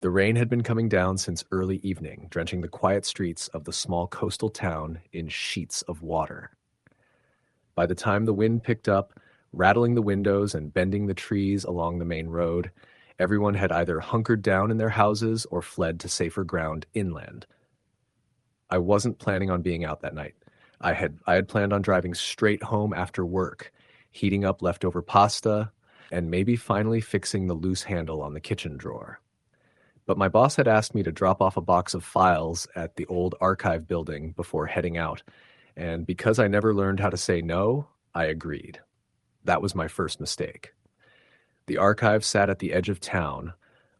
The rain had been coming down since early evening, drenching the quiet streets of the small coastal town in sheets of water. By the time the wind picked up, rattling the windows and bending the trees along the main road, everyone had either hunkered down in their houses or fled to safer ground inland. I wasn't planning on being out that night. I had planned on driving straight home after work, heating up leftover pasta, and maybe finally fixing the loose handle on the kitchen drawer. But my boss had asked me to drop off a box of files at the old archive building before heading out, and because I never learned how to say no, I agreed. That was my first mistake. The archive sat at the edge of town,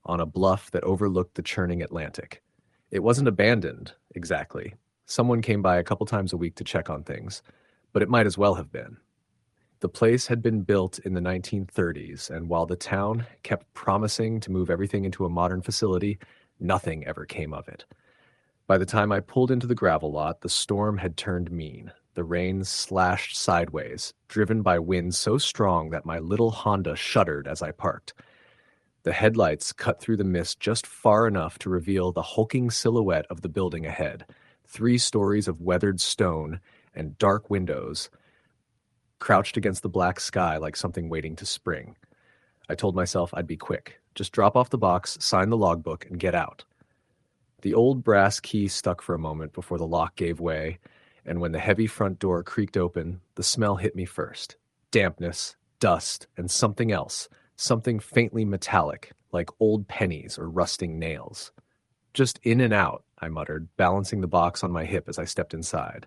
on a bluff that overlooked the churning Atlantic. It wasn't abandoned, exactly. Someone came by a couple times a week to check on things, but it might as well have been. The place had been built in the 1930s, and while the town kept promising to move everything into a modern facility, nothing ever came of it. By the time I pulled into the gravel lot, the storm had turned mean. The rain slashed sideways, driven by winds so strong that my little Honda shuddered as I parked. The headlights cut through the mist just far enough to reveal the hulking silhouette of the building ahead, 3 stories of weathered stone and dark windows crouched against the black sky like something waiting to spring. I told myself I'd be quick. Just drop off the box, sign the logbook, and get out. The old brass key stuck for a moment before the lock gave way, and when the heavy front door creaked open, the smell hit me first. Dampness, dust, and something else, something faintly metallic, like old pennies or rusting nails. Just in and out, I muttered, balancing the box on my hip as I stepped inside.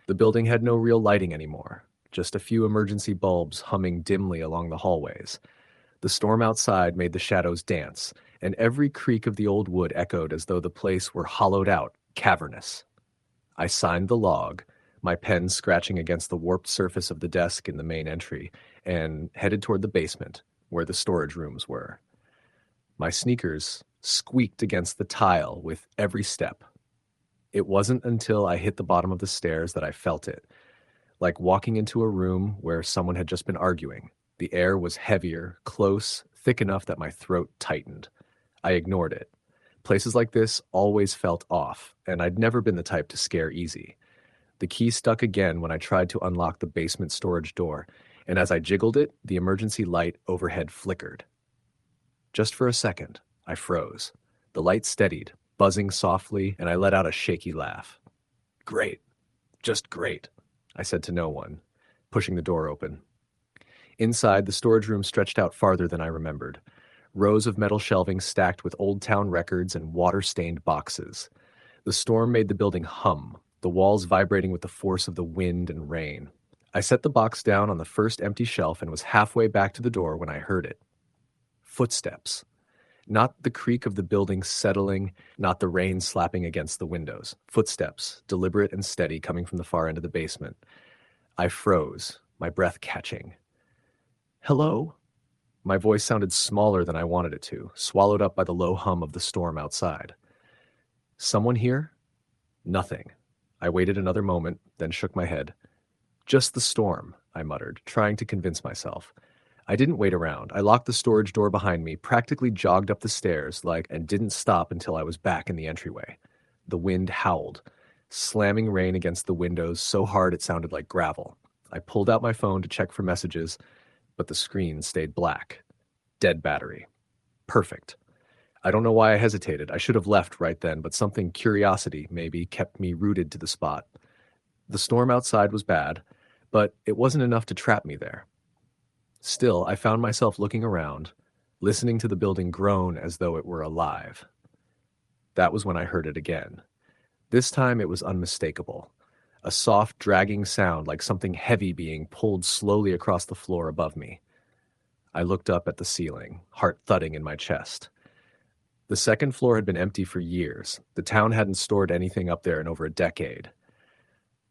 The building had no real lighting anymore. Just a few emergency bulbs humming dimly along the hallways. The storm outside made the shadows dance, and every creak of the old wood echoed as though the place were hollowed out, cavernous. I signed the log, my pen scratching against the warped surface of the desk in the main entry, and headed toward the basement, where the storage rooms were. My sneakers squeaked against the tile with every step. It wasn't until I hit the bottom of the stairs that I felt it. Like walking into a room where someone had just been arguing. The air was heavier, close, thick enough that my throat tightened. I ignored it. Places like this always felt off, and I'd never been the type to scare easy. The key stuck again when I tried to unlock the basement storage door, and as I jiggled it, the emergency light overhead flickered. Just for a second, I froze. The light steadied, buzzing softly, and I let out a shaky laugh. Great. Just great. I said to no one, pushing the door open. Inside, the storage room stretched out farther than I remembered. Rows of metal shelving stacked with old town records and water-stained boxes. The storm made the building hum, the walls vibrating with the force of the wind and rain. I set the box down on the first empty shelf and was halfway back to the door when I heard it. Footsteps. Not the creak of the building settling, not the rain slapping against the windows. Footsteps, deliberate and steady, coming from the far end of the basement. I froze, my breath catching. Hello? My voice sounded smaller than I wanted it to, swallowed up by the low hum of the storm outside. Someone here? Nothing. I waited another moment, then shook my head. Just the storm, I muttered, trying to convince myself. I didn't wait around. I locked the storage door behind me, practically jogged up the stairs, and didn't stop until I was back in the entryway. The wind howled, slamming rain against the windows so hard it sounded like gravel. I pulled out my phone to check for messages, but the screen stayed black. Dead battery. Perfect. I don't know why I hesitated. I should have left right then, but something, curiosity maybe, kept me rooted to the spot. The storm outside was bad, but it wasn't enough to trap me there. Still, I found myself looking around, listening to the building groan as though it were alive. That was when I heard it again. This time it was unmistakable. A soft, dragging sound like something heavy being pulled slowly across the floor above me. I looked up at the ceiling, heart thudding in my chest. The second floor had been empty for years. The town hadn't stored anything up there in over a decade.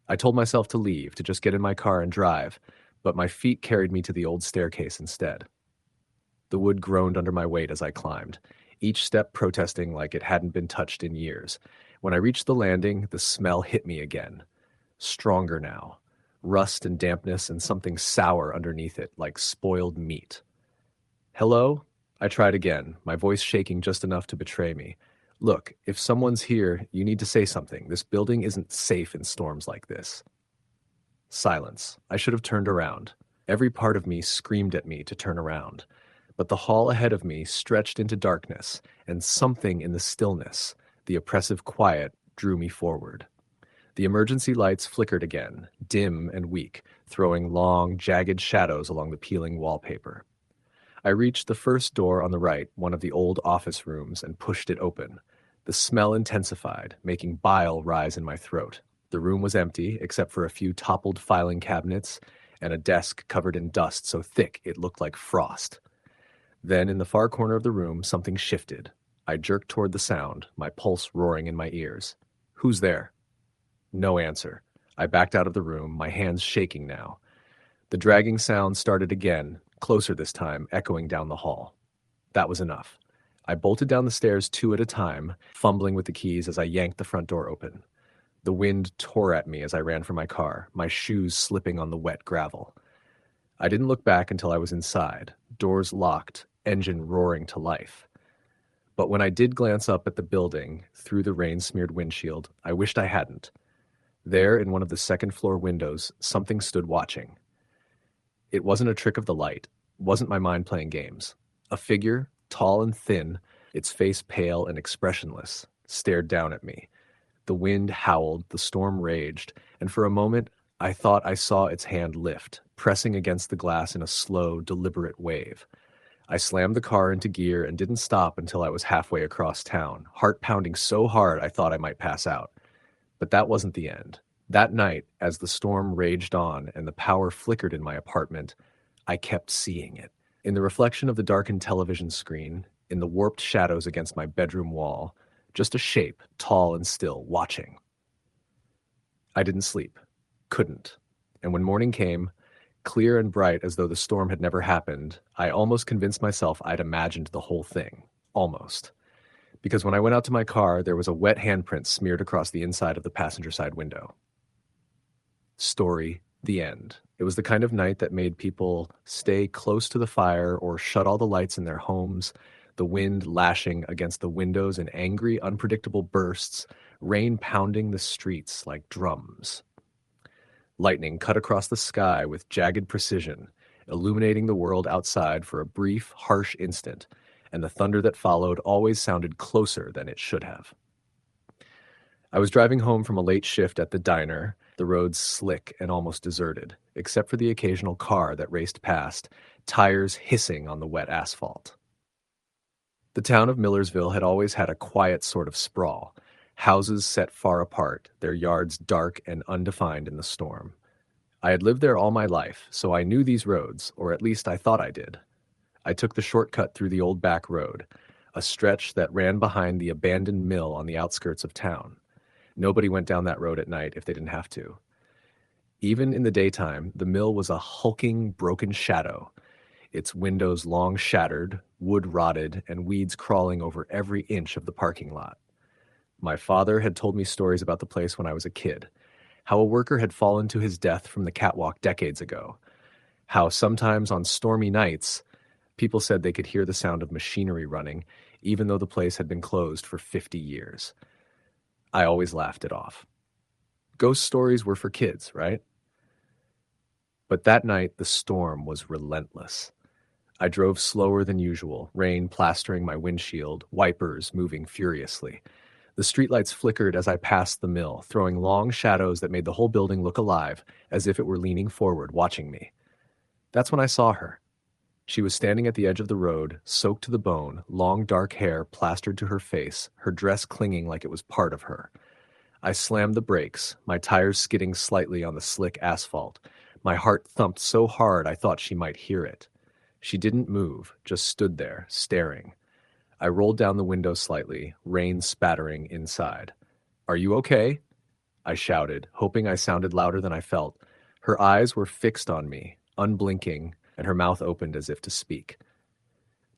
I told myself to leave, to just get in my car and drive, but my feet carried me to the old staircase instead. The wood groaned under my weight as I climbed, each step protesting like it hadn't been touched in years. When I reached the landing, the smell hit me again. Stronger now. Rust and dampness and something sour underneath it, like spoiled meat. Hello? I tried again, my voice shaking just enough to betray me. Look, if someone's here, you need to say something. This building isn't safe in storms like this. Silence. I should have turned around. Every part of me screamed at me to turn around. But the hall ahead of me stretched into darkness, and something in the stillness, the oppressive quiet, drew me forward. The emergency lights flickered again, dim and weak, throwing long, jagged shadows along the peeling wallpaper. I reached the first door on the right, one of the old office rooms, and pushed it open. The smell intensified, making bile rise in my throat. The room was empty, except for a few toppled filing cabinets and a desk covered in dust so thick it looked like frost. Then, in the far corner of the room, something shifted. I jerked toward the sound, my pulse roaring in my ears. Who's there? No answer. I backed out of the room, my hands shaking now. The dragging sound started again, closer this time, echoing down the hall. That was enough. I bolted down the stairs 2 at a time, fumbling with the keys as I yanked the front door open. The wind tore at me as I ran for my car, my shoes slipping on the wet gravel. I didn't look back until I was inside, doors locked, engine roaring to life. But when I did glance up at the building, through the rain-smeared windshield, I wished I hadn't. There, in one of the second-floor windows, something stood watching. It wasn't a trick of the light, wasn't my mind playing games. A figure, tall and thin, its face pale and expressionless, stared down at me. The wind howled, the storm raged, and for a moment I thought I saw its hand lift, pressing against the glass in a slow, deliberate wave. I slammed the car into gear and didn't stop until I was halfway across town, heart pounding so hard I thought I might pass out. But that wasn't the end. That night, as the storm raged on and the power flickered in my apartment, I kept seeing it. In the reflection of the darkened television screen, in the warped shadows against my bedroom wall, just a shape, tall and still, watching. I didn't sleep. Couldn't. And when morning came, clear and bright as though the storm had never happened, I almost convinced myself I'd imagined the whole thing. Almost. Because when I went out to my car, there was a wet handprint smeared across the inside of the passenger side window. Story, the end. It was the kind of night that made people stay close to the fire or shut all the lights in their homes, the wind lashing against the windows in angry, unpredictable bursts, rain pounding the streets like drums. Lightning cut across the sky with jagged precision, illuminating the world outside for a brief, harsh instant, and the thunder that followed always sounded closer than it should have. I was driving home from a late shift at the diner, the roads slick and almost deserted, except for the occasional car that raced past, tires hissing on the wet asphalt. The town of Millersville had always had a quiet sort of sprawl, houses set far apart, their yards dark and undefined in the storm. I had lived there all my life, so I knew these roads, or at least I thought I did. I took the shortcut through the old back road, a stretch that ran behind the abandoned mill on the outskirts of town. Nobody went down that road at night if they didn't have to. Even in the daytime, the mill was a hulking, broken shadow, its windows long shattered, wood rotted, and weeds crawling over every inch of the parking lot. My father had told me stories about the place when I was a kid, how a worker had fallen to his death from the catwalk decades ago, how sometimes on stormy nights, people said they could hear the sound of machinery running, even though the place had been closed for 50 years. I always laughed it off. Ghost stories were for kids, right? But that night, the storm was relentless. I drove slower than usual, rain plastering my windshield, wipers moving furiously. The streetlights flickered as I passed the mill, throwing long shadows that made the whole building look alive, as if it were leaning forward, watching me. That's when I saw her. She was standing at the edge of the road, soaked to the bone, long dark hair plastered to her face, her dress clinging like it was part of her. I slammed the brakes, my tires skidding slightly on the slick asphalt. My heart thumped so hard I thought she might hear it. She didn't move, just stood there, staring. I rolled down the window slightly, rain spattering inside. "Are you okay?" I shouted, hoping I sounded louder than I felt. Her eyes were fixed on me, unblinking, and her mouth opened as if to speak.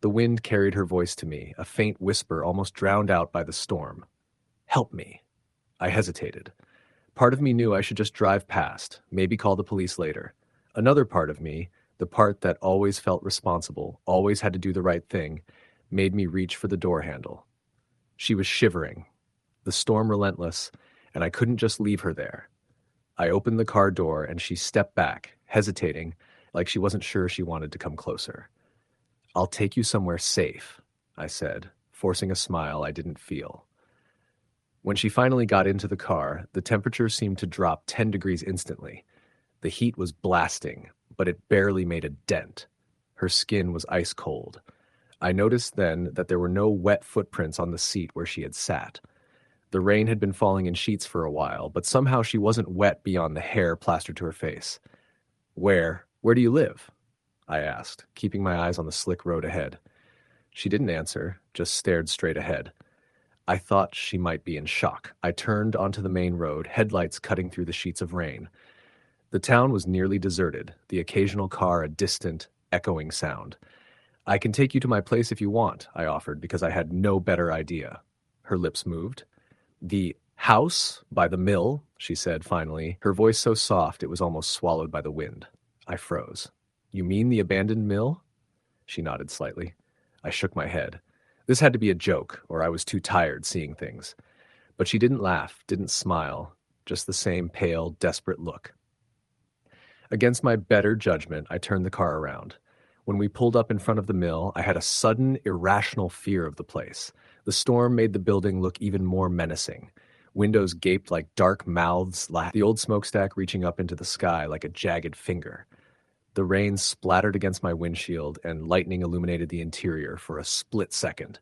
The wind carried her voice to me, a faint whisper almost drowned out by the storm. "Help me." I hesitated. Part of me knew I should just drive past, maybe call the police later. Another part of me, The part that always felt responsible, always had to do the right thing, made me reach for the door handle. She was shivering, the storm relentless, and I couldn't just leave her there. I opened the car door and she stepped back, hesitating, like she wasn't sure she wanted to come closer. "I'll take you somewhere safe," I said, forcing a smile I didn't feel. When she finally got into the car, the temperature seemed to drop 10 degrees instantly. The heat was blasting, but it barely made a dent. Her skin was ice cold. I noticed then that there were no wet footprints on the seat where she had sat. The rain had been falling in sheets for a while, but somehow she wasn't wet beyond the hair plastered to her face. Where do you live?" I asked, keeping my eyes on the slick road ahead. She didn't answer, just stared straight ahead. I thought she might be in shock. I turned onto the main road, headlights cutting through the sheets of rain. The town was nearly deserted, the occasional car a distant, echoing sound. "I can take you to my place if you want," I offered, because I had no better idea. Her lips moved. "The house by the mill," she said finally, her voice so soft it was almost swallowed by the wind. I froze. "You mean the abandoned mill?" She nodded slightly. I shook my head. This had to be a joke, or I was too tired seeing things. But she didn't laugh, didn't smile, just the same pale, desperate look. Against my better judgment, I turned the car around. When we pulled up in front of the mill, I had a sudden, irrational fear of the place. The storm made the building look even more menacing. Windows gaped like dark mouths, the old smokestack reaching up into the sky like a jagged finger. The rain splattered against my windshield, and lightning illuminated the interior for a split second.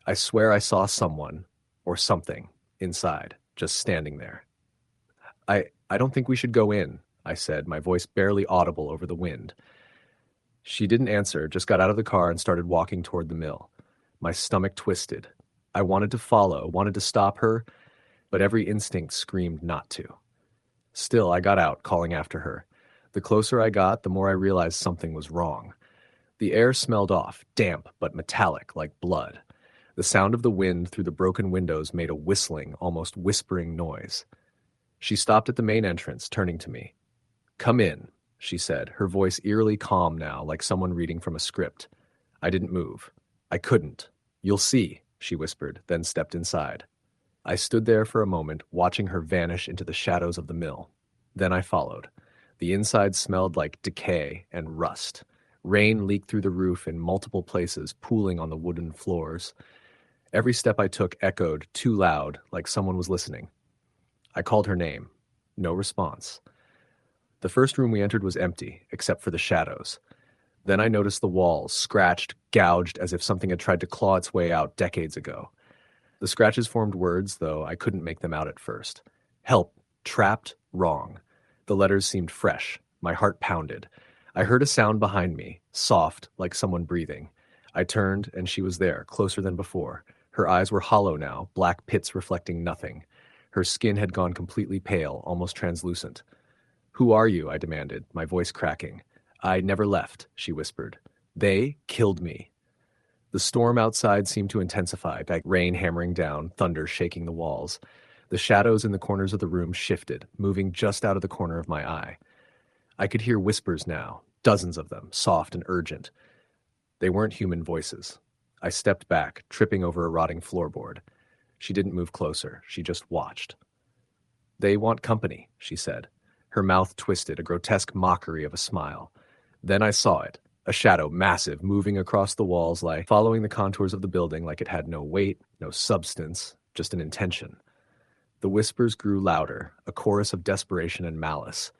I swear I saw someone, or something, inside, just standing there. I don't think we should go in," I said, my voice barely audible over the wind. She didn't answer, just got out of the car and started walking toward the mill. My stomach twisted. I wanted to follow, wanted to stop her, but every instinct screamed not to. Still, I got out, calling after her. The closer I got, the more I realized something was wrong. The air smelled off, damp but metallic, like blood. The sound of the wind through the broken windows made a whistling, almost whispering noise. She stopped at the main entrance, turning to me. "Come in," she said, her voice eerily calm now, like someone reading from a script. I didn't move. I couldn't. "You'll see," she whispered, then stepped inside. I stood there for a moment, watching her vanish into the shadows of the mill. Then I followed. The inside smelled like decay and rust. Rain leaked through the roof in multiple places, pooling on the wooden floors. Every step I took echoed too loud, like someone was listening. I called her name. No response. The first room we entered was empty, except for the shadows. Then I noticed the walls, scratched, gouged, as if something had tried to claw its way out decades ago. The scratches formed words, though I couldn't make them out at first. Help, trapped, wrong. The letters seemed fresh. My heart pounded. I heard a sound behind me, soft, like someone breathing. I turned, and she was there, closer than before. Her eyes were hollow now, black pits reflecting nothing. Her skin had gone completely pale, almost translucent. "Who are you?" I demanded, my voice cracking. "I never left," she whispered. "They killed me." The storm outside seemed to intensify, like rain hammering down, thunder shaking the walls. The shadows in the corners of the room shifted, moving just out of the corner of my eye. I could hear whispers now, dozens of them, soft and urgent. They weren't human voices. I stepped back, tripping over a rotting floorboard. She didn't move closer. She just watched. "They want company," she said. Her mouth twisted, a grotesque mockery of a smile. Then I saw it, a shadow, massive, moving across the walls, like following the contours of the building like it had no weight, no substance, just an intention. The whispers grew louder, a chorus of desperation and malice.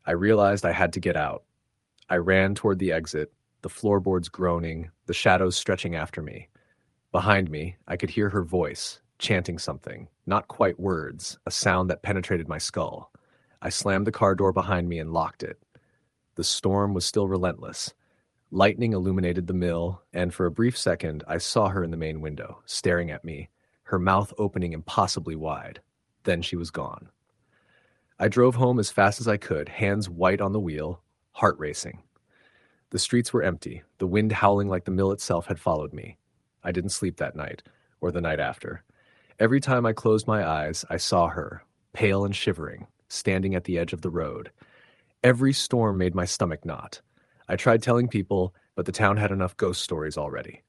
I realized I had to get out. I ran toward the exit, the floorboards groaning, the shadows stretching after me. Behind me, I could hear her voice, chanting something, not quite words, a sound that penetrated my skull. I slammed the car door behind me and locked it. The storm was still relentless. Lightning illuminated the mill, and for a brief second I saw her in the main window, staring at me, her mouth opening impossibly wide. Then she was gone. I drove home as fast as I could, hands white on the wheel, heart racing. The streets were empty, the wind howling like the mill itself had followed me. I didn't sleep that night, or the night after. Every time I closed my eyes, I saw her, pale and shivering, standing at the edge of the road. Every storm made my stomach knot. I tried telling people, but the town had enough ghost stories already.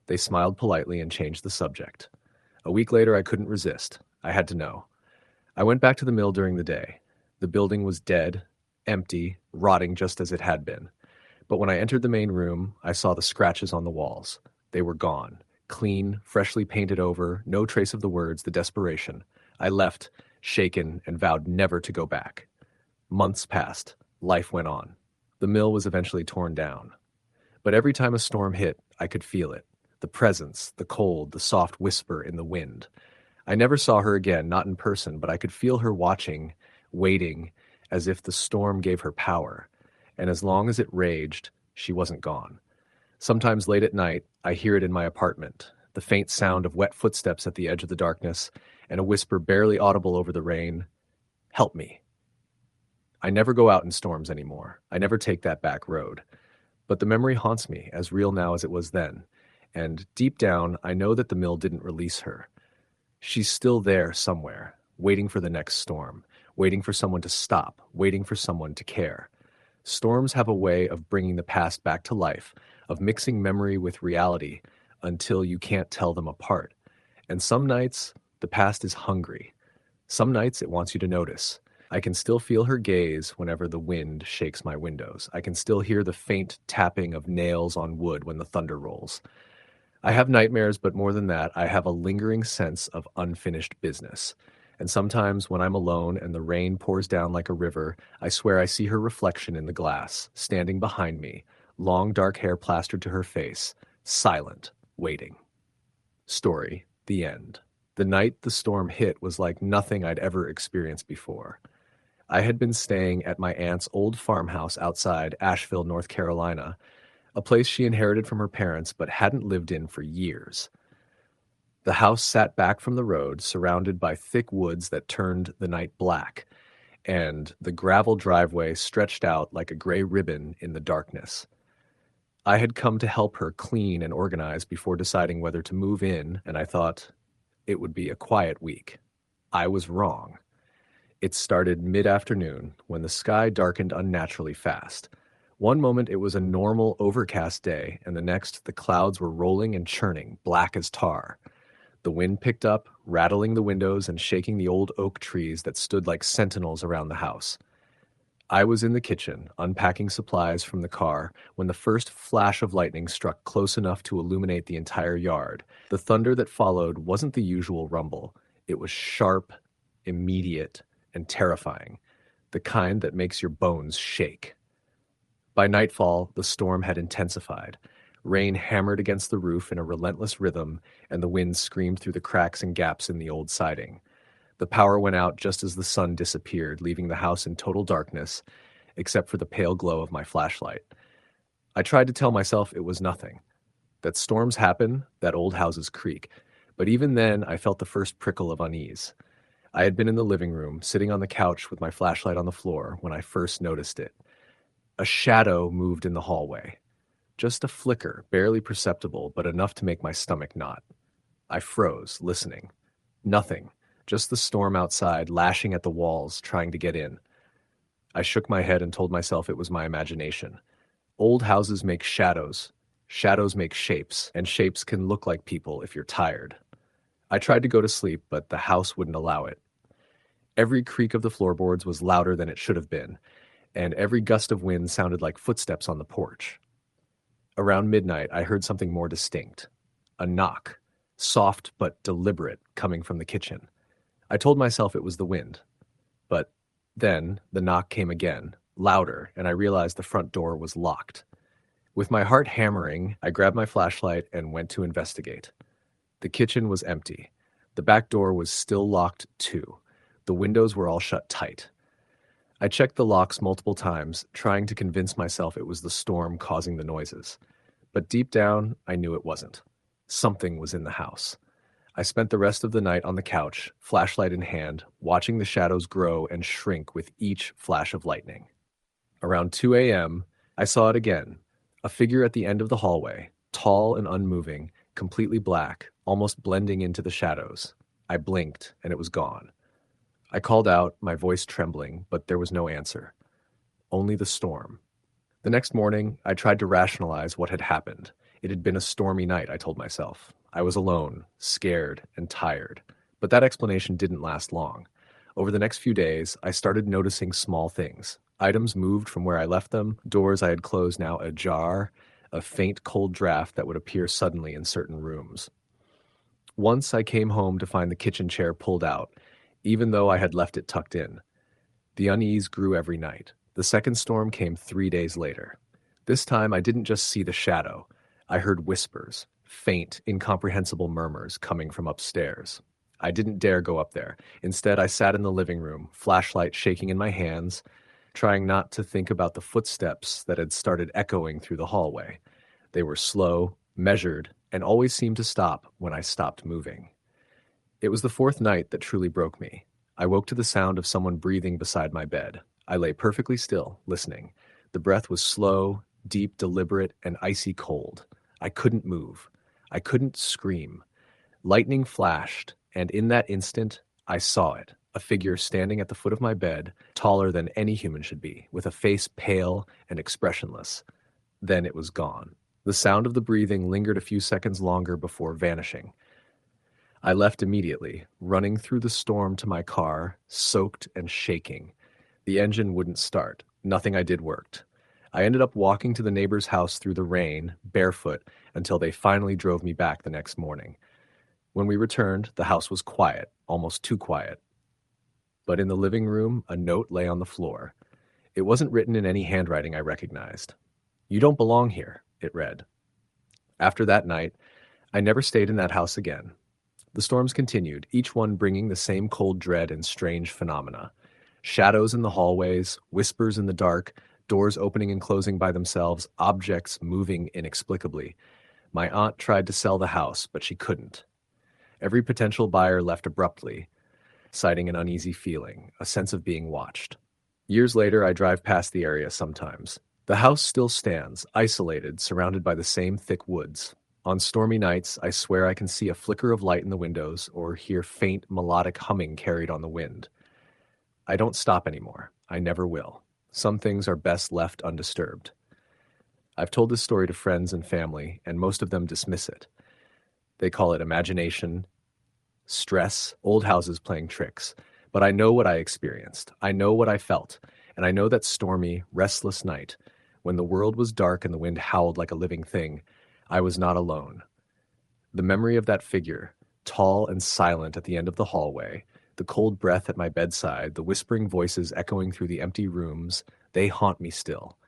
They smiled politely and changed the subject. A week later, I couldn't resist. I had to know. I went back to the mill during the day. The building was dead, empty, rotting just as it had been. But when I entered the main room, I saw the scratches on the walls. They were gone. Clean, freshly painted over, no trace of the words, the desperation. I left, shaken, and vowed never to go back. Months passed. Life went on. The mill was eventually torn down. But every time a storm hit, I could feel it. The presence, the cold, the soft whisper in the wind. I never saw her again, not in person, but I could feel her watching, waiting, as if the storm gave her power. And as long as it raged, she wasn't gone. Sometimes late at night, I hear it in my apartment, the faint sound of wet footsteps at the edge of the darkness, and a whisper barely audible over the rain, "Help me." I never go out in storms anymore. I never take that back road. But the memory haunts me, as real now as it was then. And deep down, I know that the mill didn't release her. She's still there somewhere, waiting for the next storm, waiting for someone to stop, waiting for someone to care. Storms have a way of bringing the past back to life, of mixing memory with reality until you can't tell them apart. And some nights, the past is hungry. Some nights, it wants you to notice. I can still feel her gaze whenever the wind shakes my windows. I can still hear the faint tapping of nails on wood when the thunder rolls. I have nightmares, but more than that, I have a lingering sense of unfinished business. And sometimes when I'm alone and the rain pours down like a river, I swear I see her reflection in the glass, standing behind me, long dark hair plastered to her face, silent, waiting. Story, the end. The night the storm hit was like nothing I'd ever experienced before. I had been staying at my aunt's old farmhouse outside Asheville, North Carolina, a place she inherited from her parents but hadn't lived in for years. The house sat back from the road, surrounded by thick woods that turned the night black, and the gravel driveway stretched out like a gray ribbon in the darkness. I had come to help her clean and organize before deciding whether to move in, and I thought it would be a quiet week. I was wrong. It started mid-afternoon when the sky darkened unnaturally fast. One moment it was a normal, overcast day, and the next the clouds were rolling and churning, black as tar. The wind picked up, rattling the windows and shaking the old oak trees that stood like sentinels around the house. I was in the kitchen, unpacking supplies from the car, when the first flash of lightning struck close enough to illuminate the entire yard. The thunder that followed wasn't the usual rumble. It was sharp, immediate, and terrifying, the kind that makes your bones shake. By nightfall, the storm had intensified. Rain hammered against the roof in a relentless rhythm, and the wind screamed through the cracks and gaps in the old siding. The power went out just as the sun disappeared, leaving the house in total darkness, except for the pale glow of my flashlight. I tried to tell myself it was nothing, that storms happen, that old houses creak, but even then I felt the first prickle of unease. I had been in the living room, sitting on the couch with my flashlight on the floor, when I first noticed it. A shadow moved in the hallway. Just a flicker, barely perceptible, but enough to make my stomach knot. I froze, listening. Nothing, just the storm outside, lashing at the walls, trying to get in. I shook my head and told myself it was my imagination. Old houses make shadows. Shadows make shapes, and shapes can look like people if you're tired. I tried to go to sleep, but the house wouldn't allow it. Every creak of the floorboards was louder than it should have been, and every gust of wind sounded like footsteps on the porch. Around midnight, I heard something more distinct. A knock, soft but deliberate, coming from the kitchen. I told myself it was the wind. But then the knock came again, louder, and I realized the front door was locked. With my heart hammering, I grabbed my flashlight and went to investigate. The kitchen was empty. The back door was still locked too. The windows were all shut tight. I checked the locks multiple times, trying to convince myself it was the storm causing the noises. But deep down, I knew it wasn't. Something was in the house. I spent the rest of the night on the couch, flashlight in hand, watching the shadows grow and shrink with each flash of lightning. Around 2 a.m., I saw it again, a figure at the end of the hallway, tall and unmoving, completely black, almost blending into the shadows. I blinked, and it was gone. I called out, my voice trembling, but there was no answer. Only the storm. The next morning, I tried to rationalize what had happened. It had been a stormy night, I told myself. I was alone, scared, and tired. But that explanation didn't last long. Over the next few days, I started noticing small things. Items moved from where I left them, doors I had closed now ajar, a faint cold draft that would appear suddenly in certain rooms. Once I came home to find the kitchen chair pulled out, even though I had left it tucked in. The unease grew every night. The second storm came 3 days later. This time I didn't just see the shadow. I heard whispers, faint, incomprehensible murmurs coming from upstairs. I didn't dare go up there. Instead, I sat in the living room, flashlight shaking in my hands, trying not to think about the footsteps that had started echoing through the hallway. They were slow, measured, and always seemed to stop when I stopped moving. It was the fourth night that truly broke me. I woke to the sound of someone breathing beside my bed. I lay perfectly still, listening. The breath was slow, deep, deliberate, and icy cold. I couldn't move. I couldn't scream. Lightning flashed, and in that instant, I saw it. A figure standing at the foot of my bed, taller than any human should be, with a face pale and expressionless. Then it was gone. The sound of the breathing lingered a few seconds longer before vanishing. I left immediately, running through the storm to my car, soaked and shaking. The engine wouldn't start. Nothing I did worked. I ended up walking to the neighbor's house through the rain, barefoot, until they finally drove me back the next morning. When we returned, the house was quiet, almost too quiet. But in the living room, a note lay on the floor. It wasn't written in any handwriting I recognized. "You don't belong here," it read. After that night, I never stayed in that house again. The storms continued, each one bringing the same cold dread and strange phenomena. Shadows in the hallways, whispers in the dark, doors opening and closing by themselves, objects moving inexplicably. My aunt tried to sell the house, but she couldn't. Every potential buyer left abruptly, citing an uneasy feeling, a sense of being watched. Years later, I drive past the area sometimes. The house still stands, isolated, surrounded by the same thick woods. On stormy nights, I swear I can see a flicker of light in the windows or hear faint melodic humming carried on the wind. I don't stop anymore. I never will. Some things are best left undisturbed. I've told this story to friends and family, and most of them dismiss it. They call it imagination, stress, old houses playing tricks. But I know what I experienced. I know what I felt. And I know that stormy, restless night, when the world was dark and the wind howled like a living thing, I was not alone. The memory of that figure, tall and silent at the end of the hallway, the cold breath at my bedside, the whispering voices echoing through the empty rooms, they haunt me still.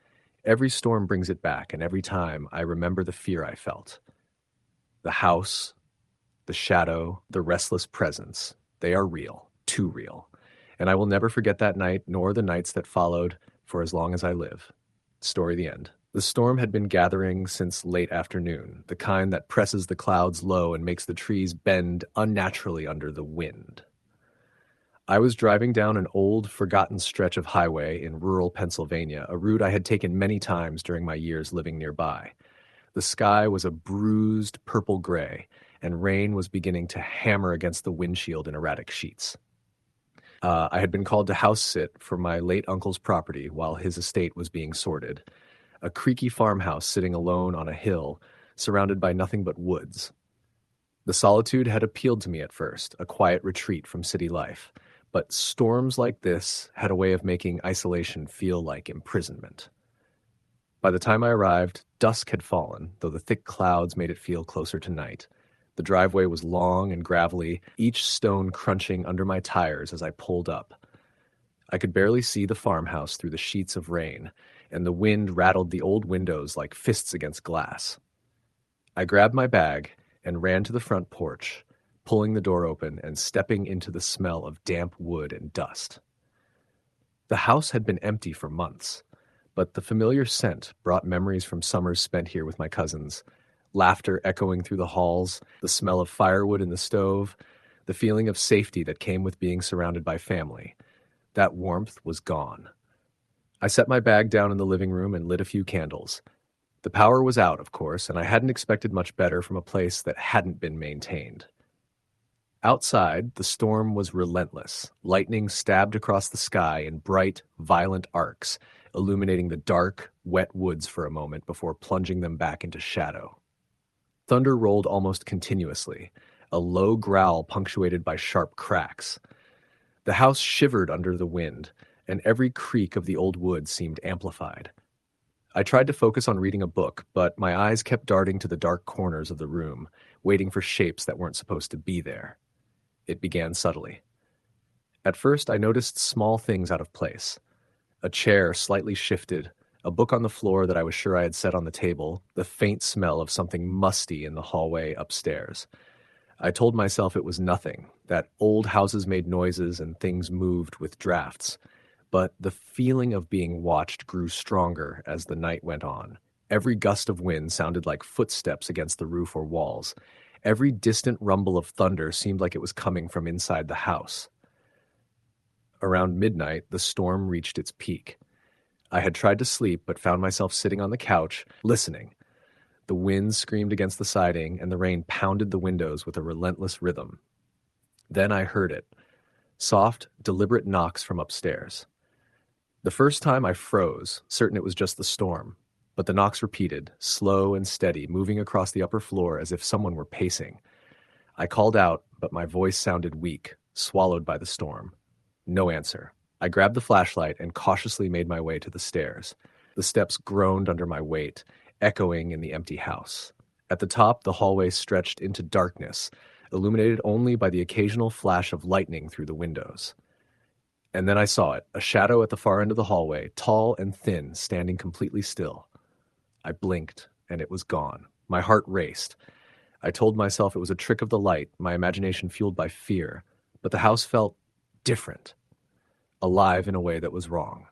Every storm brings it back, and every time I remember the fear I felt. The house, the shadow, the restless presence, they are real, too real. And I will never forget that night, nor the nights that followed, for as long as I live. Story the end. The storm had been gathering since late afternoon, the kind that presses the clouds low and makes the trees bend unnaturally under the wind. I was driving down an old, forgotten stretch of highway in rural Pennsylvania, a route I had taken many times during my years living nearby. The sky was a bruised purple gray, and rain was beginning to hammer against the windshield in erratic sheets. I had been called to house sit for my late uncle's property while his estate was being sorted. A creaky farmhouse sitting alone on a hill, surrounded by nothing but woods. The solitude had appealed to me at first, a quiet retreat from city life. But storms like this had a way of making isolation feel like imprisonment. By the time I arrived, dusk had fallen, though the thick clouds made it feel closer to night. The driveway was long and gravelly, each stone crunching under my tires as I pulled up. I could barely see the farmhouse through the sheets of rain, and the wind rattled the old windows like fists against glass. I grabbed my bag and ran to the front porch, pulling the door open and stepping into the smell of damp wood and dust. The house had been empty for months, but the familiar scent brought memories from summers spent here with my cousins, laughter echoing through the halls, the smell of firewood in the stove, the feeling of safety that came with being surrounded by family. That warmth was gone. I set my bag down in the living room and lit a few candles. The power was out, of course, and I hadn't expected much better from a place that hadn't been maintained. Outside, the storm was relentless. Lightning stabbed across the sky in bright, violent arcs, illuminating the dark, wet woods for a moment before plunging them back into shadow. Thunder rolled almost continuously, a low growl punctuated by sharp cracks. The house shivered under the wind, and every creak of the old wood seemed amplified. I tried to focus on reading a book, but my eyes kept darting to the dark corners of the room, waiting for shapes that weren't supposed to be there. It began subtly. At first, I noticed small things out of place. A chair slightly shifted, a book on the floor that I was sure I had set on the table, the faint smell of something musty in the hallway upstairs. I told myself it was nothing, that old houses made noises and things moved with drafts. But the feeling of being watched grew stronger as the night went on. Every gust of wind sounded like footsteps against the roof or walls. Every distant rumble of thunder seemed like it was coming from inside the house. Around midnight, the storm reached its peak. I had tried to sleep, but found myself sitting on the couch, listening. The wind screamed against the siding, and the rain pounded the windows with a relentless rhythm. Then I heard it. Soft, deliberate knocks from upstairs. The first time I froze, certain it was just the storm, but the knocks repeated, slow and steady, moving across the upper floor as if someone were pacing. I called out, but my voice sounded weak, swallowed by the storm. No answer. I grabbed the flashlight and cautiously made my way to the stairs. The steps groaned under my weight, echoing in the empty house. At the top, the hallway stretched into darkness, illuminated only by the occasional flash of lightning through the windows. And then I saw it, a shadow at the far end of the hallway, tall and thin, standing completely still. I blinked, and it was gone. My heart raced. I told myself it was a trick of the light, my imagination fueled by fear, but the house felt different, alive in a way that was wrong.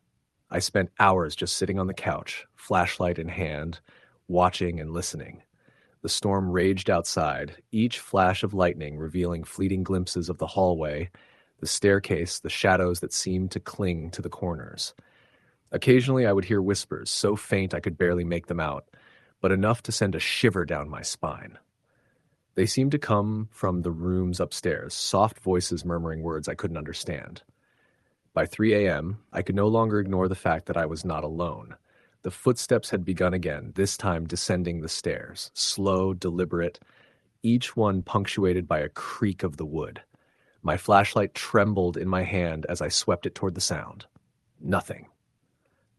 I spent hours just sitting on the couch, flashlight in hand, watching and listening. The storm raged outside, each flash of lightning revealing fleeting glimpses of the hallway, the staircase, the shadows that seemed to cling to the corners. Occasionally I would hear whispers, so faint I could barely make them out, but enough to send a shiver down my spine. They seemed to come from the rooms upstairs, soft voices murmuring words I couldn't understand. By 3 a.m., I could no longer ignore the fact that I was not alone. The footsteps had begun again, this time descending the stairs, slow, deliberate, each one punctuated by a creak of the wood. My flashlight trembled in my hand as I swept it toward the sound. Nothing.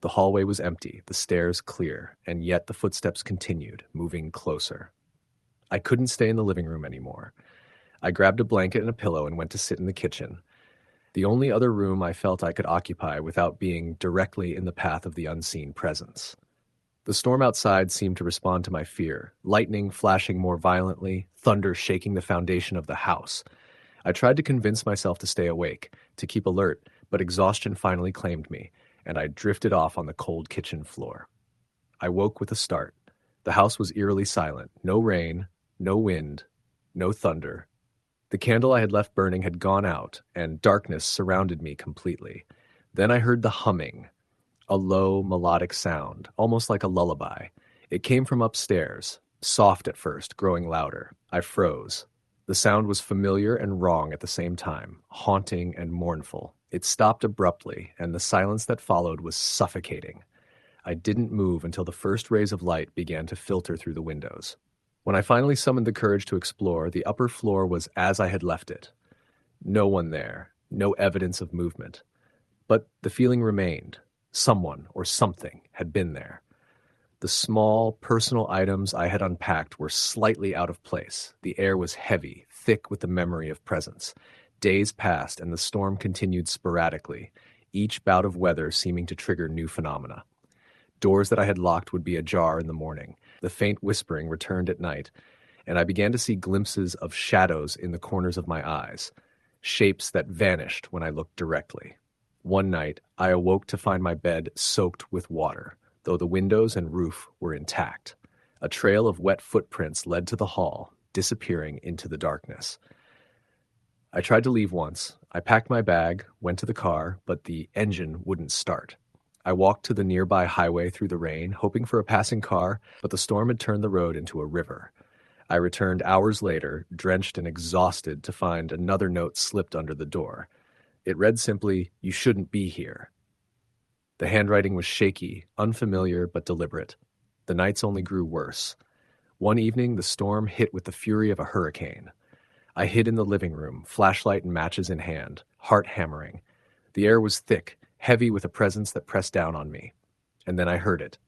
The hallway was empty, the stairs clear, and yet the footsteps continued, moving closer. I couldn't stay in the living room anymore. I grabbed a blanket and a pillow and went to sit in the kitchen, the only other room I felt I could occupy without being directly in the path of the unseen presence. The storm outside seemed to respond to my fear, lightning flashing more violently, thunder shaking the foundation of the house. I tried to convince myself to stay awake, to keep alert, but exhaustion finally claimed me, and I drifted off on the cold kitchen floor. I woke with a start. The house was eerily silent. No rain, no wind, no thunder. The candle I had left burning had gone out, and darkness surrounded me completely. Then I heard the humming, a low, melodic sound, almost like a lullaby. It came from upstairs, soft at first, growing louder. I froze. The sound was familiar and wrong at the same time, haunting and mournful. It stopped abruptly, and the silence that followed was suffocating. I didn't move until the first rays of light began to filter through the windows. When I finally summoned the courage to explore, the upper floor was as I had left it. No one there, no evidence of movement. But the feeling remained. Someone or something had been there. The small, personal items I had unpacked were slightly out of place. The air was heavy, thick with the memory of presence. Days passed, and the storm continued sporadically, each bout of weather seeming to trigger new phenomena. Doors that I had locked would be ajar in the morning. The faint whispering returned at night, and I began to see glimpses of shadows in the corners of my eyes, shapes that vanished when I looked directly. One night, I awoke to find my bed soaked with water, though the windows and roof were intact. A trail of wet footprints led to the hall, disappearing into the darkness. I tried to leave once. I packed my bag, went to the car, but the engine wouldn't start. I walked to the nearby highway through the rain, hoping for a passing car, but the storm had turned the road into a river. I returned hours later, drenched and exhausted, to find another note slipped under the door. It read simply, "You shouldn't be here." The handwriting was shaky, unfamiliar, but deliberate. The nights only grew worse. One evening, the storm hit with the fury of a hurricane. I hid in the living room, flashlight and matches in hand, heart hammering. The air was thick, heavy with a presence that pressed down on me. And then I heard it.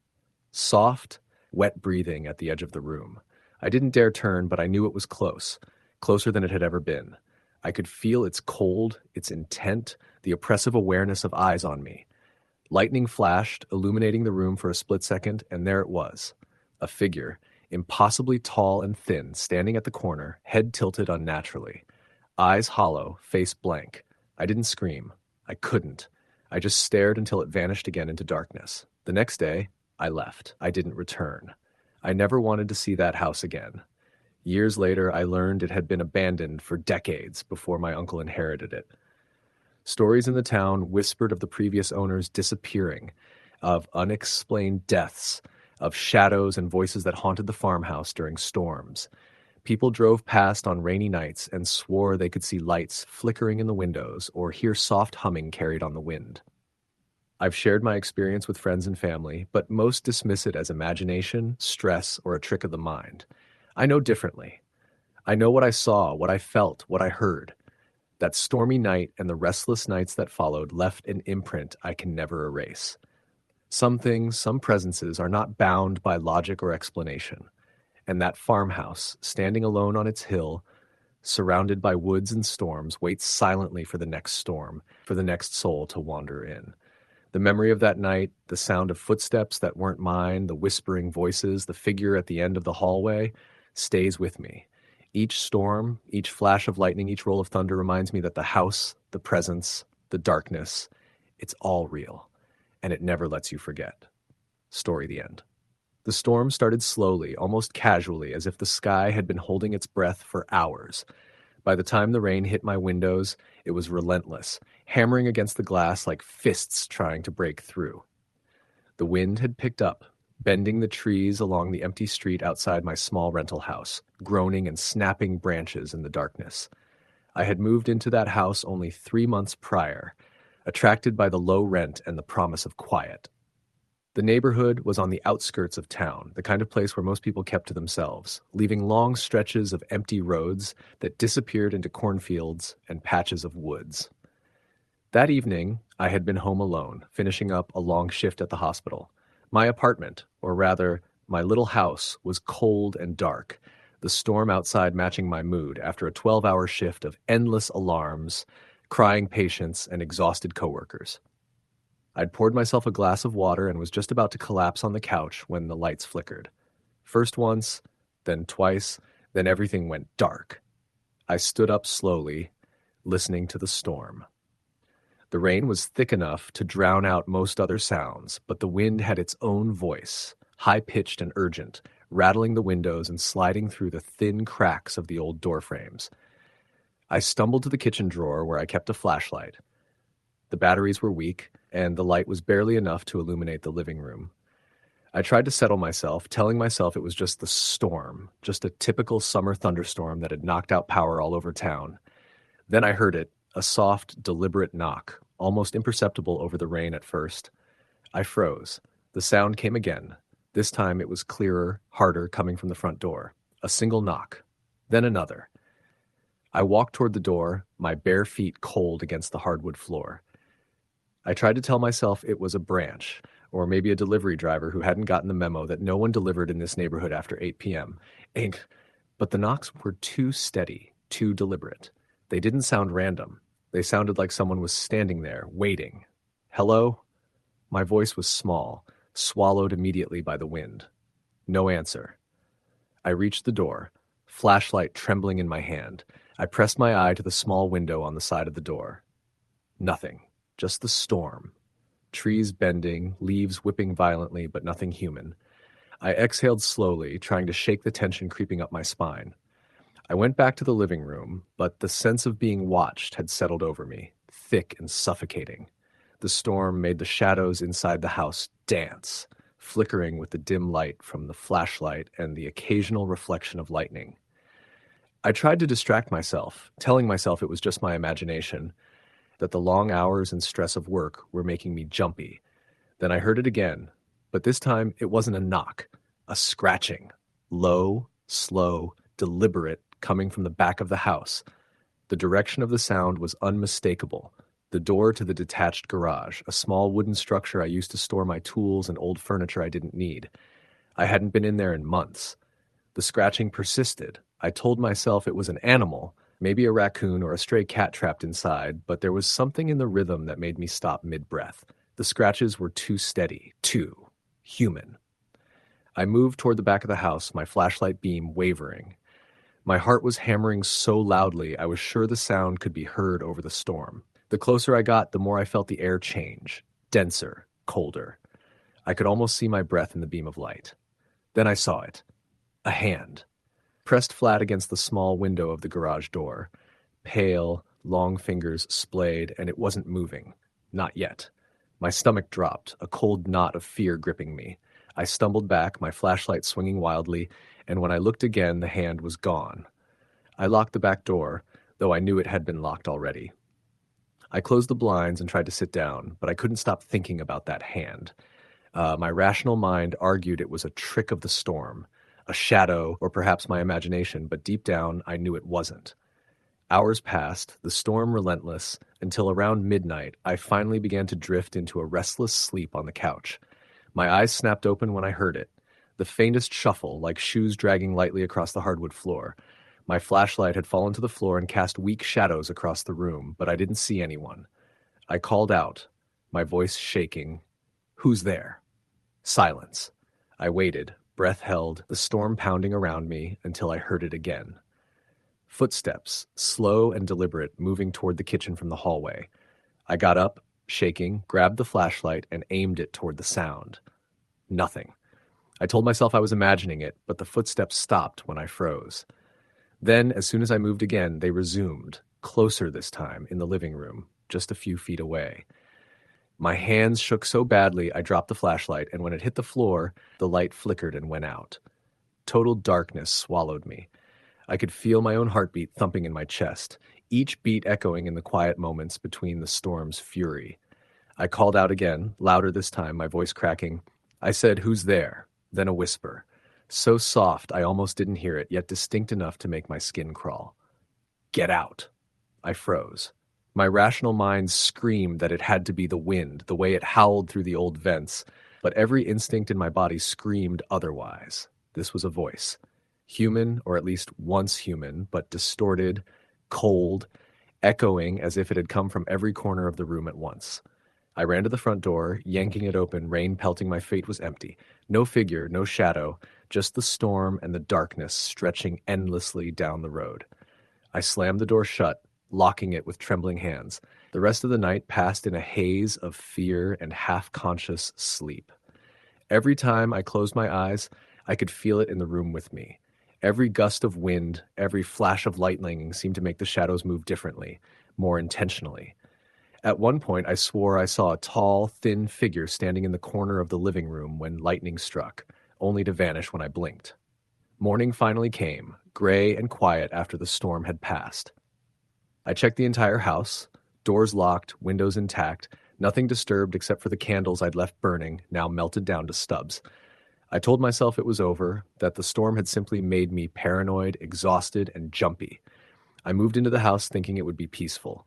Soft, wet breathing at the edge of the room. I didn't dare turn, but I knew it was close, closer than it had ever been. I could feel its cold, its intent, the oppressive awareness of eyes on me. Lightning flashed, illuminating the room for a split second, and there it was. A figure, impossibly tall and thin, standing at the corner, head tilted unnaturally. Eyes hollow, face blank. I didn't scream. I couldn't. I just stared until it vanished again into darkness. The next day, I left. I didn't return. I never wanted to see that house again. Years later, I learned it had been abandoned for decades before my uncle inherited it. Stories in the town whispered of the previous owners disappearing, of unexplained deaths, of shadows and voices that haunted the farmhouse during storms. People drove past on rainy nights and swore they could see lights flickering in the windows or hear soft humming carried on the wind. I've shared my experience with friends and family, but most dismiss it as imagination, stress, or a trick of the mind. I know differently. I know what I saw, what I felt, what I heard. That stormy night and the restless nights that followed left an imprint I can never erase. Some things, some presences are not bound by logic or explanation. And that farmhouse, standing alone on its hill, surrounded by woods and storms, waits silently for the next storm, for the next soul to wander in. The memory of that night, the sound of footsteps that weren't mine, the whispering voices, the figure at the end of the hallway, stays with me. Each storm, each flash of lightning, each roll of thunder reminds me that the house, the presence, the darkness, it's all real, and it never lets you forget. Story the end. The storm started slowly, almost casually, as if the sky had been holding its breath for hours. By the time the rain hit my windows, it was relentless, hammering against the glass like fists trying to break through. The wind had picked up, bending the trees along the empty street outside my small rental house, groaning and snapping branches in the darkness. I had moved into that house only 3 months prior, attracted by the low rent and the promise of quiet. The neighborhood was on the outskirts of town, the kind of place where most people kept to themselves, leaving long stretches of empty roads that disappeared into cornfields and patches of woods. That evening, I had been home alone, finishing up a long shift at the hospital. My apartment, or rather, my little house, was cold and dark, the storm outside matching my mood after a 12-hour shift of endless alarms, crying patients, and exhausted coworkers. I'd poured myself a glass of water and was just about to collapse on the couch when the lights flickered. First once, then twice, then everything went dark. I stood up slowly, listening to the storm. The rain was thick enough to drown out most other sounds, but the wind had its own voice, high-pitched and urgent, rattling the windows and sliding through the thin cracks of the old door frames. I stumbled to the kitchen drawer where I kept a flashlight. The batteries were weak, and the light was barely enough to illuminate the living room. I tried to settle myself, telling myself it was just the storm, just a typical summer thunderstorm that had knocked out power all over town. Then I heard it, a soft, deliberate knock, almost imperceptible over the rain at first. I froze. The sound came again. This time it was clearer, harder, coming from the front door. A single knock. Then another. I walked toward the door, my bare feet cold against the hardwood floor. I tried to tell myself it was a branch, or maybe a delivery driver who hadn't gotten the memo that no one delivered in this neighborhood after 8 p.m. But the knocks were too steady, too deliberate. They didn't sound random. They sounded like someone was standing there, waiting. Hello? My voice was small, swallowed immediately by the wind. No answer. I reached the door, flashlight trembling in my hand. I pressed my eye to the small window on the side of the door. Nothing. Just the storm. Trees bending, leaves whipping violently, but nothing human. I exhaled slowly, trying to shake the tension creeping up my spine. I went back to the living room, but the sense of being watched had settled over me, thick and suffocating. The storm made the shadows inside the house dance, flickering with the dim light from the flashlight and the occasional reflection of lightning. I tried to distract myself, telling myself it was just my imagination, that the long hours and stress of work were making me jumpy. Then I heard it again, but this time it wasn't a knock, a scratching. Low, slow, deliberate, coming from the back of the house. The direction of the sound was unmistakable. The door to the detached garage, a small wooden structure I used to store my tools and old furniture I didn't need. I hadn't been in there in months. The scratching persisted. I told myself it was an animal, maybe a raccoon or a stray cat trapped inside, but there was something in the rhythm that made me stop mid-breath. The scratches were too steady, too human. I moved toward the back of the house, my flashlight beam wavering. My heart was hammering so loudly I was sure the sound could be heard over the storm. The closer I got, the more I felt the air change, denser, colder. I could almost see my breath in the beam of light. Then I saw it. A hand, pressed flat against the small window of the garage door. Pale, long fingers splayed, and it wasn't moving. Not yet. My stomach dropped, a cold knot of fear gripping me. I stumbled back, my flashlight swinging wildly, and when I looked again, the hand was gone. I locked the back door, though I knew it had been locked already. I closed the blinds and tried to sit down, but I couldn't stop thinking about that hand. My rational mind argued it was a trick of the storm, a shadow, or perhaps my imagination, but deep down I knew it wasn't. Hours passed, the storm relentless, until around midnight I finally began to drift into a restless sleep on the couch. My eyes snapped open when I heard it, the faintest shuffle, like shoes dragging lightly across the hardwood floor. My flashlight had fallen to the floor and cast weak shadows across the room, but I didn't see anyone. I called out, my voice shaking, "Who's there?" Silence. I waited, breath held, the storm pounding around me until I heard it again. Footsteps, slow and deliberate, moving toward the kitchen from the hallway. I got up, shaking, grabbed the flashlight, and aimed it toward the sound. Nothing. I told myself I was imagining it, but the footsteps stopped when I froze. Then, as soon as I moved again, they resumed, closer this time, in the living room, just a few feet away. My hands shook so badly I dropped the flashlight, and when it hit the floor, the light flickered and went out. Total darkness swallowed me. I could feel my own heartbeat thumping in my chest, each beat echoing in the quiet moments between the storm's fury. I called out again, louder this time, my voice cracking. I said, "Who's there?" Then a whisper. So soft I almost didn't hear it, yet distinct enough to make my skin crawl. "Get out." I froze. My rational mind screamed that it had to be the wind, the way it howled through the old vents, but every instinct in my body screamed otherwise. This was a voice. Human, or at least once human, but distorted, cold, echoing as if it had come from every corner of the room at once. I ran to the front door, yanking it open, rain pelting my feet was empty. No figure, no shadow, just the storm and the darkness stretching endlessly down the road. I slammed the door shut, locking it with trembling hands. The rest of the night passed in a haze of fear and half-conscious sleep. Every time I closed my eyes, I could feel it in the room with me. Every gust of wind, every flash of lightning seemed to make the shadows move differently, more intentionally. At one point, I swore I saw a tall, thin figure standing in the corner of the living room when lightning struck, only to vanish when I blinked. Morning finally came, gray and quiet after the storm had passed. I checked the entire house, doors locked, windows intact, nothing disturbed except for the candles I'd left burning, now melted down to stubs. I told myself it was over, that the storm had simply made me paranoid, exhausted, and jumpy. I moved into the house thinking it would be peaceful.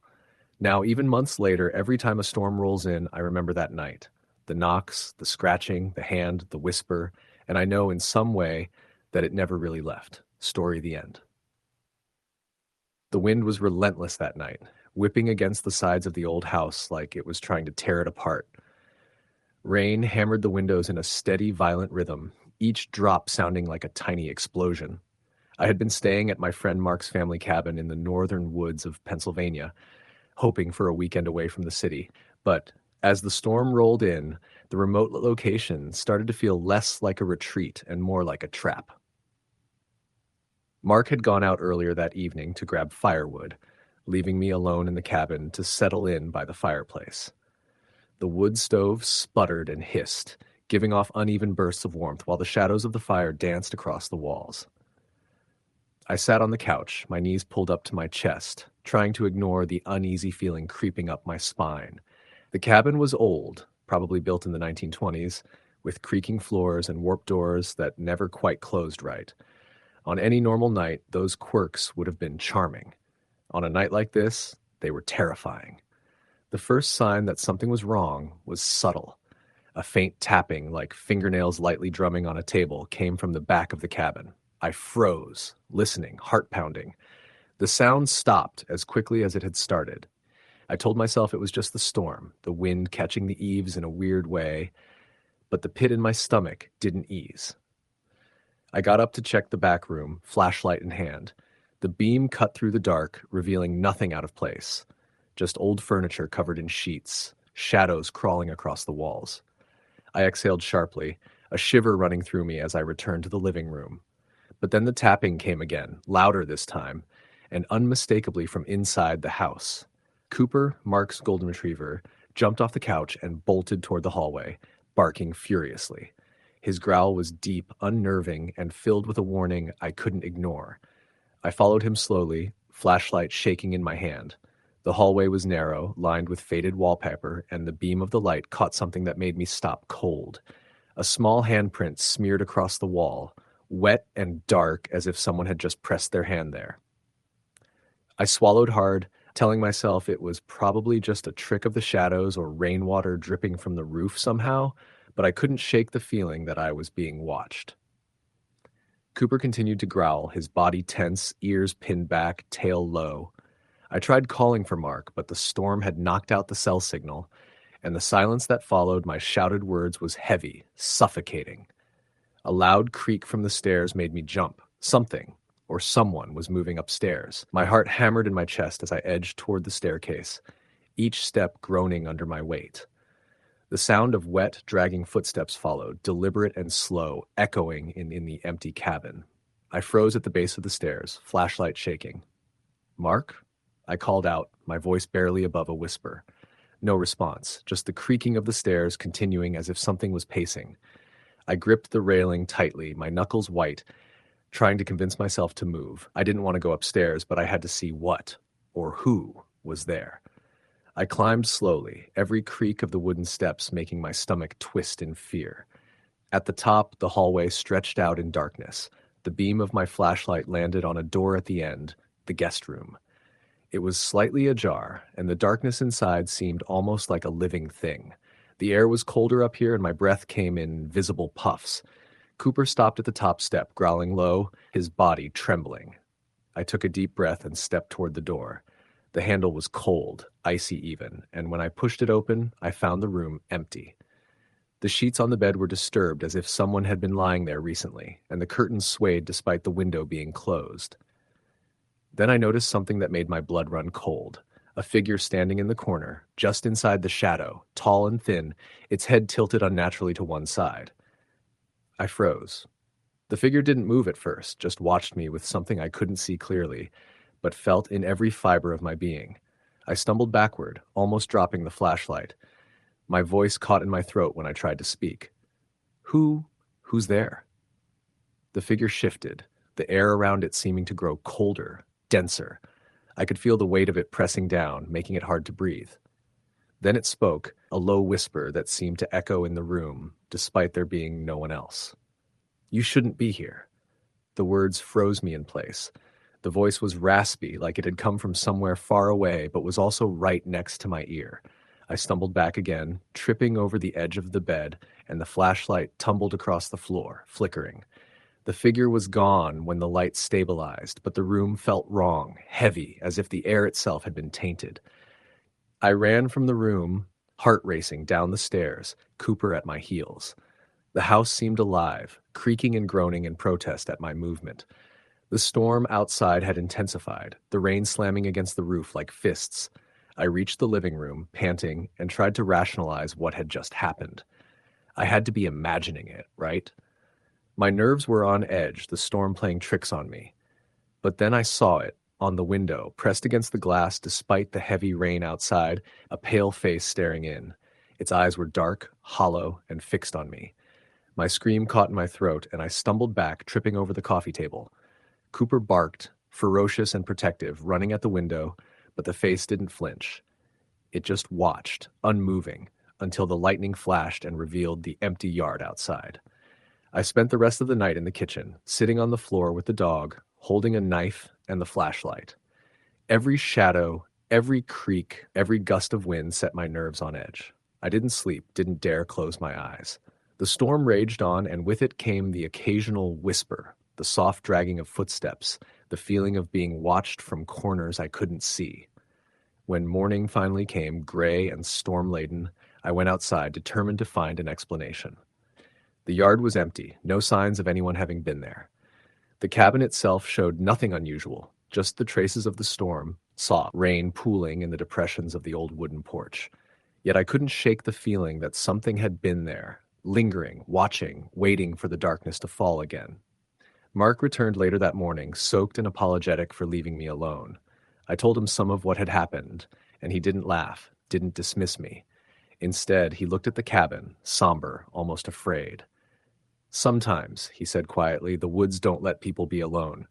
Now, even months later, every time a storm rolls in, I remember that night. The knocks, the scratching, the hand, the whisper, and I know in some way that it never really left. Story the end. The wind was relentless that night, whipping against the sides of the old house like it was trying to tear it apart. Rain hammered the windows in a steady, violent rhythm, each drop sounding like a tiny explosion. I had been staying at my friend Mark's family cabin in the northern woods of Pennsylvania, hoping for a weekend away from the city. But as the storm rolled in, the remote location started to feel less like a retreat and more like a trap. Mark had gone out earlier that evening to grab firewood, leaving me alone in the cabin to settle in by the fireplace. The wood stove sputtered and hissed, giving off uneven bursts of warmth while the shadows of the fire danced across the walls. I sat on the couch, my knees pulled up to my chest, trying to ignore the uneasy feeling creeping up my spine. The cabin was old, probably built in the 1920s, with creaking floors and warped doors that never quite closed right. On any normal night, those quirks would have been charming. On a night like this, they were terrifying. The first sign that something was wrong was subtle. A faint tapping, like fingernails lightly drumming on a table, came from the back of the cabin. I froze, listening, heart pounding. The sound stopped as quickly as it had started. I told myself it was just the storm, the wind catching the eaves in a weird way, but the pit in my stomach didn't ease. I got up to check the back room, flashlight in hand. The beam cut through the dark, revealing nothing out of place. Just old furniture covered in sheets, shadows crawling across the walls. I exhaled sharply, a shiver running through me as I returned to the living room. But then the tapping came again, louder this time, and unmistakably from inside the house. Cooper, Mark's golden retriever, jumped off the couch and bolted toward the hallway, barking furiously. His growl was deep, unnerving, and filled with a warning I couldn't ignore. I followed him slowly, flashlight shaking in my hand. The hallway was narrow, lined with faded wallpaper, and the beam of the light caught something that made me stop cold. A small handprint smeared across the wall, wet and dark as if someone had just pressed their hand there. I swallowed hard, telling myself it was probably just a trick of the shadows or rainwater dripping from the roof somehow, but I couldn't shake the feeling that I was being watched. Cooper continued to growl, his body tense, ears pinned back, tail low. I tried calling for Mark, but the storm had knocked out the cell signal, and the silence that followed my shouted words was heavy, suffocating. A loud creak from the stairs made me jump. Something, or someone, was moving upstairs. My heart hammered in my chest as I edged toward the staircase, each step groaning under my weight. The sound of wet, dragging footsteps followed, deliberate and slow, echoing in the empty cabin. I froze at the base of the stairs, flashlight shaking. "Mark?" I called out, my voice barely above a whisper. No response, just the creaking of the stairs continuing as if something was pacing. I gripped the railing tightly, my knuckles white, trying to convince myself to move. I didn't want to go upstairs, but I had to see what, or who, was there. I climbed slowly, every creak of the wooden steps making my stomach twist in fear. At the top, the hallway stretched out in darkness. The beam of my flashlight landed on a door at the end, the guest room. It was slightly ajar, and the darkness inside seemed almost like a living thing. The air was colder up here, and my breath came in visible puffs. Cooper stopped at the top step, growling low, his body trembling. I took a deep breath and stepped toward the door. The handle was cold, icy even, and when I pushed it open, I found the room empty. The sheets on the bed were disturbed as if someone had been lying there recently, and the curtains swayed despite the window being closed. Then I noticed something that made my blood run cold. A figure standing in the corner, just inside the shadow, tall and thin, its head tilted unnaturally to one side. I froze. The figure didn't move at first, just watched me with something I couldn't see clearly, but felt in every fiber of my being. I stumbled backward, almost dropping the flashlight. My voice caught in my throat when I tried to speak. Who's there? The figure shifted, the air around it seeming to grow colder, denser. I could feel the weight of it pressing down, making it hard to breathe. Then it spoke, a low whisper that seemed to echo in the room, despite there being no one else. "You shouldn't be here." The words froze me in place. The voice was raspy, like it had come from somewhere far away, but was also right next to my ear. I stumbled back again, tripping over the edge of the bed, and the flashlight tumbled across the floor, flickering. The figure was gone when the light stabilized, but the room felt wrong, heavy, as if the air itself had been tainted. I ran from the room, heart racing down the stairs, Cooper at my heels. The house seemed alive, creaking and groaning in protest at my movement. The storm outside had intensified, the rain slamming against the roof like fists. I reached the living room, panting, and tried to rationalize what had just happened. I had to be imagining it, right? My nerves were on edge, the storm playing tricks on me. But then I saw it, on the window, pressed against the glass despite the heavy rain outside, a pale face staring in. Its eyes were dark, hollow, and fixed on me. My scream caught in my throat, and I stumbled back, tripping over the coffee table. Cooper barked, ferocious and protective, running at the window, but the face didn't flinch. It just watched, unmoving, until the lightning flashed and revealed the empty yard outside. I spent the rest of the night in the kitchen, sitting on the floor with the dog, holding a knife and the flashlight. Every shadow, every creak, every gust of wind set my nerves on edge. I didn't sleep, didn't dare close my eyes. The storm raged on, and with it came the occasional whisper, the soft dragging of footsteps, the feeling of being watched from corners I couldn't see. When morning finally came, gray and storm-laden, I went outside, determined to find an explanation. The yard was empty, no signs of anyone having been there. The cabin itself showed nothing unusual, just the traces of the storm, soft rain pooling in the depressions of the old wooden porch. Yet I couldn't shake the feeling that something had been there, lingering, watching, waiting for the darkness to fall again. Mark returned later that morning, soaked and apologetic for leaving me alone. I told him some of what had happened, and he didn't laugh, didn't dismiss me. Instead, he looked at the cabin, somber, almost afraid. "Sometimes," he said quietly, "the woods don't let people be alone.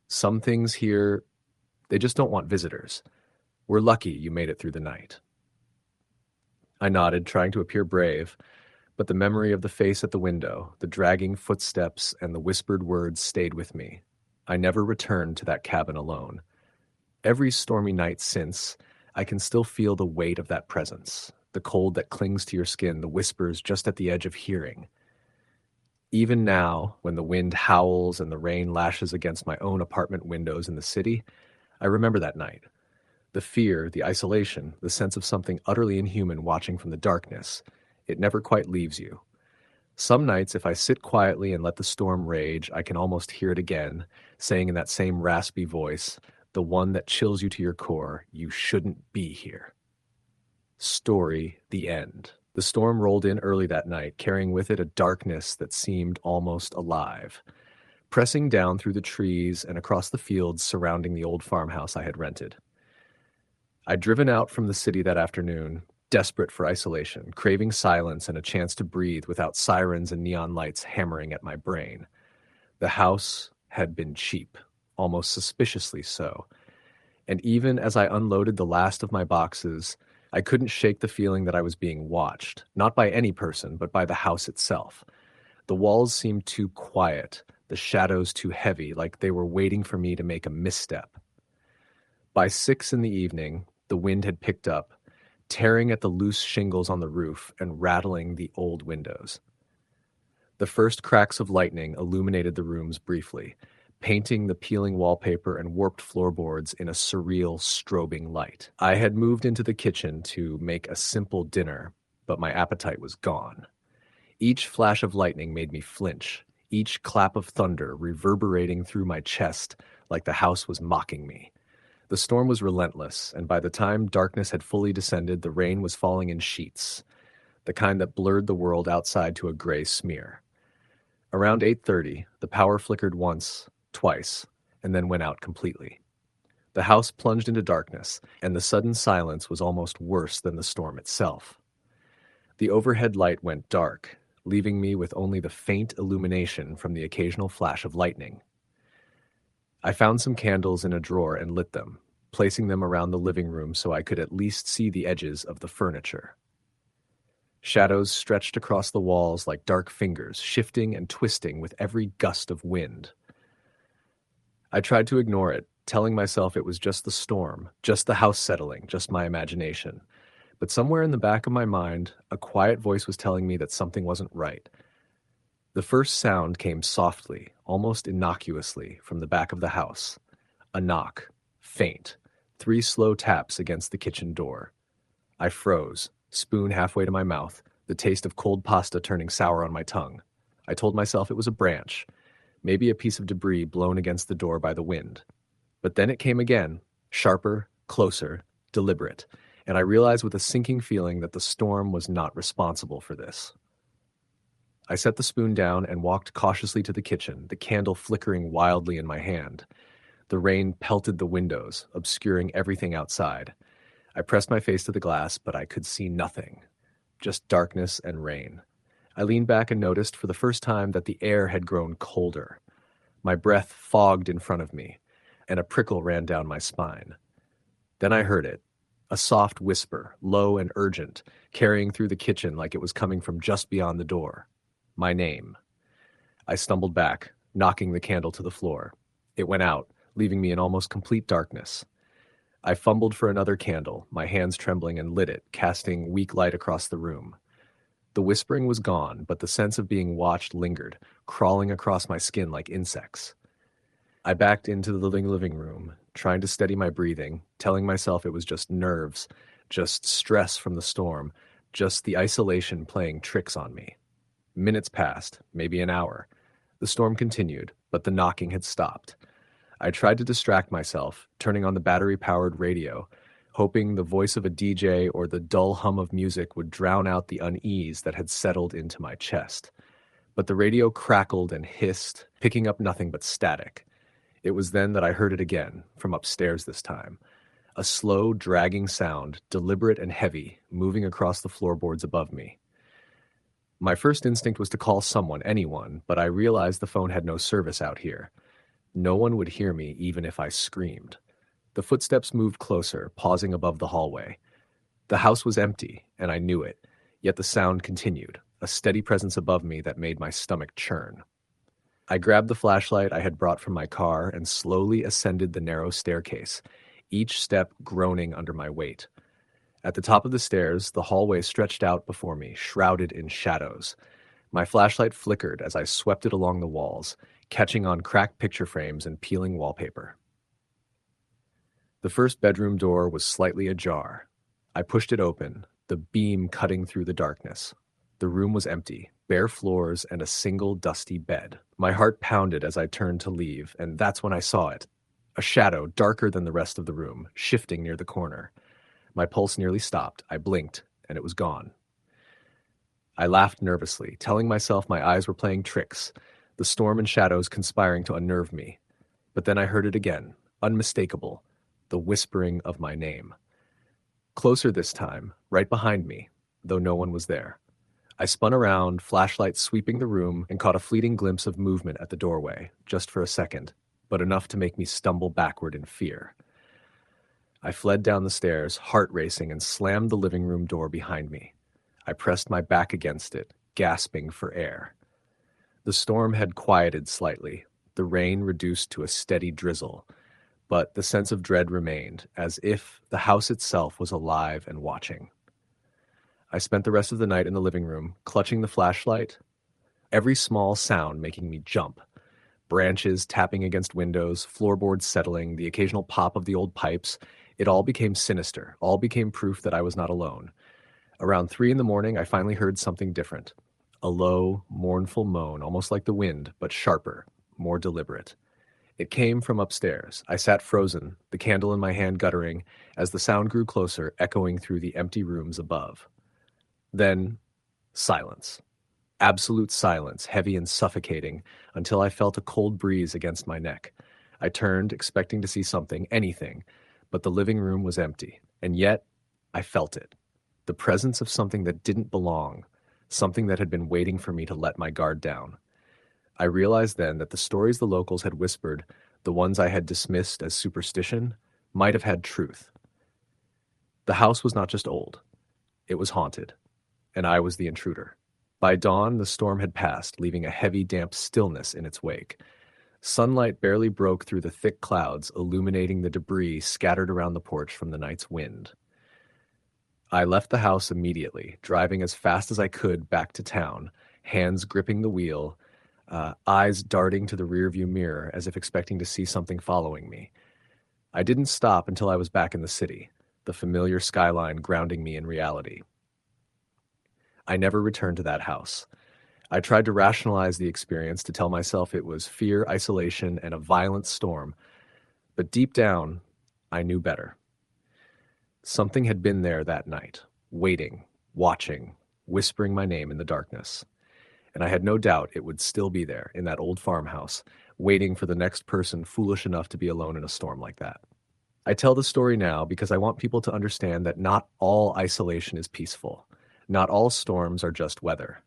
Some things here, they just don't want visitors. We're lucky you made it through the night." I nodded, trying to appear brave, but the memory of the face at the window, the dragging footsteps, and the whispered words stayed with me. I never returned to that cabin alone. Every stormy night since, I can still feel the weight of that presence, the cold that clings to your skin, the whispers just at the edge of hearing. Even now, when the wind howls and the rain lashes against my own apartment windows in the city, I remember that night. The fear, the isolation, the sense of something utterly inhuman watching from the darkness, it never quite leaves you. Some nights, if I sit quietly and let the storm rage, I can almost hear it again, saying in that same raspy voice, the one that chills you to your core, "You shouldn't be here." Story, the end. The storm rolled in early that night, carrying with it a darkness that seemed almost alive, pressing down through the trees and across the fields surrounding the old farmhouse I had rented. I'd driven out from the city that afternoon, desperate for isolation, craving silence and a chance to breathe without sirens and neon lights hammering at my brain. The house had been cheap, almost suspiciously so, and even as I unloaded the last of my boxes, I couldn't shake the feeling that I was being watched, not by any person, but by the house itself. The walls seemed too quiet, the shadows too heavy, like they were waiting for me to make a misstep. By 6 in the evening, the wind had picked up, tearing at the loose shingles on the roof and rattling the old windows. The first cracks of lightning illuminated the rooms briefly, painting the peeling wallpaper and warped floorboards in a surreal, strobing light. I had moved into the kitchen to make a simple dinner, but my appetite was gone. Each flash of lightning made me flinch, each clap of thunder reverberating through my chest like the house was mocking me. The storm was relentless, and by the time darkness had fully descended, the rain was falling in sheets, the kind that blurred the world outside to a gray smear. Around 8:30, the power flickered once, twice, and then went out completely. The house plunged into darkness, and the sudden silence was almost worse than the storm itself. The overhead light went dark, leaving me with only the faint illumination from the occasional flash of lightning. I found some candles in a drawer and lit them, placing them around the living room so I could at least see the edges of the furniture. Shadows stretched across the walls like dark fingers, shifting and twisting with every gust of wind. I tried to ignore it, telling myself it was just the storm, just the house settling, just my imagination. But somewhere in the back of my mind, a quiet voice was telling me that something wasn't right. The first sound came softly, almost innocuously, from the back of the house. A knock, faint, 3 slow taps against the kitchen door. I froze, spoon halfway to my mouth, the taste of cold pasta turning sour on my tongue. I told myself it was a branch, maybe a piece of debris blown against the door by the wind. But then it came again, sharper, closer, deliberate, and I realized with a sinking feeling that the storm was not responsible for this. I set the spoon down and walked cautiously to the kitchen, the candle flickering wildly in my hand. The rain pelted the windows, obscuring everything outside. I pressed my face to the glass, but I could see nothing, just darkness and rain. I leaned back and noticed for the first time that the air had grown colder. My breath fogged in front of me, and a prickle ran down my spine. Then I heard it, A soft whisper, low and urgent, carrying through the kitchen like it was coming from just beyond the door. My name. I stumbled back, knocking the candle to the floor. It went out, leaving me in almost complete darkness. I fumbled for another candle, my hands trembling, and lit it, casting weak light across the room. The whispering was gone, but the sense of being watched lingered, crawling across my skin like insects. I backed into the living room, trying to steady my breathing, telling myself it was just nerves, just stress from the storm, just the isolation playing tricks on me. Minutes passed, maybe an hour. The storm continued, but the knocking had stopped. I tried to distract myself, turning on the battery-powered radio, hoping the voice of a DJ or the dull hum of music would drown out the unease that had settled into my chest. But the radio crackled and hissed, picking up nothing but static. It was then that I heard it again, from upstairs this time. A slow, dragging sound, deliberate and heavy, moving across the floorboards above me. My first instinct was to call someone, anyone, but I realized the phone had no service out here. No one would hear me even if I screamed. The footsteps moved closer, pausing above the hallway. The house was empty, and I knew it, yet the sound continued, a steady presence above me that made my stomach churn. I grabbed the flashlight I had brought from my car and slowly ascended the narrow staircase, each step groaning under my weight. At the top of the stairs, the hallway stretched out before me, shrouded in shadows. My flashlight flickered as I swept it along the walls, catching on cracked picture frames and peeling wallpaper. The first bedroom door was slightly ajar. I pushed it open, the beam cutting through the darkness. The room was empty, bare floors and a single dusty bed. My heart pounded as I turned to leave, and that's when I saw it. A shadow darker than the rest of the room, shifting near the corner. My pulse nearly stopped. I blinked, and it was gone. I laughed nervously, telling myself my eyes were playing tricks, the storm and shadows conspiring to unnerve me. But then I heard it again, unmistakable, the whispering of my name. Closer this time, right behind me, though no one was there. I spun around, flashlight sweeping the room, and caught a fleeting glimpse of movement at the doorway, just for a second, but enough to make me stumble backward in fear. I fled down the stairs, heart racing, and slammed the living room door behind me. I pressed my back against it, gasping for air. The storm had quieted slightly, the rain reduced to a steady drizzle, but the sense of dread remained, as if the house itself was alive and watching. I spent the rest of the night in the living room, clutching the flashlight, every small sound making me jump. Branches tapping against windows, floorboards settling, the occasional pop of the old pipes. It all became sinister, all became proof that I was not alone. Around 3 a.m, I finally heard something different. A low, mournful moan, almost like the wind, but sharper, more deliberate. It came from upstairs. I sat frozen, the candle in my hand guttering, as the sound grew closer, echoing through the empty rooms above. Then, silence. Absolute silence, heavy and suffocating, until I felt a cold breeze against my neck. I turned, expecting to see something, anything, but the living room was empty. And yet, I felt it. The presence of something that didn't belong, something that had been waiting for me to let my guard down. I realized then that the stories the locals had whispered, the ones I had dismissed as superstition, might have had truth. The house was not just old. It was haunted. And I was the intruder. By dawn, the storm had passed, leaving a heavy, damp stillness in its wake. Sunlight barely broke through the thick clouds, illuminating the debris scattered around the porch from the night's wind. I left the house immediately, driving as fast as I could back to town, hands gripping the wheel, eyes darting to the rearview mirror as if expecting to see something following me. I didn't stop until I was back in the city, the familiar skyline grounding me in reality. I never returned to that house. I tried to rationalize the experience, to tell myself it was fear, isolation, and a violent storm. But deep down, I knew better. Something had been there that night, waiting, watching, whispering my name in the darkness. And I had no doubt it would still be there, in that old farmhouse, waiting for the next person foolish enough to be alone in a storm like that. I tell the story now because I want people to understand that not all isolation is peaceful. Not all storms are just weather.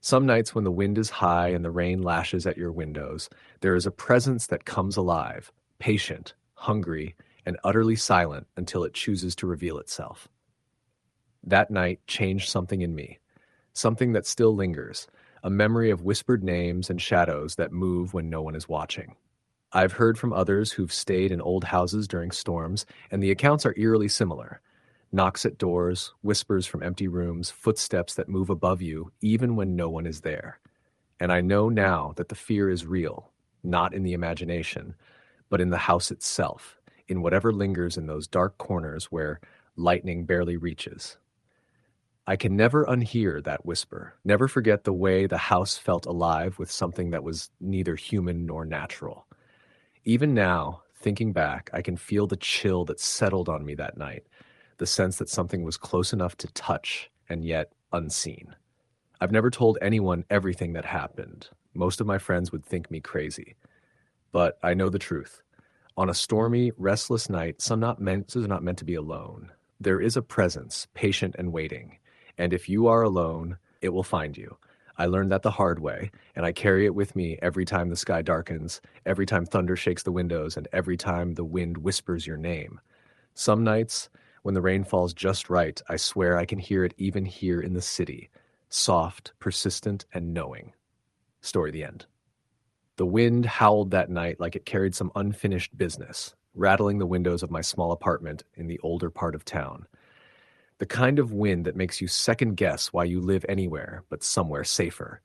Some nights when the wind is high and the rain lashes at your windows, there is a presence that comes alive, patient, hungry, and utterly silent until it chooses to reveal itself. That night changed something in me, something that still lingers, a memory of whispered names and shadows that move when no one is watching. I've heard from others who've stayed in old houses during storms, and the accounts are eerily similar. Knocks at doors, whispers from empty rooms, footsteps that move above you even when no one is there. And I know now that the fear is real, not in the imagination, but in the house itself, in whatever lingers in those dark corners where lightning barely reaches. I can never unhear that whisper, never forget the way the house felt alive with something that was neither human nor natural. Even now, thinking back, I can feel the chill that settled on me that night, the sense that something was close enough to touch and yet unseen. I've never told anyone everything that happened. Most of my friends would think me crazy. But I know the truth. On a stormy, restless night, some are not meant to be alone. There is a presence, patient and waiting. And if you are alone, it will find you. I learned that the hard way, and I carry it with me every time the sky darkens, every time thunder shakes the windows, and every time the wind whispers your name. Some nights, when the rain falls just right, I swear I can hear it even here in the city. Soft, persistent, and knowing. Story the end. The wind howled that night like it carried some unfinished business, rattling the windows of my small apartment in the older part of town. The kind of wind that makes you second guess why you live anywhere but somewhere safer,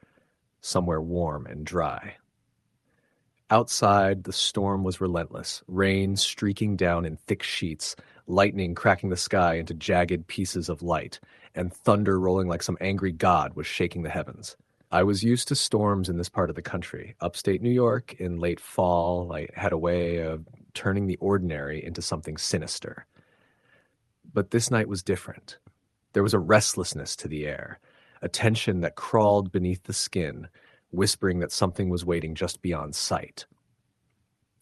somewhere warm and dry. Outside, the storm was relentless, rain streaking down in thick sheets, lightning cracking the sky into jagged pieces of light, and thunder rolling like some angry god was shaking the heavens. I was used to storms in this part of the country. Upstate New York, in late fall, I had a way of turning the ordinary into something sinister. But this night was different. There was a restlessness to the air, a tension that crawled beneath the skin, whispering that something was waiting just beyond sight.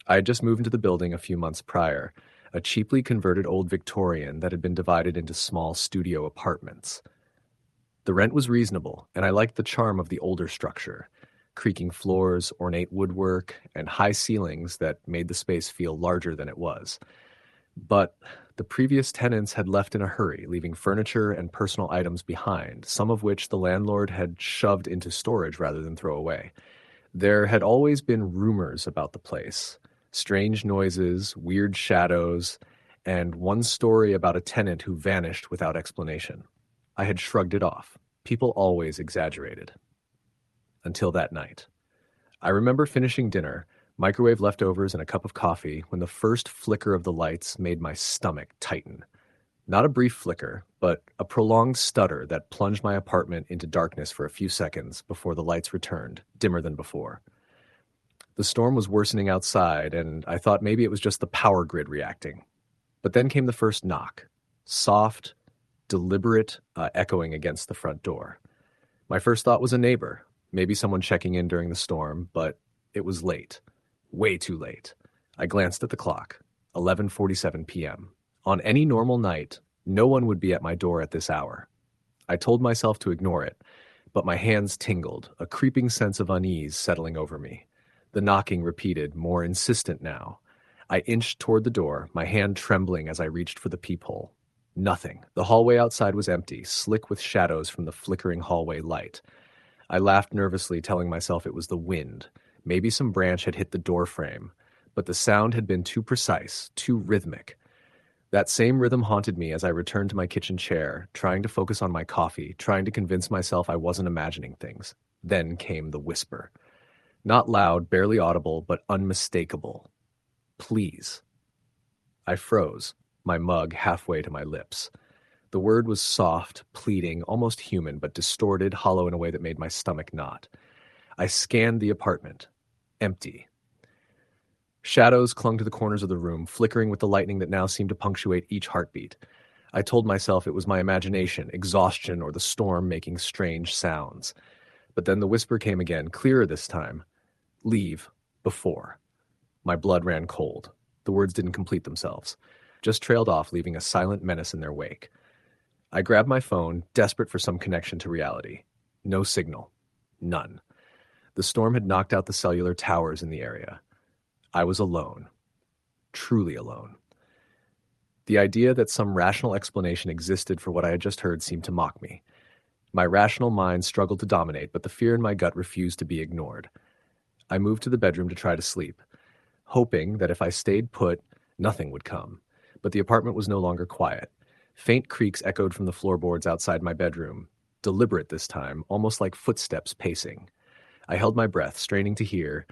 I had just moved into the building a few months prior, a cheaply converted old Victorian that had been divided into small studio apartments. The rent was reasonable, and I liked the charm of the older structure, creaking floors, ornate woodwork, and high ceilings that made the space feel larger than it was. But the previous tenants had left in a hurry, leaving furniture and personal items behind, some of which the landlord had shoved into storage rather than throw away. There had always been rumors about the place, strange noises, weird shadows, and one story about a tenant who vanished without explanation. I had shrugged it off. People always exaggerated. Until that night. I remember finishing dinner, microwave leftovers and a cup of coffee, when the first flicker of the lights made my stomach tighten. Not a brief flicker, but a prolonged stutter that plunged my apartment into darkness for a few seconds before the lights returned, dimmer than before. The storm was worsening outside, and I thought maybe it was just the power grid reacting. But then came the first knock. Soft, deliberate, echoing against the front door. My first thought was a neighbor, maybe someone checking in during the storm, but it was late. Way too late. I glanced at the clock. 11:47 p.m. On any normal night, no one would be at my door at this hour. I told myself to ignore it, but my hands tingled, a creeping sense of unease settling over me. The knocking repeated, more insistent now. I inched toward the door, my hand trembling as I reached for the peephole. Nothing. The hallway outside was empty, slick with shadows from the flickering hallway light. I laughed nervously, telling myself it was the wind. Maybe some branch had hit the door frame, but the sound had been too precise, too rhythmic. That same rhythm haunted me as I returned to my kitchen chair, trying to focus on my coffee, trying to convince myself I wasn't imagining things. Then came the whisper. Not loud, barely audible, but unmistakable. Please. I froze, my mug halfway to my lips. The word was soft, pleading, almost human, but distorted, hollow in a way that made my stomach knot. I scanned the apartment. Empty. Shadows clung to the corners of the room, flickering with the lightning that now seemed to punctuate each heartbeat. I told myself it was my imagination, exhaustion, or the storm making strange sounds. But then the whisper came again, clearer this time. Leave. Before. My blood ran cold. The words didn't complete themselves. Just trailed off, leaving a silent menace in their wake. I grabbed my phone, desperate for some connection to reality. No signal. None. The storm had knocked out the cellular towers in the area. I was alone. Truly alone. The idea that some rational explanation existed for what I had just heard seemed to mock me. My rational mind struggled to dominate, but the fear in my gut refused to be ignored. I moved to the bedroom to try to sleep, hoping that if I stayed put, nothing would come. But the apartment was no longer quiet. Faint creaks echoed from the floorboards outside my bedroom, deliberate this time, almost like footsteps pacing. I held my breath, straining to hear,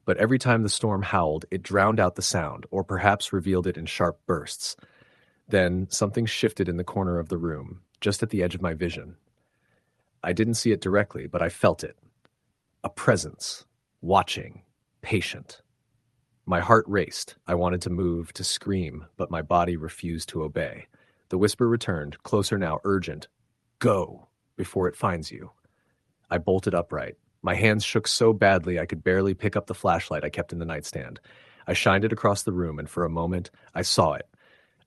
but every time the storm howled, it drowned out the sound, or perhaps revealed it in sharp bursts. Then something shifted in the corner of the room, just at the edge of my vision. I didn't see it directly, but I felt it. A presence, watching, patient. My heart raced. I wanted to move, to scream, but my body refused to obey. The whisper returned, closer now, urgent. Go, before it finds you. I bolted upright. My hands shook so badly I could barely pick up the flashlight I kept in the nightstand. I shined it across the room, and for a moment, I saw it.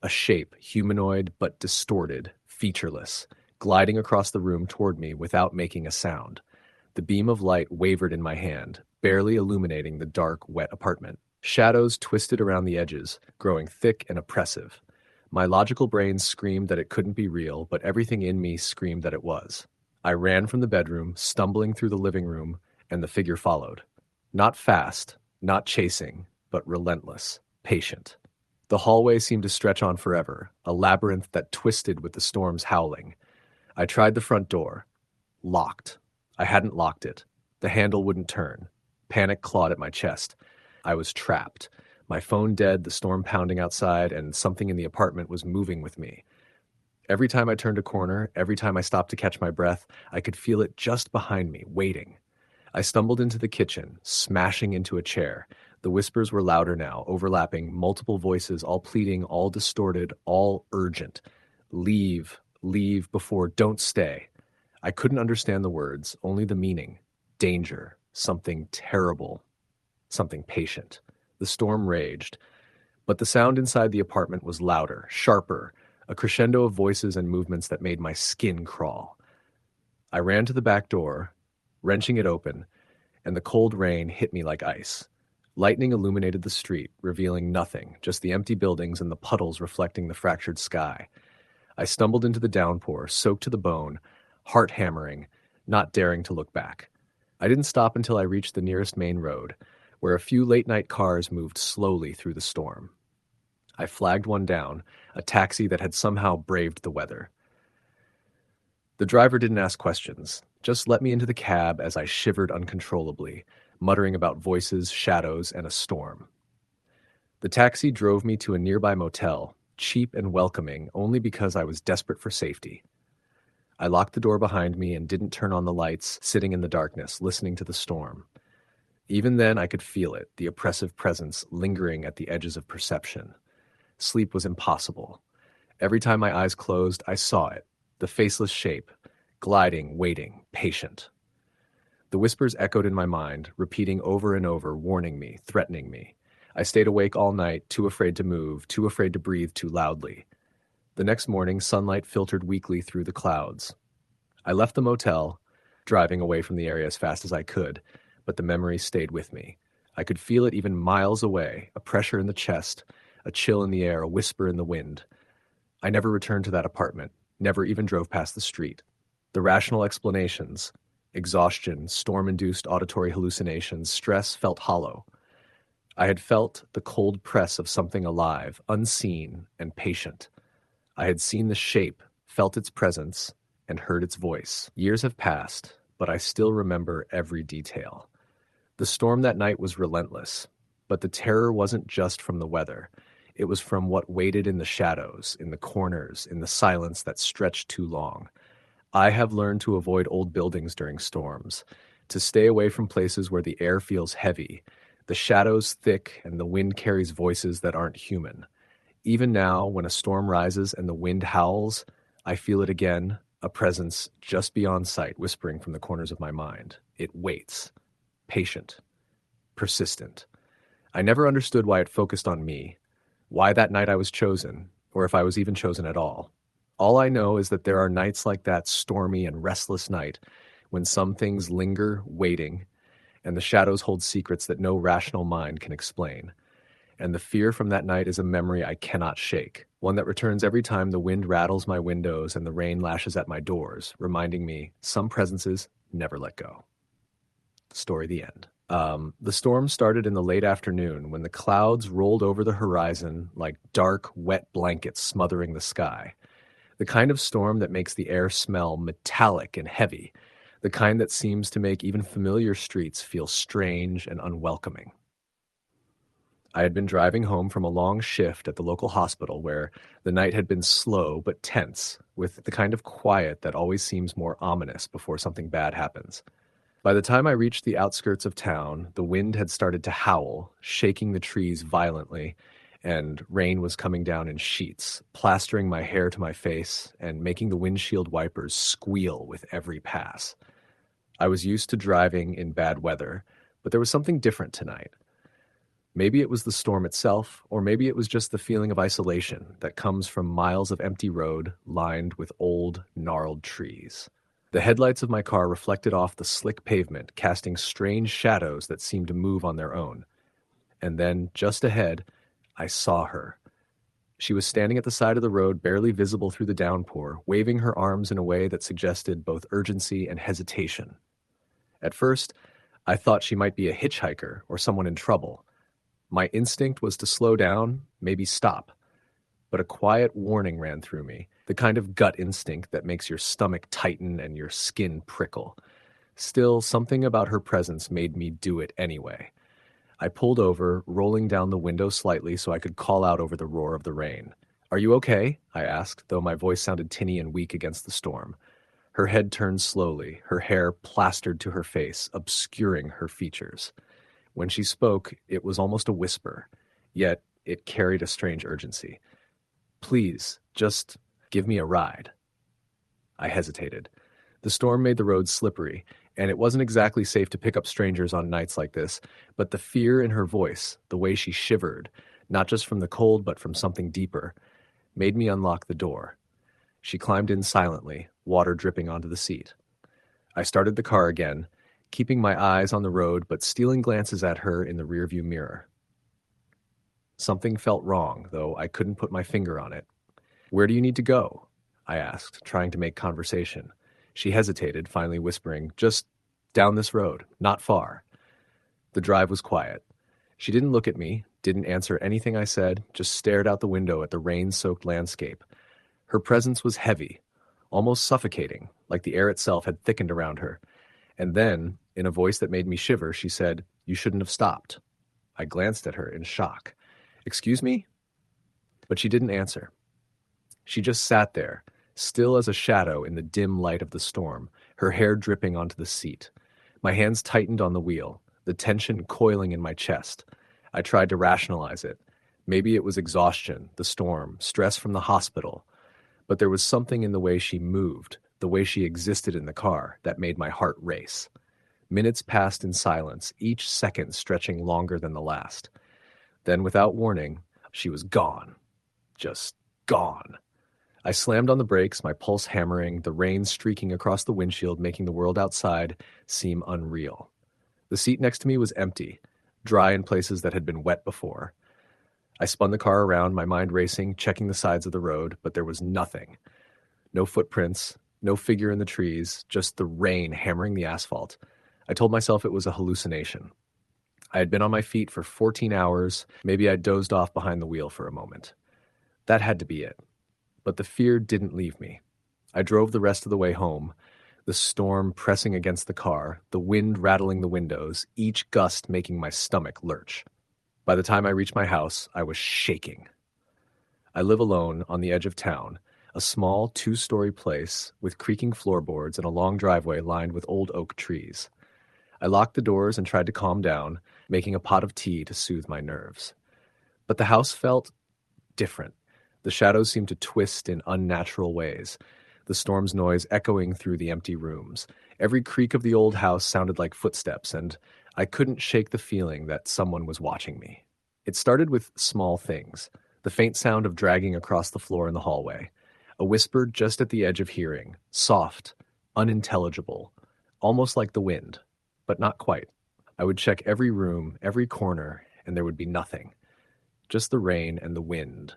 A shape, humanoid but distorted, featureless, gliding across the room toward me without making a sound. The beam of light wavered in my hand, barely illuminating the dark, wet apartment. Shadows twisted around the edges, growing thick and oppressive. My logical brain screamed that it couldn't be real, but everything in me screamed that it was. I ran from the bedroom, stumbling through the living room, and the figure followed. Not fast, not chasing, but relentless, patient. The hallway seemed to stretch on forever, a labyrinth that twisted with the storm's howling. I tried the front door. Locked. I hadn't locked it. The handle wouldn't turn. Panic clawed at my chest. I was trapped. My phone dead, the storm pounding outside, and something in the apartment was moving with me. Every time I turned a corner, every time I stopped to catch my breath, I could feel it just behind me, waiting. I stumbled into the kitchen, smashing into a chair. The whispers were louder now, overlapping, multiple voices, all pleading, all distorted, all urgent. Leave, leave before, don't stay. I couldn't understand the words, only the meaning. Danger, something terrible, something patient. The storm raged, but the sound inside the apartment was louder, sharper, a crescendo of voices and movements that made my skin crawl. I ran to the back door, wrenching it open, and the cold rain hit me like ice. Lightning illuminated the street, revealing nothing, just the empty buildings and the puddles reflecting the fractured sky. I stumbled into the downpour, soaked to the bone, heart hammering, not daring to look back. I didn't stop until I reached the nearest main road, where a few late-night cars moved slowly through the storm. I flagged one down, a taxi that had somehow braved the weather. The driver didn't ask questions, just let me into the cab as I shivered uncontrollably, muttering about voices, shadows, and a storm. The taxi drove me to a nearby motel, cheap and welcoming only because I was desperate for safety. I locked the door behind me and didn't turn on the lights, sitting in the darkness, listening to the storm. Even then I could feel it, the oppressive presence lingering at the edges of perception. Sleep was impossible. Every time my eyes closed, I saw it, the faceless shape, gliding, waiting, patient. The whispers echoed in my mind, repeating over and over, warning me, threatening me. I stayed awake all night, too afraid to move, too afraid to breathe too loudly. The next morning, sunlight filtered weakly through the clouds. I left the motel, driving away from the area as fast as I could, but the memory stayed with me. I could feel it even miles away, a pressure in the chest, a chill in the air, a whisper in the wind. I never returned to that apartment, never even drove past the street. The rational explanations, exhaustion, storm-induced auditory hallucinations, stress felt hollow. I had felt the cold press of something alive, unseen, and patient. I had seen the shape, felt its presence, and heard its voice. Years have passed, but I still remember every detail. The storm that night was relentless, but the terror wasn't just from the weather. It was from what waited in the shadows, in the corners, in the silence that stretched too long. I have learned to avoid old buildings during storms, to stay away from places where the air feels heavy, the shadows thick, and the wind carries voices that aren't human. Even now, when a storm rises and the wind howls, I feel it again, a presence just beyond sight whispering from the corners of my mind. It waits. Patient. Persistent. I never understood why it focused on me, why that night I was chosen, or if I was even chosen at all. All I know is that there are nights like that stormy and restless night when some things linger, waiting, and the shadows hold secrets that no rational mind can explain. and the fear from that night is a memory I cannot shake, one that returns every time the wind rattles my windows and the rain lashes at my doors, reminding me some presences never let go. Story the end. The storm started in the late afternoon when the clouds rolled over the horizon like dark, wet blankets smothering the sky. The kind of storm that makes the air smell metallic and heavy, the kind that seems to make even familiar streets feel strange and unwelcoming. I had been driving home from a long shift at the local hospital where the night had been slow but tense, with the kind of quiet that always seems more ominous before something bad happens. By the time I reached the outskirts of town, the wind had started to howl, shaking the trees violently, and rain was coming down in sheets, plastering my hair to my face and making the windshield wipers squeal with every pass. I was used to driving in bad weather, but there was something different tonight. Maybe it was the storm itself, or maybe it was just the feeling of isolation that comes from miles of empty road lined with old, gnarled trees. The headlights of my car reflected off the slick pavement, casting strange shadows that seemed to move on their own. And then, just ahead, I saw her. She was standing at the side of the road, barely visible through the downpour, waving her arms in a way that suggested both urgency and hesitation. At first, I thought she might be a hitchhiker or someone in trouble. My instinct was to slow down, maybe stop. But a quiet warning ran through me, the kind of gut instinct that makes your stomach tighten and your skin prickle. Still, something about her presence made me do it anyway. I pulled over, rolling down the window slightly so I could call out over the roar of the rain. "Are you okay?" I asked, though my voice sounded tinny and weak against the storm. Her head turned slowly, her hair plastered to her face, obscuring her features. When she spoke, it was almost a whisper, yet it carried a strange urgency. "Please, just give me a ride." I hesitated. The storm made the roads slippery, and it wasn't exactly safe to pick up strangers on nights like this, but the fear in her voice, the way she shivered, not just from the cold but from something deeper, made me unlock the door. She climbed in silently, water dripping onto the seat. I started the car again, keeping my eyes on the road but stealing glances at her in the rearview mirror. Something felt wrong, though I couldn't put my finger on it. "Where do you need to go?" I asked, trying to make conversation. She hesitated, finally whispering, "Just down this road, not far." The drive was quiet. She didn't look at me, didn't answer anything I said, just stared out the window at the rain-soaked landscape. Her presence was heavy, almost suffocating, like the air itself had thickened around her. And then, in a voice that made me shiver, she said, "You shouldn't have stopped." I glanced at her in shock. "Excuse me?" But she didn't answer. She just sat there, still as a shadow in the dim light of the storm, her hair dripping onto the seat. My hands tightened on the wheel, the tension coiling in my chest. I tried to rationalize it. Maybe it was exhaustion, the storm, stress from the hospital. But there was something in the way she moved, the way she existed in the car, that made my heart race. Minutes passed in silence, each second stretching longer than the last. Then, without warning, she was gone. Just gone. I slammed on the brakes, my pulse hammering, the rain streaking across the windshield, making the world outside seem unreal. The seat next to me was empty, dry in places that had been wet before. I spun the car around, my mind racing, checking the sides of the road, but there was nothing. No footprints, no figure in the trees, just the rain hammering the asphalt. I told myself it was a hallucination. I had been on my feet for 14 hours, maybe I'd dozed off behind the wheel for a moment. That had to be it. But the fear didn't leave me. I drove the rest of the way home, the storm pressing against the car, the wind rattling the windows, each gust making my stomach lurch. By the time I reached my house, I was shaking. I live alone on the edge of town, a small two-story place with creaking floorboards and a long driveway lined with old oak trees. I locked the doors and tried to calm down, making a pot of tea to soothe my nerves. But the house felt different. The shadows seemed to twist in unnatural ways, the storm's noise echoing through the empty rooms. Every creak of the old house sounded like footsteps, and I couldn't shake the feeling that someone was watching me. It started with small things, the faint sound of dragging across the floor in the hallway, a whisper just at the edge of hearing, soft, unintelligible, almost like the wind, but not quite. I would check every room, every corner, and there would be nothing. just the rain and the wind.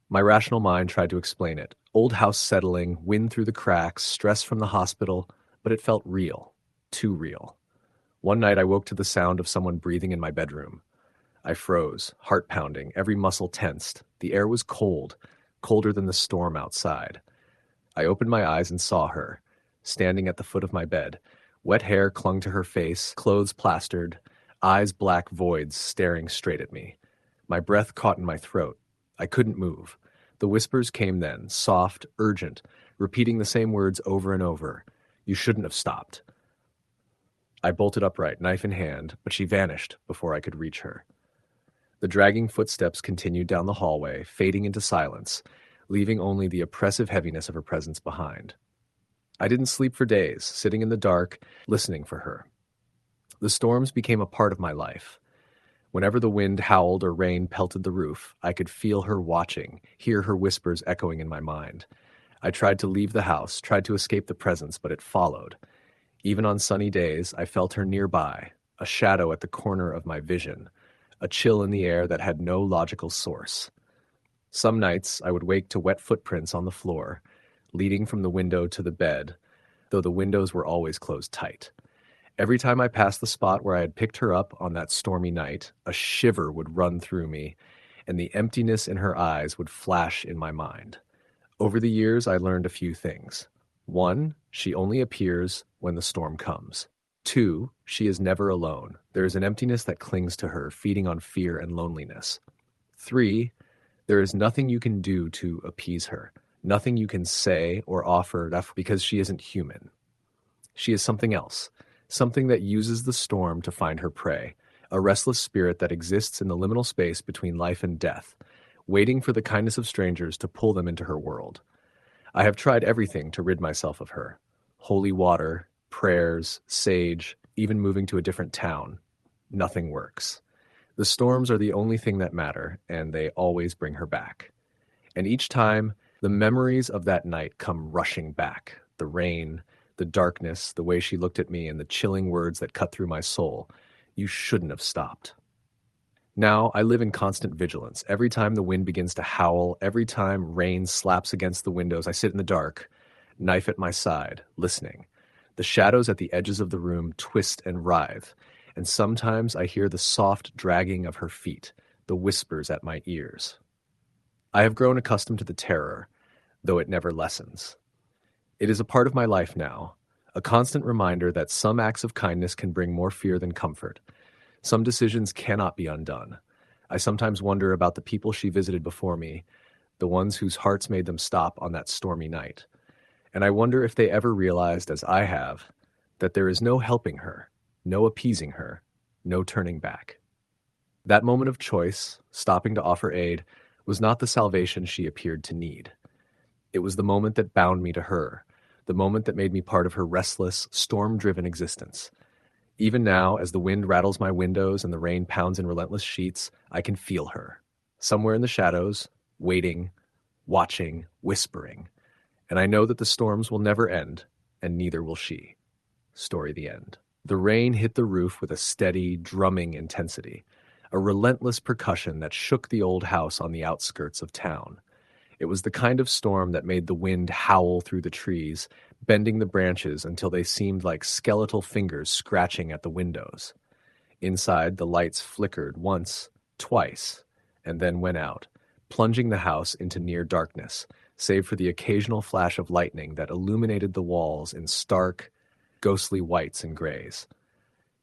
My rational mind tried to explain it. Old house settling, wind through the cracks, stress from the hospital, but it felt real. Too real. One night I woke to the sound of someone breathing in my bedroom. I froze, heart pounding, every muscle tensed. The air was cold, colder than the storm outside. I opened my eyes and saw her, standing at the foot of my bed. Wet hair clung to her face, clothes plastered, eyes black voids staring straight at me. My breath caught in my throat. I couldn't move. The whispers came then, soft, urgent, repeating the same words over and over. You shouldn't have stopped. I bolted upright, knife in hand, but she vanished before I could reach her. The dragging footsteps continued down the hallway, fading into silence, leaving only the oppressive heaviness of her presence behind. I didn't sleep for days, sitting in the dark, listening for her. The storms became a part of my life. Whenever the wind howled or rain pelted the roof, I could feel her watching, hear her whispers echoing in my mind. I tried to leave the house, tried to escape the presence, but it followed. Even on sunny days, I felt her nearby, a shadow at the corner of my vision, a chill in the air that had no logical source. Some nights, I would wake to wet footprints on the floor, leading from the window to the bed, though the windows were always closed tight. Every time I passed the spot where I had picked her up on that stormy night, a shiver would run through me, and the emptiness in her eyes would flash in my mind. Over the years, I learned a few things. 1, she only appears when the storm comes. 2, she is never alone. There is an emptiness that clings to her, feeding on fear and loneliness. 3, there is nothing you can do to appease her, nothing you can say or offer because she isn't human. She is something else, something that uses the storm to find her prey, a restless spirit that exists in the liminal space between life and death, waiting for the kindness of strangers to pull them into her world. I have tried everything to rid myself of her. Holy water, prayers, sage, even moving to a different town. Nothing works. The storms are the only thing that matter, and they always bring her back. And each time, the memories of that night come rushing back. The rain, the darkness, the way she looked at me, and the chilling words that cut through my soul. You shouldn't have stopped. Now, I live in constant vigilance. Every time the wind begins to howl, every time rain slaps against the windows, I sit in the dark, knife at my side, listening. The shadows at the edges of the room twist and writhe, and sometimes I hear the soft dragging of her feet, the whispers at my ears. I have grown accustomed to the terror, though it never lessens. It is a part of my life now, a constant reminder that some acts of kindness can bring more fear than comfort. Some decisions cannot be undone. I sometimes wonder about the people she visited before me, the ones whose hearts made them stop on that stormy night. And I wonder if they ever realized, as I have, that there is no helping her, no appeasing her, no turning back. That moment of choice, stopping to offer aid, was not the salvation she appeared to need. It was the moment that bound me to her, the moment that made me part of her restless, storm-driven existence. Even now, as the wind rattles my windows and the rain pounds in relentless sheets, I can feel her. Somewhere in the shadows, waiting, watching, whispering. And I know that the storms will never end, and neither will she. Story the end. The rain hit the roof with a steady, drumming intensity, a relentless percussion that shook the old house on the outskirts of town. It was the kind of storm that made the wind howl through the trees, bending the branches until they seemed like skeletal fingers scratching at the windows. Inside, the lights flickered once, twice, and then went out, plunging the house into near darkness, save for the occasional flash of lightning that illuminated the walls in stark, ghostly whites and grays.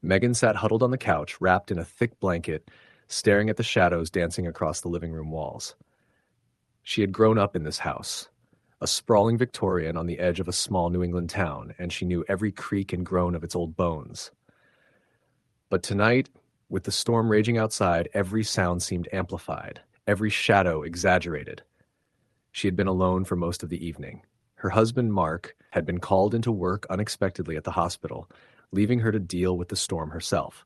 Megan sat huddled on the couch, wrapped in a thick blanket, staring at the shadows dancing across the living room walls. She had grown up in this house, a sprawling Victorian on the edge of a small New England town, and she knew every creak and groan of its old bones. But tonight, with the storm raging outside, every sound seemed amplified, every shadow exaggerated. She had been alone for most of the evening. Her husband, Mark, had been called into work unexpectedly at the hospital, leaving her to deal with the storm herself.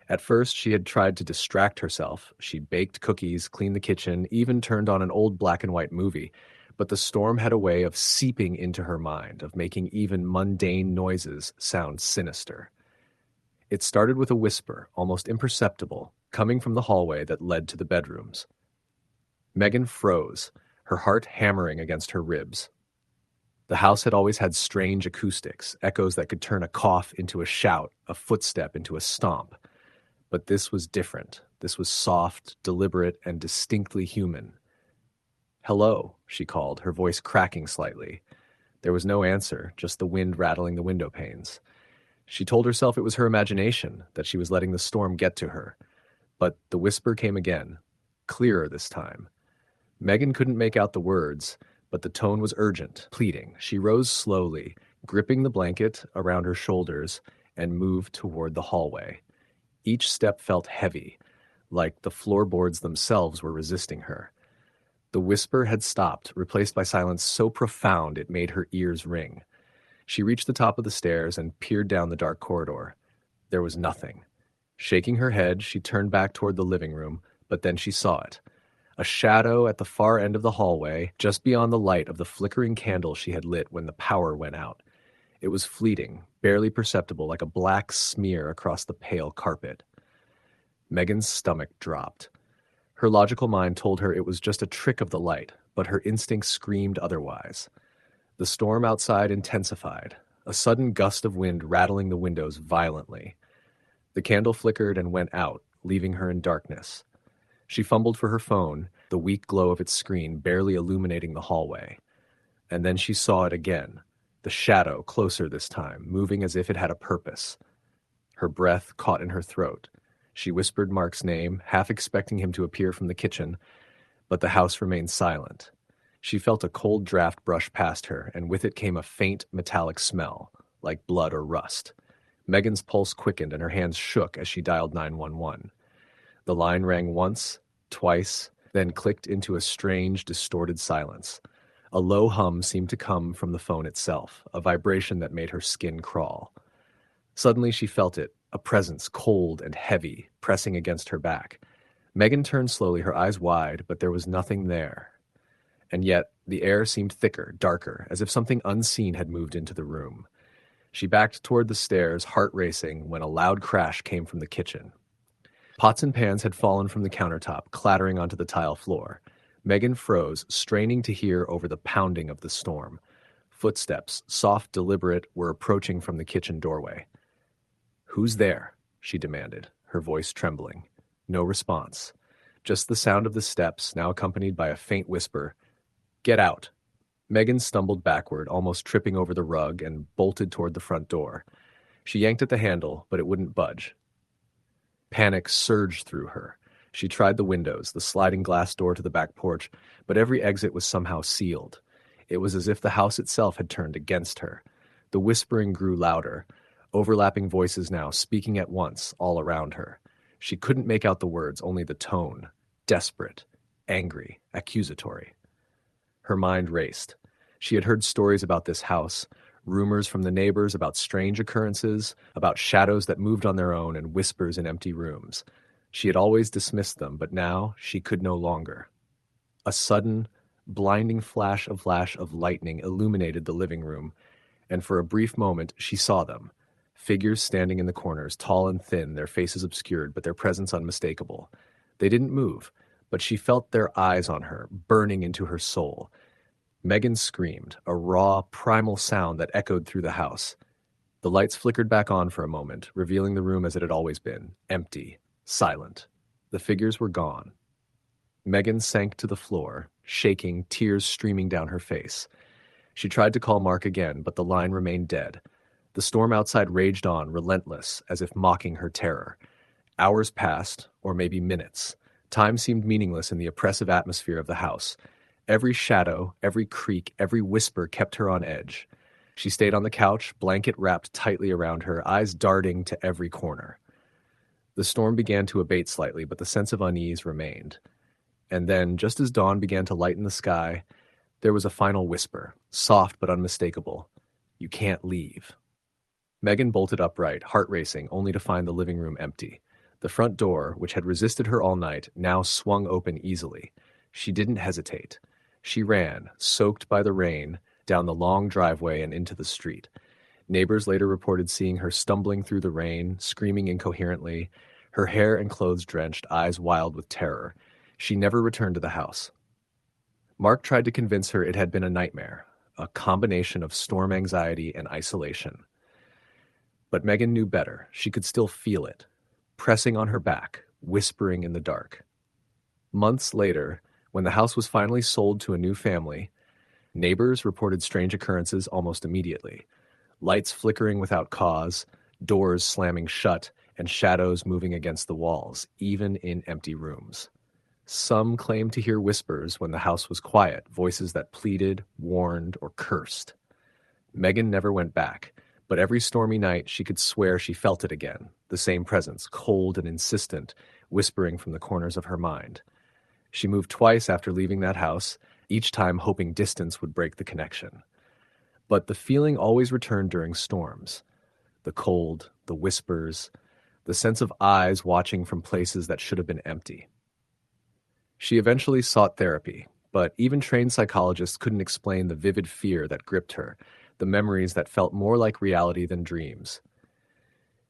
At first, she had tried to distract herself. She baked cookies, cleaned the kitchen, even turned on an old black and white movie. But the storm had a way of seeping into her mind, of making even mundane noises sound sinister. It started with a whisper, almost imperceptible, coming from the hallway that led to the bedrooms. Megan froze, her heart hammering against her ribs. The house had always had strange acoustics, echoes that could turn a cough into a shout, a footstep into a stomp. But this was different. This was soft, deliberate, and distinctly human. "Hello," she called, her voice cracking slightly. There was no answer, just the wind rattling the window panes. She told herself it was her imagination, that she was letting the storm get to her. But the whisper came again, clearer this time. Megan couldn't make out the words, but the tone was urgent, pleading. She rose slowly, gripping the blanket around her shoulders, and moved toward the hallway. Each step felt heavy, like the floorboards themselves were resisting her. The whisper had stopped, replaced by silence so profound it made her ears ring. She reached the top of the stairs and peered down the dark corridor. There was nothing. Shaking her head, she turned back toward the living room, but then she saw it. A shadow at the far end of the hallway, just beyond the light of the flickering candle she had lit when the power went out. It was fleeting, barely perceptible, like a black smear across the pale carpet. Megan's stomach dropped. Her logical mind told her it was just a trick of the light, but her instincts screamed otherwise. The storm outside intensified, a sudden gust of wind rattling the windows violently. The candle flickered and went out, leaving her in darkness. She fumbled for her phone, the weak glow of its screen barely illuminating the hallway. And then she saw it again, the shadow closer this time, moving as if it had a purpose. Her breath caught in her throat. She whispered Mark's name, half expecting him to appear from the kitchen, but the house remained silent. She felt a cold draft brush past her, and with it came a faint metallic smell, like blood or rust. Megan's pulse quickened and her hands shook as she dialed 911. The line rang once, twice, then clicked into a strange, distorted silence. A low hum seemed to come from the phone itself, a vibration that made her skin crawl. Suddenly she felt it, a presence cold and heavy, pressing against her back. Megan turned slowly, her eyes wide, but there was nothing there. And yet, the air seemed thicker, darker, as if something unseen had moved into the room. She backed toward the stairs, heart racing, when a loud crash came from the kitchen. Pots and pans had fallen from the countertop, clattering onto the tile floor. Megan froze, straining to hear over the pounding of the storm. Footsteps, soft, deliberate, were approaching from the kitchen doorway. "Who's there?" she demanded, her voice trembling. No response. Just the sound of the steps, now accompanied by a faint whisper, "Get out." Megan stumbled backward, almost tripping over the rug, and bolted toward the front door. She yanked at the handle, but it wouldn't budge. Panic surged through her. She tried the windows, the sliding glass door to the back porch, but every exit was somehow sealed. It was as if the house itself had turned against her. The whispering grew louder, overlapping voices now, speaking at once, all around her. She couldn't make out the words, only the tone. Desperate, angry, accusatory. Her mind raced. She had heard stories about this house, rumors from the neighbors about strange occurrences, about shadows that moved on their own and whispers in empty rooms. She had always dismissed them, but now she could no longer. A sudden, blinding flash of lightning illuminated the living room, and for a brief moment she saw them. Figures standing in the corners, tall and thin, their faces obscured, but their presence unmistakable. They didn't move, but she felt their eyes on her, burning into her soul. Megan screamed, a raw, primal sound that echoed through the house. The lights flickered back on for a moment, revealing the room as it had always been, empty, silent. The figures were gone. Megan sank to the floor, shaking, tears streaming down her face. She tried to call Mark again, but the line remained dead. The storm outside raged on, relentless, as if mocking her terror. Hours passed, or maybe minutes. Time seemed meaningless in the oppressive atmosphere of the house. Every shadow, every creak, every whisper kept her on edge. She stayed on the couch, blanket wrapped tightly around her, eyes darting to every corner. The storm began to abate slightly, but the sense of unease remained. And then, just as dawn began to lighten the sky, there was a final whisper, soft but unmistakable. "You can't leave." Megan bolted upright, heart racing, only to find the living room empty. The front door, which had resisted her all night, now swung open easily. She didn't hesitate. She ran, soaked by the rain, down the long driveway and into the street. Neighbors later reported seeing her stumbling through the rain, screaming incoherently, her hair and clothes drenched, eyes wild with terror. She never returned to the house. Mark tried to convince her it had been a nightmare, a combination of storm anxiety and isolation. But Megan knew better. She could still feel it, pressing on her back, whispering in the dark. Months later, when the house was finally sold to a new family, neighbors reported strange occurrences almost immediately. Lights flickering without cause, doors slamming shut, and shadows moving against the walls, even in empty rooms. Some claimed to hear whispers when the house was quiet, voices that pleaded, warned, or cursed. Megan never went back, but every stormy night she could swear she felt it again, the same presence, cold and insistent, whispering from the corners of her mind. She moved twice after leaving that house, each time hoping distance would break the connection. But the feeling always returned during storms. The cold, the whispers, the sense of eyes watching from places that should have been empty. She eventually sought therapy, but even trained psychologists couldn't explain the vivid fear that gripped her, the memories that felt more like reality than dreams.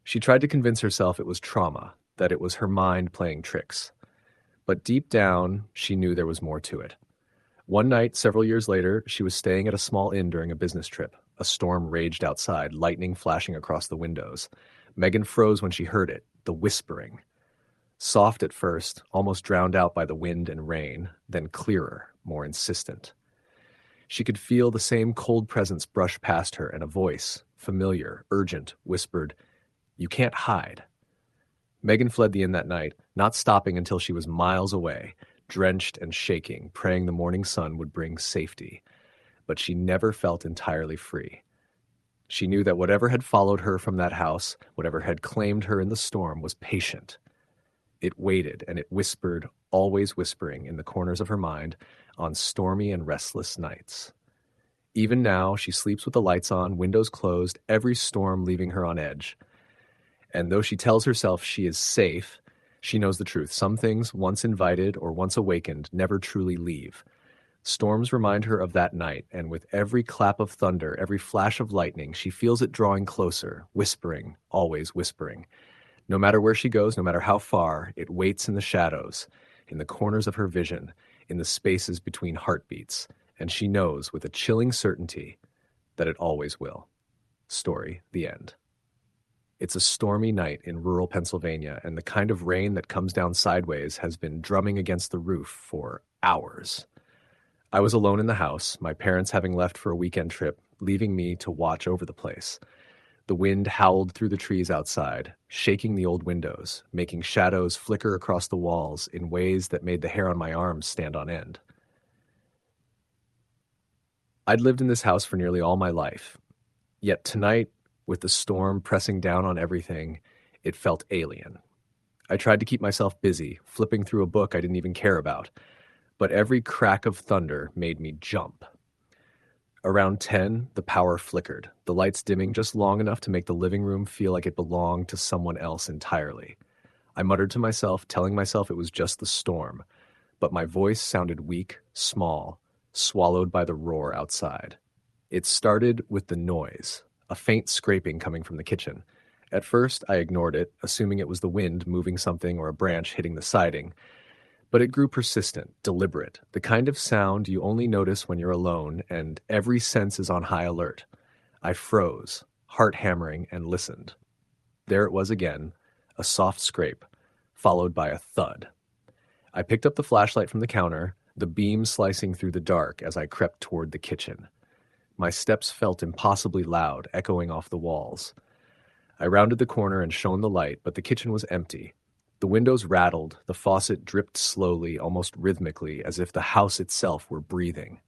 She tried to convince herself it was trauma, that it was her mind playing tricks. But deep down, she knew there was more to it. One night, several years later, she was staying at a small inn during a business trip. A storm raged outside, lightning flashing across the windows. Megan froze when she heard it, the whispering. Soft at first, almost drowned out by the wind and rain, then clearer, more insistent. She could feel the same cold presence brush past her, and a voice, familiar, urgent, whispered, "You can't hide." Megan fled the inn that night, not stopping until she was miles away, drenched and shaking, praying the morning sun would bring safety. But she never felt entirely free. She knew that whatever had followed her from that house, whatever had claimed her in the storm, was patient. It waited, and it whispered, always whispering, in the corners of her mind, on stormy and restless nights. Even now, she sleeps with the lights on, windows closed, every storm leaving her on edge. And though she tells herself she is safe, she knows the truth. Some things, once invited or once awakened, never truly leave. Storms remind her of that night, and with every clap of thunder, every flash of lightning, she feels it drawing closer, whispering, always whispering. No matter where she goes, no matter how far, it waits in the shadows, in the corners of her vision, in the spaces between heartbeats, and she knows with a chilling certainty that it always will. Story, the end. It's a stormy night in rural Pennsylvania, and the kind of rain that comes down sideways has been drumming against the roof for hours. I was alone in the house, my parents having left for a weekend trip, leaving me to watch over the place. The wind howled through the trees outside, shaking the old windows, making shadows flicker across the walls in ways that made the hair on my arms stand on end. I'd lived in this house for nearly all my life, yet tonight, with the storm pressing down on everything, it felt alien. I tried to keep myself busy, flipping through a book I didn't even care about, but every crack of thunder made me jump. Around 10, the power flickered, the lights dimming just long enough to make the living room feel like it belonged to someone else entirely. I muttered to myself, telling myself it was just the storm, but my voice sounded weak, small, swallowed by the roar outside. It started with the noise, a faint scraping coming from the kitchen. At first, I ignored it, assuming it was the wind moving something or a branch hitting the siding. But it grew persistent, deliberate, the kind of sound you only notice when you're alone and every sense is on high alert. I froze, heart hammering, and listened. There it was again, a soft scrape, followed by a thud. I picked up the flashlight from the counter, the beam slicing through the dark as I crept toward the kitchen. My steps felt impossibly loud, echoing off the walls. I rounded the corner and shone the light, but the kitchen was empty. The windows rattled, the faucet dripped slowly, almost rhythmically, as if the house itself were breathing.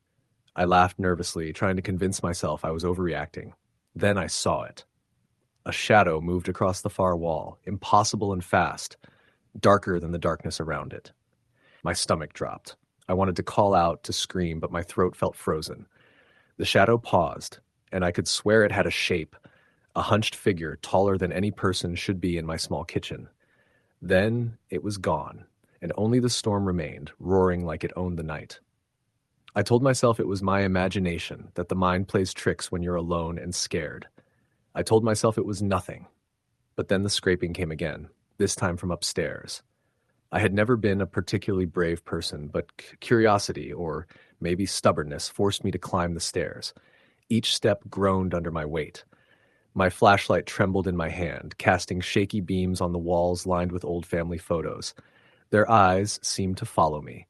I laughed nervously, trying to convince myself I was overreacting. Then I saw it. A shadow moved across the far wall, impossible and fast, darker than the darkness around it. My stomach dropped. I wanted to call out, to scream, but my throat felt frozen. The shadow paused, and I could swear it had a shape, a hunched figure taller than any person should be in my small kitchen. Then it was gone, and only the storm remained, roaring like it owned the night. I told myself it was my imagination, that the mind plays tricks when you're alone and scared. I told myself it was nothing. But then the scraping came again, this time from upstairs. I had never been a particularly brave person, but curiosity, or maybe stubbornness, forced me to climb the stairs. Each step groaned under my weight. My flashlight trembled in my hand, casting shaky beams on the walls lined with old family photos. Their eyes seemed to follow me,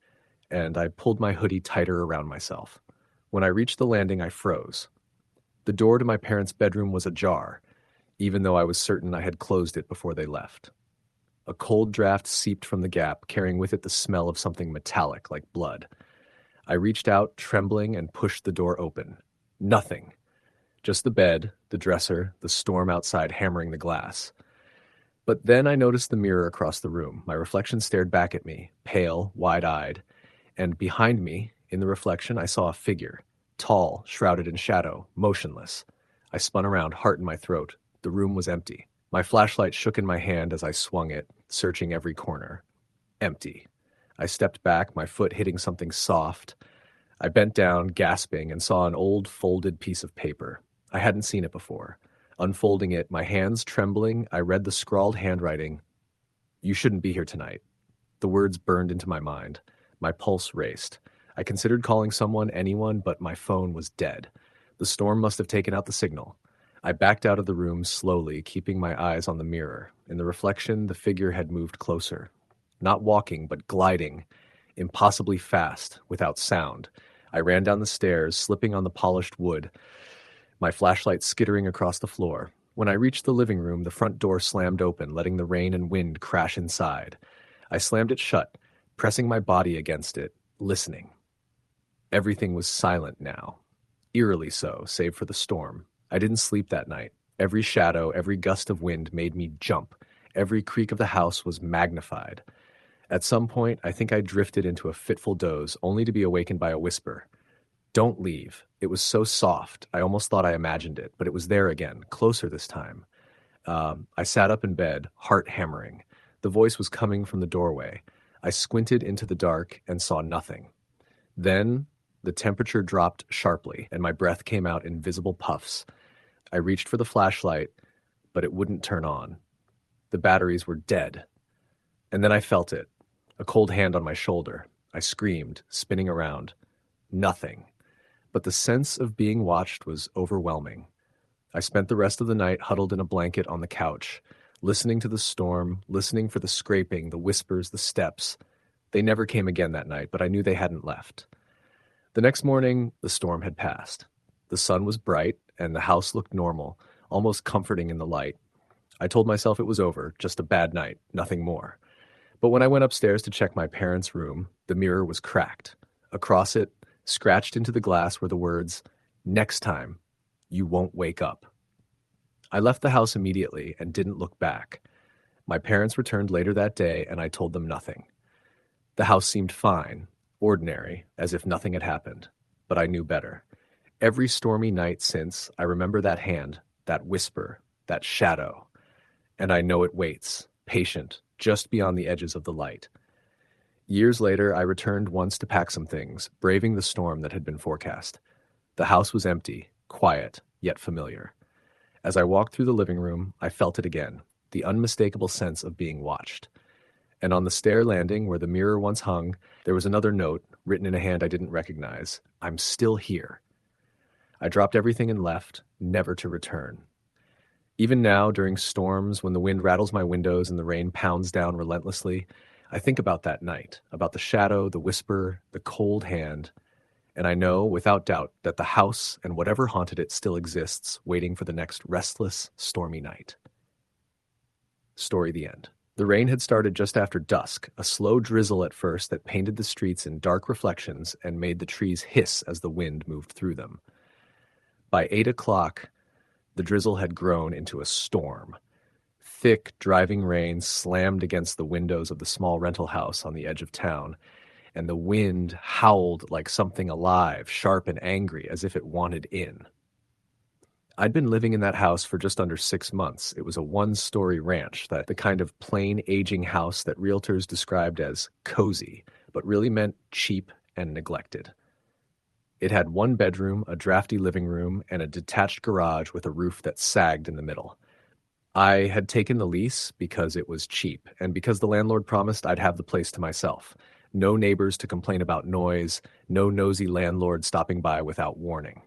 and I pulled my hoodie tighter around myself. When I reached the landing, I froze. The door to my parents' bedroom was ajar, even though I was certain I had closed it before they left. A cold draft seeped from the gap, carrying with it the smell of something metallic like blood. I reached out, trembling, and pushed the door open. Nothing. Just the bed, the dresser, the storm outside hammering the glass. But then I noticed the mirror across the room. My reflection stared back at me, pale, wide-eyed, and behind me, in the reflection, I saw a figure, tall, shrouded in shadow, motionless. I spun around, heart in my throat. The room was empty. My flashlight shook in my hand as I swung it, searching every corner. Empty. I stepped back, my foot hitting something soft. I bent down, gasping, and saw an old folded piece of paper. I hadn't seen it before. Unfolding it, my hands trembling, I read the scrawled handwriting. "You shouldn't be here tonight." The words burned into my mind. My pulse raced. I considered calling someone, anyone, but my phone was dead. The storm must have taken out the signal. I backed out of the room slowly, keeping my eyes on the mirror. In the reflection, the figure had moved closer. Not walking, but gliding, impossibly fast, without sound. I ran down the stairs, slipping on the polished wood, my flashlight skittering across the floor. When I reached the living room, the front door slammed open, letting the rain and wind crash inside. I slammed it shut, pressing my body against it, listening. Everything was silent now, eerily so, save for the storm. I didn't sleep that night. Every shadow, every gust of wind made me jump. Every creak of the house was magnified. At some point, I think I drifted into a fitful doze, only to be awakened by a whisper. "Don't leave." It was so soft, I almost thought I imagined it, but it was there again, closer this time. I sat up in bed, heart hammering. The voice was coming from the doorway. I squinted into the dark and saw nothing. Then, the temperature dropped sharply, and my breath came out in visible puffs. I reached for the flashlight, but it wouldn't turn on. The batteries were dead. And then I felt it, a cold hand on my shoulder. I screamed, spinning around. Nothing. But the sense of being watched was overwhelming. I spent the rest of the night huddled in a blanket on the couch, listening to the storm, listening for the scraping, the whispers, the steps. They never came again that night, but I knew they hadn't left. The next morning, the storm had passed. The sun was bright, and the house looked normal, almost comforting in the light. I told myself it was over, just a bad night, nothing more. But when I went upstairs to check my parents' room, the mirror was cracked. Across it, scratched into the glass, were the words, "Next time, you won't wake up." I left the house immediately and didn't look back. My parents returned later that day, and I told them nothing. The house seemed fine, ordinary, as if nothing had happened. But I knew better. Every stormy night since, I remember that hand, that whisper, that shadow. And I know it waits, patient, just beyond the edges of the light. Years later, I returned once to pack some things, braving the storm that had been forecast. The house was empty, quiet, yet familiar. As I walked through the living room, I felt it again, the unmistakable sense of being watched. And on the stair landing where the mirror once hung, there was another note, written in a hand I didn't recognize. "I'm still here." I dropped everything and left, never to return. Even now, during storms, when the wind rattles my windows and the rain pounds down relentlessly, I think about that night, about the shadow, the whisper, the cold hand, and I know, without doubt, that the house and whatever haunted it still exists, waiting for the next restless, stormy night. Story the end. The rain had started just after dusk, a slow drizzle at first that painted the streets in dark reflections and made the trees hiss as the wind moved through them. By 8 o'clock, the drizzle had grown into a storm. Thick, driving rain slammed against the windows of the small rental house on the edge of town, and the wind howled like something alive, sharp and angry, as if it wanted in. I'd been living in that house for just under 6 months. It was a one-story ranch, the kind of plain, aging house that realtors described as cozy, but really meant cheap and neglected. It had one bedroom, a drafty living room, and a detached garage with a roof that sagged in the middle. I had taken the lease because it was cheap and because the landlord promised I'd have the place to myself. No neighbors to complain about noise, no nosy landlord stopping by without warning.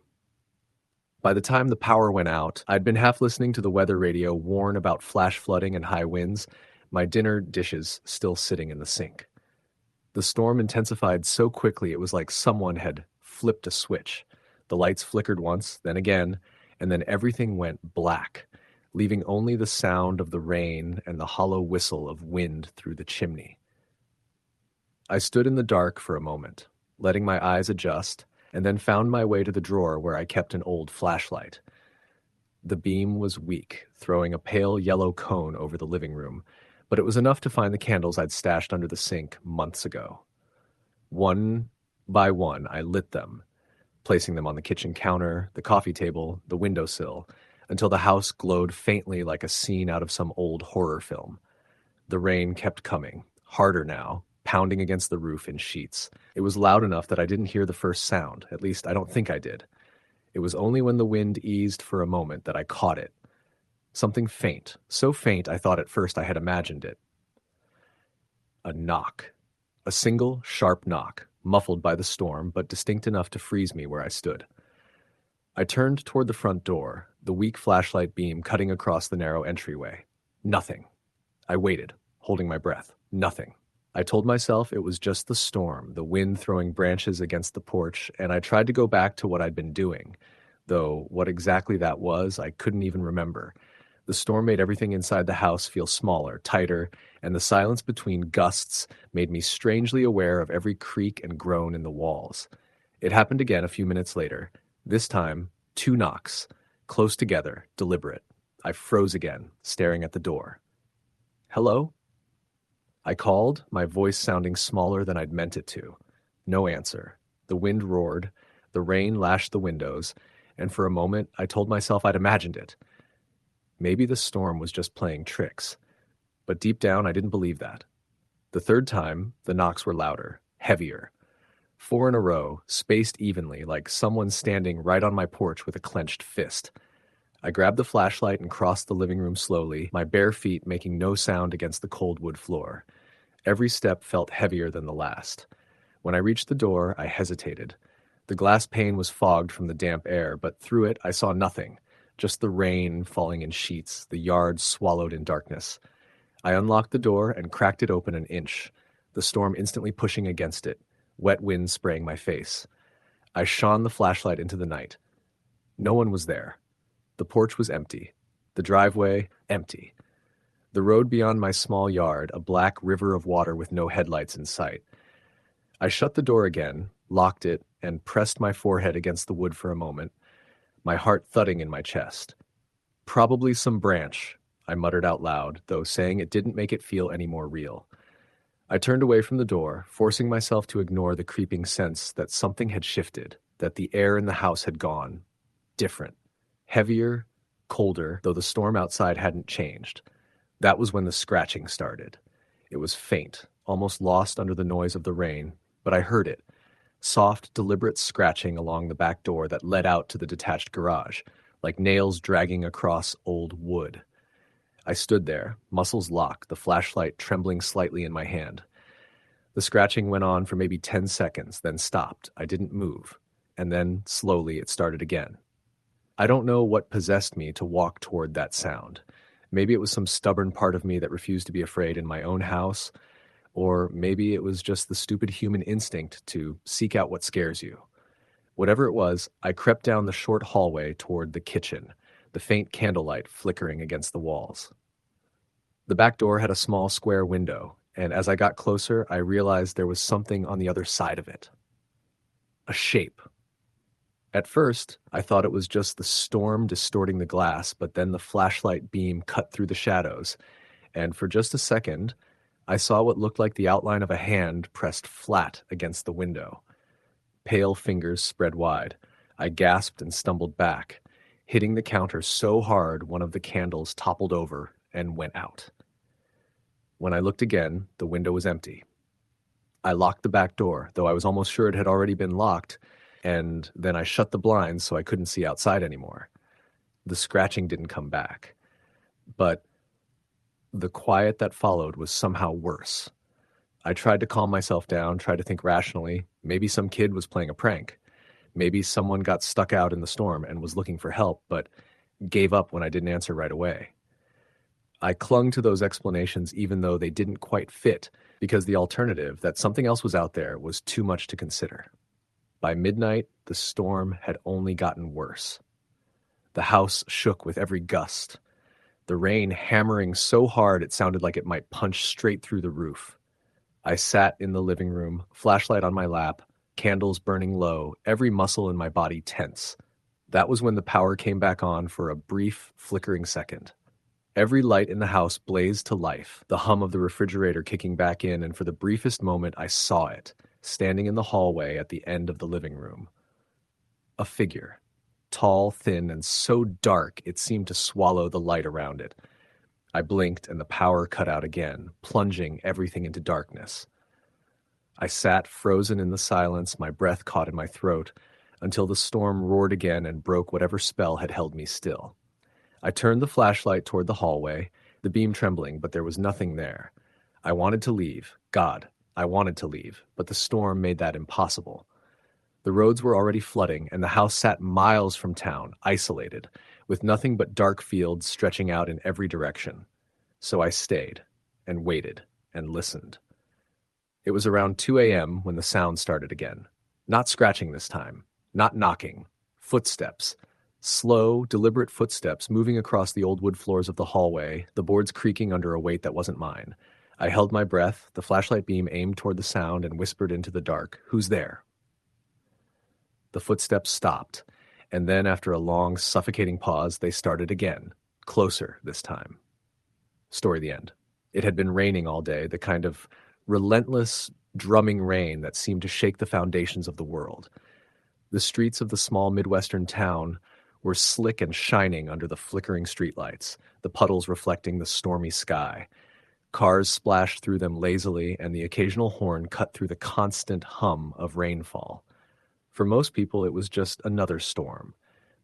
By the time the power went out, I'd been half listening to the weather radio warn about flash flooding and high winds, my dinner dishes still sitting in the sink. The storm intensified so quickly it was like someone had flipped a switch. The lights flickered once, then again, and then everything went black, leaving only the sound of the rain and the hollow whistle of wind through the chimney. I stood in the dark for a moment, letting my eyes adjust, and then found my way to the drawer where I kept an old flashlight. The beam was weak, throwing a pale yellow cone over the living room, but it was enough to find the candles I'd stashed under the sink months ago. One by one, I lit them, placing them on the kitchen counter, the coffee table, the windowsill, until the house glowed faintly like a scene out of some old horror film. The rain kept coming, harder now, pounding against the roof in sheets. It was loud enough that I didn't hear the first sound, at least I don't think I did. It was only when the wind eased for a moment that I caught it. Something faint, so faint I thought at first I had imagined it. A knock. A single, sharp knock, muffled by the storm, but distinct enough to freeze me where I stood. I turned toward the front door, the weak flashlight beam cutting across the narrow entryway. Nothing. I waited, holding my breath. Nothing. I told myself it was just the storm, the wind throwing branches against the porch, and I tried to go back to what I'd been doing, though what exactly that was, I couldn't even remember. The storm made everything inside the house feel smaller, tighter, and the silence between gusts made me strangely aware of every creak and groan in the walls. It happened again a few minutes later. This time, 2 knocks, close together, deliberate. I froze again, staring at the door. Hello? I called, my voice sounding smaller than I'd meant it to. No answer. The wind roared, the rain lashed the windows, and for a moment I told myself I'd imagined it. Maybe the storm was just playing tricks. But deep down I didn't believe that. The third time, the knocks were louder, heavier. 4 in a row, spaced evenly, like someone standing right on my porch with a clenched fist. I grabbed the flashlight and crossed the living room slowly, my bare feet making no sound against the cold wood floor. Every step felt heavier than the last. When I reached the door, I hesitated. The glass pane was fogged from the damp air, but through it I saw nothing, just the rain falling in sheets, the yard swallowed in darkness. I unlocked the door and cracked it open an inch, the storm instantly pushing against it, wet wind spraying my face. I shone the flashlight into the night. No one was there. The porch was empty. The driveway, empty. The road beyond my small yard, a black river of water with no headlights in sight. I shut the door again, locked it, and pressed my forehead against the wood for a moment, my heart thudding in my chest. Probably some branch, I muttered out loud, though saying it didn't make it feel any more real. I turned away from the door, forcing myself to ignore the creeping sense that something had shifted, that the air in the house had gone. Different. Heavier, colder, though the storm outside hadn't changed. That was when the scratching started. It was faint, almost lost under the noise of the rain, but I heard it. Soft, deliberate scratching along the back door that led out to the detached garage, like nails dragging across old wood. I stood there, muscles locked, the flashlight trembling slightly in my hand. The scratching went on for maybe 10 seconds, then stopped. I didn't move. And then, slowly, it started again. I don't know what possessed me to walk toward that sound. Maybe it was some stubborn part of me that refused to be afraid in my own house, or maybe it was just the stupid human instinct to seek out what scares you. Whatever it was, I crept down the short hallway toward the kitchen, the faint candlelight flickering against the walls. The back door had a small square window, and as I got closer, I realized there was something on the other side of it. A shape. At first, I thought it was just the storm distorting the glass, but then the flashlight beam cut through the shadows, and for just a second, I saw what looked like the outline of a hand pressed flat against the window. Pale fingers spread wide. I gasped and stumbled back, hitting the counter so hard one of the candles toppled over and went out. When I looked again, the window was empty. I locked the back door, though I was almost sure it had already been locked, and then I shut the blinds so I couldn't see outside anymore. The scratching didn't come back. But the quiet that followed was somehow worse. I tried to calm myself down, tried to think rationally. Maybe some kid was playing a prank. Maybe someone got stuck out in the storm and was looking for help, but gave up when I didn't answer right away. I clung to those explanations even though they didn't quite fit, because the alternative, that something else was out there, was too much to consider. By midnight, the storm had only gotten worse. The house shook with every gust, the rain hammering so hard it sounded like it might punch straight through the roof. I sat in the living room, flashlight on my lap, candles burning low, every muscle in my body tense. That was when the power came back on for a brief, flickering second. Every light in the house blazed to life, the hum of the refrigerator kicking back in, and for the briefest moment I saw it, standing in the hallway at the end of the living room. A figure, tall, thin, and so dark it seemed to swallow the light around it. I blinked and the power cut out again, plunging everything into darkness. I sat frozen in the silence, my breath caught in my throat, until the storm roared again and broke whatever spell had held me still. I turned the flashlight toward the hallway, the beam trembling, but there was nothing there. I wanted to leave. God, I wanted to leave, but the storm made that impossible. The roads were already flooding, and the house sat miles from town, isolated, with nothing but dark fields stretching out in every direction. So I stayed, and waited, and listened. It was around 2 a.m. when the sound started again. Not scratching this time, not knocking. Footsteps. Slow, deliberate footsteps moving across the old wood floors of the hallway, the boards creaking under a weight that wasn't mine. I held my breath, the flashlight beam aimed toward the sound, and whispered into the dark, "Who's there?" The footsteps stopped, and then after a long, suffocating pause, they started again, closer this time. Story the end. It had been raining all day, the kind of relentless, drumming rain that seemed to shake the foundations of the world. The streets of the small Midwestern town were slick and shining under the flickering streetlights, the puddles reflecting the stormy sky. Cars splashed through them lazily, and the occasional horn cut through the constant hum of rainfall. For most people, it was just another storm.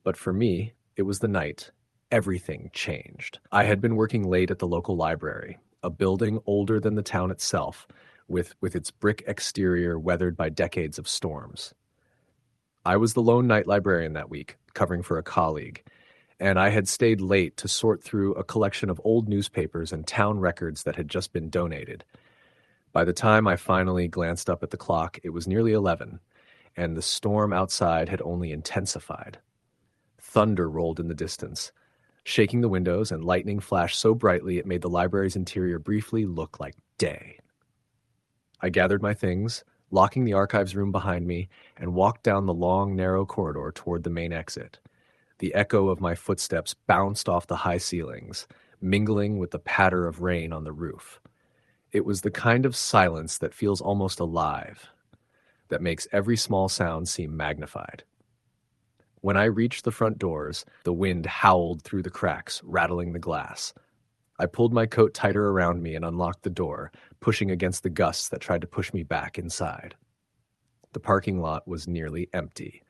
But for me, it was the night. Everything changed. I had been working late at the local library, a building older than the town itself, with its brick exterior weathered by decades of storms. I was the lone night librarian that week, covering for a colleague, and I had stayed late to sort through a collection of old newspapers and town records that had just been donated. By the time I finally glanced up at the clock, it was nearly 11, and the storm outside had only intensified. Thunder rolled in the distance, shaking the windows, and lightning flashed so brightly it made the library's interior briefly look like day. I gathered my things, locking the archives room behind me, and walked down the long, narrow corridor toward the main exit. The echo of my footsteps bounced off the high ceilings, mingling with the patter of rain on the roof. It was the kind of silence that feels almost alive, that makes every small sound seem magnified. When I reached the front doors, the wind howled through the cracks, rattling the glass. I pulled my coat tighter around me and unlocked the door, pushing against the gusts that tried to push me back inside. The parking lot was nearly empty.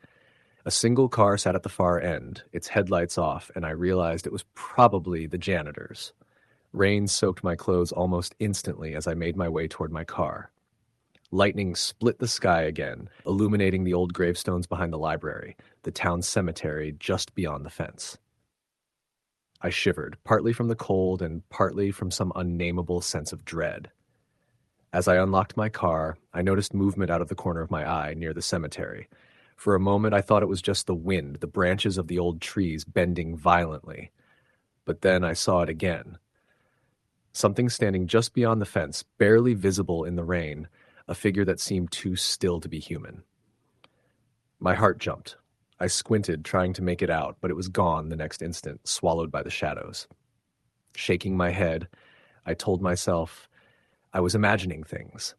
A single car sat at the far end, its headlights off, and I realized it was probably the janitor's. Rain soaked my clothes almost instantly as I made my way toward my car. Lightning split the sky again, illuminating the old gravestones behind the library, the town cemetery just beyond the fence. I shivered, partly from the cold and partly from some unnameable sense of dread. As I unlocked my car, I noticed movement out of the corner of my eye near the cemetery. For a moment, I thought it was just the wind, the branches of the old trees bending violently. But then I saw it again. Something standing just beyond the fence, barely visible in the rain, a figure that seemed too still to be human. My heart jumped. I squinted, trying to make it out, but it was gone the next instant, swallowed by the shadows. Shaking my head, I told myself I was imagining things.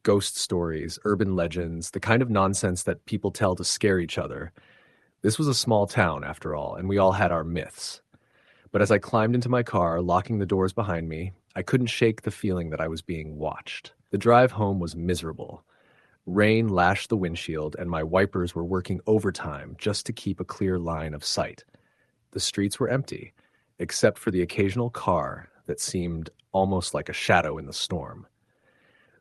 Ghost stories, urban legends, the kind of nonsense that people tell to scare each other. This was a small town, after all, and we all had our myths. But as I climbed into my car, locking the doors behind me, I couldn't shake the feeling that I was being watched. The drive home was miserable. Rain lashed the windshield, and my wipers were working overtime just to keep a clear line of sight. The streets were empty, except for the occasional car that seemed almost like a shadow in the storm.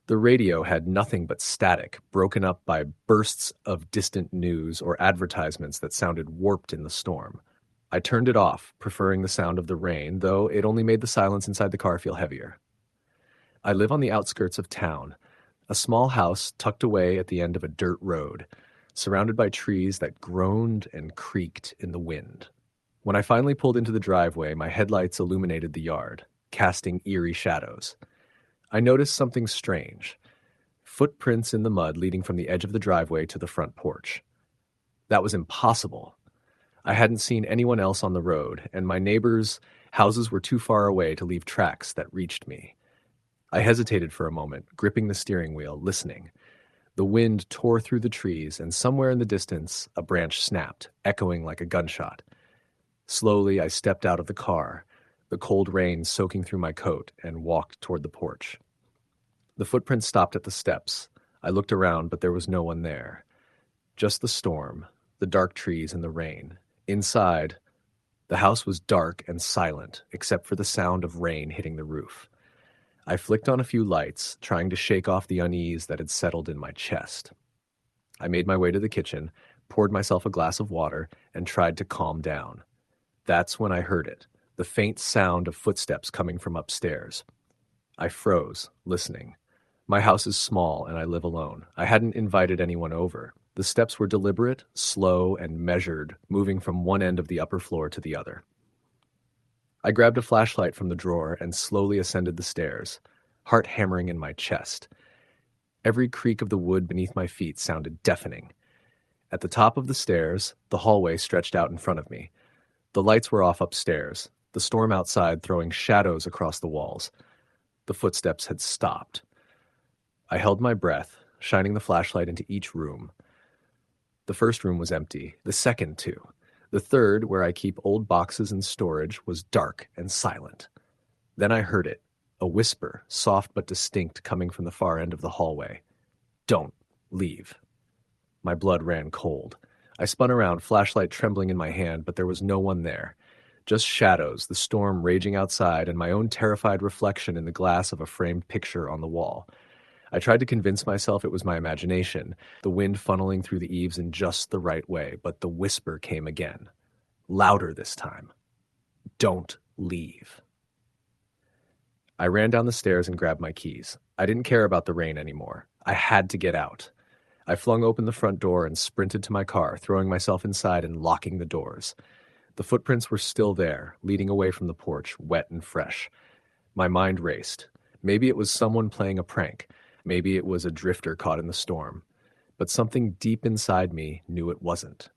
The radio had nothing but static, broken up by bursts of distant news or advertisements that sounded warped in the storm. I turned it off, preferring the sound of the rain, though it only made the silence inside the car feel heavier. I live on the outskirts of town, a small house tucked away at the end of a dirt road, surrounded by trees that groaned and creaked in the wind. When I finally pulled into the driveway, my headlights illuminated the yard, casting eerie shadows. I noticed something strange. Footprints in the mud leading from the edge of the driveway to the front porch. That was impossible. I hadn't seen anyone else on the road, and my neighbors' houses were too far away to leave tracks that reached me. I hesitated for a moment, gripping the steering wheel, listening. The wind tore through the trees, and somewhere in the distance, a branch snapped, echoing like a gunshot. Slowly, I stepped out of the car, the cold rain soaking through my coat, and walked toward the porch. The footprints stopped at the steps. I looked around, but there was no one there. Just the storm, the dark trees, and the rain. Inside, the house was dark and silent, except for the sound of rain hitting the roof. I flicked on a few lights, trying to shake off the unease that had settled in my chest. I made my way to the kitchen, poured myself a glass of water, and tried to calm down. That's when I heard it, the faint sound of footsteps coming from upstairs. I froze, listening. My house is small and I live alone. I hadn't invited anyone over. The steps were deliberate, slow, and measured, moving from one end of the upper floor to the other. I grabbed a flashlight from the drawer and slowly ascended the stairs, heart hammering in my chest. Every creak of the wood beneath my feet sounded deafening. At the top of the stairs, the hallway stretched out in front of me. The lights were off upstairs, the storm outside throwing shadows across the walls. The footsteps had stopped. I held my breath, shining the flashlight into each room. The first room was empty, the second too. The third, where I keep old boxes and storage, was dark and silent. Then I heard it, a whisper, soft but distinct, coming from the far end of the hallway. "Don't leave." My blood ran cold. I spun around, flashlight trembling in my hand, but there was no one there. Just shadows, the storm raging outside, and my own terrified reflection in the glass of a framed picture on the wall. I tried to convince myself it was my imagination, the wind funneling through the eaves in just the right way, but the whisper came again. Louder this time. "Don't leave." I ran down the stairs and grabbed my keys. I didn't care about the rain anymore. I had to get out. I flung open the front door and sprinted to my car, throwing myself inside and locking the doors. The footprints were still there, leading away from the porch, wet and fresh. My mind raced. Maybe it was someone playing a prank. Maybe it was a drifter caught in the storm. But something deep inside me knew it wasn't.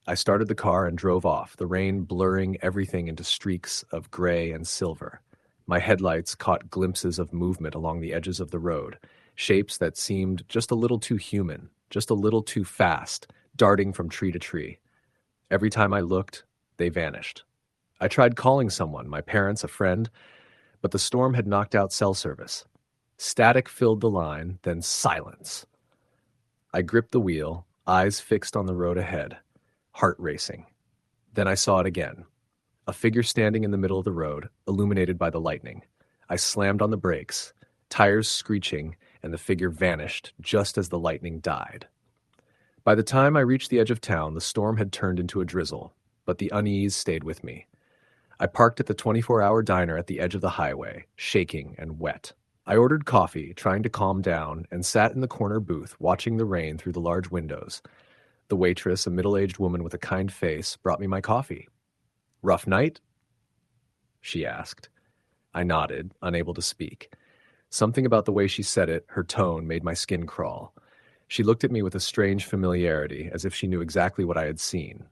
I started the car and drove off, the rain blurring everything into streaks of gray and silver. My headlights caught glimpses of movement along the edges of the road, shapes that seemed just a little too human, just a little too fast, darting from tree to tree. Every time I looked, they vanished. I tried calling someone, my parents, a friend, but the storm had knocked out cell service. Static filled the line, then silence. I gripped the wheel, eyes fixed on the road ahead, heart racing. Then I saw it again. A figure standing in the middle of the road, illuminated by the lightning. I slammed on the brakes, tires screeching, and the figure vanished just as the lightning died. By the time I reached the edge of town, the storm had turned into a drizzle, but the unease stayed with me. I parked at the 24-hour diner at the edge of the highway, shaking and wet. I ordered coffee, trying to calm down, and sat in the corner booth, watching the rain through the large windows. The waitress, a middle-aged woman with a kind face, brought me my coffee. "Rough night?" she asked. I nodded, unable to speak. Something about the way she said it, her tone, made my skin crawl. She looked at me with a strange familiarity, as if she knew exactly what I had seen.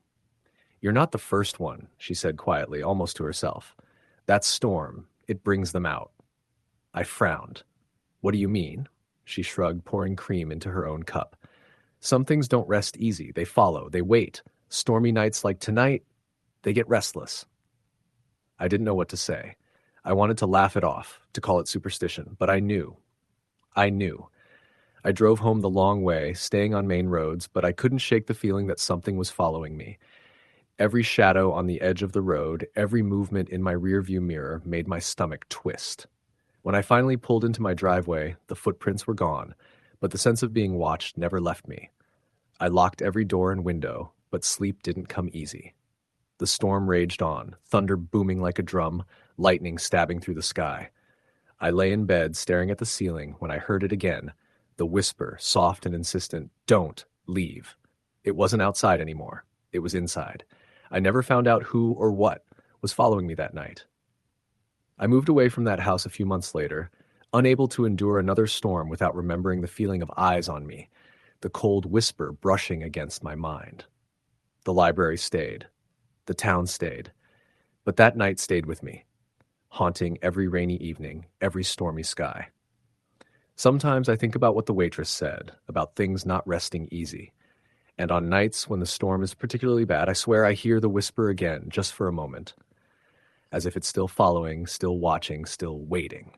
"You're not the first one," she said quietly, almost to herself. "That storm, it brings them out." I frowned. "What do you mean?" She shrugged, pouring cream into her own cup. "Some things don't rest easy. They follow. They wait. Stormy nights like tonight, they get restless." I didn't know what to say. I wanted to laugh it off, to call it superstition, but I knew. I knew. I drove home the long way, staying on main roads, but I couldn't shake the feeling that something was following me. Every shadow on the edge of the road, every movement in my rearview mirror made my stomach twist. When I finally pulled into my driveway, the footprints were gone, but the sense of being watched never left me. I locked every door and window, but sleep didn't come easy. The storm raged on, thunder booming like a drum, lightning stabbing through the sky. I lay in bed staring at the ceiling when I heard it again, the whisper, soft and insistent, "Don't leave." It wasn't outside anymore. It was inside. I never found out who or what was following me that night. I moved away from that house a few months later, unable to endure another storm without remembering the feeling of eyes on me, the cold whisper brushing against my mind. The library stayed. The town stayed. But that night stayed with me, haunting every rainy evening, every stormy sky. Sometimes I think about what the waitress said, about things not resting easy. And on nights when the storm is particularly bad, I swear I hear the whisper again, just for a moment, as if it's still following, still watching, still waiting.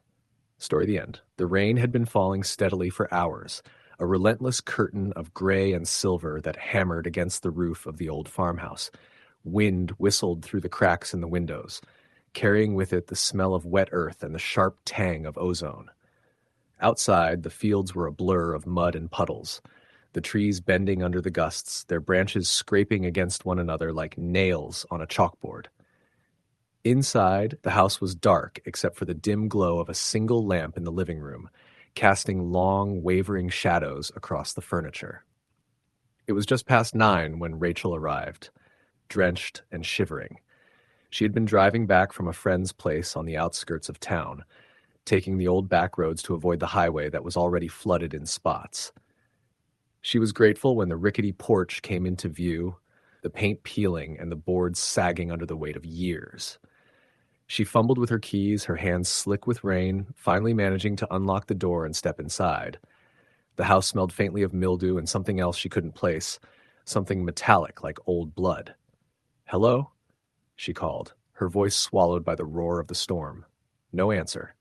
Story the end. The rain had been falling steadily for hours, a relentless curtain of gray and silver that hammered against the roof of the old farmhouse. Wind whistled through the cracks in the windows, carrying with it the smell of wet earth and the sharp tang of ozone. Outside, the fields were a blur of mud and puddles, the trees bending under the gusts, their branches scraping against one another like nails on a chalkboard. Inside, the house was dark except for the dim glow of a single lamp in the living room, casting long, wavering shadows across the furniture. It was just past 9 when Rachel arrived, drenched and shivering. She had been driving back from a friend's place on the outskirts of town, taking the old back roads to avoid the highway that was already flooded in spots. She was grateful when the rickety porch came into view, the paint peeling and the boards sagging under the weight of years. She fumbled with her keys, her hands slick with rain, finally managing to unlock the door and step inside. The house smelled faintly of mildew and something else she couldn't place, something metallic like old blood. "Hello?" she called, her voice swallowed by the roar of the storm. No answer.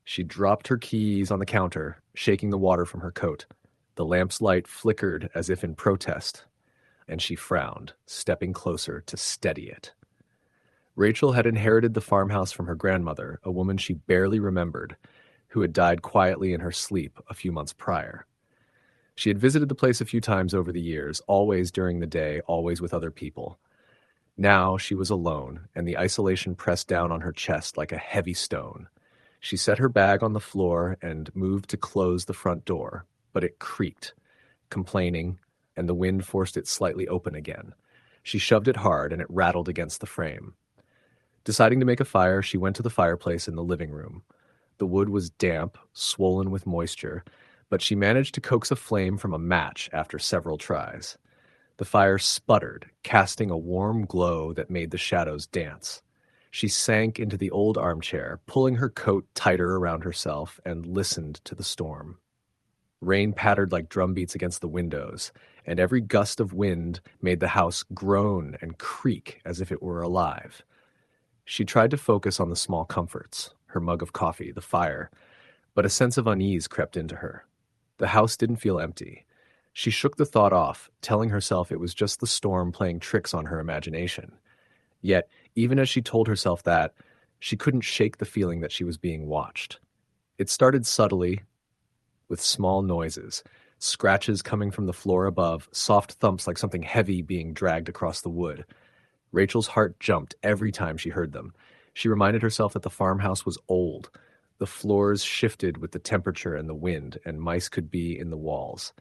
She dropped her keys on the counter, shaking the water from her coat. The lamp's light flickered as if in protest, and she frowned, stepping closer to steady it. Rachel had inherited the farmhouse from her grandmother, a woman she barely remembered, who had died quietly in her sleep a few months prior. She had visited the place a few times over the years, always during the day, always with other people. Now she was alone, and the isolation pressed down on her chest like a heavy stone. She set her bag on the floor and moved to close the front door, but it creaked, complaining, and the wind forced it slightly open again. She shoved it hard, and it rattled against the frame. Deciding to make a fire, she went to the fireplace in the living room. The wood was damp, swollen with moisture, but she managed to coax a flame from a match after several tries. The fire sputtered, casting a warm glow that made the shadows dance. She sank into the old armchair, pulling her coat tighter around herself, and listened to the storm. Rain pattered like drumbeats against the windows, and every gust of wind made the house groan and creak as if it were alive. She tried to focus on the small comforts, her mug of coffee, the fire, but a sense of unease crept into her. The house didn't feel empty. She shook the thought off, telling herself it was just the storm playing tricks on her imagination. Yet, even as she told herself that, she couldn't shake the feeling that she was being watched. It started subtly, with small noises, scratches coming from the floor above, soft thumps like something heavy being dragged across the wood. Rachel's heart jumped every time she heard them. She reminded herself that the farmhouse was old. The floors shifted with the temperature and the wind, and mice could be in the walls.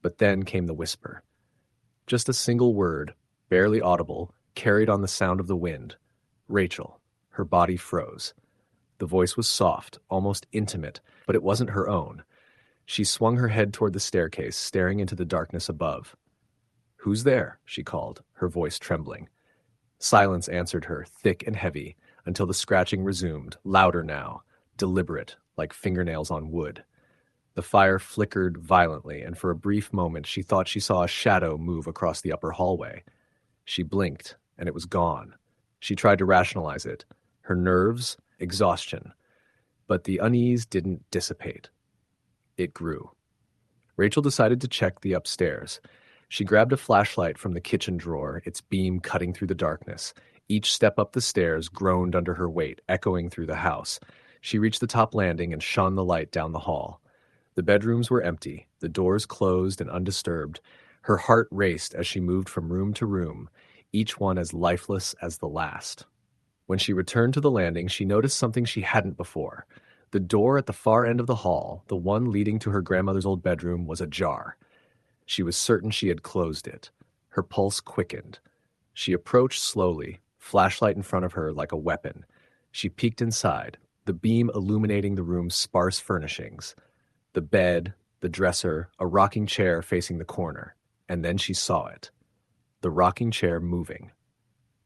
But then came the whisper. Just a single word, barely audible, carried on the sound of the wind. Rachel. Her body froze. The voice was soft, almost intimate, but it wasn't her own. She swung her head toward the staircase, staring into the darkness above. "Who's there?" she called, her voice trembling. Silence answered her, thick and heavy, until the scratching resumed, louder now, deliberate, like fingernails on wood. The fire flickered violently, and for a brief moment she thought she saw a shadow move across the upper hallway. She blinked, and it was gone. She tried to rationalize it. Her nerves, exhaustion. But the unease didn't dissipate. It grew. Rachel decided to check the upstairs. She grabbed a flashlight from the kitchen drawer, its beam cutting through the darkness. Each step up the stairs groaned under her weight, echoing through the house. She reached the top landing and shone the light down the hall. The bedrooms were empty, the doors closed and undisturbed. Her heart raced as she moved from room to room, each one as lifeless as the last. When she returned to the landing, she noticed something she hadn't before. The door at the far end of the hall, the one leading to her grandmother's old bedroom, was ajar. She was certain she had closed it. Her pulse quickened. She approached slowly, flashlight in front of her like a weapon. She peeked inside, the beam illuminating the room's sparse furnishings. The bed, the dresser, a rocking chair facing the corner. And then she saw it. The rocking chair moving.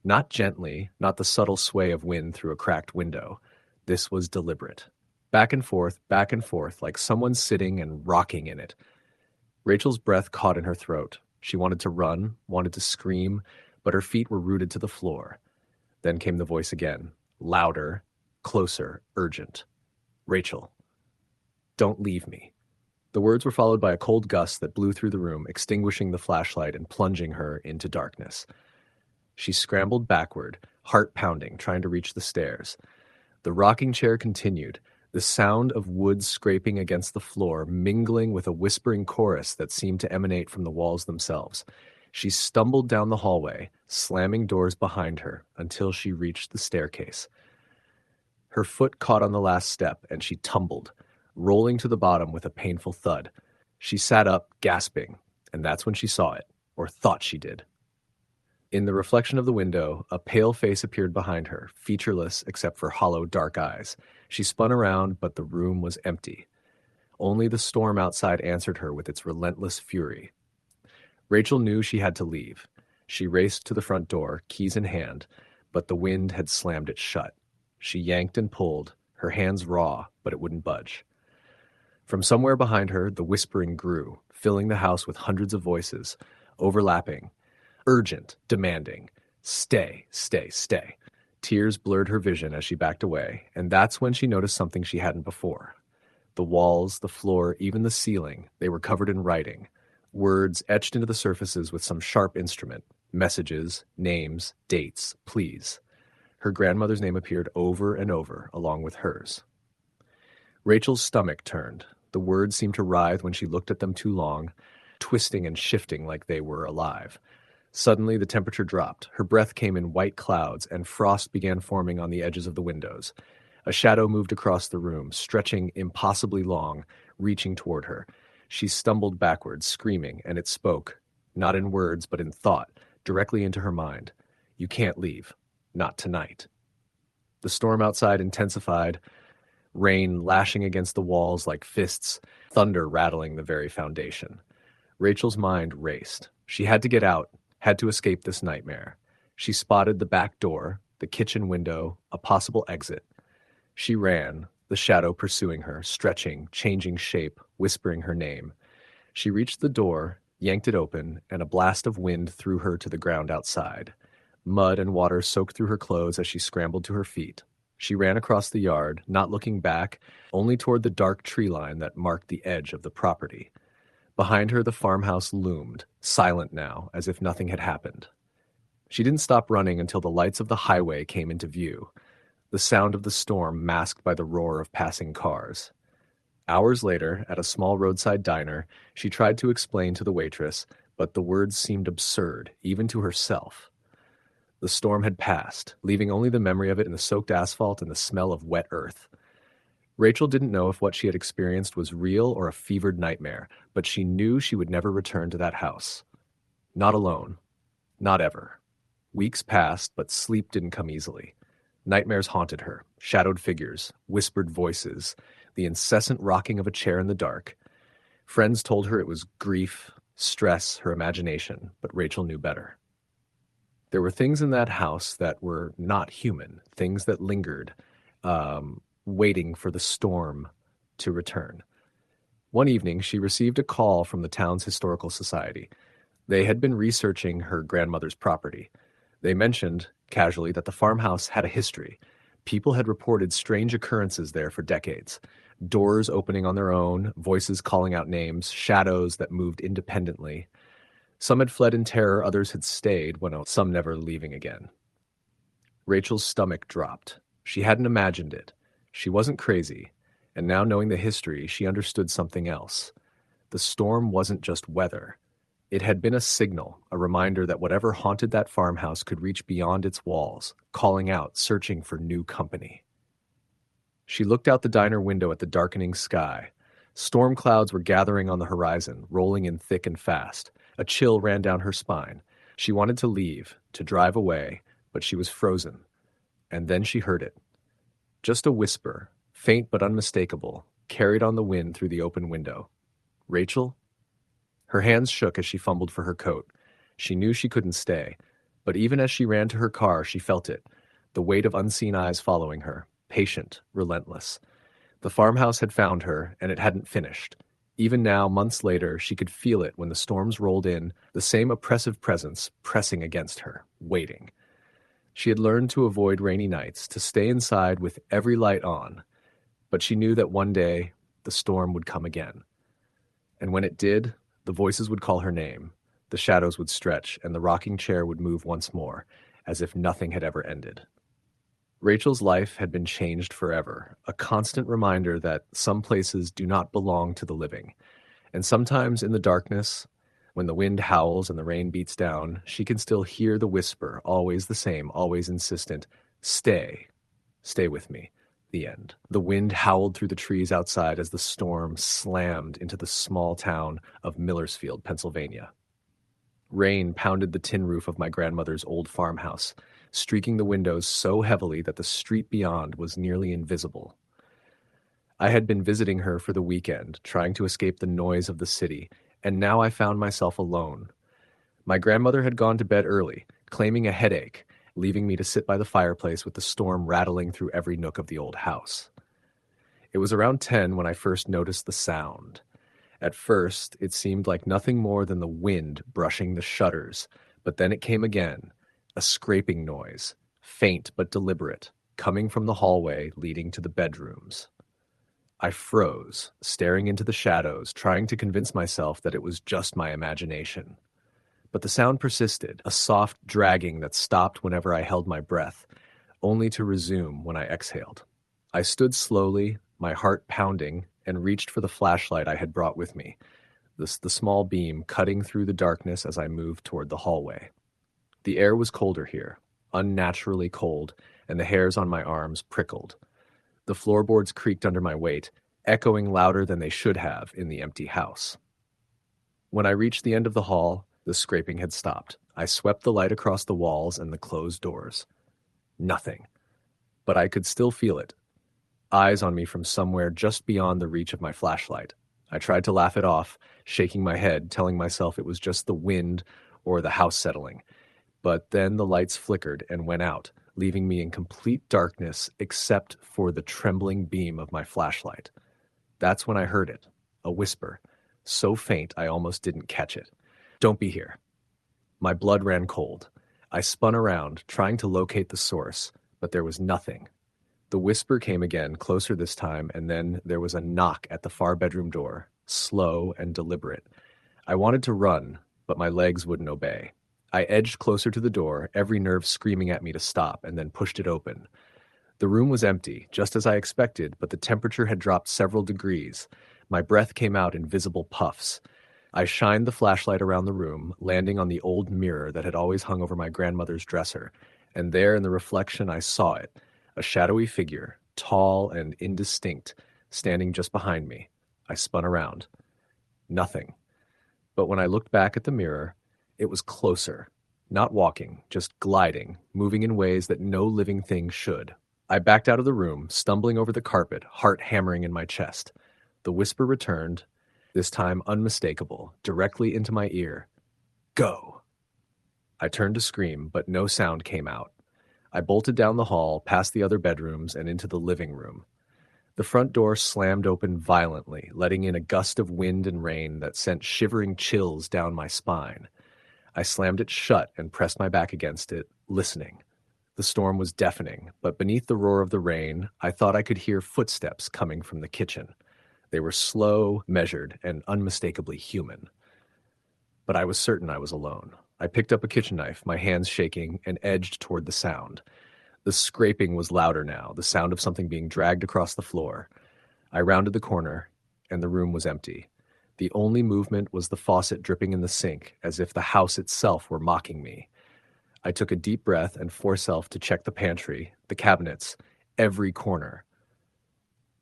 Not gently, not the subtle sway of wind through a cracked window. This was deliberate. Back and forth, like someone sitting and rocking in it. Rachel's breath caught in her throat. She wanted to run, wanted to scream, but her feet were rooted to the floor. Then came the voice again, louder, closer, urgent. Rachel, don't leave me. The words were followed by a cold gust that blew through the room, extinguishing the flashlight and plunging her into darkness. She scrambled backward, heart pounding, trying to reach the stairs. The rocking chair continued, the sound of wood scraping against the floor mingling with a whispering chorus that seemed to emanate from the walls themselves. She stumbled down the hallway, slamming doors behind her, until she reached the staircase. Her foot caught on the last step, and she tumbled, rolling to the bottom with a painful thud. She sat up, gasping, and that's when she saw it, or thought she did. In the reflection of the window, a pale face appeared behind her, featureless except for hollow, dark eyes. She spun around, but the room was empty. Only the storm outside answered her with its relentless fury. Rachel knew she had to leave. She raced to the front door, keys in hand, but the wind had slammed it shut. She yanked and pulled, her hands raw, but it wouldn't budge. From somewhere behind her, the whispering grew, filling the house with hundreds of voices, overlapping, urgent, demanding, stay, stay, stay. Tears blurred her vision as she backed away, and that's when she noticed something she hadn't before. The walls, the floor, even the ceiling, they were covered in writing. Words etched into the surfaces with some sharp instrument. Messages, names, dates, please. Her grandmother's name appeared over and over, along with hers. Rachel's stomach turned. The words seemed to writhe when she looked at them too long, twisting and shifting like they were alive. Suddenly, the temperature dropped. Her breath came in white clouds, and frost began forming on the edges of the windows. A shadow moved across the room, stretching impossibly long, reaching toward her. She stumbled backwards, screaming, and it spoke, not in words, but in thought, directly into her mind. You can't leave. Not tonight. The storm outside intensified, rain lashing against the walls like fists, thunder rattling the very foundation. Rachel's mind raced. She had to get out, had to escape this nightmare. She spotted the back door, the kitchen window, a possible exit. She ran, the shadow pursuing her, stretching, changing shape, whispering her name. She reached the door, yanked it open, and a blast of wind threw her to the ground outside. Mud and water soaked through her clothes as she scrambled to her feet. She ran across the yard, not looking back, only toward the dark tree line that marked the edge of the property. Behind her, the farmhouse loomed, silent now, as if nothing had happened. She didn't stop running until the lights of the highway came into view, the sound of the storm masked by the roar of passing cars. Hours later, at a small roadside diner, she tried to explain to the waitress, but the words seemed absurd, even to herself. The storm had passed, leaving only the memory of it in the soaked asphalt and the smell of wet earth. Rachel didn't know if what she had experienced was real or a fevered nightmare, but she knew she would never return to that house. Not alone. Not ever. Weeks passed, but sleep didn't come easily. Nightmares haunted her, shadowed figures, whispered voices, the incessant rocking of a chair in the dark. Friends told her it was grief, stress, her imagination, but Rachel knew better. There were things in that house that were not human, things that lingered, waiting for the storm to return. One evening, she received a call from the town's historical society. They had been researching her grandmother's property. They mentioned, casually, that the farmhouse had a history. People had reported strange occurrences there for decades. Doors opening on their own, voices calling out names, shadows that moved independently. Some had fled in terror, others had stayed, some never leaving again. Rachel's stomach dropped. She hadn't imagined it. She wasn't crazy, and now knowing the history, she understood something else. The storm wasn't just weather. It had been a signal, a reminder that whatever haunted that farmhouse could reach beyond its walls, calling out, searching for new company. She looked out the diner window at the darkening sky. Storm clouds were gathering on the horizon, rolling in thick and fast. A chill ran down her spine. She wanted to leave, to drive away, but she was frozen. And then she heard it. Just a whisper, faint but unmistakable, carried on the wind through the open window. "Rachel?" Her hands shook as she fumbled for her coat. She knew she couldn't stay, but even as she ran to her car, she felt it, the weight of unseen eyes following her, patient, relentless. The farmhouse had found her, and it hadn't finished. Even now, months later, she could feel it when the storms rolled in, the same oppressive presence pressing against her, waiting. She had learned to avoid rainy nights, to stay inside with every light on, but she knew that one day the storm would come again. And when it did, the voices would call her name, the shadows would stretch, and the rocking chair would move once more, as if nothing had ever ended. Rachel's life had been changed forever, a constant reminder that some places do not belong to the living. And sometimes in the darkness, when the wind howls and the rain beats down, she can still hear the whisper, always the same, always insistent, "Stay. Stay with me." The end. The wind howled through the trees outside as the storm slammed into the small town of Millersfield, Pennsylvania. Rain pounded the tin roof of my grandmother's old farmhouse, streaking the windows so heavily that the street beyond was nearly invisible. I had been visiting her for the weekend, trying to escape the noise of the city, and now I found myself alone. My grandmother had gone to bed early, claiming a headache, leaving me to sit by the fireplace with the storm rattling through every nook of the old house. It was around 10 when I first noticed the sound. At first, it seemed like nothing more than the wind brushing the shutters, but then it came again, a scraping noise, faint but deliberate, coming from the hallway leading to the bedrooms. I froze, staring into the shadows, trying to convince myself that it was just my imagination. But the sound persisted, a soft dragging that stopped whenever I held my breath, only to resume when I exhaled. I stood slowly, my heart pounding, and reached for the flashlight I had brought with me, the small beam cutting through the darkness as I moved toward the hallway. The air was colder here, unnaturally cold, and the hairs on my arms prickled. The floorboards creaked under my weight, echoing louder than they should have in the empty house. When I reached the end of the hall, the scraping had stopped. I swept the light across the walls and the closed doors. Nothing. But I could still feel it. Eyes on me from somewhere just beyond the reach of my flashlight. I tried to laugh it off, shaking my head, telling myself it was just the wind or the house settling. But then the lights flickered and went out, leaving me in complete darkness except for the trembling beam of my flashlight. That's when I heard it, a whisper, so faint I almost didn't catch it. "Don't be here." My blood ran cold. I spun around, trying to locate the source, but there was nothing. The whisper came again, closer this time, and then there was a knock at the far bedroom door, slow and deliberate. I wanted to run, but my legs wouldn't obey. I edged closer to the door, every nerve screaming at me to stop, and then pushed it open. The room was empty, just as I expected, but the temperature had dropped several degrees. My breath came out in visible puffs. I shined the flashlight around the room, landing on the old mirror that had always hung over my grandmother's dresser, and there in the reflection I saw it, a shadowy figure, tall and indistinct, standing just behind me. I spun around. Nothing. But when I looked back at the mirror, it was closer, not walking, just gliding, moving in ways that no living thing should. I backed out of the room, stumbling over the carpet, heart hammering in my chest. The whisper returned, this time unmistakable, directly into my ear. "Go!" I turned to scream, but no sound came out. I bolted down the hall, past the other bedrooms, and into the living room. The front door slammed open violently, letting in a gust of wind and rain that sent shivering chills down my spine. I slammed it shut and pressed my back against it, listening. The storm was deafening, but beneath the roar of the rain, I thought I could hear footsteps coming from the kitchen. They were slow, measured, and unmistakably human. but I was certain I was alone. I picked up a kitchen knife, my hands shaking, and edged toward the sound. The scraping was louder now, the sound of something being dragged across the floor. I rounded the corner, and the room was empty. The only movement was the faucet dripping in the sink, as if the house itself were mocking me. I took a deep breath and forced myself to check the pantry, the cabinets, every corner.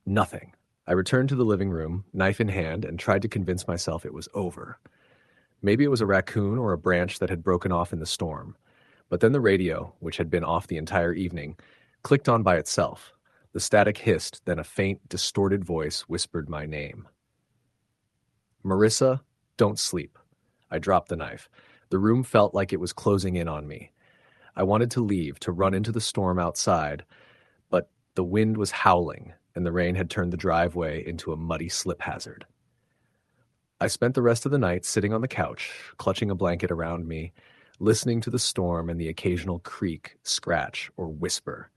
Nothing. I returned to the living room, knife in hand, and tried to convince myself it was over. Maybe it was a raccoon or a branch that had broken off in the storm. But then the radio, which had been off the entire evening, clicked on by itself. The static hissed, then a faint, distorted voice whispered my name. Marissa, don't sleep. I dropped the knife. The room felt like it was closing in on me. I wanted to leave, to run into the storm outside, but the wind was howling, and the rain had turned the driveway into a muddy slip hazard. I spent the rest of the night sitting on the couch, clutching a blanket around me, listening to the storm and the occasional creak, scratch, or whisper.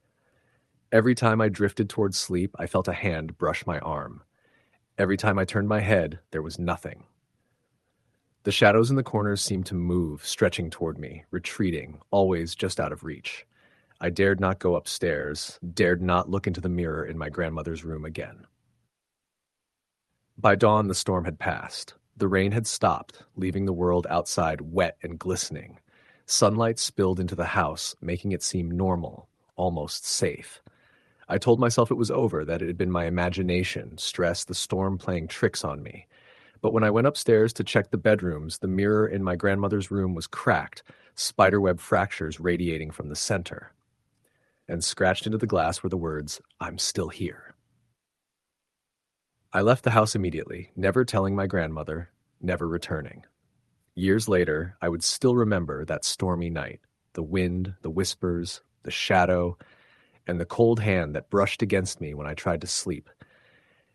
Every time I drifted towards sleep, I felt a hand brush my arm. Every time I turned my head, there was nothing. The shadows in the corners seemed to move, stretching toward me, retreating, always just out of reach. I dared not go upstairs, dared not look into the mirror in my grandmother's room again. By dawn, the storm had passed. The rain had stopped, leaving the world outside wet and glistening. Sunlight spilled into the house, making it seem normal, almost safe. I told myself it was over, that it had been my imagination, stress, the storm playing tricks on me. But when I went upstairs to check the bedrooms, the mirror in my grandmother's room was cracked, spiderweb fractures radiating from the center. And scratched into the glass were the words, "I'm still here." I left the house immediately, never telling my grandmother, never returning. Years later, I would still remember that stormy night, the wind, the whispers, the shadow, and the cold hand that brushed against me when I tried to sleep.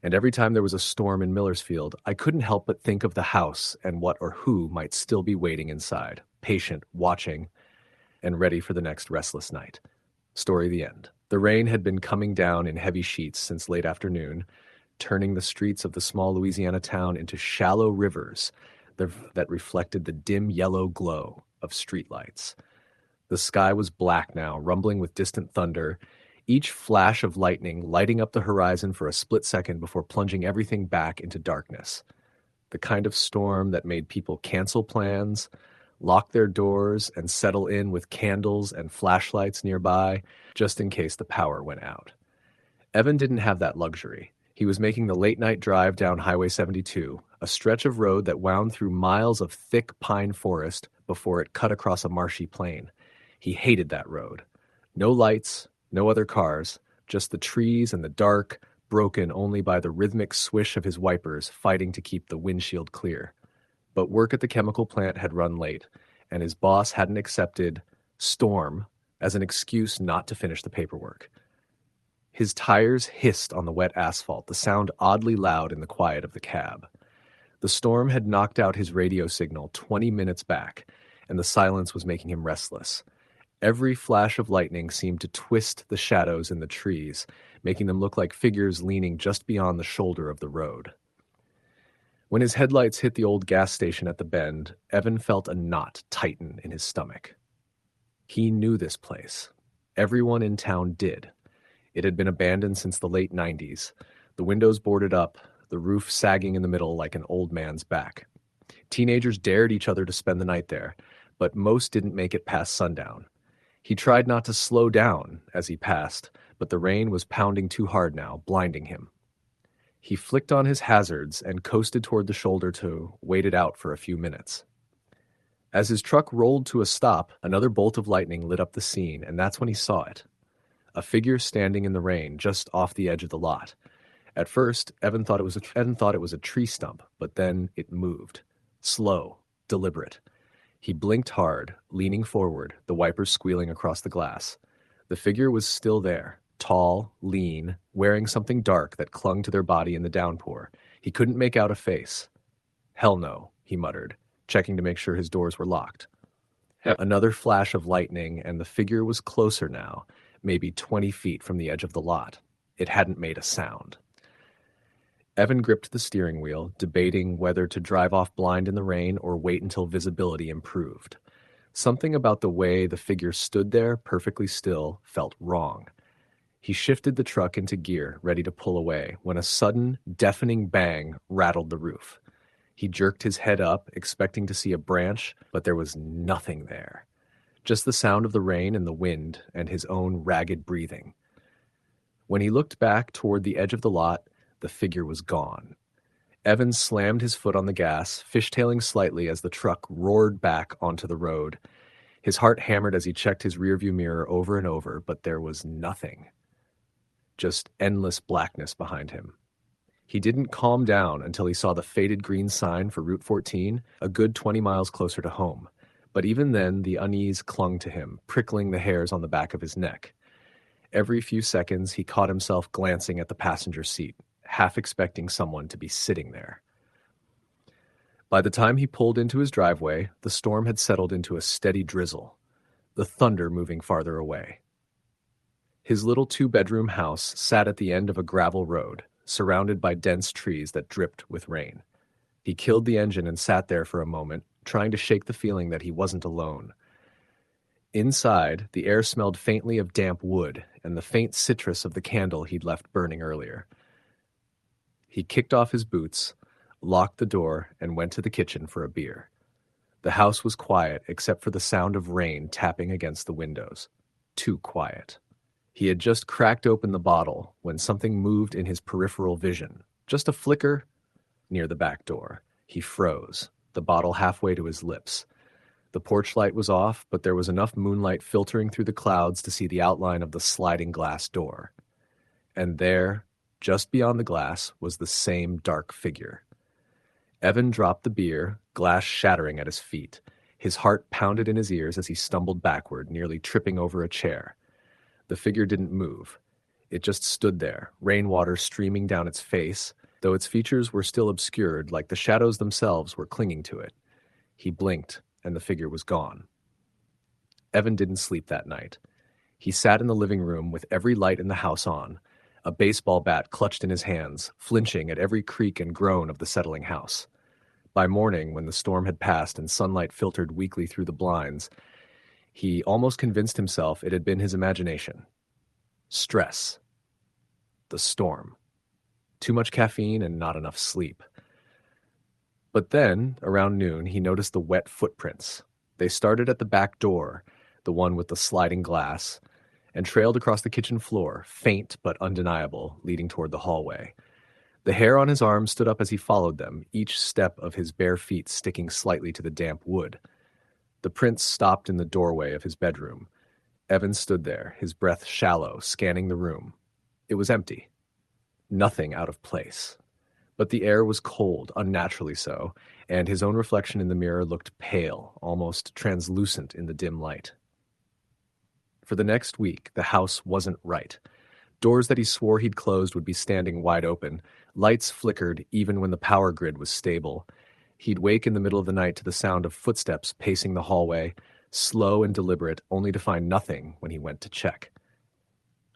And every time there was a storm in Millersfield, I couldn't help but think of the house and what or who might still be waiting inside, patient, watching, and ready for the next restless night. Story the end. The rain had been coming down in heavy sheets since late afternoon, turning the streets of the small Louisiana town into shallow rivers that reflected the dim yellow glow of streetlights. The sky was black now, rumbling with distant thunder, each flash of lightning lighting up the horizon for a split second before plunging everything back into darkness. The kind of storm that made people cancel plans, lock their doors, and settle in with candles and flashlights nearby, just in case the power went out. Evan didn't have that luxury. He was making the late-night drive down Highway 72, a stretch of road that wound through miles of thick pine forest before it cut across a marshy plain. He hated that road. No lights, no other cars, just the trees and the dark, broken only by the rhythmic swish of his wipers fighting to keep the windshield clear. But work at the chemical plant had run late, and his boss hadn't accepted storm as an excuse not to finish the paperwork. His tires hissed on the wet asphalt, the sound oddly loud in the quiet of the cab. The storm had knocked out his radio signal 20 minutes back, and the silence was making him restless. Every flash of lightning seemed to twist the shadows in the trees, making them look like figures leaning just beyond the shoulder of the road. When his headlights hit the old gas station at the bend, Evan felt a knot tighten in his stomach. He knew this place. Everyone in town did. It had been abandoned since the late 90s, the windows boarded up, the roof sagging in the middle like an old man's back. Teenagers dared each other to spend the night there, but most didn't make it past sundown. He tried not to slow down as he passed, but the rain was pounding too hard now, blinding him. He flicked on his hazards and coasted toward the shoulder to wait it out for a few minutes. As his truck rolled to a stop, another bolt of lightning lit up the scene, and that's when he saw it. A figure standing in the rain just off the edge of the lot. At first, Evan thought it was a tree stump, but then it moved. Slow, deliberate. He blinked hard, leaning forward, the wipers squealing across the glass. The figure was still there, tall, lean, wearing something dark that clung to their body in the downpour. He couldn't make out a face. "Hell no," he muttered, checking to make sure his doors were locked. Another flash of lightning, and the figure was closer now, maybe 20 feet from the edge of the lot. It hadn't made a sound. Evan gripped the steering wheel, debating whether to drive off blind in the rain or wait until visibility improved. Something about the way the figure stood there, perfectly still, felt wrong. He shifted the truck into gear, ready to pull away, when a sudden, deafening bang rattled the roof. He jerked his head up, expecting to see a branch, but there was nothing there. Just the sound of the rain and the wind and his own ragged breathing. When he looked back toward the edge of the lot, the figure was gone. Evans slammed his foot on the gas, fishtailing slightly as the truck roared back onto the road. His heart hammered as he checked his rearview mirror over and over, but there was nothing. Just endless blackness behind him. He didn't calm down until he saw the faded green sign for Route 14, a good 20 miles closer to home. But even then, the unease clung to him, prickling the hairs on the back of his neck. Every few seconds, he caught himself glancing at the passenger seat, half expecting someone to be sitting there. By the time he pulled into his driveway, the storm had settled into a steady drizzle, the thunder moving farther away. His little two-bedroom house sat at the end of a gravel road, surrounded by dense trees that dripped with rain. He killed the engine and sat there for a moment, trying to shake the feeling that he wasn't alone. Inside, the air smelled faintly of damp wood and the faint citrus of the candle he'd left burning earlier. He kicked off his boots, locked the door, and went to the kitchen for a beer. The house was quiet except for the sound of rain tapping against the windows. Too quiet. He had just cracked open the bottle when something moved in his peripheral vision. Just a flicker near the back door. He froze, the bottle halfway to his lips. The porch light was off, but there was enough moonlight filtering through the clouds to see the outline of the sliding glass door. And there, just beyond the glass, was the same dark figure. Evan dropped the beer, glass shattering at his feet. His heart pounded in his ears as he stumbled backward, nearly tripping over a chair. The figure didn't move. It just stood there, rainwater streaming down its face, though its features were still obscured, like the shadows themselves were clinging to it. He blinked, and the figure was gone. Evan didn't sleep that night. He sat in the living room with every light in the house on, a baseball bat clutched in his hands, flinching at every creak and groan of the settling house. By morning, when the storm had passed and sunlight filtered weakly through the blinds, he almost convinced himself it had been his imagination. Stress. The storm. Too much caffeine and not enough sleep. But then, around noon, he noticed the wet footprints. They started at the back door, the one with the sliding glass, and trailed across the kitchen floor, faint but undeniable, leading toward the hallway. The hair on his arm stood up as he followed them, each step of his bare feet sticking slightly to the damp wood. The prints stopped in the doorway of his bedroom. Evan stood there, his breath shallow, scanning the room. It was empty. Nothing out of place. But the air was cold, unnaturally so, and his own reflection in the mirror looked pale, almost translucent in the dim light. For the next week, the house wasn't right. Doors that he swore he'd closed would be standing wide open. Lights flickered even when the power grid was stable. He'd wake in the middle of the night to the sound of footsteps pacing the hallway, slow and deliberate, only to find nothing when he went to check.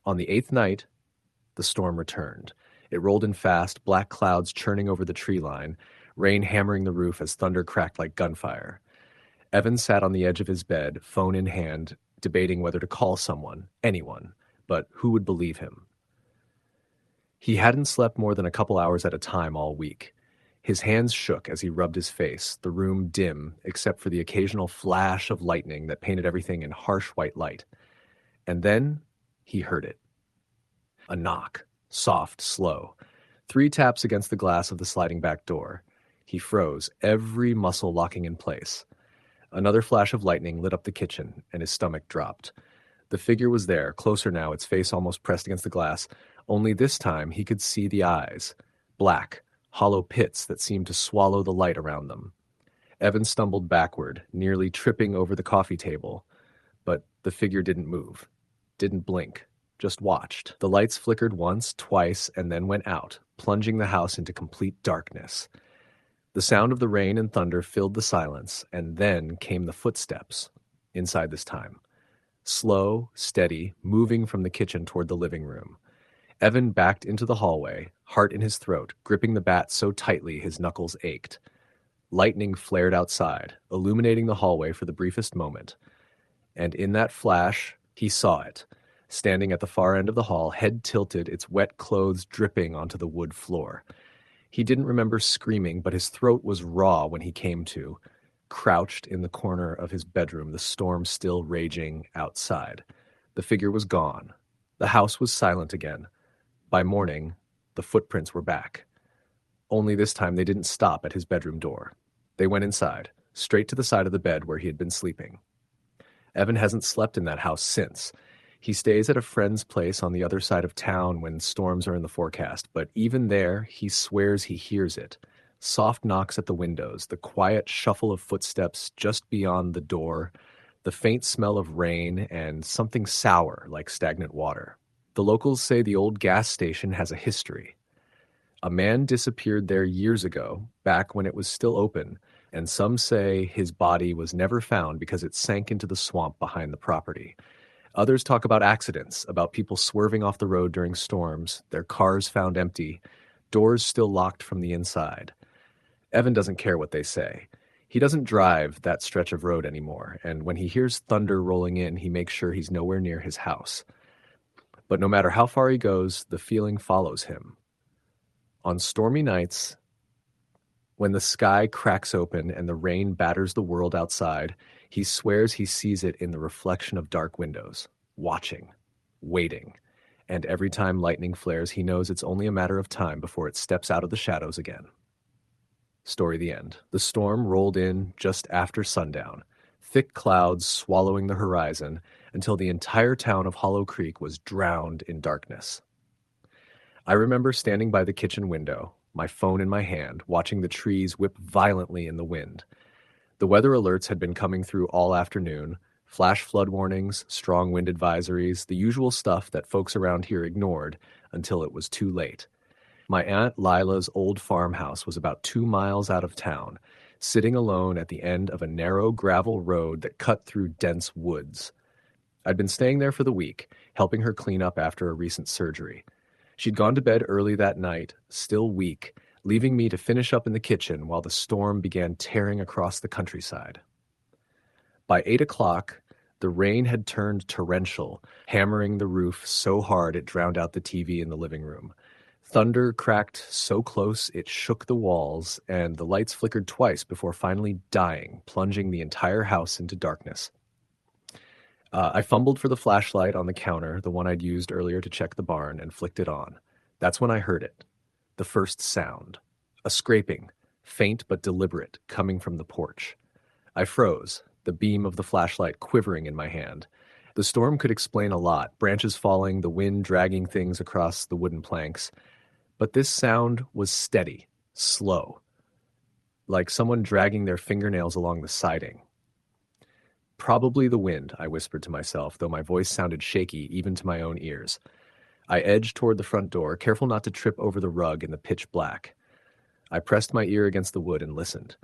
On the 8th night, the storm returned. It rolled in fast, black clouds churning over the tree line, rain hammering the roof as thunder cracked like gunfire. Evan sat on the edge of his bed, phone in hand, debating whether to call someone, anyone, but who would believe him? He hadn't slept more than a couple hours at a time all week. His hands shook as he rubbed his face, the room dim, except for the occasional flash of lightning that painted everything in harsh white light. And then he heard it. A knock. Soft, slow. 3 taps against the glass of the sliding back door. He froze, every muscle locking in place. Another flash of lightning lit up the kitchen, and his stomach dropped. The figure was there, closer now, its face almost pressed against the glass. Only this time he could see the eyes. Black, hollow pits that seemed to swallow the light around them. Evan stumbled backward, nearly tripping over the coffee table. But the figure didn't move, didn't blink. Just watched. The lights flickered once, twice, and then went out, plunging the house into complete darkness. The sound of the rain and thunder filled the silence, and then came the footsteps, inside this time. Slow, steady, moving from the kitchen toward the living room. Evan backed into the hallway, heart in his throat, gripping the bat so tightly his knuckles ached. Lightning flared outside, illuminating the hallway for the briefest moment. And in that flash, he saw it, standing at the far end of the hall, head tilted, its wet clothes dripping onto the wood floor. He didn't remember screaming, but his throat was raw when he came to, crouched in the corner of his bedroom, the storm still raging outside. The figure was gone. The house was silent again. By morning, the footprints were back. Only this time they didn't stop at his bedroom door. They went inside, straight to the side of the bed where he had been sleeping. Evan hasn't slept in that house since. He stays at a friend's place on the other side of town when storms are in the forecast, but even there, he swears he hears it. Soft knocks at the windows, the quiet shuffle of footsteps just beyond the door, the faint smell of rain, and something sour like stagnant water. The locals say the old gas station has a history. A man disappeared there years ago, back when it was still open, and some say his body was never found because it sank into the swamp behind the property. Others talk about accidents, about people swerving off the road during storms, their cars found empty, doors still locked from the inside. Evan doesn't care what they say. He doesn't drive that stretch of road anymore, and when he hears thunder rolling in, he makes sure he's nowhere near his house. But no matter how far he goes, the feeling follows him. On stormy nights, when the sky cracks open and the rain batters the world outside, he swears he sees it in the reflection of dark windows, watching, waiting. And every time lightning flares, he knows it's only a matter of time before it steps out of the shadows again. Story the end. The storm rolled in just after sundown, thick clouds swallowing the horizon until the entire town of Hollow Creek was drowned in darkness. I remember standing by the kitchen window, my phone in my hand, watching the trees whip violently in the wind. The weather alerts had been coming through all afternoon, flash flood warnings, strong wind advisories, the usual stuff that folks around here ignored until it was too late. My Aunt Lila's old farmhouse was about 2 miles out of town, sitting alone at the end of a narrow gravel road that cut through dense woods. I'd been staying there for the week, helping her clean up after a recent surgery. She'd gone to bed early that night, still weak, leaving me to finish up in the kitchen while the storm began tearing across the countryside. By 8 o'clock, the rain had turned torrential, hammering the roof so hard it drowned out the TV in the living room. Thunder cracked so close it shook the walls, and the lights flickered twice before finally dying, plunging the entire house into darkness. I fumbled for the flashlight on the counter, the one I'd used earlier to check the barn, and flicked it on. That's when I heard it. The first sound. A scraping, faint but deliberate, coming from the porch. I froze, the beam of the flashlight quivering in my hand. The storm could explain a lot, branches falling, the wind dragging things across the wooden planks. But this sound was steady, slow, like someone dragging their fingernails along the siding. Probably the wind, I whispered to myself, though my voice sounded shaky even to my own ears. I edged toward the front door, careful not to trip over the rug in the pitch black. I pressed my ear against the wood and listened.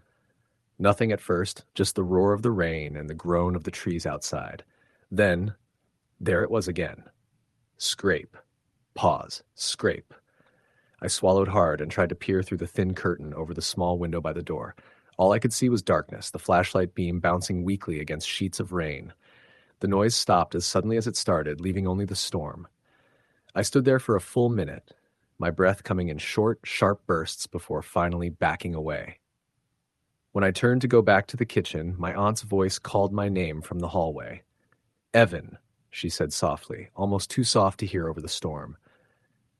Nothing at first, just the roar of the rain and the groan of the trees outside. Then, there it was again. Scrape. Pause. Scrape. I swallowed hard and tried to peer through the thin curtain over the small window by the door. All I could see was darkness, the flashlight beam bouncing weakly against sheets of rain. The noise stopped as suddenly as it started, leaving only the storm. I stood there for a full minute, my breath coming in short, sharp bursts before finally backing away. When I turned to go back to the kitchen, my aunt's voice called my name from the hallway. "Evan," she said softly, almost too soft to hear over the storm.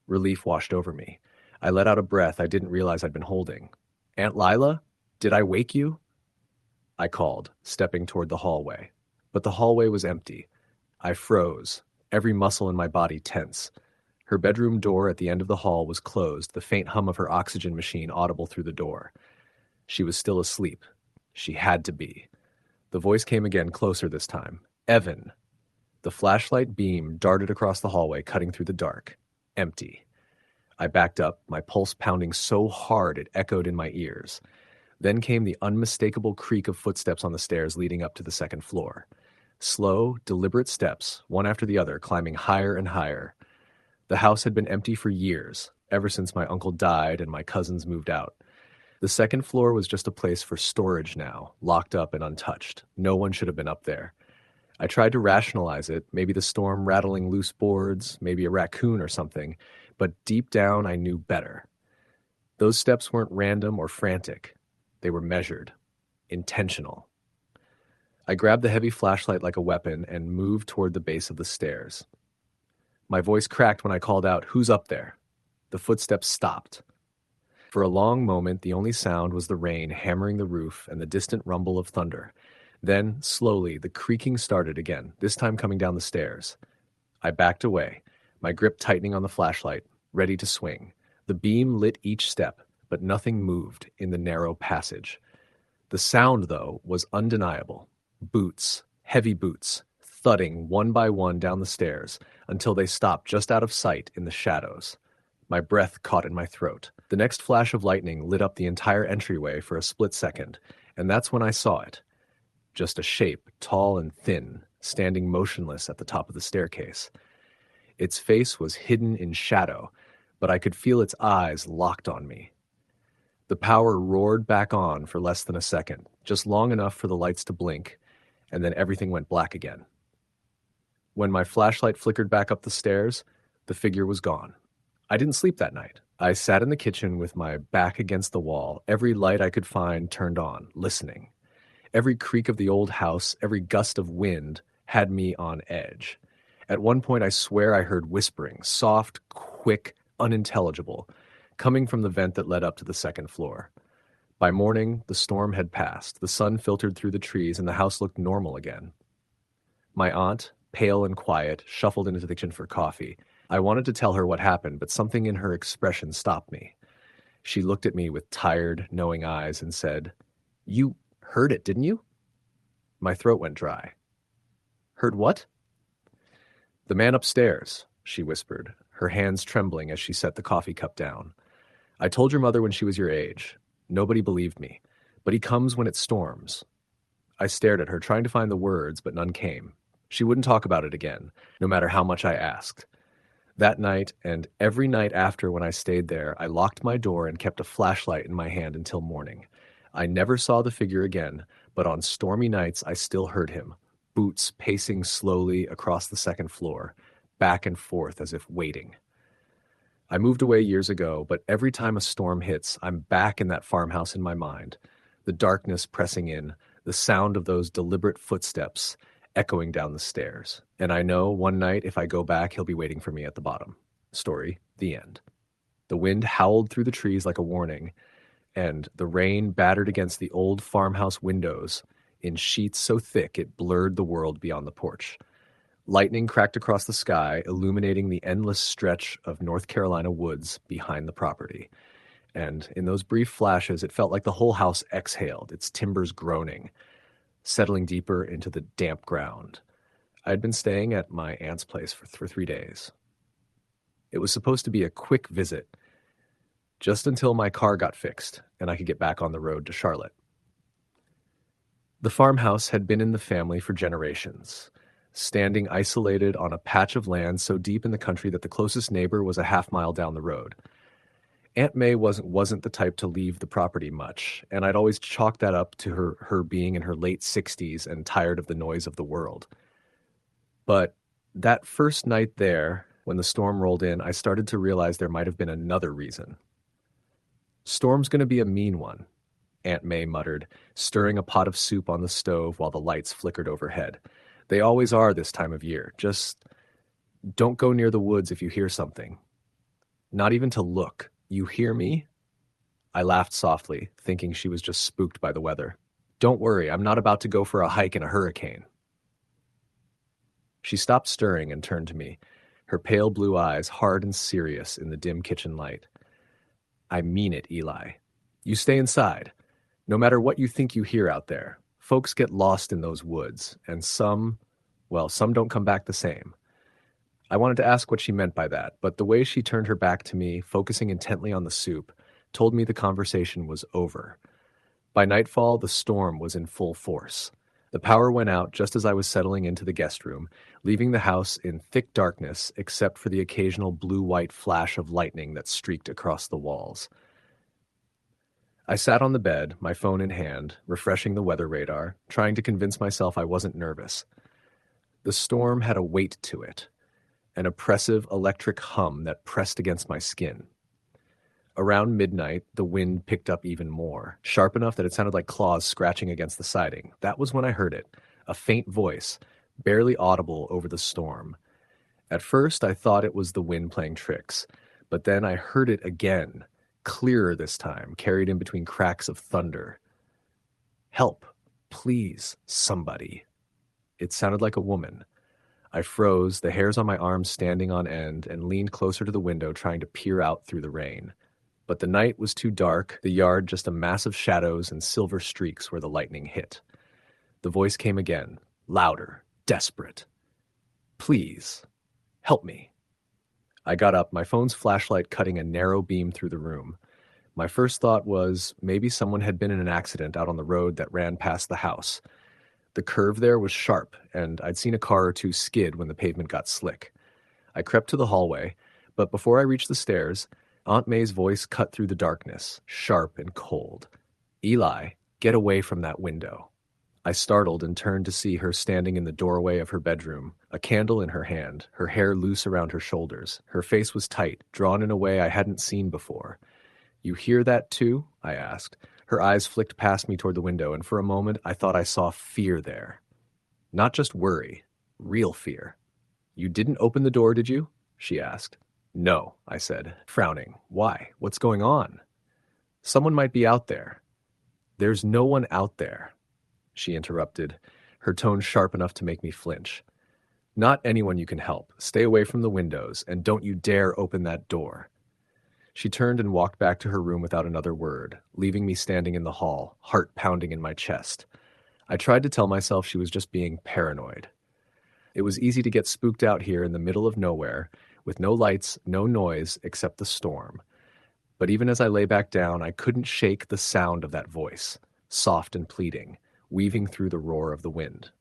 Relief washed over me. I let out a breath I didn't realize I'd been holding. "Aunt Lila? Did I wake you?" I called, stepping toward the hallway. But the hallway was empty. I froze, every muscle in my body tense. Her bedroom door at the end of the hall was closed, the faint hum of her oxygen machine audible through the door. She was still asleep. She had to be. The voice came again, closer this time. "Evan." The flashlight beam darted across the hallway, cutting through the dark. Empty. I backed up, my pulse pounding so hard it echoed in my ears. Then came the unmistakable creak of footsteps on the stairs leading up to the second floor. Slow, deliberate steps, one after the other, climbing higher and higher. The house had been empty for years, ever since my uncle died and my cousins moved out. The second floor was just a place for storage now, locked up and untouched. No one should have been up there. I tried to rationalize it, maybe the storm rattling loose boards, maybe a raccoon or something, but deep down I knew better. Those steps weren't random or frantic. They were measured, intentional. I grabbed the heavy flashlight like a weapon and moved toward the base of the stairs. My voice cracked when I called out, "Who's up there?" The footsteps stopped. For a long moment, the only sound was the rain hammering the roof and the distant rumble of thunder. Then, slowly, the creaking started again, this time coming down the stairs. I backed away, my grip tightening on the flashlight, ready to swing. The beam lit each step, but nothing moved in the narrow passage. The sound, though, was undeniable. Boots, heavy boots, thudding one by one down the stairs until they stopped just out of sight in the shadows. My breath caught in my throat. The next flash of lightning lit up the entire entryway for a split second, and that's when I saw it. Just a shape, tall and thin, standing motionless at the top of the staircase. Its face was hidden in shadow, but I could feel its eyes locked on me. The power roared back on for less than a second, just long enough for the lights to blink, and then everything went black again. When my flashlight flickered back up the stairs, the figure was gone. I didn't sleep that night. I sat in the kitchen with my back against the wall, every light I could find turned on, listening. Every creak of the old house, every gust of wind had me on edge. At one point, I swear I heard whispering, soft, quick, unintelligible, coming from the vent that led up to the second floor. By morning, the storm had passed. The sun filtered through the trees, and the house looked normal again. My aunt, pale and quiet, shuffled into the kitchen for coffee. I wanted to tell her what happened, but something in her expression stopped me. She looked at me with tired, knowing eyes and said, "You heard it, didn't you?" My throat went dry. "Heard what?" "The man upstairs," she whispered, her hands trembling as she set the coffee cup down. "I told your mother when she was your age. Nobody believed me, but he comes when it storms." I stared at her, trying to find the words, but none came. She wouldn't talk about it again, no matter how much I asked. That night, and every night after when I stayed there, I locked my door and kept a flashlight in my hand until morning. I never saw the figure again, but on stormy nights I still heard him, boots pacing slowly across the second floor, back and forth as if waiting. I moved away years ago, but every time a storm hits, I'm back in that farmhouse in my mind, the darkness pressing in, the sound of those deliberate footsteps echoing down the stairs. And I know one night if I go back, he'll be waiting for me at the bottom. Story, the end. The wind howled through the trees like a warning, and the rain battered against the old farmhouse windows in sheets so thick it blurred the world beyond the porch. Lightning cracked across the sky, illuminating the endless stretch of North Carolina woods behind the property. And in those brief flashes, it felt like the whole house exhaled, its timbers groaning, settling deeper into the damp ground. I had been staying at my aunt's place for 3 days. It was supposed to be a quick visit, just until my car got fixed and I could get back on the road to Charlotte. The farmhouse had been in the family for generations, standing isolated on a patch of land so deep in the country that the closest neighbor was a half-mile down the road. Aunt May wasn't the type to leave the property much, and I'd always chalked that up to her being in her late 60s and tired of the noise of the world. But that first night there, when the storm rolled in, I started to realize there might have been another reason. "Storm's going to be a mean one," Aunt May muttered, stirring a pot of soup on the stove while the lights flickered overhead. "They always are this time of year. Just don't go near the woods if you hear something. Not even to look. You hear me?" I laughed softly, thinking she was just spooked by the weather. "Don't worry, I'm not about to go for a hike in a hurricane." She stopped stirring and turned to me, her pale blue eyes hard and serious in the dim kitchen light. "I mean it, Eli. You stay inside. No matter what you think you hear out there, folks get lost in those woods, and some don't come back the same." I wanted to ask what she meant by that, but the way she turned her back to me, focusing intently on the soup, told me the conversation was over. By nightfall, the storm was in full force. The power went out just as I was settling into the guest room, leaving the house in thick darkness except for the occasional blue-white flash of lightning that streaked across the walls. I sat on the bed, my phone in hand, refreshing the weather radar, trying to convince myself I wasn't nervous. The storm had a weight to it, an oppressive electric hum that pressed against my skin. Around midnight, the wind picked up even more, sharp enough that it sounded like claws scratching against the siding. That was when I heard it, a faint voice, barely audible over the storm. At first, I thought it was the wind playing tricks, but then I heard it again, clearer this time, carried in between cracks of thunder. "Help, please, somebody." It sounded like a woman. I froze, the hairs on my arms standing on end, and leaned closer to the window trying to peer out through the rain. But the night was too dark, the yard just a mass of shadows and silver streaks where the lightning hit. The voice came again, louder, desperate. "Please, help me." I got up, my phone's flashlight cutting a narrow beam through the room. My first thought was maybe someone had been in an accident out on the road that ran past the house. The curve there was sharp, and I'd seen a car or two skid when the pavement got slick. I crept to the hallway, but before I reached the stairs, Aunt May's voice cut through the darkness, sharp and cold. "Eli, get away from that window." I startled and turned to see her standing in the doorway of her bedroom, a candle in her hand, her hair loose around her shoulders. Her face was tight, drawn in a way I hadn't seen before. "You hear that too?" I asked. Her eyes flicked past me toward the window, and for a moment I thought I saw fear there. Not just worry, real fear. "You didn't open the door, did you?" she asked. "No," I said, frowning. "Why? What's going on?" "Someone might be out there." "There's no one out there," she interrupted, her tone sharp enough to make me flinch. "Not anyone you can help. Stay away from the windows, and don't you dare open that door." She turned and walked back to her room without another word, leaving me standing in the hall, heart pounding in my chest. I tried to tell myself she was just being paranoid. It was easy to get spooked out here in the middle of nowhere, with no lights, no noise except the storm. But even as I lay back down, I couldn't shake the sound of that voice, soft and pleading, weaving through the roar of the wind.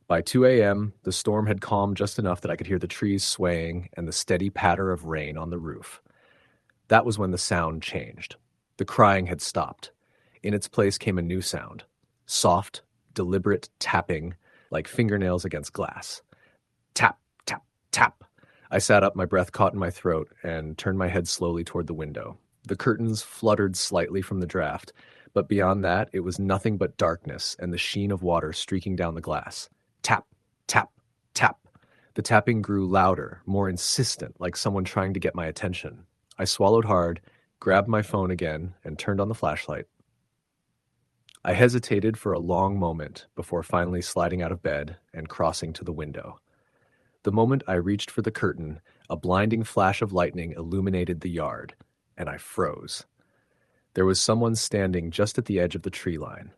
By 2 a.m., the storm had calmed just enough that I could hear the trees swaying and the steady patter of rain on the roof. That was when the sound changed. The crying had stopped. In its place came a new sound. Soft, deliberate tapping, like fingernails against glass. Tap, tap, tap. I sat up, my breath caught in my throat, and turned my head slowly toward the window. The curtains fluttered slightly from the draft, but beyond that, it was nothing but darkness and the sheen of water streaking down the glass. Tap, tap, tap. The tapping grew louder, more insistent, like someone trying to get my attention. I swallowed hard, grabbed my phone again, and turned on the flashlight. I hesitated for a long moment before finally sliding out of bed and crossing to the window. The moment I reached for the curtain, a blinding flash of lightning illuminated the yard, and I froze. There was someone standing just at the edge of the tree line.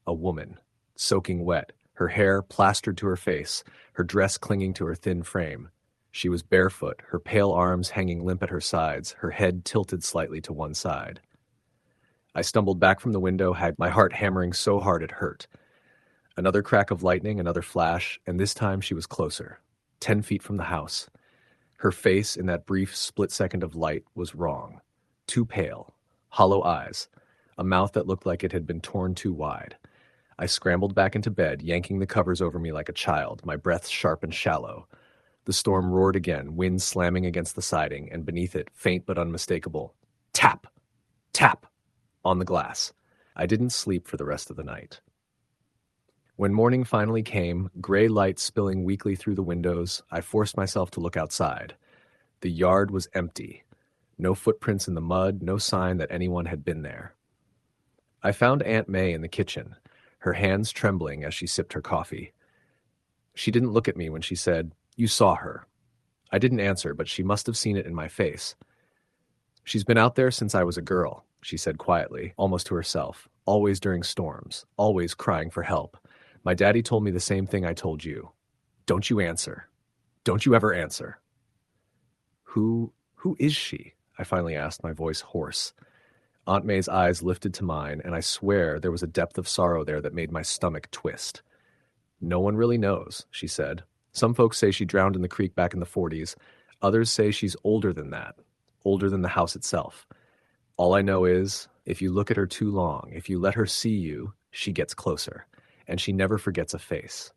A woman, soaking wet, her hair plastered to her face, her dress clinging to her thin frame. She was barefoot, her pale arms hanging limp at her sides, her head tilted slightly to one side. I stumbled back from the window, had my heart hammering so hard it hurt. Another crack of lightning, another flash, and this time she was closer, 10 feet from the house. Her face, in that brief split second of light, was wrong. Too pale, hollow eyes, a mouth that looked like it had been torn too wide. I scrambled back into bed, yanking the covers over me like a child, my breath sharp and shallow. The storm roared again, wind slamming against the siding, and beneath it, faint but unmistakable, tap, tap, on the glass. I didn't sleep for the rest of the night. When morning finally came, gray light spilling weakly through the windows, I forced myself to look outside. The yard was empty. No footprints in the mud, no sign that anyone had been there. I found Aunt May in the kitchen, her hands trembling as she sipped her coffee. She didn't look at me when she said, "You saw her." I didn't answer, but she must have seen it in my face. "She's been out there since I was a girl," she said quietly, almost to herself, "always during storms, always crying for help. My daddy told me the same thing I told you. Don't you answer. Don't you ever answer." Who is she?" I finally asked, my voice hoarse. Aunt May's eyes lifted to mine, and I swear there was a depth of sorrow there that made my stomach twist. "No one really knows," she said. "Some folks say she drowned in the creek back in the 40s. Others say she's older than that, older than the house itself. All I know is, if you look at her too long, if you let her see you, she gets closer, and she never forgets a face."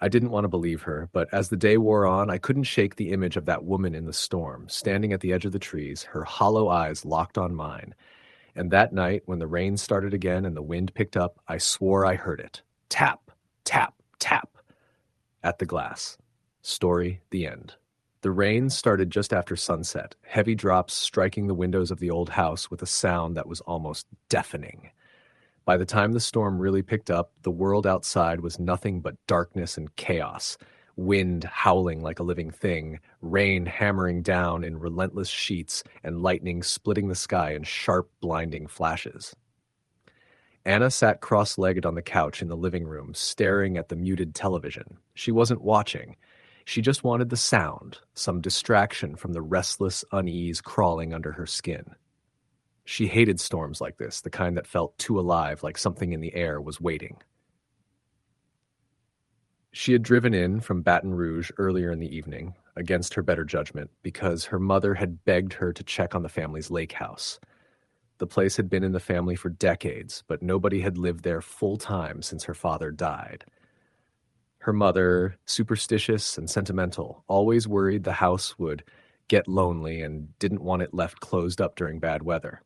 I didn't want to believe her, but as the day wore on, I couldn't shake the image of that woman in the storm, standing at the edge of the trees, her hollow eyes locked on mine. And that night, when the rain started again and the wind picked up, I swore I heard it. Tap, tap, tap at the glass. Story, the end. The rain started just after sunset, heavy drops striking the windows of the old house with a sound that was almost deafening. By the time the storm really picked up, the world outside was nothing but darkness and chaos. Wind howling like a living thing, rain hammering down in relentless sheets, and lightning splitting the sky in sharp, blinding flashes. Anna sat cross-legged on the couch in the living room, staring at the muted television. She wasn't watching. She just wanted the sound, some distraction from the restless unease crawling under her skin. She hated storms like this, the kind that felt too alive, like something in the air was waiting. She had driven in from Baton Rouge earlier in the evening, against her better judgment, because her mother had begged her to check on the family's lake house. The place had been in the family for decades, but nobody had lived there full-time since her father died. Her mother, superstitious and sentimental, always worried the house would get lonely and didn't want it left closed up during bad weather.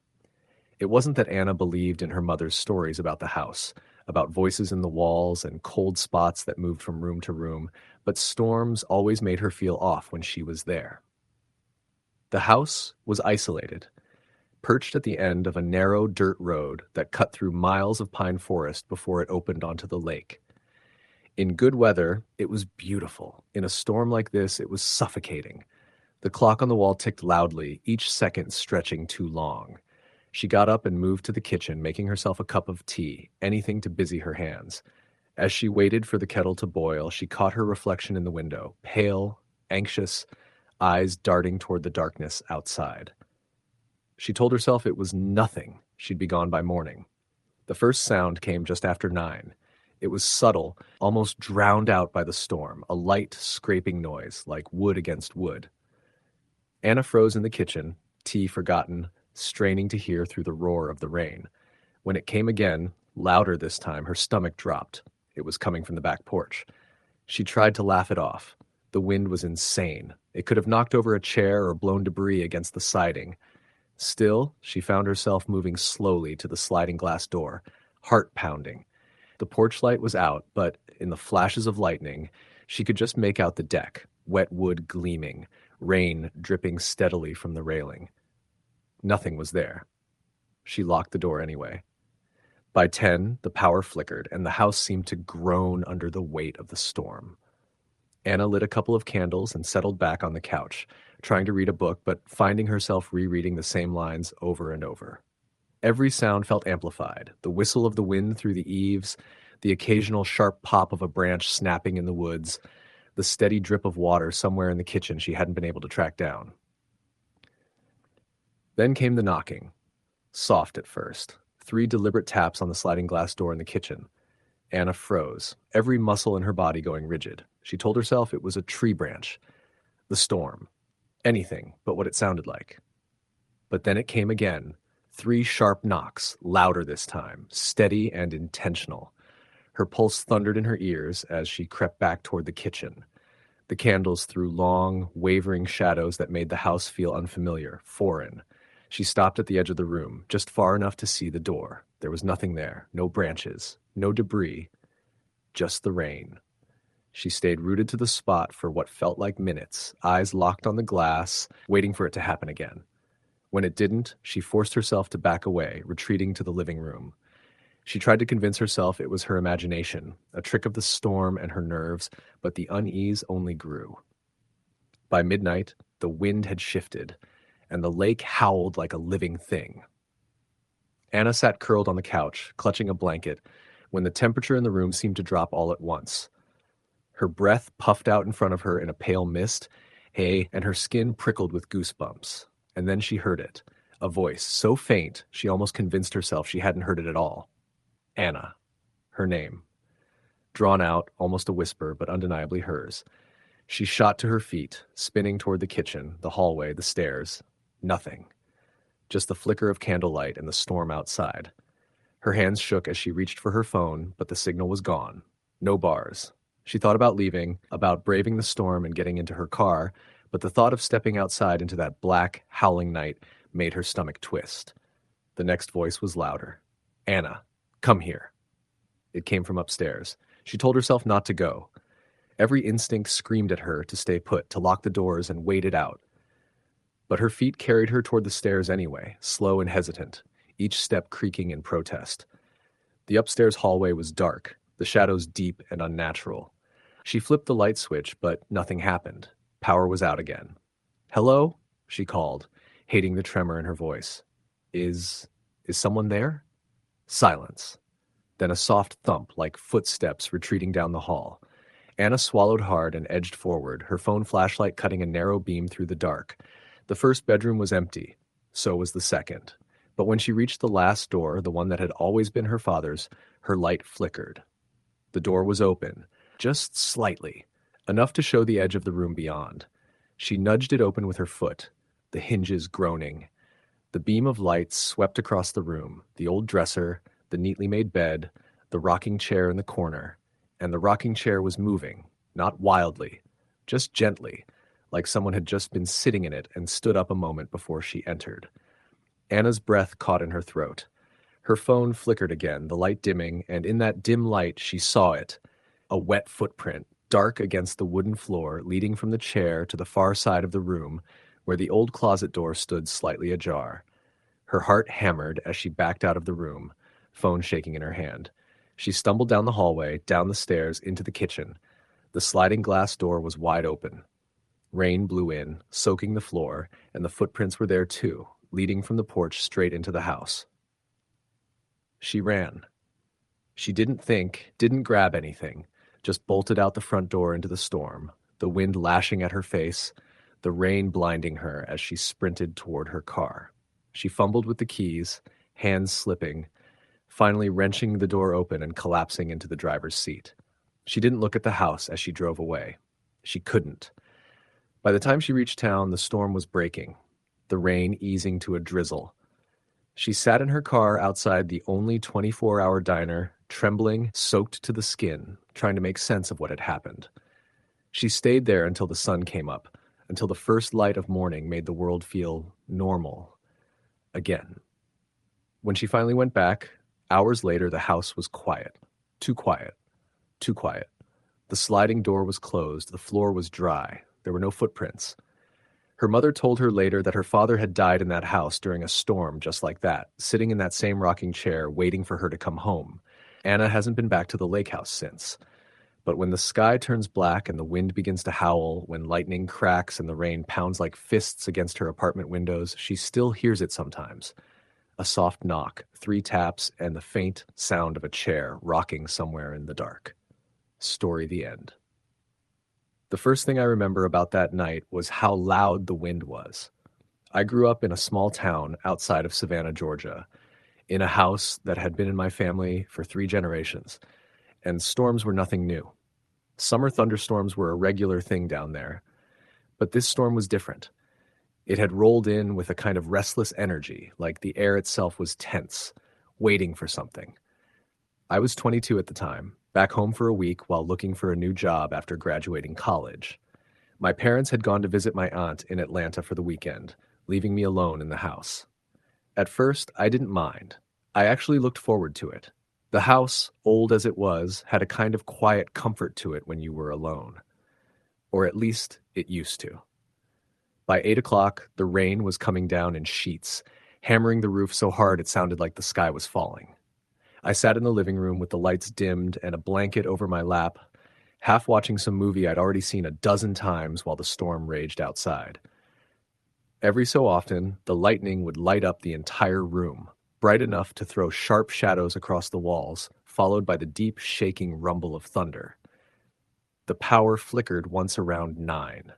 It wasn't that Anna believed in her mother's stories about the house, about voices in the walls and cold spots that moved from room to room, but storms always made her feel off when she was there. The house was isolated, perched at the end of a narrow dirt road that cut through miles of pine forest before it opened onto the lake. In good weather, it was beautiful. In a storm like this, it was suffocating. The clock on the wall ticked loudly, each second stretching too long. She got up and moved to the kitchen, making herself a cup of tea, anything to busy her hands. As she waited for the kettle to boil, she caught her reflection in the window, pale, anxious, eyes darting toward the darkness outside. She told herself it was nothing. She'd be gone by morning. The first sound came just after 9. It was subtle, almost drowned out by the storm, a light, scraping noise, like wood against wood. Anna froze in the kitchen, tea forgotten, straining to hear through the roar of the rain. When it came again, louder this time, her stomach dropped. It was coming from the back porch. She tried to laugh it off. The wind was insane. It could have knocked over a chair or blown debris against the siding. Still, she found herself moving slowly to the sliding glass door, heart pounding. The porch light was out, but in the flashes of lightning, she could just make out the deck, wet wood gleaming, rain dripping steadily from the railing. Nothing was there. She locked the door anyway. By 10, the power flickered, and the house seemed to groan under the weight of the storm. Anna lit a couple of candles and settled back on the couch, trying to read a book, but finding herself rereading the same lines over and over. Every sound felt amplified, the whistle of the wind through the eaves, the occasional sharp pop of a branch snapping in the woods, the steady drip of water somewhere in the kitchen she hadn't been able to track down. Then came the knocking. Soft at first. 3 deliberate taps on the sliding glass door in the kitchen. Anna froze, every muscle in her body going rigid. She told herself it was a tree branch. The storm. Anything but what it sounded like. But then it came again. 3 sharp knocks, louder this time, steady and intentional. Her pulse thundered in her ears as she crept back toward the kitchen. The candles threw long, wavering shadows that made the house feel unfamiliar, foreign. She stopped at the edge of the room, just far enough to see the door. There was nothing there, no branches, no debris, just the rain. She stayed rooted to the spot for what felt like minutes, eyes locked on the glass, waiting for it to happen again. When it didn't, she forced herself to back away, retreating to the living room. She tried to convince herself it was her imagination, a trick of the storm and her nerves, but the unease only grew. By midnight, the wind had shifted, and the lake howled like a living thing. Anna sat curled on the couch, clutching a blanket, when the temperature in the room seemed to drop all at once. Her breath puffed out in front of her in a pale mist, and her skin prickled with goosebumps. And then she heard it, A voice so faint she almost convinced herself she hadn't heard it at all. Anna. Her name. Drawn out, almost a whisper, but undeniably hers. She shot to her feet, spinning toward the kitchen, the hallway, the stairs. Nothing. Just the flicker of candlelight and the storm outside. Her hands shook as she reached for her phone, but the signal was gone. No bars. She thought about leaving, about braving the storm and getting into her car, but the thought of stepping outside into that black, howling night made her stomach twist. The next voice was louder. Anna, come here. It came from upstairs. She told herself not to go. Every instinct screamed at her to stay put, to lock the doors and wait it out. But her feet carried her toward the stairs anyway, slow and hesitant, each step creaking in protest. The upstairs hallway was dark, the shadows deep and unnatural. She flipped the light switch, but nothing happened. Power was out again. Hello? She called, hating the tremor in her voice. Is someone there? Silence. Then a soft thump like footsteps retreating down the hall. Anna swallowed hard and edged forward, her phone flashlight cutting a narrow beam through the dark. The first bedroom was empty. So was the second. But when she reached the last door, the one that had always been her father's, her light flickered. The door was open, just slightly, enough to show the edge of the room beyond. She nudged it open with her foot, the hinges groaning. The beam of light swept across the room, the old dresser, the neatly made bed, the rocking chair in the corner. And the rocking chair was moving, not wildly, just gently, like someone had just been sitting in it and stood up a moment before she entered. Anna's breath caught in her throat. Her phone flickered again, the light dimming, and in that dim light she saw it, a wet footprint, dark against the wooden floor, leading from the chair to the far side of the room, where the old closet door stood slightly ajar. Her heart hammered as she backed out of the room, phone shaking in her hand. She stumbled down the hallway, down the stairs, into the kitchen. The sliding glass door was wide open. Rain blew in, soaking the floor, and the footprints were there too, leading from the porch straight into the house. She ran. She didn't think, didn't grab anything, just bolted out the front door into the storm, the wind lashing at her face, the rain blinding her as she sprinted toward her car. She fumbled with the keys, hands slipping, finally wrenching the door open and collapsing into the driver's seat. She didn't look at the house as she drove away. She couldn't. By the time she reached town, the storm was breaking, the rain easing to a drizzle. She sat in her car outside the only 24-hour diner, trembling, soaked to the skin, trying to make sense of what had happened. She stayed there until the sun came up, until the first light of morning made the world feel normal again. When she finally went back, hours later, the house was quiet. Too quiet. Too quiet. The sliding door was closed. The floor was dry. There were no footprints. Her mother told her later that her father had died in that house during a storm just like that, sitting in that same rocking chair, waiting for her to come home. Anna hasn't been back to the lake house since. But when the sky turns black and the wind begins to howl, when lightning cracks and the rain pounds like fists against her apartment windows, she still hears it sometimes. A soft knock, 3 taps, and the faint sound of a chair rocking somewhere in the dark. Story the end. The first thing I remember about that night was how loud the wind was. I grew up in a small town outside of Savannah, Georgia, in a house that had been in my family for 3 generations, and storms were nothing new. Summer thunderstorms were a regular thing down there, but this storm was different. It had rolled in with a kind of restless energy, like the air itself was tense, waiting for something. I was 22 at the time, back home for a week while looking for a new job after graduating college. My parents had gone to visit my aunt in Atlanta for the weekend, leaving me alone in the house. At first, I didn't mind. I actually looked forward to it. The house, old as it was, had a kind of quiet comfort to it when you were alone. Or at least it used to. By 8 o'clock, the rain was coming down in sheets, hammering the roof so hard it sounded like the sky was falling. I sat in the living room with the lights dimmed and a blanket over my lap, half watching some movie I'd already seen a dozen times while the storm raged outside. Every so often, the lightning would light up the entire room, bright enough to throw sharp shadows across the walls, followed by the deep, shaking rumble of thunder. The power flickered once around 9.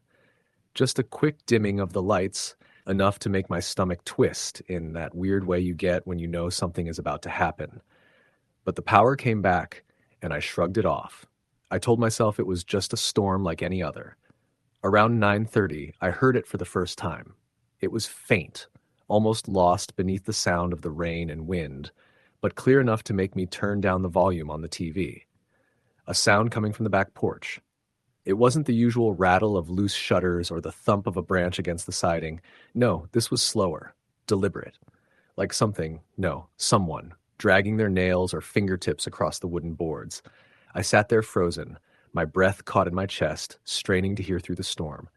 Just a quick dimming of the lights enough to make my stomach twist in that weird way you get when you know something is about to happen. But the power came back, and I shrugged it off. I told myself it was just a storm like any other. Around 9:30, I heard it for the first time. It was faint, almost lost beneath the sound of the rain and wind, but clear enough to make me turn down the volume on the TV. A sound coming from the back porch. It wasn't the usual rattle of loose shutters or the thump of a branch against the siding. No, this was slower, deliberate, like someone, dragging their nails or fingertips across the wooden boards. I sat there frozen, my breath caught in my chest, straining to hear through the storm.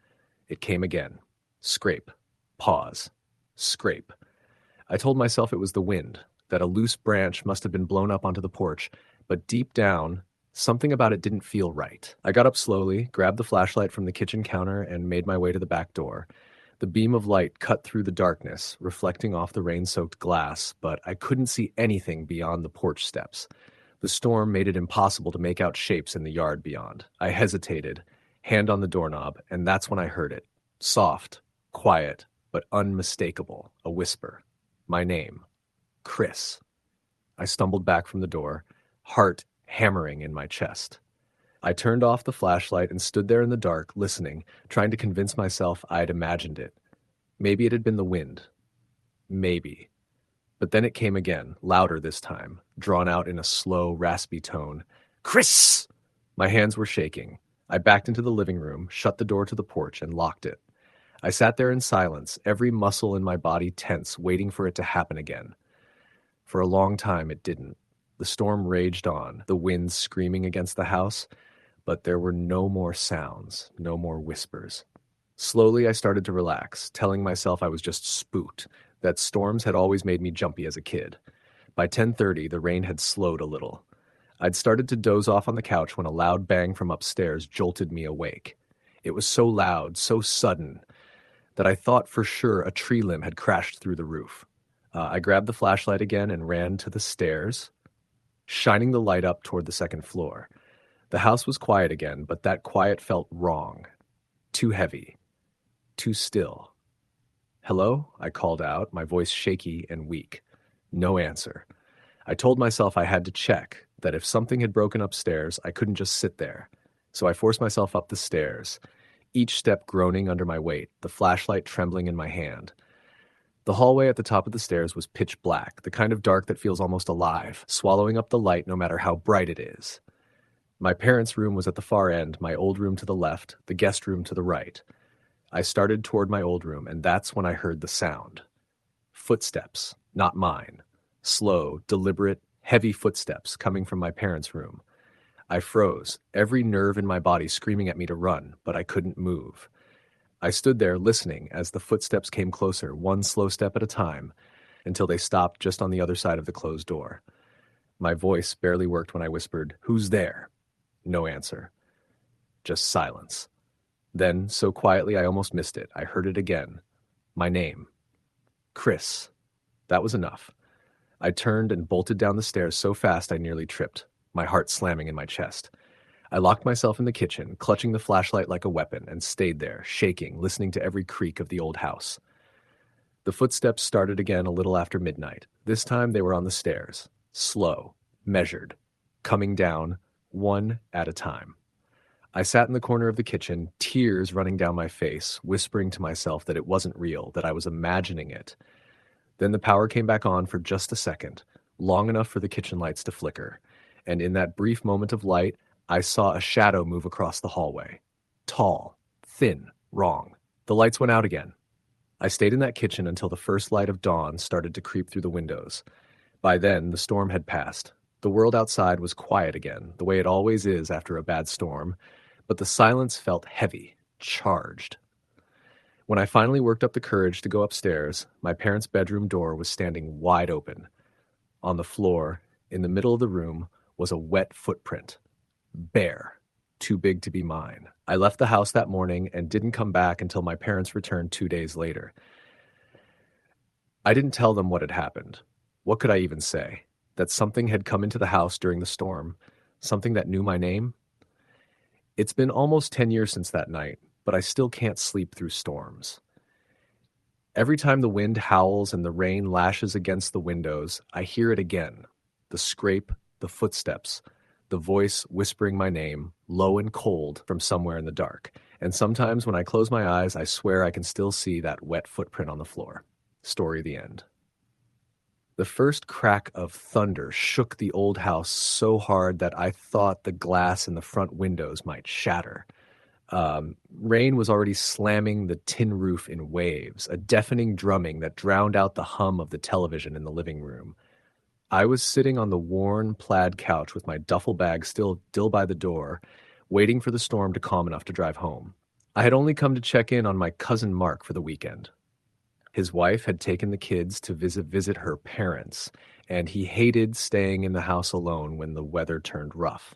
It came again. Scrape. Pause. Scrape. I told myself it was the wind, that a loose branch must have been blown up onto the porch, but deep down, something about it didn't feel right. I got up slowly, grabbed the flashlight from the kitchen counter, and made my way to the back door. The beam of light cut through the darkness, reflecting off the rain-soaked glass, but I couldn't see anything beyond the porch steps. The storm made it impossible to make out shapes in the yard beyond. I hesitated, hand on the doorknob, and that's when I heard it. Soft, quiet, but unmistakable, a whisper. My name. Chris. I stumbled back from the door, heart hammering in my chest. I turned off the flashlight and stood there in the dark, listening, trying to convince myself I'd imagined it. Maybe it had been the wind. Maybe. But then it came again, louder this time, drawn out in a slow, raspy tone. Chris! My hands were shaking. I backed into the living room, shut the door to the porch, and locked it. I sat there in silence, every muscle in my body tense, waiting for it to happen again. For a long time, it didn't. The storm raged on, the wind screaming against the house, but there were no more sounds, no more whispers. Slowly, I started to relax, telling myself I was just spooked, that storms had always made me jumpy as a kid. By 10:30, the rain had slowed a little. I'd started to doze off on the couch when a loud bang from upstairs jolted me awake. It was so loud, so sudden, that I thought for sure a tree limb had crashed through the roof. I grabbed the flashlight again and ran to the stairs, shining the light up toward the second floor. The house was quiet again, but that quiet felt wrong. Too heavy. Too still. Hello? I called out, my voice shaky and weak. No answer. I told myself I had to check, that if something had broken upstairs, I couldn't just sit there. So I forced myself up the stairs, each step groaning under my weight, the flashlight trembling in my hand. The hallway at the top of the stairs was pitch black, the kind of dark that feels almost alive, swallowing up the light no matter how bright it is. My parents' room was at the far end, my old room to the left, the guest room to the right. I started toward my old room, and that's when I heard the sound. Footsteps, not mine. Slow, deliberate, heavy footsteps coming from my parents' room. I froze, every nerve in my body screaming at me to run, but I couldn't move. I stood there listening as the footsteps came closer, one slow step at a time, until they stopped just on the other side of the closed door. My voice barely worked when I whispered, "Who's there?" No answer. Just silence. Then, so quietly I almost missed it, I heard it again. My name. Chris. That was enough. I turned and bolted down the stairs so fast I nearly tripped, my heart slamming in my chest. I locked myself in the kitchen, clutching the flashlight like a weapon, and stayed there, shaking, listening to every creak of the old house. The footsteps started again a little after midnight. This time they were on the stairs, slow, measured, coming down, one at a time. I sat in the corner of the kitchen, tears running down my face, whispering to myself that it wasn't real, that I was imagining it. Then the power came back on for just a second, long enough for the kitchen lights to flicker, and in that brief moment of light, I saw a shadow move across the hallway. Tall, thin, wrong. The lights went out again. I stayed in that kitchen until the first light of dawn started to creep through the windows. By then, the storm had passed. The world outside was quiet again, the way it always is after a bad storm, but the silence felt heavy, charged. When I finally worked up the courage to go upstairs, my parents' bedroom door was standing wide open. On the floor, in the middle of the room, was a wet footprint. Bare. Too big to be mine. I left the house that morning and didn't come back until my parents returned 2 days later. I didn't tell them what had happened. What could I even say? That something had come into the house during the storm? Something that knew my name? It's been almost 10 years since that night, but I still can't sleep through storms. Every time the wind howls and the rain lashes against the windows, I hear it again. The scrape, the footsteps, the voice whispering my name, low and cold from somewhere in the dark. And sometimes when I close my eyes, I swear I can still see that wet footprint on the floor. Story the end. The first crack of thunder shook the old house so hard that I thought the glass in the front windows might shatter. Rain was already slamming the tin roof in waves, a deafening drumming that drowned out the hum of the television in the living room. I was sitting on the worn plaid couch with my duffel bag still by the door, waiting for the storm to calm enough to drive home. I had only come to check in on my cousin Mark for the weekend. His wife had taken the kids to visit her parents, and he hated staying in the house alone when the weather turned rough.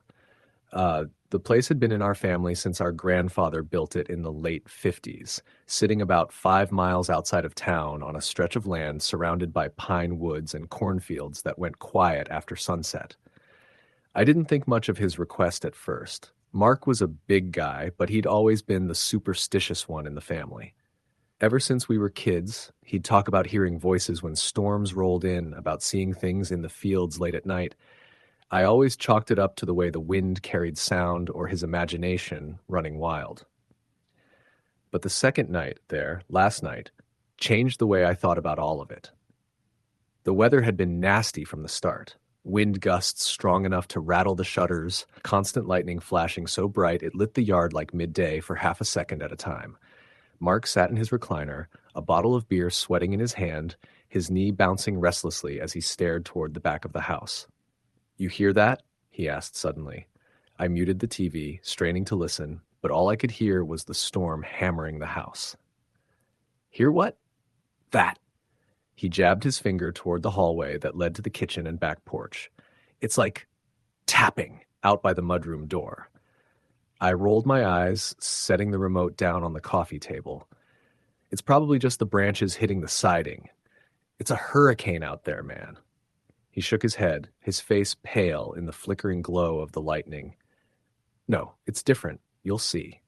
The place had been in our family since our grandfather built it in the late 50s, sitting about 5 miles outside of town on a stretch of land surrounded by pine woods and cornfields that went quiet after sunset. I didn't think much of his request at first. Mark was a big guy, but he'd always been the superstitious one in the family. Ever since we were kids, he'd talk about hearing voices when storms rolled in, about seeing things in the fields late at night. I always chalked it up to the way the wind carried sound or his imagination running wild. But the second night there, last night, changed the way I thought about all of it. The weather had been nasty from the start. Wind gusts strong enough to rattle the shutters, constant lightning flashing so bright it lit the yard like midday for half a second at a time. Mark sat in his recliner, a bottle of beer sweating in his hand, his knee bouncing restlessly as he stared toward the back of the house. "You hear that?" he asked suddenly. I muted the TV, straining to listen, but all I could hear was the storm hammering the house. "Hear what?" "That." He jabbed his finger toward the hallway that led to the kitchen and back porch. "It's like tapping out by the mudroom door." I rolled my eyes, setting the remote down on the coffee table. "It's probably just the branches hitting the siding. It's a hurricane out there, man." He shook his head, his face pale in the flickering glow of the lightning. "No, it's different. You'll see."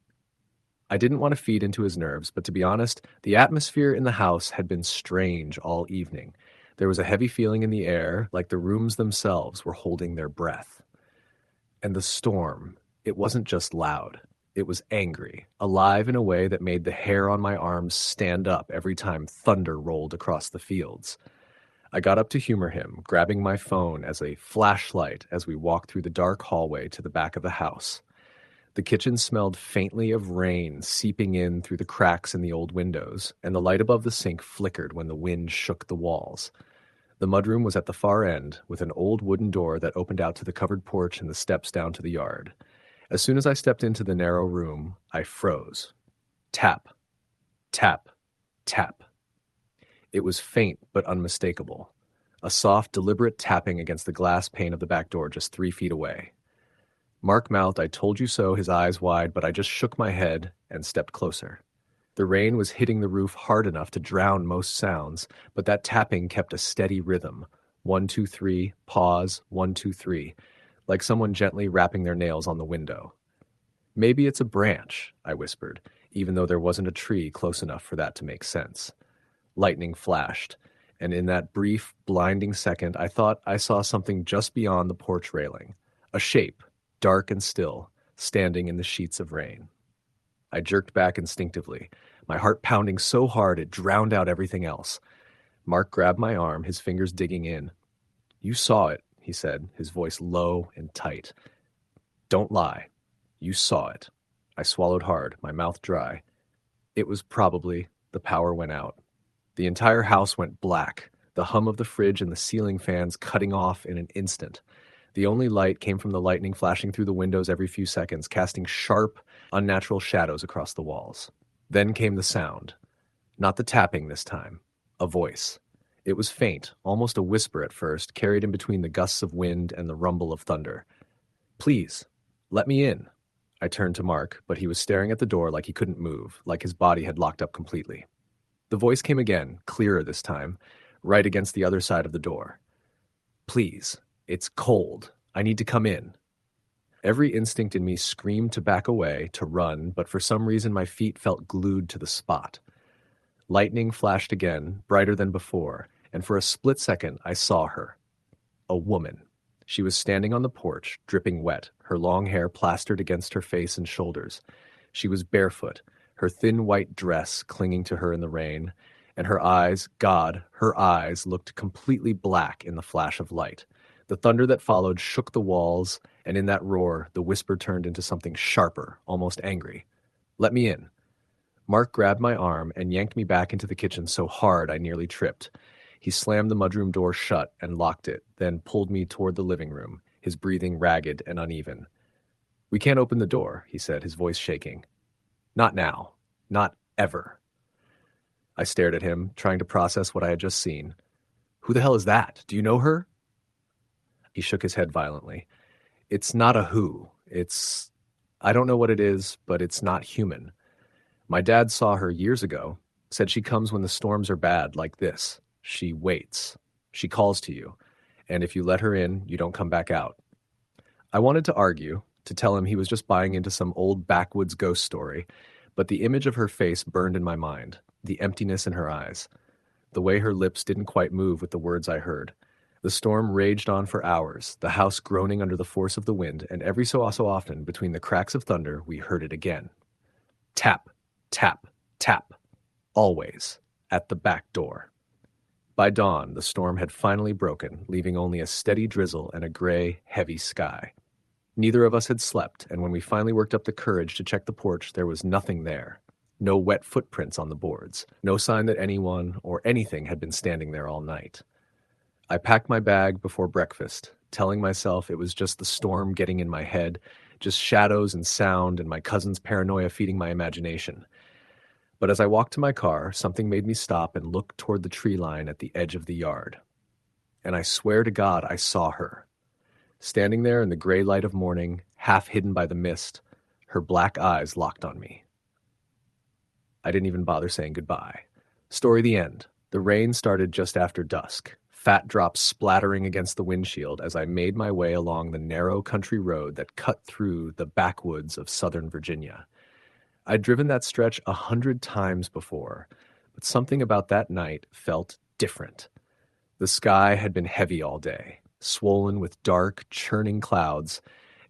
I didn't want to feed into his nerves, but to be honest, the atmosphere in the house had been strange all evening. There was a heavy feeling in the air, like the rooms themselves were holding their breath. And the storm, it wasn't just loud. It was angry, alive in a way that made the hair on my arms stand up every time thunder rolled across the fields. I got up to humor him, grabbing my phone as a flashlight as we walked through the dark hallway to the back of the house. The kitchen smelled faintly of rain seeping in through the cracks in the old windows, and the light above the sink flickered when the wind shook the walls. The mudroom was at the far end, with an old wooden door that opened out to the covered porch and the steps down to the yard. As soon as I stepped into the narrow room, I froze. Tap, tap, tap. It was faint but unmistakable. A soft, deliberate tapping against the glass pane of the back door just 3 feet away. Mark mouthed, "I told you so," his eyes wide, but I just shook my head and stepped closer. The rain was hitting the roof hard enough to drown most sounds, but that tapping kept a steady rhythm. 1, 2, 3, pause, 1, 2, 3, like someone gently rapping their nails on the window. "Maybe it's a branch," I whispered, even though there wasn't a tree close enough for that to make sense. Lightning flashed, and in that brief, blinding second, I thought I saw something just beyond the porch railing. A shape, dark and still, standing in the sheets of rain. I jerked back instinctively, my heart pounding so hard it drowned out everything else. Mark grabbed my arm, his fingers digging in. "You saw it," he said, his voice low and tight. "Don't lie. You saw it." I swallowed hard, my mouth dry. It was probably the power went out. The entire house went black, the hum of the fridge and the ceiling fans cutting off in an instant. The only light came from the lightning flashing through the windows every few seconds, casting sharp, unnatural shadows across the walls. Then came the sound. Not the tapping this time. A voice. It was faint, almost a whisper at first, carried in between the gusts of wind and the rumble of thunder. "Please, let me in." I turned to Mark, but he was staring at the door like he couldn't move, like his body had locked up completely. The voice came again, clearer this time, right against the other side of the door. "Please, it's cold. I need to come in." Every instinct in me screamed to back away, to run, but for some reason my feet felt glued to the spot. Lightning flashed again, brighter than before, and for a split second I saw her. A woman. She was standing on the porch, dripping wet, her long hair plastered against her face and shoulders. She was barefoot, her thin white dress clinging to her in the rain, and her eyes, God, her eyes looked completely black in the flash of light. The thunder that followed shook the walls, and in that roar, the whisper turned into something sharper, almost angry. "Let me in." Mark grabbed my arm and yanked me back into the kitchen so hard I nearly tripped. He slammed the mudroom door shut and locked it, then pulled me toward the living room, his breathing ragged and uneven. "We can't open the door," he said, his voice shaking. "Not now. Not ever." I stared at him, trying to process what I had just seen. "Who the hell is that? Do you know her?" He shook his head violently. "It's not a who. I don't know what it is, but it's not human. My dad saw her years ago, said she comes when the storms are bad, like this. She waits. She calls to you, and if you let her in, you don't come back out." I wanted to argue, to tell him he was just buying into some old backwoods ghost story, but the image of her face burned in my mind, the emptiness in her eyes, the way her lips didn't quite move with the words I heard. The storm raged on for hours, the house groaning under the force of the wind, and every so often, between the cracks of thunder, we heard it again. Tap, tap, tap. Always. At the back door. By dawn, the storm had finally broken, leaving only a steady drizzle and a gray, heavy sky. Neither of us had slept, and when we finally worked up the courage to check the porch, there was nothing there. No wet footprints on the boards, no sign that anyone or anything had been standing there all night. I packed my bag before breakfast, telling myself it was just the storm getting in my head, just shadows and sound and my cousin's paranoia feeding my imagination. But as I walked to my car, something made me stop and look toward the tree line at the edge of the yard. And I swear to God I saw her. Standing there in the gray light of morning, half hidden by the mist, her black eyes locked on me. I didn't even bother saying goodbye. Story the end. The rain started just after dusk, fat drops splattering against the windshield as I made my way along the narrow country road that cut through the backwoods of Southern Virginia. I'd driven that stretch 100 times before, but something about that night felt different. The sky had been heavy all day, swollen with dark, churning clouds,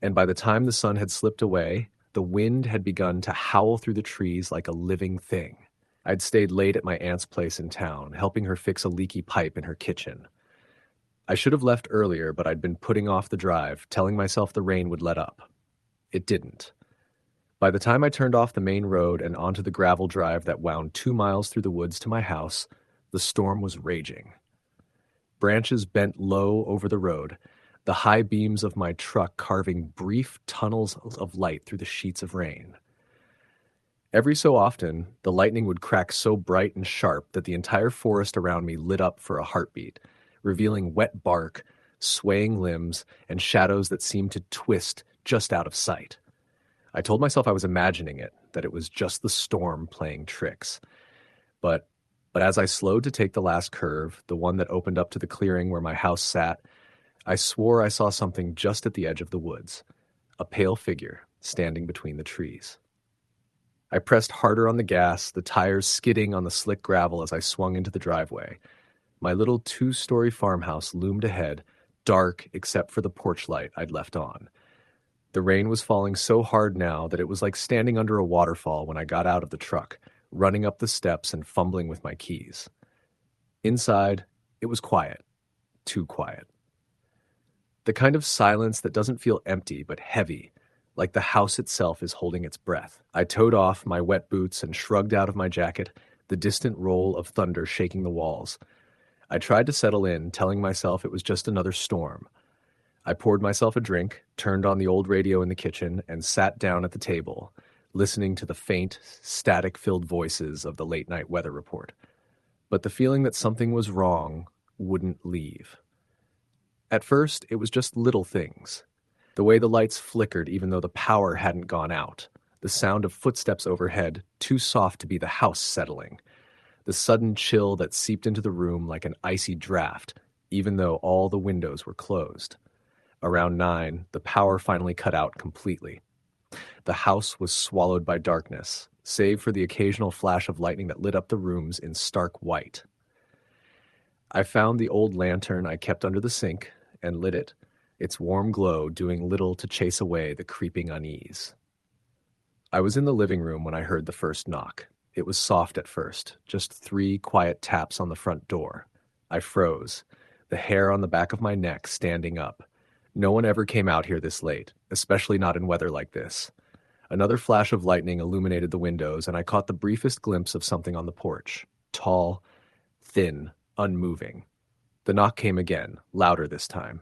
and by the time the sun had slipped away, the wind had begun to howl through the trees like a living thing. I'd stayed late at my aunt's place in town, helping her fix a leaky pipe in her kitchen. I should have left earlier, but I'd been putting off the drive, telling myself the rain would let up. It didn't. By the time I turned off the main road and onto the gravel drive that wound 2 miles through the woods to my house, the storm was raging. Branches bent low over the road, the high beams of my truck carving brief tunnels of light through the sheets of rain. Every so often, the lightning would crack so bright and sharp that the entire forest around me lit up for a heartbeat, revealing wet bark, swaying limbs, and shadows that seemed to twist just out of sight. I told myself I was imagining it, that it was just the storm playing tricks. But as I slowed to take the last curve, the one that opened up to the clearing where my house sat, I swore I saw something just at the edge of the woods, a pale figure standing between the trees. I pressed harder on the gas, the tires skidding on the slick gravel as I swung into the driveway. My little 2-story farmhouse loomed ahead, dark except for the porch light I'd left on. The rain was falling so hard now that it was like standing under a waterfall when I got out of the truck, running up the steps and fumbling with my keys. Inside, it was quiet. Too quiet. The kind of silence that doesn't feel empty but heavy, like the house itself is holding its breath. I towed off my wet boots and shrugged out of my jacket, the distant roll of thunder shaking the walls. I tried to settle in, telling myself it was just another storm. I poured myself a drink, turned on the old radio in the kitchen, and sat down at the table, listening to the faint, static-filled voices of the late-night weather report. But the feeling that something was wrong wouldn't leave. At first, it was just little things. The way the lights flickered even though the power hadn't gone out. The sound of footsteps overhead, too soft to be the house settling. The sudden chill that seeped into the room like an icy draft, even though all the windows were closed. Around 9, the power finally cut out completely. The house was swallowed by darkness, save for the occasional flash of lightning that lit up the rooms in stark white. I found the old lantern I kept under the sink and lit it, its warm glow doing little to chase away the creeping unease. I was in the living room when I heard the first knock. It was soft at first, just 3 quiet taps on the front door. I froze, the hair on the back of my neck standing up. No one ever came out here this late, especially not in weather like this. Another flash of lightning illuminated the windows, and I caught the briefest glimpse of something on the porch. Tall, thin, unmoving. The knock came again, louder this time.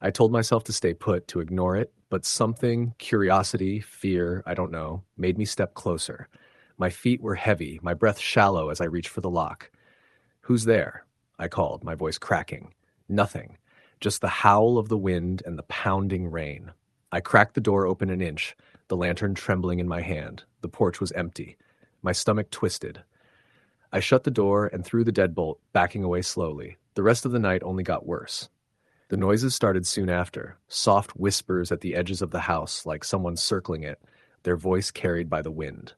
I told myself to stay put, to ignore it, but something, curiosity, fear, I don't know, made me step closer. My feet were heavy, my breath shallow as I reached for the lock. "Who's there?" I called, my voice cracking. Nothing. Just the howl of the wind and the pounding rain. I cracked the door open an inch, the lantern trembling in my hand. The porch was empty. My stomach twisted. I shut the door and threw the deadbolt, backing away slowly. The rest of the night only got worse. The noises started soon after, soft whispers at the edges of the house like someone circling it, their voice carried by the wind.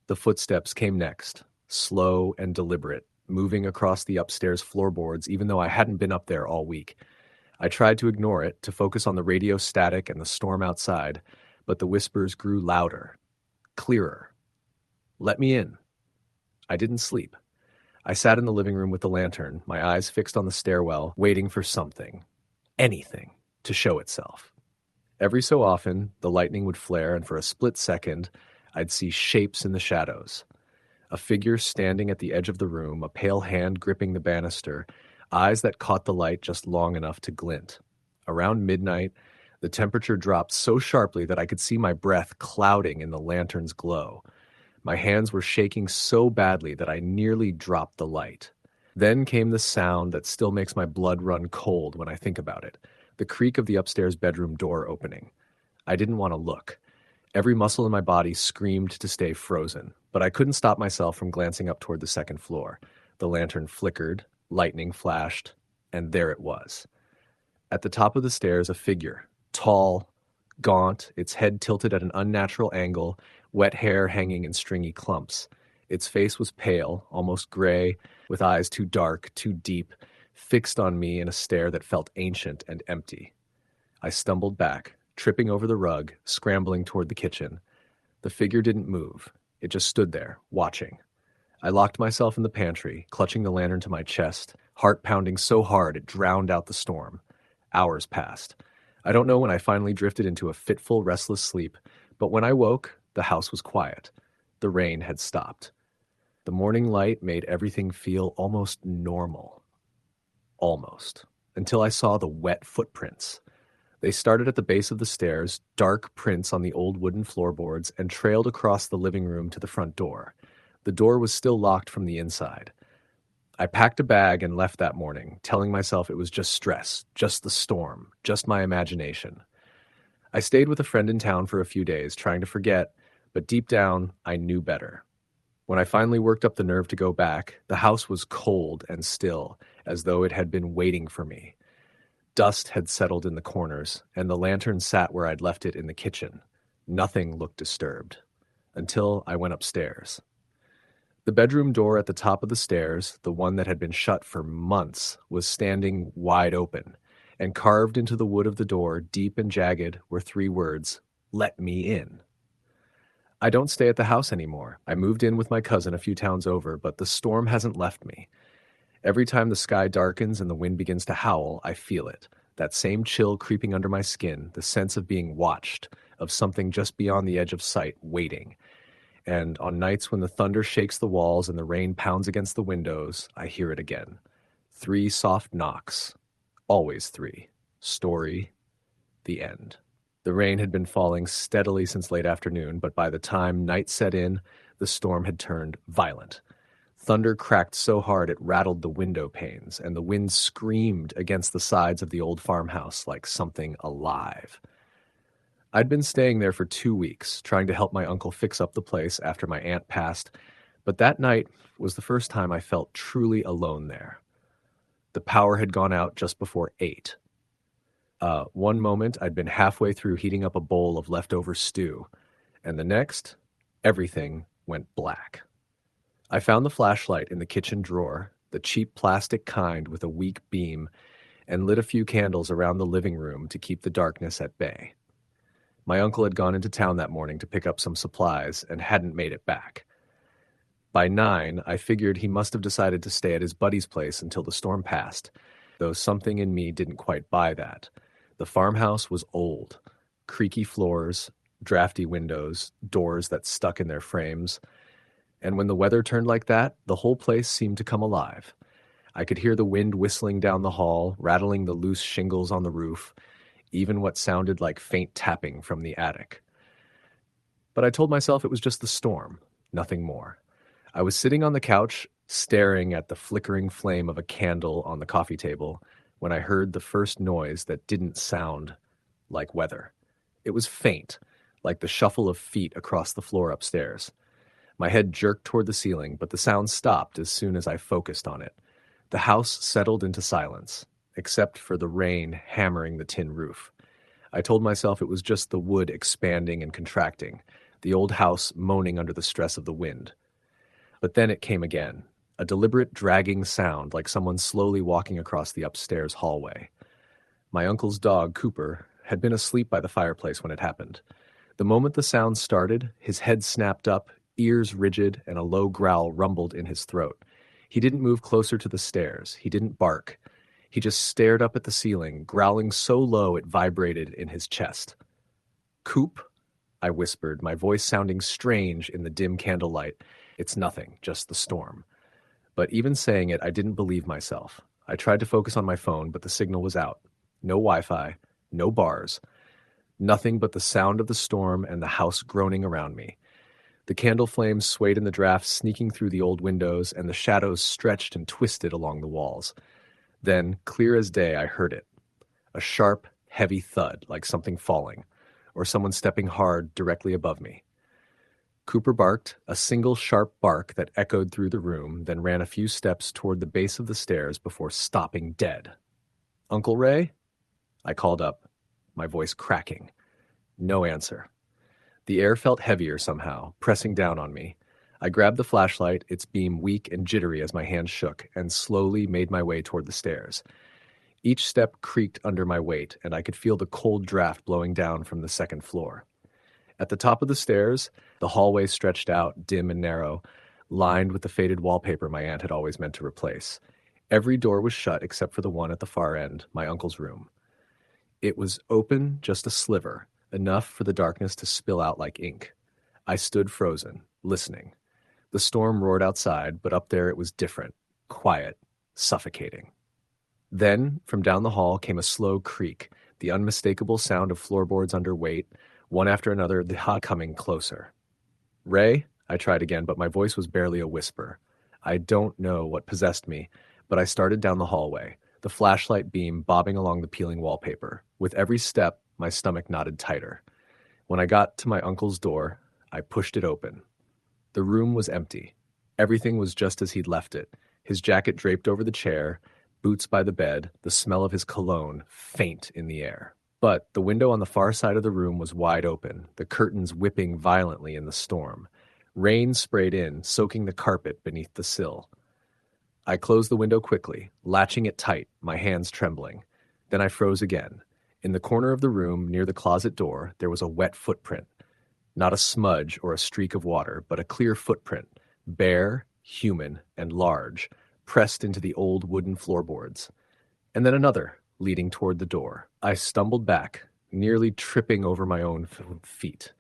The footsteps came next, slow and deliberate, moving across the upstairs floorboards even though I hadn't been up there all week. I tried to ignore it, to focus on the radio static and the storm outside, but the whispers grew louder, clearer. "Let me in." I didn't sleep. I sat in the living room with the lantern, my eyes fixed on the stairwell, waiting for something, anything, to show itself. Every so often, the lightning would flare, and for a split second, I'd see shapes in the shadows. A figure standing at the edge of the room, a pale hand gripping the banister, eyes that caught the light just long enough to glint. Around midnight, the temperature dropped so sharply that I could see my breath clouding in the lantern's glow. My hands were shaking so badly that I nearly dropped the light. Then came the sound that still makes my blood run cold when I think about it, the creak of the upstairs bedroom door opening. I didn't want to look. Every muscle in my body screamed to stay frozen, but I couldn't stop myself from glancing up toward the second floor. The lantern flickered, lightning flashed, and there it was. At the top of the stairs, a figure, tall, gaunt, its head tilted at an unnatural angle, wet hair hanging in stringy clumps. Its face was pale, almost gray, with eyes too dark, too deep, fixed on me in a stare that felt ancient and empty. I stumbled back, tripping over the rug, scrambling toward the kitchen. The figure didn't move. It just stood there, watching. I locked myself in the pantry, clutching the lantern to my chest, heart pounding so hard it drowned out the storm. Hours passed. I don't know when I finally drifted into a fitful, restless sleep, but when I woke, the house was quiet. The rain had stopped. The morning light made everything feel almost normal. Almost. Until I saw the wet footprints. They started at the base of the stairs, dark prints on the old wooden floorboards, and trailed across the living room to the front door. The door was still locked from the inside. I packed a bag and left that morning, telling myself it was just stress, just the storm, just my imagination. I stayed with a friend in town for a few days, trying to forget, but deep down, I knew better. When I finally worked up the nerve to go back, the house was cold and still, as though it had been waiting for me. Dust had settled in the corners, and the lantern sat where I'd left it in the kitchen. Nothing looked disturbed. Until I went upstairs. The bedroom door at the top of the stairs, the one that had been shut for months, was standing wide open, and carved into the wood of the door, deep and jagged, were 3 words, "Let me in." I don't stay at the house anymore. I moved in with my cousin a few towns over, but the storm hasn't left me. Every time the sky darkens and the wind begins to howl, I feel it. That same chill creeping under my skin, the sense of being watched, of something just beyond the edge of sight, waiting. And on nights when the thunder shakes the walls and the rain pounds against the windows, I hear it again. 3 soft knocks. Always 3. Story. The end. The rain had been falling steadily since late afternoon, but by the time night set in, the storm had turned violent. Thunder cracked so hard it rattled the window panes, and the wind screamed against the sides of the old farmhouse like something alive. I'd been staying there for 2 weeks, trying to help my uncle fix up the place after my aunt passed, but that night was the first time I felt truly alone there. The power had gone out just before 8. One moment I'd been halfway through heating up a bowl of leftover stew, and the next, Everything went black. I found the flashlight in the kitchen drawer, the cheap plastic kind with a weak beam, and lit a few candles around the living room to keep the darkness at bay. My uncle had gone into town that morning to pick up some supplies and hadn't made it back. By 9, I figured he must have decided to stay at his buddy's place until the storm passed, though something in me didn't quite buy that. The farmhouse was old. Creaky floors, drafty windows, doors that stuck in their frames. And when the weather turned like that, the whole place seemed to come alive. I could hear the wind whistling down the hall, rattling the loose shingles on the roof, even what sounded like faint tapping from the attic. But I told myself it was just the storm, nothing more. I was sitting on the couch, staring at the flickering flame of a candle on the coffee table, when I heard the first noise that didn't sound like weather. It was faint, like the shuffle of feet across the floor upstairs. My head jerked toward the ceiling, but the sound stopped as soon as I focused on it. The house settled into silence, except for the rain hammering the tin roof. I told myself it was just the wood expanding and contracting, the old house moaning under the stress of the wind. But then it came again, a deliberate dragging sound like someone slowly walking across the upstairs hallway. My uncle's dog, Cooper, had been asleep by the fireplace when it happened. The moment the sound started, his head snapped up, ears rigid, and a low growl rumbled in his throat. He didn't move closer to the stairs. He didn't bark. He just stared up at the ceiling, growling so low it vibrated in his chest. "Coop?" I whispered, my voice sounding strange in the dim candlelight. "It's nothing, just the storm." But even saying it, I didn't believe myself. I tried to focus on my phone, but the signal was out. No Wi-Fi, no bars. Nothing but the sound of the storm and the house groaning around me. The candle flames swayed in the draft, sneaking through the old windows, and the shadows stretched and twisted along the walls. Then, clear as day, I heard it. A sharp, heavy thud, like something falling, or someone stepping hard directly above me. Cooper barked, a single sharp bark that echoed through the room, then ran a few steps toward the base of the stairs before stopping dead. "Uncle Ray?" I called up, my voice cracking. No answer. The air felt heavier somehow, pressing down on me. I grabbed the flashlight, its beam weak and jittery as my hand shook, and slowly made my way toward the stairs. Each step creaked under my weight, and I could feel the cold draft blowing down from the second floor. At the top of the stairs, the hallway stretched out, dim and narrow, lined with the faded wallpaper my aunt had always meant to replace. Every door was shut except for the one at the far end, my uncle's room. It was open just a sliver, enough for the darkness to spill out like ink. I stood frozen, listening. The storm roared outside, but up there it was different, quiet, suffocating. Then, from down the hall came a slow creak, the unmistakable sound of floorboards under weight, one after another, the hot coming closer. "Ray?" I tried again, but my voice was barely a whisper. I don't know what possessed me, but I started down the hallway, the flashlight beam bobbing along the peeling wallpaper. With every step, my stomach knotted tighter. When I got to my uncle's door, I pushed it open. The room was empty. Everything was just as he'd left it, his jacket draped over the chair, boots by the bed, the smell of his cologne faint in the air. But the window on the far side of the room was wide open, the curtains whipping violently in the storm. Rain sprayed in, soaking the carpet beneath the sill. I closed the window quickly, latching it tight, my hands trembling. Then I froze again. In the corner of the room, near the closet door, there was a wet footprint. Not a smudge or a streak of water, but a clear footprint, bare, human, and large, pressed into the old wooden floorboards. And then another, leading toward the door. I stumbled back, nearly tripping over my own feet,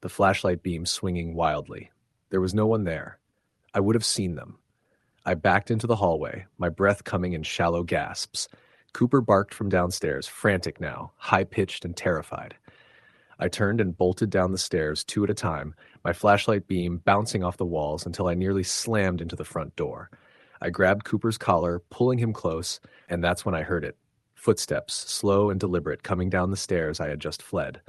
the flashlight beam swinging wildly. There was no one there. I would have seen them. I backed into the hallway, my breath coming in shallow gasps. Cooper barked from downstairs, frantic now, high-pitched and terrified. I turned and bolted down the stairs, two at a time, my flashlight beam bouncing off the walls until I nearly slammed into the front door. I grabbed Cooper's collar, pulling him close, and that's when I heard it. Footsteps, slow and deliberate, coming down the stairs I had just fled.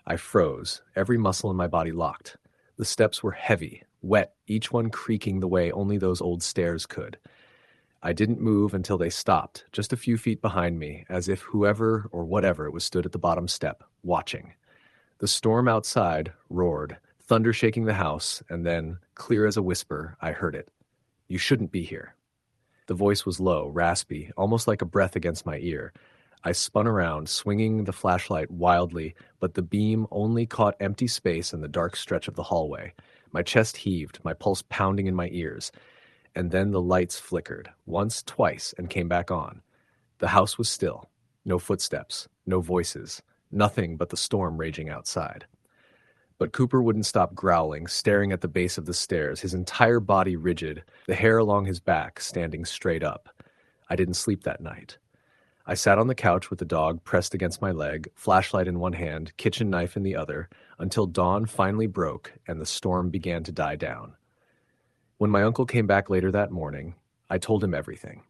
I froze, every muscle in my body locked. The steps were heavy, wet, each one creaking the way only those old stairs could. I didn't move until they stopped, just a few feet behind me, as if whoever or whatever was stood at the bottom step, watching. The storm outside roared, Thunder shaking the house, and then, clear as a whisper, I heard it. "You shouldn't be here." The voice was low, raspy, almost like a breath against my ear. I spun around, swinging the flashlight wildly, but the beam only caught empty space in the dark stretch of the hallway. My chest heaved, my pulse pounding in my ears. And then the lights flickered, once, twice, and came back on. The house was still. No footsteps, no voices, nothing but the storm raging outside. But Cooper wouldn't stop growling, staring at the base of the stairs, his entire body rigid, the hair along his back standing straight up. I didn't sleep that night. I sat on the couch with the dog pressed against my leg, flashlight in one hand, kitchen knife in the other, until dawn finally broke and the storm began to die down. When my uncle came back later that morning, I told him everything.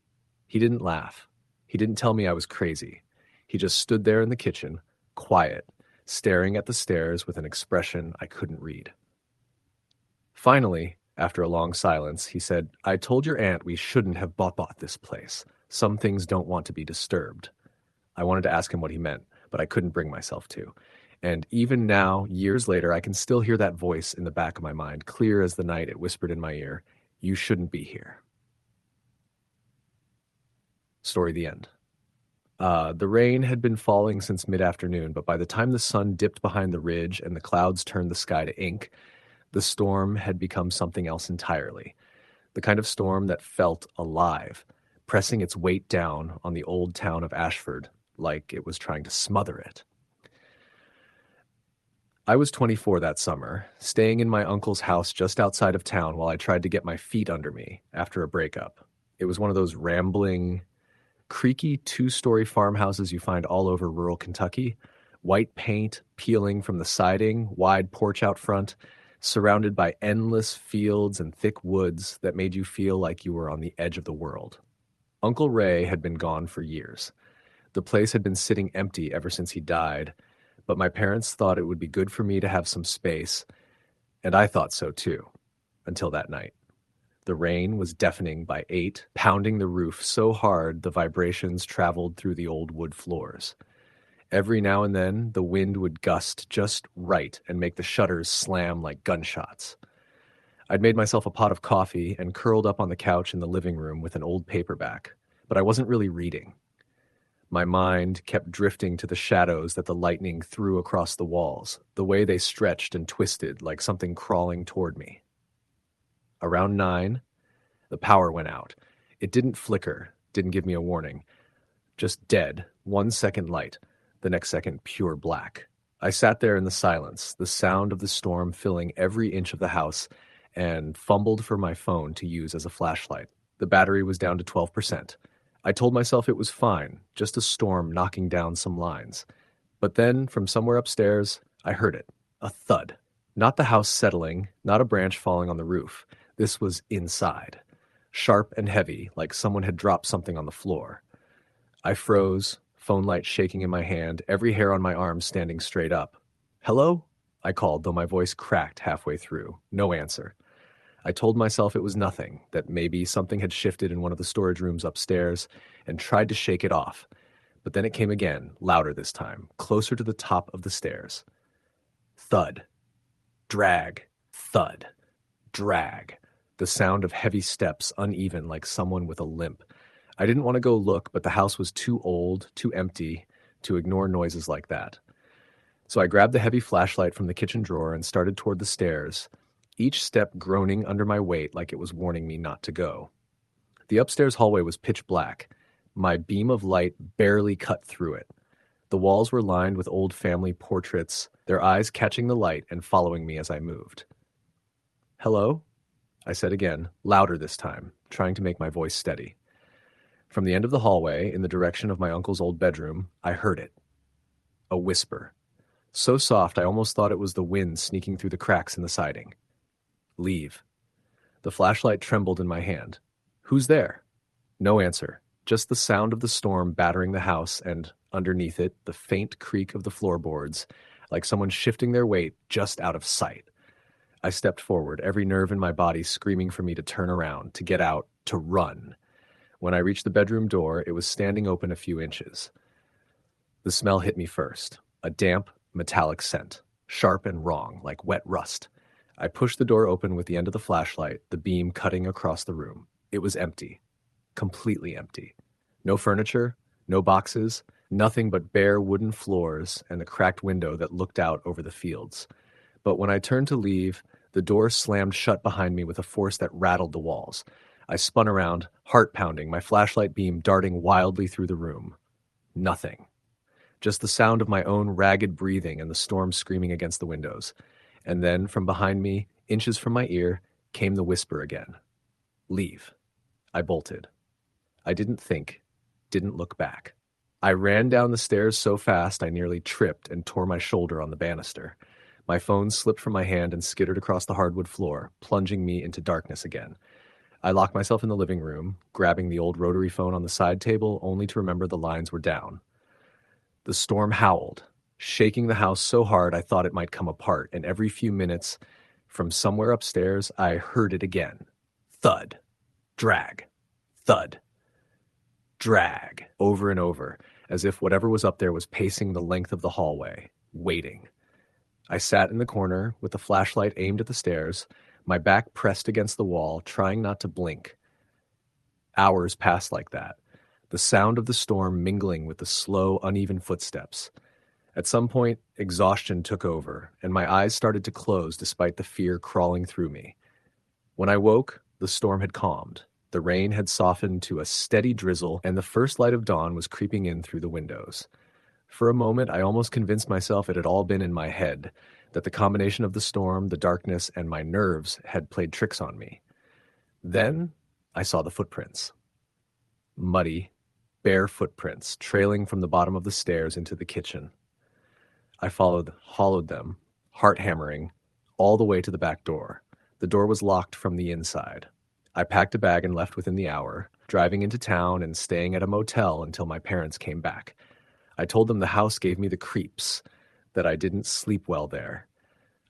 He didn't laugh. He didn't tell me I was crazy. He just stood there in the kitchen, quiet, staring at the stairs with an expression I couldn't read. Finally, after a long silence, he said, "I told your aunt we shouldn't have bought this place. Some things don't want to be disturbed." I wanted to ask him what he meant, but I couldn't bring myself to. And even now, years later, I can still hear that voice in the back of my mind, clear as the night it whispered in my ear, "You shouldn't be here." Story the end. The rain had been falling since mid-afternoon, but by the time the sun dipped behind the ridge and the clouds turned the sky to ink, the storm had become something else entirely. The kind of storm that felt alive, pressing its weight down on the old town of Ashford like it was trying to smother it. I was 24 that summer, staying in my uncle's house just outside of town while I tried to get my feet under me after a breakup. It was one of those rambling, creaky two-story farmhouses you find all over rural Kentucky, white paint peeling from the siding, wide porch out front, surrounded by endless fields and thick woods that made you feel like you were on the edge of the world. Uncle Ray had been gone for years. The place had been sitting empty ever since he died, but my parents thought it would be good for me to have some space, and I thought so too, until that night. The rain was deafening by 8, pounding the roof so hard the vibrations traveled through the old wood floors. Every now and then, the wind would gust just right and make the shutters slam like gunshots. I'd made myself a pot of coffee and curled up on the couch in the living room with an old paperback, but I wasn't really reading. My mind kept drifting to the shadows that the lightning threw across the walls, the way they stretched and twisted like something crawling toward me. Around 9, the power went out. It didn't flicker, didn't give me a warning. Just dead, 1 second light, the next second pure black. I sat there in the silence, the sound of the storm filling every inch of the house, and fumbled for my phone to use as a flashlight. The battery was down to 12%. I told myself it was fine, just a storm knocking down some lines. But then, from somewhere upstairs, I heard it. A thud. Not the house settling, not a branch falling on the roof. This was inside. Sharp and heavy, like someone had dropped something on the floor. I froze, phone light shaking in my hand, every hair on my arm standing straight up. "Hello?" I called, though my voice cracked halfway through. No answer. I told myself it was nothing, that maybe something had shifted in one of the storage rooms upstairs, and tried to shake it off. But then it came again, louder this time, closer to the top of the stairs. Thud. Drag. Thud. Drag. The sound of heavy steps, uneven like someone with a limp. I didn't want to go look, but the house was too old, too empty, to ignore noises like that. So I grabbed the heavy flashlight from the kitchen drawer and started toward the stairs, each step groaning under my weight like it was warning me not to go. The upstairs hallway was pitch black. My beam of light barely cut through it. The walls were lined with old family portraits, their eyes catching the light and following me as I moved. "Hello?" I said again, louder this time, trying to make my voice steady. From the end of the hallway, in the direction of my uncle's old bedroom, I heard it. A whisper. So soft I almost thought it was the wind sneaking through the cracks in the siding. "Leave." The flashlight trembled in my hand. "Who's there?" No answer, just the sound of the storm battering the house and, underneath it, the faint creak of the floorboards, like someone shifting their weight just out of sight. I stepped forward, every nerve in my body screaming for me to turn around, to get out, to run. When I reached the bedroom door, it was standing open a few inches. The smell hit me first, a damp, metallic scent, sharp and wrong, like wet rust. I pushed the door open with the end of the flashlight, the beam cutting across the room. It was empty. Completely empty. No furniture, no boxes, nothing but bare wooden floors and a cracked window that looked out over the fields. But when I turned to leave, the door slammed shut behind me with a force that rattled the walls. I spun around, heart pounding, my flashlight beam darting wildly through the room. Nothing. Just the sound of my own ragged breathing and the storm screaming against the windows. And then, from behind me, inches from my ear, came the whisper again. Leave. I bolted. I didn't think, didn't look back. I ran down the stairs so fast I nearly tripped and tore my shoulder on the banister. My phone slipped from my hand and skittered across the hardwood floor, plunging me into darkness again. I locked myself in the living room, grabbing the old rotary phone on the side table, only to remember the lines were down. The storm howled, shaking the house so hard I thought it might come apart, and every few minutes, from somewhere upstairs, I heard it again. Thud. Drag. Thud. Drag. Over and over, as if whatever was up there was pacing the length of the hallway, waiting. I sat in the corner, with the flashlight aimed at the stairs, my back pressed against the wall, trying not to blink. Hours passed like that, the sound of the storm mingling with the slow, uneven footsteps. At some point, exhaustion took over, and my eyes started to close despite the fear crawling through me. When I woke, the storm had calmed. The rain had softened to a steady drizzle, and the first light of dawn was creeping in through the windows. For a moment, I almost convinced myself it had all been in my head, that the combination of the storm, the darkness, and my nerves had played tricks on me. Then I saw the footprints. Muddy, bare footprints trailing from the bottom of the stairs into the kitchen. I hollowed them, heart hammering, all the way to the back door. The door was locked from the inside. I packed a bag and left within the hour, driving into town and staying at a motel until my parents came back. I told them the house gave me the creeps, that I didn't sleep well there.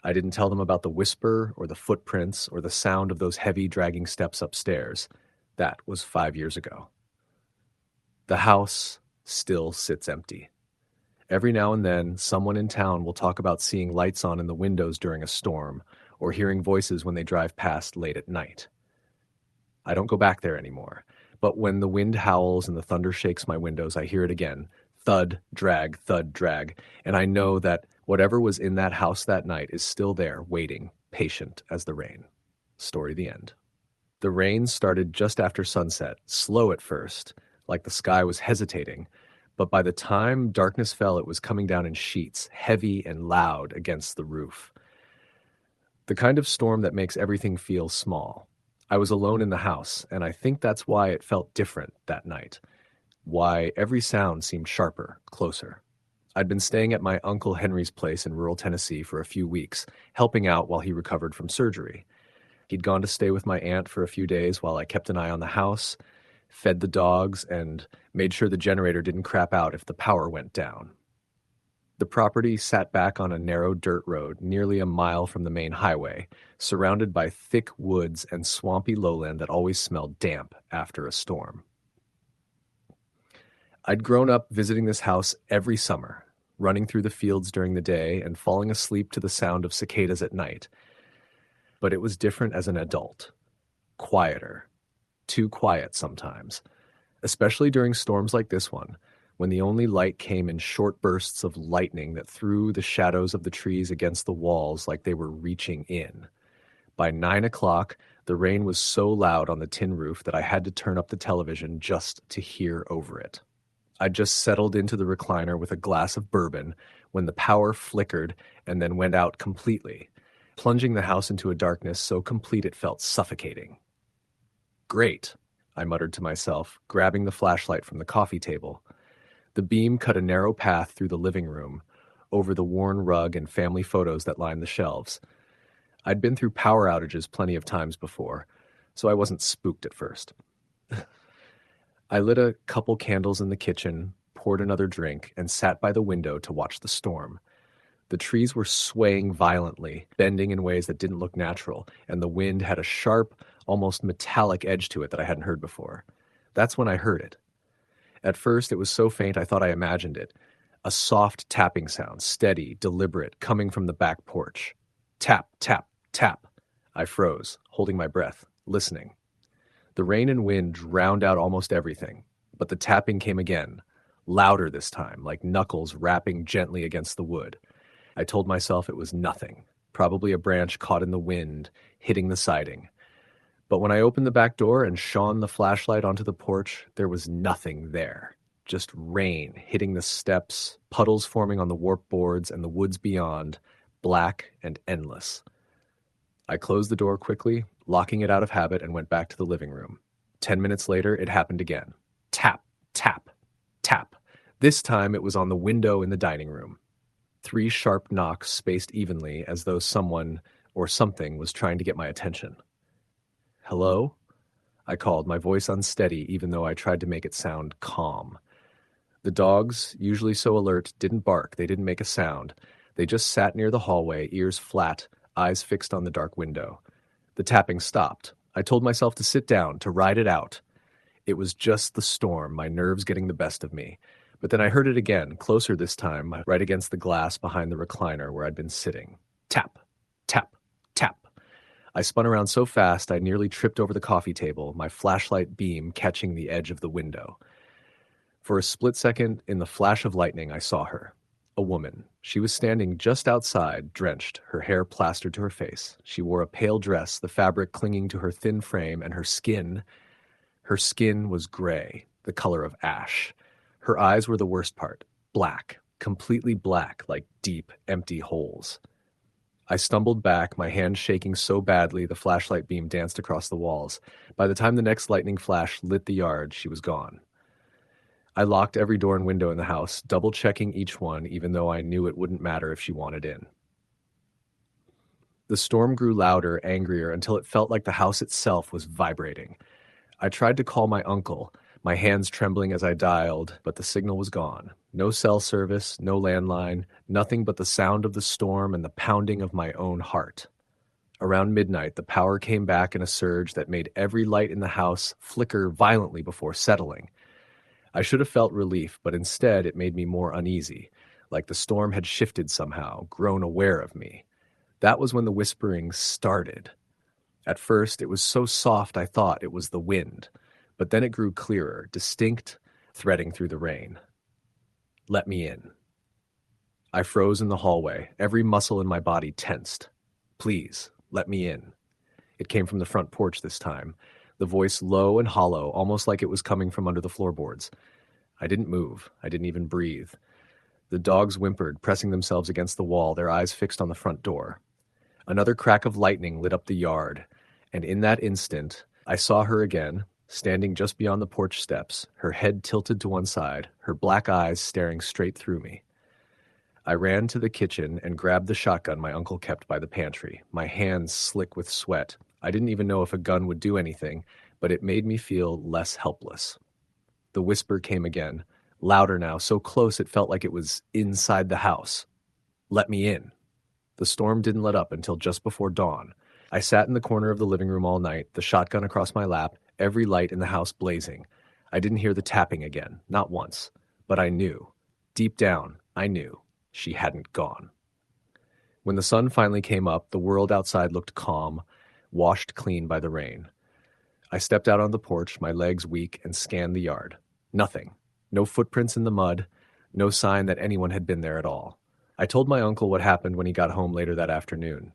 I didn't tell them about the whisper or the footprints or the sound of those heavy dragging steps upstairs. That was 5 years ago. The house still sits empty. Every now and then, someone in town will talk about seeing lights on in the windows during a storm, or hearing voices when they drive past late at night. I don't go back there anymore, but when the wind howls and the thunder shakes my windows, I hear it again. Thud, drag, and I know that whatever was in that house that night is still there, waiting, patient as the rain. Story the end. The rain started just after sunset, slow at first, like the sky was hesitating, but by the time darkness fell, it was coming down in sheets, heavy and loud against the roof. The kind of storm that makes everything feel small. I was alone in the house, and I think that's why it felt different that night. Why every sound seemed sharper, closer. I'd been staying at my Uncle Henry's place in rural Tennessee for a few weeks, helping out while he recovered from surgery. He'd gone to stay with my aunt for a few days while I kept an eye on the house, fed the dogs, and made sure the generator didn't crap out if the power went down. The property sat back on a narrow dirt road nearly a mile from the main highway, surrounded by thick woods and swampy lowland that always smelled damp after a storm. I'd grown up visiting this house every summer, running through the fields during the day and falling asleep to the sound of cicadas at night. But it was different as an adult. Quieter. Too quiet sometimes. Especially during storms like this one, when the only light came in short bursts of lightning that threw the shadows of the trees against the walls like they were reaching in. By 9 o'clock, the rain was so loud on the tin roof that I had to turn up the television just to hear over it. I just settled into the recliner with a glass of bourbon when the power flickered and then went out completely, plunging the house into a darkness so complete it felt suffocating. Great, I muttered to myself, grabbing the flashlight from the coffee table. The beam cut a narrow path through the living room, over the worn rug and family photos that lined the shelves. I'd been through power outages plenty of times before, so I wasn't spooked at first. I lit a couple candles in the kitchen, poured another drink, and sat by the window to watch the storm. The trees were swaying violently, bending in ways that didn't look natural, and the wind had a sharp, almost metallic edge to it that I hadn't heard before. That's when I heard it. At first, it was so faint I thought I imagined it. A soft tapping sound, steady, deliberate, coming from the back porch. Tap, tap, Tap. I froze, holding my breath, listening. The rain and wind drowned out almost everything, but the tapping came again, louder this time, like knuckles rapping gently against the wood. I told myself it was nothing, probably a branch caught in the wind, hitting the siding. But when I opened the back door and shone the flashlight onto the porch, there was nothing there. Just rain hitting the steps, puddles forming on the warp boards, and the woods beyond, black and endless. I closed the door quickly, locking it out of habit, and went back to the living room. 10 minutes later, it happened again. Tap, tap, tap. This time it was on the window in the dining room. 3 sharp knocks spaced evenly as though someone or something was trying to get my attention. Hello? I called, my voice unsteady even though I tried to make it sound calm. The dogs, usually so alert, didn't bark, they didn't make a sound. They just sat near the hallway, ears flat, eyes fixed on the dark window. The tapping stopped. I told myself to sit down, to ride it out. It was just the storm, my nerves getting the best of me. But then I heard it again, closer this time, right against the glass behind the recliner where I'd been sitting. Tap, tap, tap. I spun around so fast I nearly tripped over the coffee table, my flashlight beam catching the edge of the window. For a split second, in the flash of lightning, I saw her. A woman. She was standing just outside, drenched, her hair plastered to her face. She wore a pale dress, the fabric clinging to her thin frame, and her skin was gray, the color of ash. Her eyes were the worst part, black, completely black, like deep, empty holes. I stumbled back, my hand shaking so badly the flashlight beam danced across the walls. By the time the next lightning flash lit the yard, she was gone. I locked every door and window in the house, double-checking each one, even though I knew it wouldn't matter if she wanted in. The storm grew louder, angrier, until it felt like the house itself was vibrating. I tried to call my uncle, my hands trembling as I dialed, but the signal was gone. No cell service, no landline, nothing but the sound of the storm and the pounding of my own heart. Around midnight, the power came back in a surge that made every light in the house flicker violently before settling. I should have felt relief, but instead it made me more uneasy, like the storm had shifted somehow, grown aware of me. That was when the whispering started. At first, it was so soft I thought it was the wind, but then it grew clearer, distinct, threading through the rain. Let me in. I froze in the hallway, every muscle in my body tensed. Please, let me in. It came from the front porch this time, the voice low and hollow, almost like it was coming from under the floorboards. I didn't move. I didn't even breathe. The dogs whimpered, pressing themselves against the wall, their eyes fixed on the front door. Another crack of lightning lit up the yard, and in that instant, I saw her again, standing just beyond the porch steps, her head tilted to one side, her black eyes staring straight through me. I ran to the kitchen and grabbed the shotgun my uncle kept by the pantry, my hands slick with sweat. I didn't even know if a gun would do anything, but it made me feel less helpless. The whisper came again, louder now, so close it felt like it was inside the house. Let me in. The storm didn't let up until just before dawn. I sat in the corner of the living room all night, the shotgun across my lap, every light in the house blazing. I didn't hear the tapping again, not once, but I knew. Deep down, I knew she hadn't gone. When the sun finally came up, the world outside looked calm, washed clean by the rain. I stepped out on the porch, my legs weak, and scanned the yard. Nothing. No footprints in the mud, no sign that anyone had been there at all. I told my uncle what happened when he got home later that afternoon.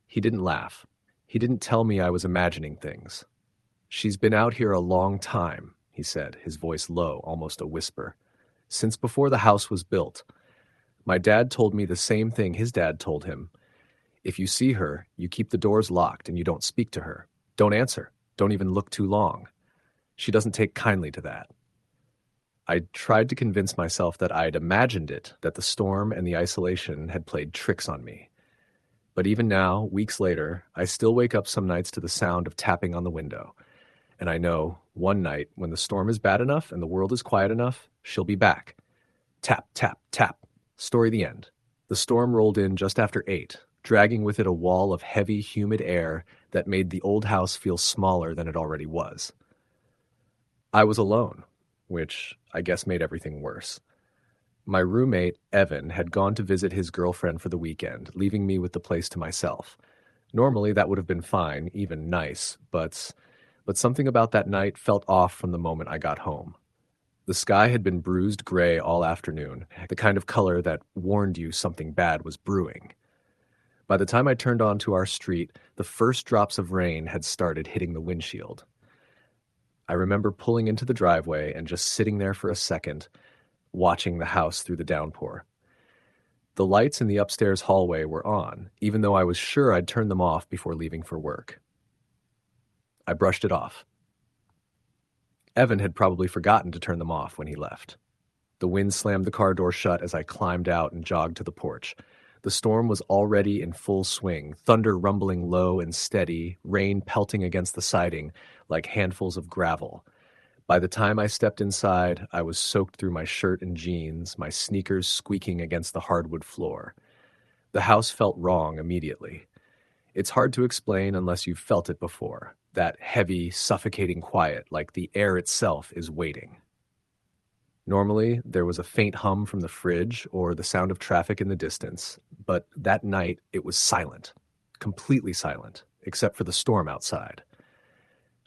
He didn't laugh. He didn't tell me I was imagining things. She's been out here a long time, he said, his voice low, almost a whisper. Since before the house was built. My dad told me the same thing his dad told him. If you see her, you keep the doors locked and you don't speak to her. Don't answer. Don't even look too long. She doesn't take kindly to that. I tried to convince myself that I'd imagined it, that the storm and the isolation had played tricks on me. But even now, weeks later, I still wake up some nights to the sound of tapping on the window. And I know, one night, when the storm is bad enough and the world is quiet enough, she'll be back. Tap, tap, tap. Story the end. The storm rolled in just after 8, dragging with it a wall of heavy, humid air that made the old house feel smaller than it already was. I was alone, which I guess made everything worse. My roommate, Evan, had gone to visit his girlfriend for the weekend, leaving me with the place to myself. Normally, that would have been fine, even nice, but something about that night felt off from the moment I got home. The sky had been bruised gray all afternoon, the kind of color that warned you something bad was brewing. By the time I turned onto our street, the first drops of rain had started hitting the windshield. I remember pulling into the driveway and just sitting there for a second, watching the house through the downpour. The lights in the upstairs hallway were on, even though I was sure I'd turned them off before leaving for work. I brushed it off. Evan had probably forgotten to turn them off when he left. The wind slammed the car door shut as I climbed out and jogged to the porch. The storm was already in full swing, thunder rumbling low and steady, rain pelting against the siding like handfuls of gravel. By the time I stepped inside, I was soaked through my shirt and jeans, my sneakers squeaking against the hardwood floor. The house felt wrong immediately. It's hard to explain unless you've felt it before, that heavy, suffocating quiet, like the air itself is waiting. Normally, there was a faint hum from the fridge or the sound of traffic in the distance, but that night it was silent, completely silent, except for the storm outside.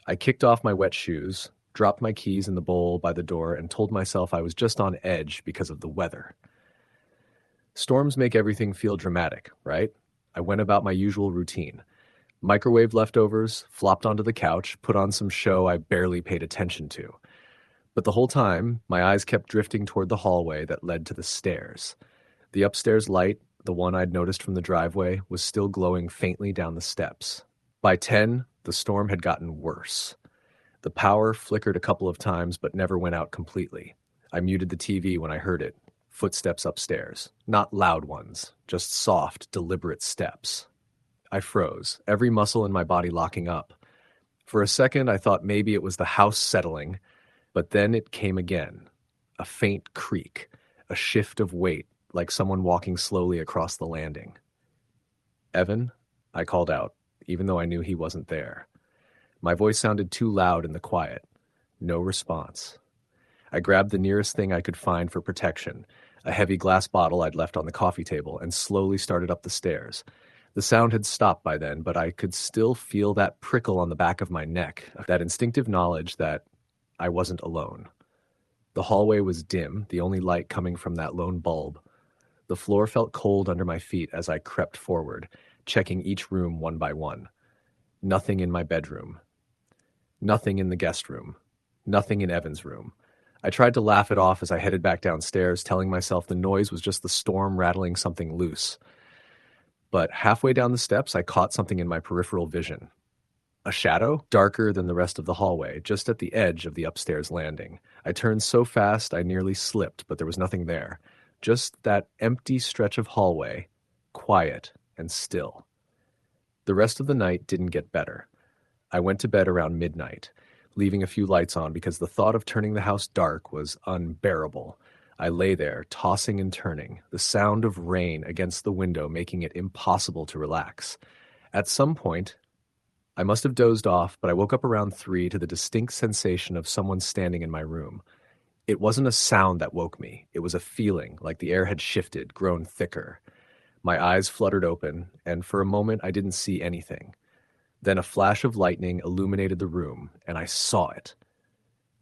I kicked off my wet shoes, dropped my keys in the bowl by the door, and told myself I was just on edge because of the weather. Storms make everything feel dramatic, right? I went about my usual routine. Microwave leftovers, flopped onto the couch, put on some show I barely paid attention to. But the whole time, my eyes kept drifting toward the hallway that led to the stairs. The upstairs light, the one I'd noticed from the driveway, was still glowing faintly down the steps. By 10, the storm had gotten worse. The power flickered a couple of times but never went out completely. I muted the TV when I heard it. Footsteps upstairs. Not loud ones, just soft, deliberate steps. I froze, every muscle in my body locking up. For a second, I thought maybe it was the house settling, but then it came again. A faint creak, a shift of weight, like someone walking slowly across the landing. "Evan?" I called out, even though I knew he wasn't there. My voice sounded too loud in the quiet. No response. I grabbed the nearest thing I could find for protection, a heavy glass bottle I'd left on the coffee table, and slowly started up the stairs. The sound had stopped by then, but I could still feel that prickle on the back of my neck, that instinctive knowledge that I wasn't alone. The hallway was dim, the only light coming from that lone bulb. The floor felt cold under my feet as I crept forward, checking each room one by one. Nothing in my bedroom. Nothing in the guest room. Nothing in Evan's room. I tried to laugh it off as I headed back downstairs, telling myself the noise was just the storm rattling something loose. But halfway down the steps, I caught something in my peripheral vision. A shadow, darker than the rest of the hallway, just at the edge of the upstairs landing. I turned so fast I nearly slipped, but there was nothing there. Just that empty stretch of hallway, quiet and still. The rest of the night didn't get better. I went to bed around midnight, leaving a few lights on because the thought of turning the house dark was unbearable. I lay there, tossing and turning, the sound of rain against the window making it impossible to relax. At some point, I must have dozed off, but I woke up around 3 to the distinct sensation of someone standing in my room. It wasn't a sound that woke me. It was a feeling, like the air had shifted, grown thicker. My eyes fluttered open, and for a moment I didn't see anything. Then a flash of lightning illuminated the room, and I saw it.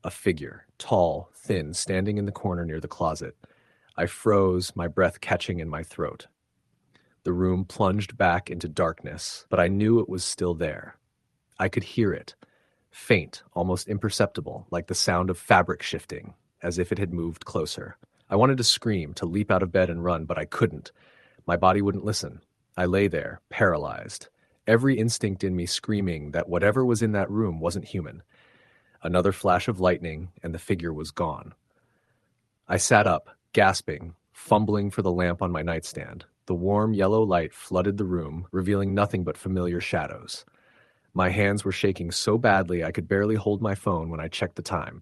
A figure, tall, thin, standing in the corner near the closet. I froze, my breath catching in my throat. The room plunged back into darkness, but I knew it was still there. I could hear it, faint, almost imperceptible, like the sound of fabric shifting, as if it had moved closer. I wanted to scream, to leap out of bed and run, but I couldn't. My body wouldn't listen. I lay there, paralyzed. Every instinct in me screaming that whatever was in that room wasn't human. Another flash of lightning, and the figure was gone. I sat up, gasping, fumbling for the lamp on my nightstand. The warm yellow light flooded the room, revealing nothing but familiar shadows. My hands were shaking so badly I could barely hold my phone when I checked the time.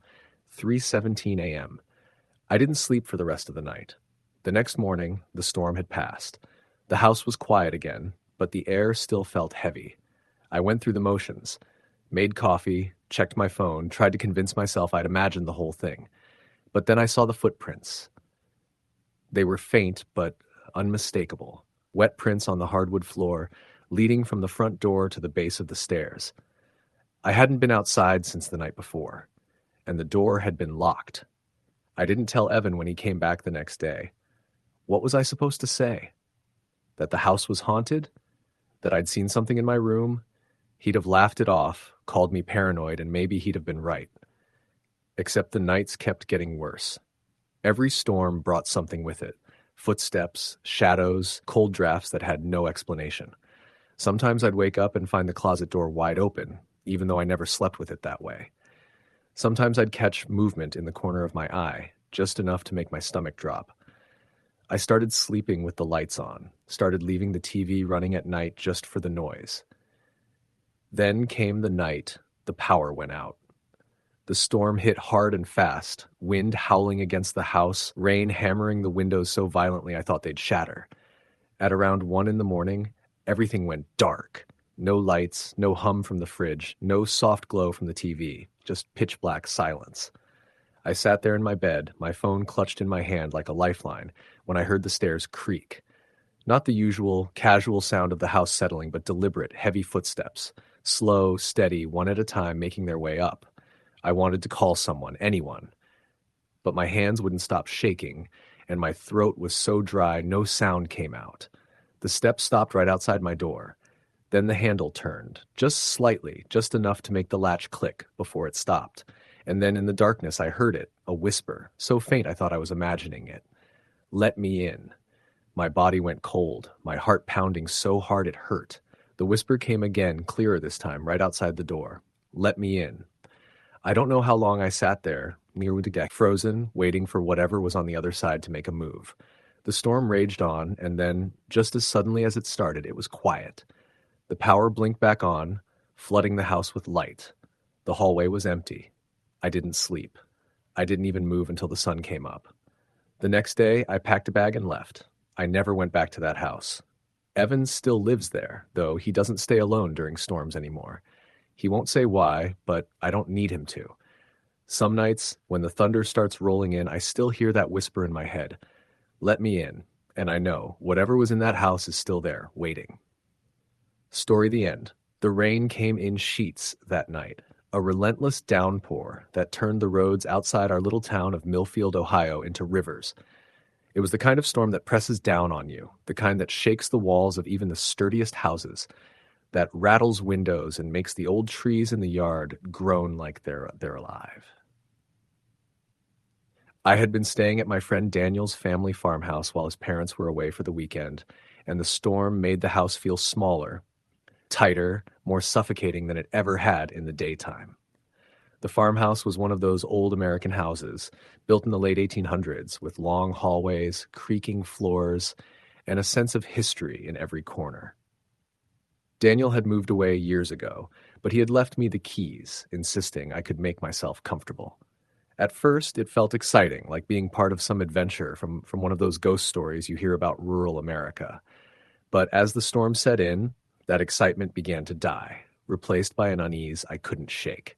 3:17 a.m. I didn't sleep for the rest of the night. The next morning, the storm had passed. The house was quiet again, but the air still felt heavy. I went through the motions, made coffee, checked my phone, tried to convince myself I'd imagined the whole thing. But then I saw the footprints. They were faint but unmistakable. Wet prints on the hardwood floor, leading from the front door to the base of the stairs. I hadn't been outside since the night before, and the door had been locked. I didn't tell Evan when he came back the next day. What was I supposed to say? That the house was haunted? That I'd seen something in my room? He'd have laughed it off, called me paranoid, and maybe he'd have been right. Except the nights kept getting worse. Every storm brought something with it. Footsteps, shadows, cold drafts that had no explanation. Sometimes I'd wake up and find the closet door wide open, even though I never slept with it that way. Sometimes I'd catch movement in the corner of my eye, just enough to make my stomach drop. I started sleeping with the lights on, started leaving the TV running at night just for the noise. Then came the night the power went out. The storm hit hard and fast, wind howling against the house, rain hammering the windows so violently I thought they'd shatter. At around 1 a.m, everything went dark. No lights, no hum from the fridge, no soft glow from the TV, just pitch black silence. I sat there in my bed, my phone clutched in my hand like a lifeline, when I heard the stairs creak. Not the usual, casual sound of the house settling, but deliberate, heavy footsteps, slow, steady, one at a time, making their way up. I wanted to call someone, anyone. But my hands wouldn't stop shaking, and my throat was so dry no sound came out. The steps stopped right outside my door. Then the handle turned, just slightly, just enough to make the latch click before it stopped. And then in the darkness I heard it, a whisper, so faint I thought I was imagining it. Let me in. My body went cold, my heart pounding so hard it hurt. The whisper came again, clearer this time, right outside the door. Let me in. I don't know how long I sat there, near the deck, frozen, waiting for whatever was on the other side to make a move. The storm raged on, and then, just as suddenly as it started, it was quiet. The power blinked back on, flooding the house with light. The hallway was empty. I didn't sleep. I didn't even move until the sun came up. The next day, I packed a bag and left. I never went back to that house. Evan still lives there, though he doesn't stay alone during storms anymore. He won't say why, but I don't need him to. Some nights, when the thunder starts rolling in, I still hear that whisper in my head. Let me in, and I know whatever was in that house is still there, waiting. Story the end. The rain came in sheets that night, a relentless downpour that turned the roads outside our little town of Millfield, Ohio, into rivers. It was the kind of storm that presses down on you, the kind that shakes the walls of even the sturdiest houses, that rattles windows and makes the old trees in the yard groan like they're alive. I had been staying at my friend Daniel's family farmhouse while his parents were away for the weekend, and the storm made the house feel smaller, tighter, more suffocating than it ever had in the daytime. The farmhouse was one of those old American houses, built in the late 1800s, with long hallways, creaking floors, and a sense of history in every corner. Daniel had moved away years ago, but he had left me the keys, insisting I could make myself comfortable. At first, it felt exciting, like being part of some adventure from one of those ghost stories you hear about rural America. But as the storm set in, that excitement began to die, replaced by an unease I couldn't shake.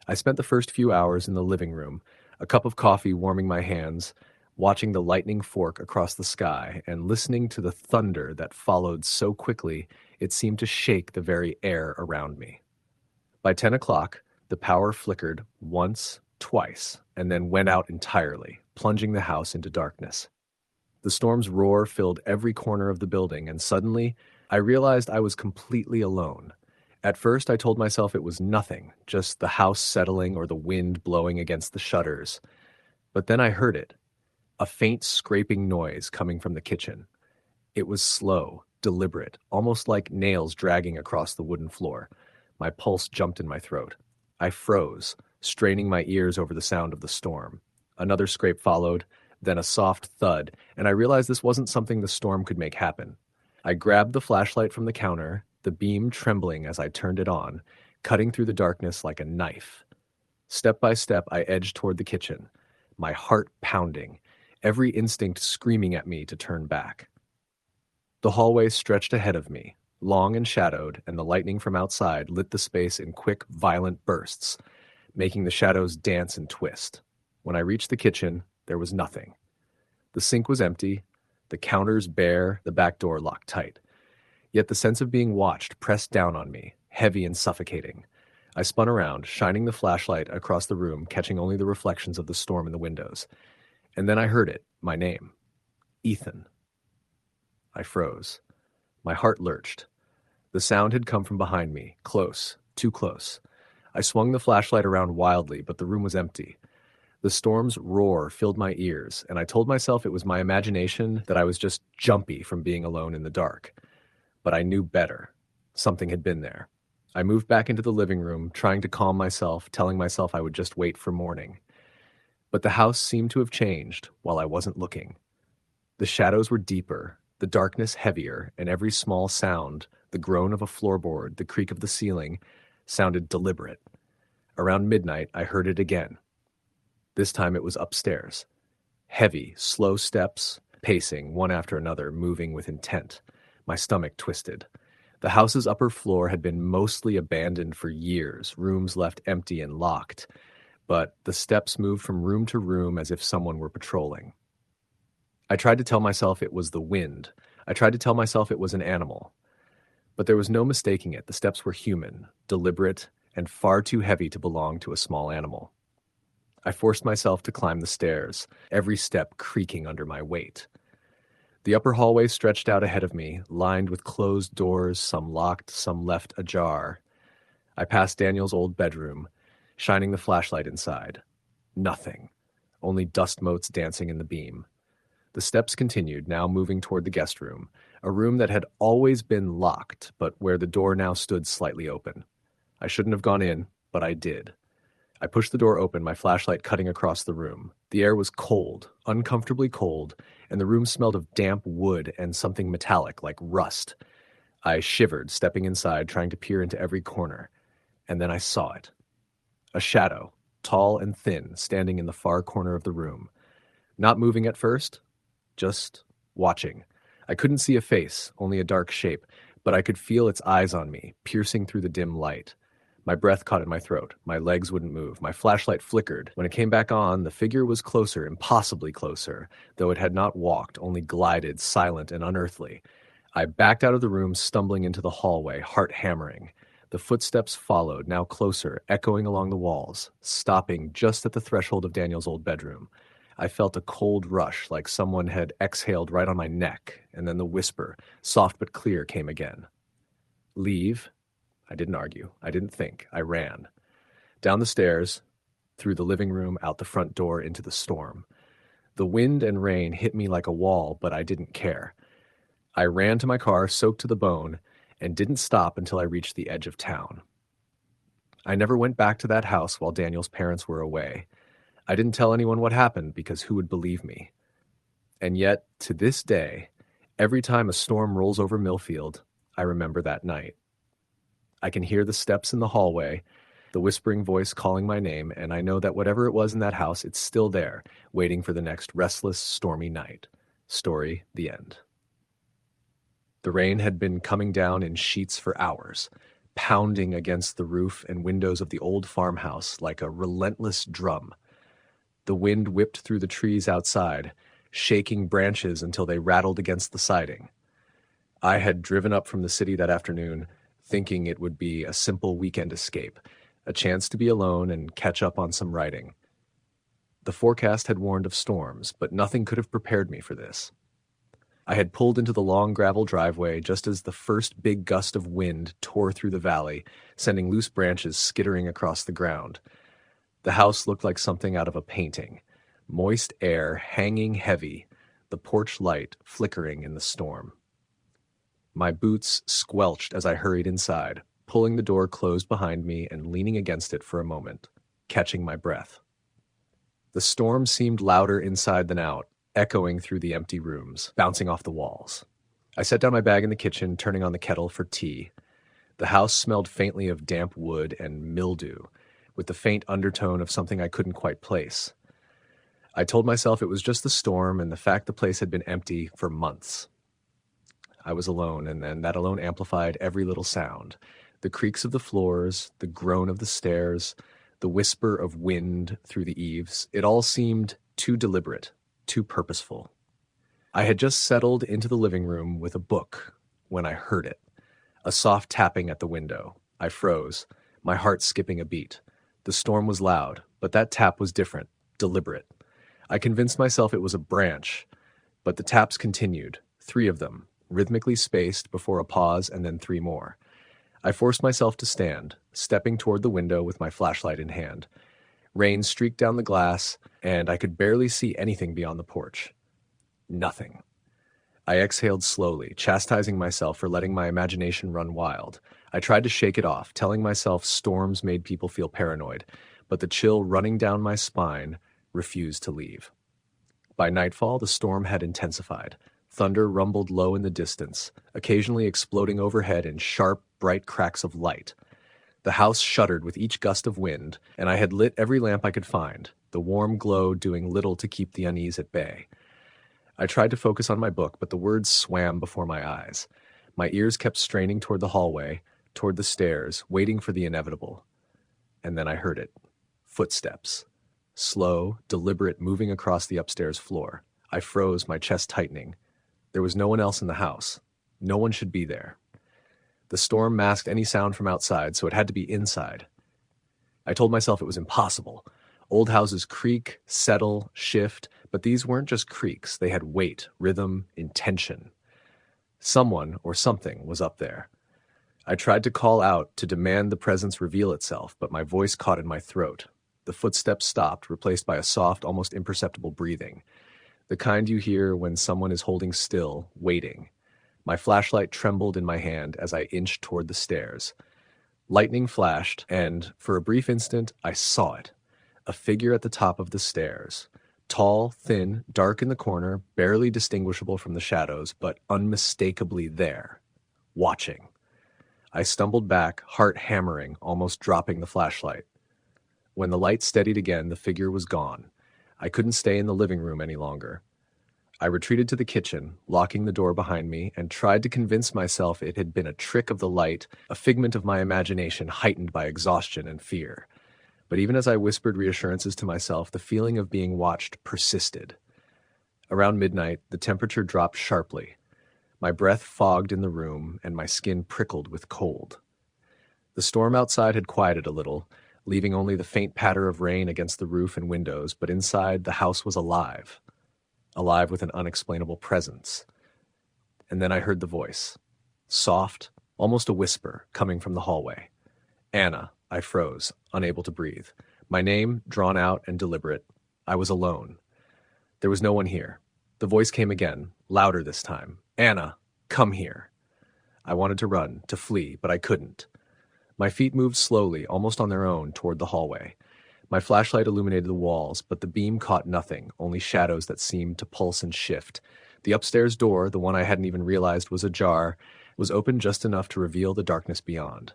I spent the first few hours in the living room, a cup of coffee warming my hands, watching the lightning fork across the sky and listening to the thunder that followed so quickly it seemed to shake the very air around me. By 10 o'clock, the power flickered once, twice, and then went out entirely, plunging the house into darkness. The storm's roar filled every corner of the building, and suddenly, I realized I was completely alone. At first, I told myself it was nothing, just the house settling or the wind blowing against the shutters. But then I heard it, a faint scraping noise coming from the kitchen. It was slow, deliberate, almost like nails dragging across the wooden floor. My pulse jumped in my throat. I froze, straining my ears over the sound of the storm. Another scrape followed, then a soft thud, and I realized this wasn't something the storm could make happen. I grabbed the flashlight from the counter, the beam trembling as I turned it on, cutting through the darkness like a knife. Step by step, I edged toward the kitchen, my heart pounding, every instinct screaming at me to turn back. The hallway stretched ahead of me, long and shadowed, and the lightning from outside lit the space in quick, violent bursts, making the shadows dance and twist. When I reached the kitchen, there was nothing. The sink was empty, the counters bare, the back door locked tight. Yet the sense of being watched pressed down on me, heavy and suffocating. I spun around, shining the flashlight across the room, catching only the reflections of the storm in the windows. And then I heard it, my name. Ethan. I froze. My heart lurched. The sound had come from behind me, close, too close. I swung the flashlight around wildly, but the room was empty. The storm's roar filled my ears, and I told myself it was my imagination, that I was just jumpy from being alone in the dark. But I knew better. Something had been there. I moved back into the living room, trying to calm myself, telling myself I would just wait for morning. But the house seemed to have changed while I wasn't looking. The shadows were deeper, the darkness heavier, and every small sound, the groan of a floorboard, the creak of the ceiling, sounded deliberate. Around midnight, I heard it again. This time it was upstairs. Heavy, slow steps, pacing, one after another, moving with intent. My stomach twisted. The house's upper floor had been mostly abandoned for years, rooms left empty and locked, but the steps moved from room to room as if someone were patrolling. I tried to tell myself it was the wind. I tried to tell myself it was an animal. But there was no mistaking it. The steps were human, deliberate, and far too heavy to belong to a small animal. I forced myself to climb the stairs, every step creaking under my weight. The upper hallway stretched out ahead of me, lined with closed doors, some locked, some left ajar. I passed Daniel's old bedroom, shining the flashlight inside. Nothing. Only dust motes dancing in the beam. The steps continued, now moving toward the guest room, a room that had always been locked, but where the door now stood slightly open. I shouldn't have gone in, but I did. I pushed the door open, my flashlight cutting across the room. The air was cold, uncomfortably cold, and the room smelled of damp wood and something metallic, like rust. I shivered, stepping inside, trying to peer into every corner. And then I saw it. A shadow, tall and thin, standing in the far corner of the room. Not moving at first, just watching. I couldn't see a face, only a dark shape, but I could feel its eyes on me, piercing through the dim light. My breath caught in my throat. My legs wouldn't move. My flashlight flickered. When it came back on, the figure was closer, impossibly closer, though it had not walked, only glided, silent and unearthly. I backed out of the room, stumbling into the hallway, heart hammering. The footsteps followed, now closer, echoing along the walls, stopping just at the threshold of Daniel's old bedroom. I felt a cold rush, like someone had exhaled right on my neck, and then the whisper, soft but clear, came again. Leave. I didn't argue. I didn't think. I ran. Down the stairs, through the living room, out the front door, into the storm. The wind and rain hit me like a wall, but I didn't care. I ran to my car, soaked to the bone, and didn't stop until I reached the edge of town. I never went back to that house while Daniel's parents were away. I didn't tell anyone what happened because who would believe me? And yet, to this day, every time a storm rolls over Millfield, I remember that night. I can hear the steps in the hallway, the whispering voice calling my name, and I know that whatever it was in that house, it's still there, waiting for the next restless, stormy night. Story, the end. The rain had been coming down in sheets for hours, pounding against the roof and windows of the old farmhouse like a relentless drum. The wind whipped through the trees outside, shaking branches until they rattled against the siding. I had driven up from the city that afternoon, thinking it would be a simple weekend escape, a chance to be alone and catch up on some writing. The forecast had warned of storms, but nothing could have prepared me for this. I had pulled into the long gravel driveway just as the first big gust of wind tore through the valley, sending loose branches skittering across the ground. The house looked like something out of a painting. Moist air hanging heavy, the porch light flickering in the storm. My boots squelched as I hurried inside, pulling the door closed behind me and leaning against it for a moment, catching my breath. The storm seemed louder inside than out, echoing through the empty rooms, bouncing off the walls. I set down my bag in the kitchen, turning on the kettle for tea. The house smelled faintly of damp wood and mildew, with the faint undertone of something I couldn't quite place. I told myself it was just the storm and the fact the place had been empty for months. I was alone, and then that alone amplified every little sound. The creaks of the floors, the groan of the stairs, the whisper of wind through the eaves. It all seemed too deliberate, too purposeful. I had just settled into the living room with a book, when I heard it. A soft tapping at the window. I froze, my heart skipping a beat. The storm was loud, but that tap was different, deliberate. I convinced myself it was a branch, but the taps continued, 3 of them, rhythmically spaced before a pause and then 3 more. I forced myself to stand, stepping toward the window with my flashlight in hand. Rain streaked down the glass, and I could barely see anything beyond the porch. Nothing. I exhaled slowly, chastising myself for letting my imagination run wild. I tried to shake it off, telling myself storms made people feel paranoid, but the chill running down my spine refused to leave. By nightfall, the storm had intensified. Thunder rumbled low in the distance, occasionally exploding overhead in sharp, bright cracks of light. The house shuddered with each gust of wind, and I had lit every lamp I could find, the warm glow doing little to keep the unease at bay. I tried to focus on my book, but the words swam before my eyes. My ears kept straining toward the hallway, toward the stairs, waiting for the inevitable. And then I heard it. Footsteps. Slow, deliberate, moving across the upstairs floor. I froze, my chest tightening. There was no one else in the house. No one should be there. The storm masked any sound from outside, so it had to be inside. I told myself it was impossible. Old houses creak, settle, shift, but these weren't just creaks. They had weight, rhythm, intention. Someone or something was up there. I tried to call out to demand the presence reveal itself, but my voice caught in my throat. The footsteps stopped, replaced by a soft, almost imperceptible breathing. The kind you hear when someone is holding still, waiting. My flashlight trembled in my hand as I inched toward the stairs. Lightning flashed, and for a brief instant, I saw it. A figure at the top of the stairs. Tall, thin, dark in the corner, barely distinguishable from the shadows, but unmistakably there. Watching. I stumbled back, heart hammering, almost dropping the flashlight. When the light steadied again, the figure was gone. I couldn't stay in the living room any longer. I retreated to the kitchen, locking the door behind me, and tried to convince myself it had been a trick of the light, a figment of my imagination heightened by exhaustion and fear. But even as I whispered reassurances to myself, the feeling of being watched persisted. Around midnight, the temperature dropped sharply. My breath fogged in the room, and my skin prickled with cold. The storm outside had quieted a little, leaving only the faint patter of rain against the roof and windows, but inside the house was alive. Alive with an unexplainable presence. And then I heard the voice. Soft, almost a whisper, coming from the hallway. Anna. I froze, unable to breathe. My name, drawn out and deliberate. I was alone. There was no one here. The voice came again, louder this time. Anna, come here. I wanted to run, to flee, but I couldn't. My feet moved slowly, almost on their own, toward the hallway. My flashlight illuminated the walls, but the beam caught nothing, only shadows that seemed to pulse and shift. The upstairs door, the one I hadn't even realized was ajar, was open just enough to reveal the darkness beyond.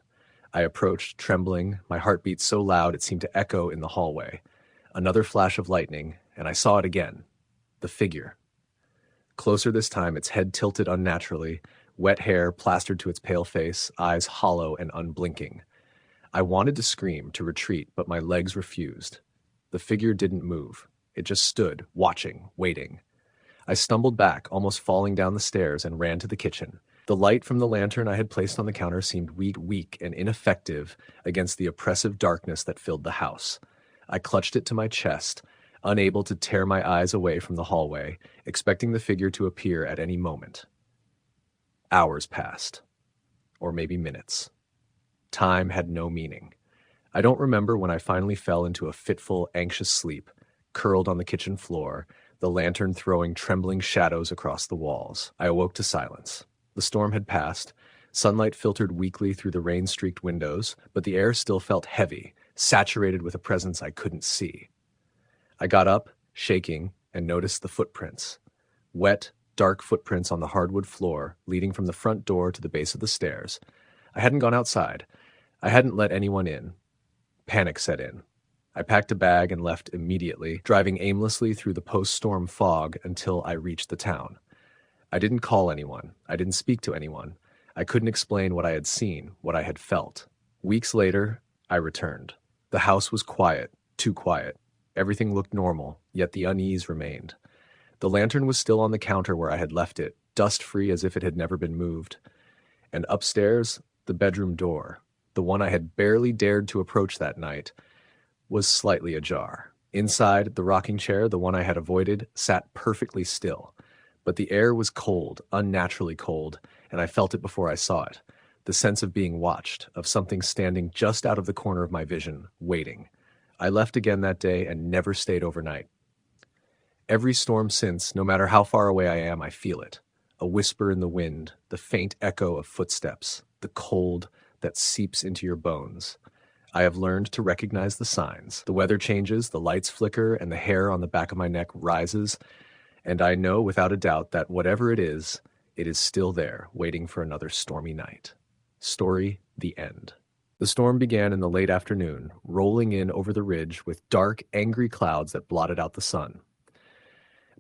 I approached, trembling, my heartbeat so loud it seemed to echo in the hallway. Another flash of lightning, and I saw it again. The figure. Closer this time, its head tilted unnaturally, wet hair plastered to its pale face, eyes hollow and unblinking. I wanted to scream, to retreat, but my legs refused. The figure didn't move. It just stood, watching, waiting. I stumbled back, almost falling down the stairs, and ran to the kitchen. The light from the lantern I had placed on the counter seemed weak and ineffective against the oppressive darkness that filled the house. I clutched it to my chest, unable to tear my eyes away from the hallway, expecting the figure to appear at any moment. Hours passed. Or maybe minutes. Time had no meaning. I don't remember when I finally fell into a fitful, anxious sleep, curled on the kitchen floor, the lantern throwing trembling shadows across the walls. I awoke to silence. The storm had passed. Sunlight filtered weakly through the rain-streaked windows, but the air still felt heavy, saturated with a presence I couldn't see. I got up, shaking, and noticed the footprints. Wet, dark footprints on the hardwood floor, leading from the front door to the base of the stairs. I hadn't gone outside. I hadn't let anyone in. Panic set in. I packed a bag and left immediately, driving aimlessly through the post-storm fog until I reached the town. I didn't call anyone. I didn't speak to anyone. I couldn't explain what I had seen, what I had felt. Weeks later, I returned. The house was quiet, too quiet. Everything looked normal, yet the unease remained. The lantern was still on the counter where I had left it, dust-free as if it had never been moved. And upstairs, the bedroom door, the one I had barely dared to approach that night, was slightly ajar. Inside, the rocking chair, the one I had avoided, sat perfectly still. But the air was cold, unnaturally cold, and I felt it before I saw it. The sense of being watched, of something standing just out of the corner of my vision, waiting. I left again that day and never stayed overnight. Every storm since, no matter how far away I am, I feel it. A whisper in the wind, the faint echo of footsteps, the cold that seeps into your bones. I have learned to recognize the signs. The weather changes, the lights flicker, and the hair on the back of my neck rises, and I know without a doubt that whatever it is still there, waiting for another stormy night. Story, the end. The storm began in the late afternoon, rolling in over the ridge with dark, angry clouds that blotted out the sun.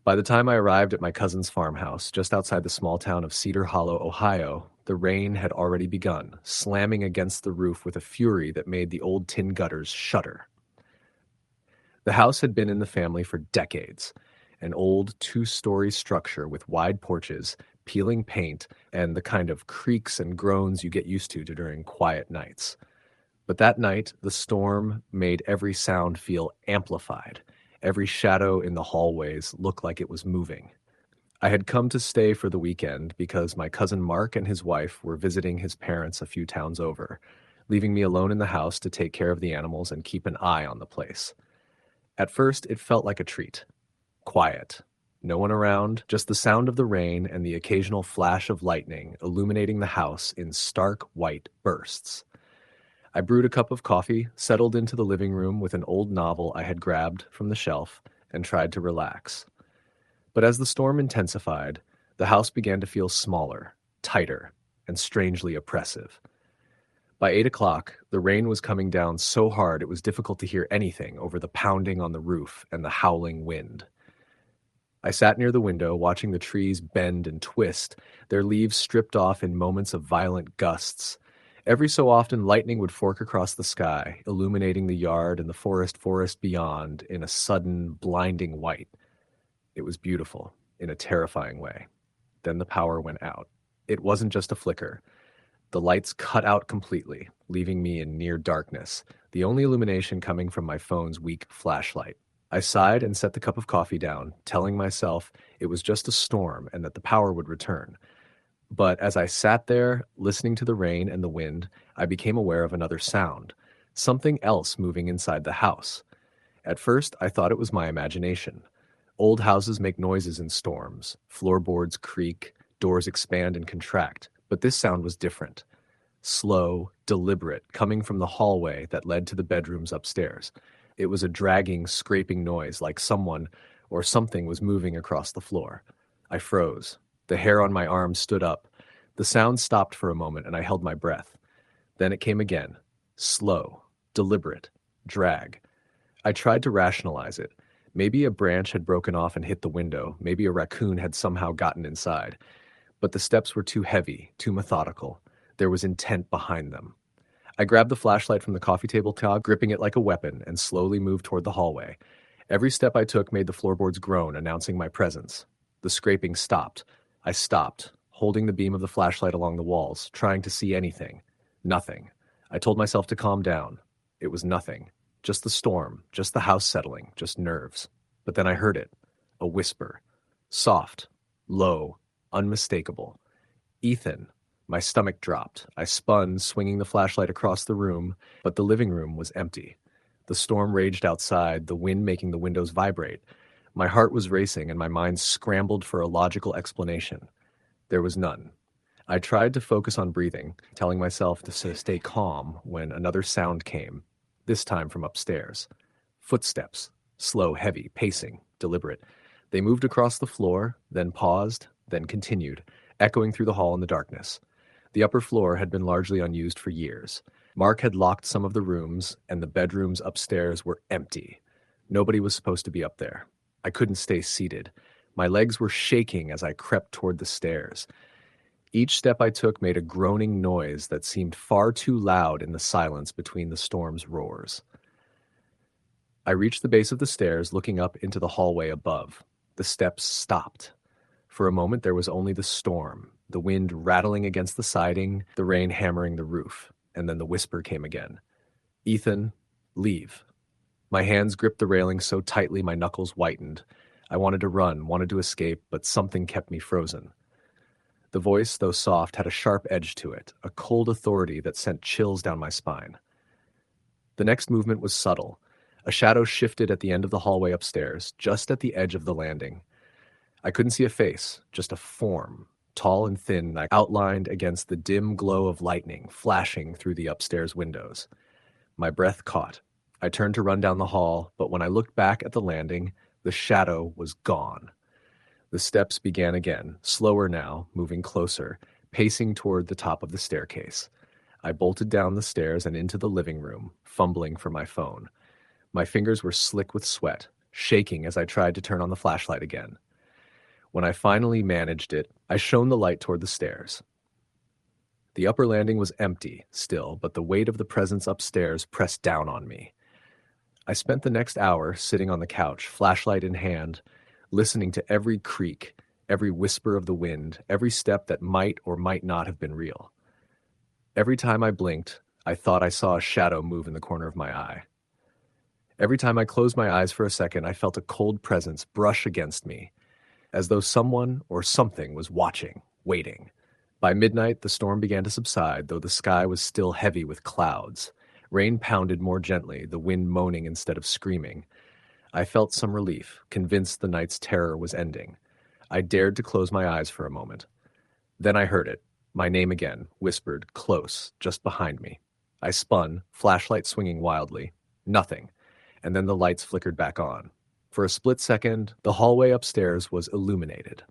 By the time I arrived at my cousin's farmhouse, just outside the small town of Cedar Hollow, Ohio, the rain had already begun, slamming against the roof with a fury that made the old tin gutters shudder. The house had been in the family for decades, an old two-story structure with wide porches, peeling paint, and the kind of creaks and groans you get used to during quiet nights. But that night, the storm made every sound feel amplified. Every shadow in the hallways looked like it was moving. I had come to stay for the weekend because my cousin Mark and his wife were visiting his parents a few towns over, leaving me alone in the house to take care of the animals and keep an eye on the place. At first, it felt like a treat. Quiet. No one around, just the sound of the rain and the occasional flash of lightning illuminating the house in stark white bursts. I brewed a cup of coffee, settled into the living room with an old novel I had grabbed from the shelf, and tried to relax. But as the storm intensified, the house began to feel smaller, tighter, and strangely oppressive. By 8 o'clock, the rain was coming down so hard it was difficult to hear anything over the pounding on the roof and the howling wind. I sat near the window, watching the trees bend and twist, their leaves stripped off in moments of violent gusts. Every so often, lightning would fork across the sky, illuminating the yard and the forest beyond in a sudden, blinding white. It was beautiful, in a terrifying way. Then the power went out. It wasn't just a flicker. The lights cut out completely, leaving me in near darkness, the only illumination coming from my phone's weak flashlight. I sighed and set the cup of coffee down, telling myself it was just a storm and that the power would return. But as I sat there, listening to the rain and the wind, I became aware of another sound, something else moving inside the house. At first, I thought it was my imagination. Old houses make noises in storms. Floorboards creak, doors expand and contract. But this sound was different. Slow, deliberate, coming from the hallway that led to the bedrooms upstairs. It was a dragging, scraping noise, like someone or something was moving across the floor. I froze. The hair on my arm stood up. The sound stopped for a moment, and I held my breath. Then it came again. Slow, deliberate, drag. I tried to rationalize it. Maybe a branch had broken off and hit the window. Maybe a raccoon had somehow gotten inside. But the steps were too heavy, too methodical. There was intent behind them. I grabbed the flashlight from the coffee table top, gripping it like a weapon, and slowly moved toward the hallway. Every step I took made the floorboards groan, announcing my presence. The scraping stopped. I stopped, holding the beam of the flashlight along the walls, trying to see anything. Nothing. I told myself to calm down. It was nothing. Just the storm, just the house settling, just nerves. But then I heard it. A whisper. Soft, low, unmistakable. Ethan. My stomach dropped. I spun, swinging the flashlight across the room, but the living room was empty. The storm raged outside, the wind making the windows vibrate. My heart was racing and my mind scrambled for a logical explanation. There was none. I tried to focus on breathing, telling myself to stay calm when another sound came, this time from upstairs. Footsteps, slow, heavy, pacing, deliberate. They moved across the floor, then paused, then continued, echoing through the hall in the darkness. The upper floor had been largely unused for years. Mark had locked some of the rooms, and the bedrooms upstairs were empty. Nobody was supposed to be up there. I couldn't stay seated. My legs were shaking as I crept toward the stairs. Each step I took made a groaning noise that seemed far too loud in the silence between the storm's roars. I reached the base of the stairs, looking up into the hallway above. The steps stopped. For a moment there was only the storm, the wind rattling against the siding, the rain hammering the roof, and then the whisper came again. "Ethan, leave." My hands gripped the railing so tightly my knuckles whitened. I wanted to run, wanted to escape, but something kept me frozen. The voice, though soft, had a sharp edge to it, a cold authority that sent chills down my spine. The next movement was subtle. A shadow shifted at the end of the hallway upstairs, just at the edge of the landing. I couldn't see a face, just a form, tall and thin, outlined against the dim glow of lightning flashing through the upstairs windows. My breath caught. I turned to run down the hall, but when I looked back at the landing, the shadow was gone. The steps began again, slower now, moving closer, pacing toward the top of the staircase. I bolted down the stairs and into the living room, fumbling for my phone. My fingers were slick with sweat, shaking as I tried to turn on the flashlight again. When I finally managed it, I shone the light toward the stairs. The upper landing was empty, still, but the weight of the presence upstairs pressed down on me. I spent the next hour sitting on the couch, flashlight in hand, listening to every creak, every whisper of the wind, every step that might or might not have been real. Every time I blinked, I thought I saw a shadow move in the corner of my eye. Every time I closed my eyes for a second, I felt a cold presence brush against me, as though someone or something was watching, waiting. By midnight, the storm began to subside, though the sky was still heavy with clouds. Rain pounded more gently, the wind moaning instead of screaming. I felt some relief, convinced the night's terror was ending. I dared to close my eyes for a moment. Then I heard it, my name again, whispered, close, just behind me. I spun, flashlight swinging wildly. Nothing. And then the lights flickered back on. For a split second, the hallway upstairs was illuminated.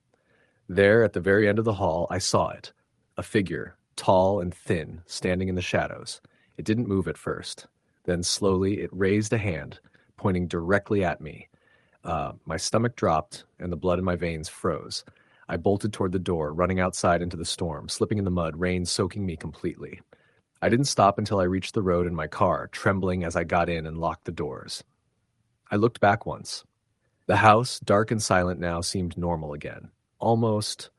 There, at the very end of the hall, I saw it. A figure, tall and thin, standing in the shadows. It didn't move at first. Then slowly it raised a hand, pointing directly at me. My stomach dropped, and the blood in my veins froze. I bolted toward the door, running outside into the storm, slipping in the mud, rain soaking me completely. I didn't stop until I reached the road in my car, trembling as I got in and locked the doors. I looked back once. The house, dark and silent now, seemed normal again. Almost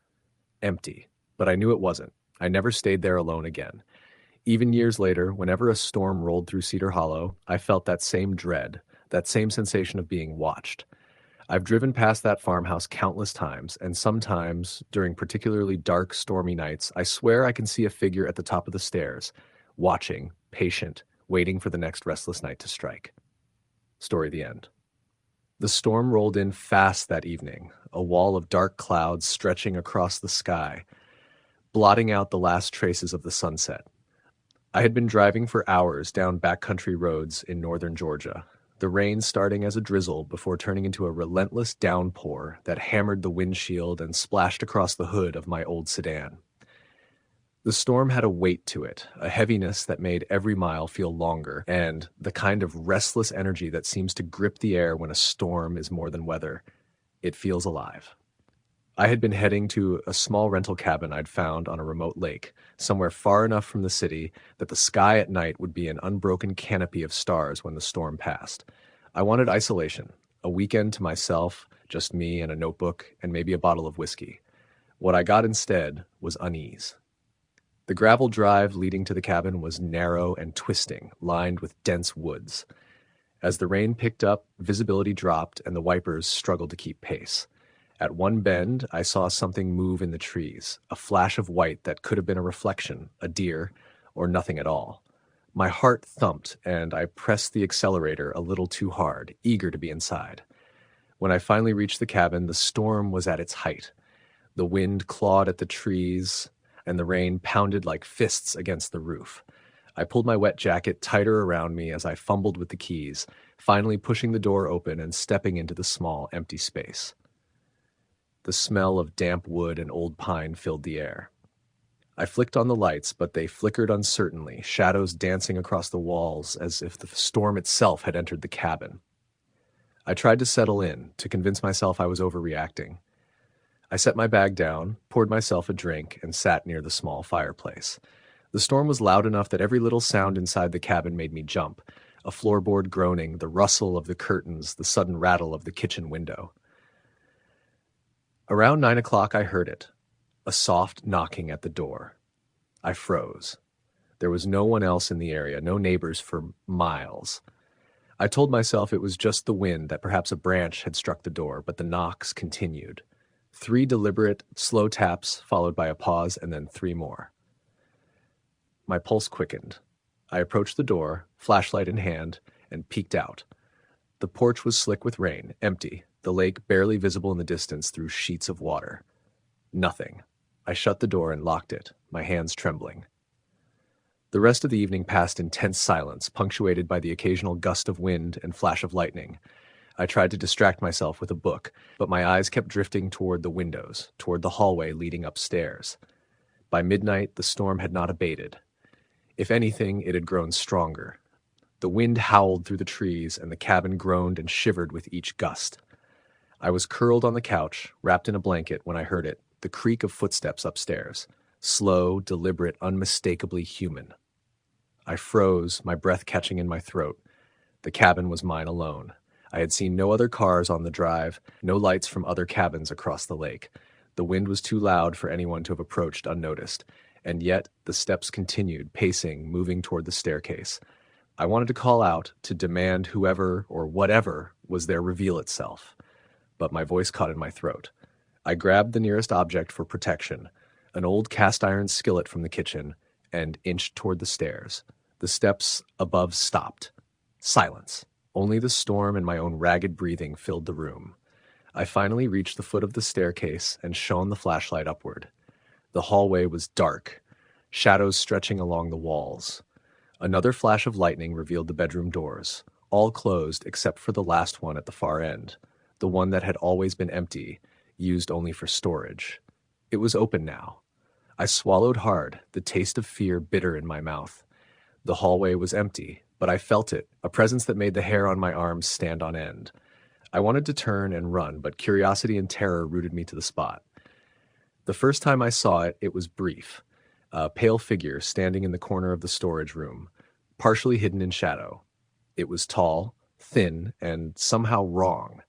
empty, but I knew it wasn't. I never stayed there alone again. Even years later, whenever a storm rolled through Cedar Hollow, I felt that same dread, that same sensation of being watched. I've driven past that farmhouse countless times, and sometimes, during particularly dark, stormy nights, I swear I can see a figure at the top of the stairs, watching, patient, waiting for the next restless night to strike. Story the end. The storm rolled in fast that evening, a wall of dark clouds stretching across the sky, blotting out the last traces of the sunset. I had been driving for hours down backcountry roads in northern Georgia, the rain starting as a drizzle before turning into a relentless downpour that hammered the windshield and splashed across the hood of my old sedan. The storm had a weight to it, a heaviness that made every mile feel longer, and the kind of restless energy that seems to grip the air when a storm is more than weather. It feels alive. I had been heading to a small rental cabin I'd found on a remote lake, somewhere far enough from the city that the sky at night would be an unbroken canopy of stars when the storm passed. I wanted isolation, a weekend to myself, just me and a notebook, and maybe a bottle of whiskey. What I got instead was unease. The gravel drive leading to the cabin was narrow and twisting, lined with dense woods. As the rain picked up, visibility dropped and the wipers struggled to keep pace. At one bend, I saw something move in the trees, a flash of white that could have been a reflection, a deer, or nothing at all. My heart thumped and I pressed the accelerator a little too hard, eager to be inside. When I finally reached the cabin, the storm was at its height. The wind clawed at the trees, and the rain pounded like fists against the roof. I pulled my wet jacket tighter around me as I fumbled with the keys, finally pushing the door open and stepping into the small, empty space. The smell of damp wood and old pine filled the air. I flicked on the lights, but they flickered uncertainly, shadows dancing across the walls as if the storm itself had entered the cabin. I tried to settle in, to convince myself I was overreacting. I set my bag down, poured myself a drink, and sat near the small fireplace. The storm was loud enough that every little sound inside the cabin made me jump. A floorboard groaning, the rustle of the curtains, the sudden rattle of the kitchen window. Around 9 o'clock I heard it. A soft knocking at the door. I froze. There was no one else in the area, no neighbors for miles. I told myself it was just the wind, that perhaps a branch had struck the door, but the knocks continued. 3 deliberate, slow taps, followed by a pause, and then 3 more. My pulse quickened. I approached the door, flashlight in hand, and peeked out. The porch was slick with rain, empty, the lake barely visible in the distance through sheets of water. Nothing. I shut the door and locked it, my hands trembling. The rest of the evening passed in tense silence, punctuated by the occasional gust of wind and flash of lightning. I tried to distract myself with a book, but my eyes kept drifting toward the windows, toward the hallway leading upstairs. By midnight, the storm had not abated. If anything, it had grown stronger. The wind howled through the trees, and the cabin groaned and shivered with each gust. I was curled on the couch, wrapped in a blanket, when I heard it, the creak of footsteps upstairs. Slow, deliberate, unmistakably human. I froze, my breath catching in my throat. The cabin was mine alone. I had seen no other cars on the drive, no lights from other cabins across the lake. The wind was too loud for anyone to have approached unnoticed, and yet the steps continued, pacing, moving toward the staircase. I wanted to call out, to demand whoever or whatever was there reveal itself, but my voice caught in my throat. I grabbed the nearest object for protection, an old cast-iron skillet from the kitchen, and inched toward the stairs. The steps above stopped. Silence. Only the storm and my own ragged breathing filled the room. I finally reached the foot of the staircase and shone the flashlight upward. The hallway was dark, shadows stretching along the walls. Another flash of lightning revealed the bedroom doors, all closed except for the last one at the far end, the one that had always been empty, used only for storage. It was open now. I swallowed hard, the taste of fear bitter in my mouth. The hallway was empty, but I felt it, a presence that made the hair on my arms stand on end. I wanted to turn and run, but curiosity and terror rooted me to the spot. The first time I saw it, it was brief. A pale figure standing in the corner of the storage room, partially hidden in shadow. It was tall, thin, and somehow wrong.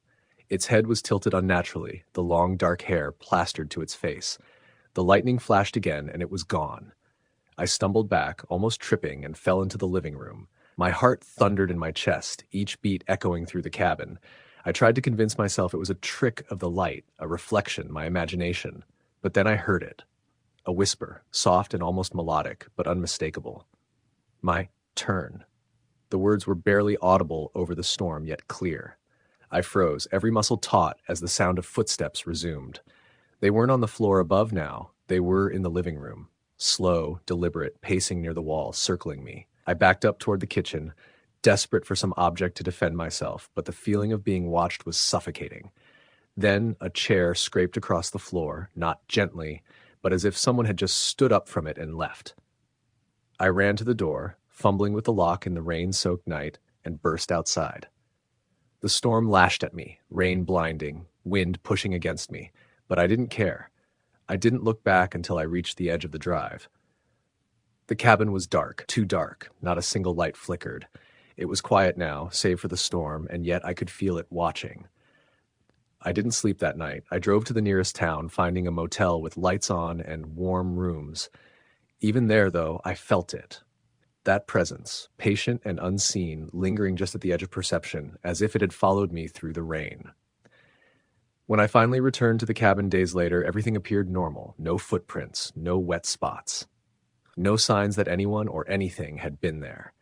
Its head was tilted unnaturally, the long dark hair plastered to its face. The lightning flashed again, and it was gone. I stumbled back, almost tripping, and fell into the living room. My heart thundered in my chest, each beat echoing through the cabin. I tried to convince myself it was a trick of the light, a reflection, my imagination. But then I heard it. A whisper, soft and almost melodic, but unmistakable. My turn. The words were barely audible over the storm, yet clear. I froze, every muscle taut as the sound of footsteps resumed. They weren't on the floor above now. They were in the living room. Slow, deliberate, pacing near the wall, circling me. I backed up toward the kitchen, desperate for some object to defend myself, but the feeling of being watched was suffocating. Then a chair scraped across the floor, not gently, but as if someone had just stood up from it and left. I ran to the door, fumbling with the lock in the rain-soaked night, and burst outside. The storm lashed at me, rain blinding, wind pushing against me, but I didn't care. I didn't look back until I reached the edge of the drive. The cabin was dark, too dark, not a single light flickered. It was quiet now, save for the storm, and yet I could feel it watching. I didn't sleep that night. I drove to the nearest town, finding a motel with lights on and warm rooms. Even there, though, I felt it. That presence, patient and unseen, lingering just at the edge of perception, as if it had followed me through the rain. When I finally returned to the cabin days later, everything appeared normal. No footprints, no wet spots. No signs that anyone or anything had been there.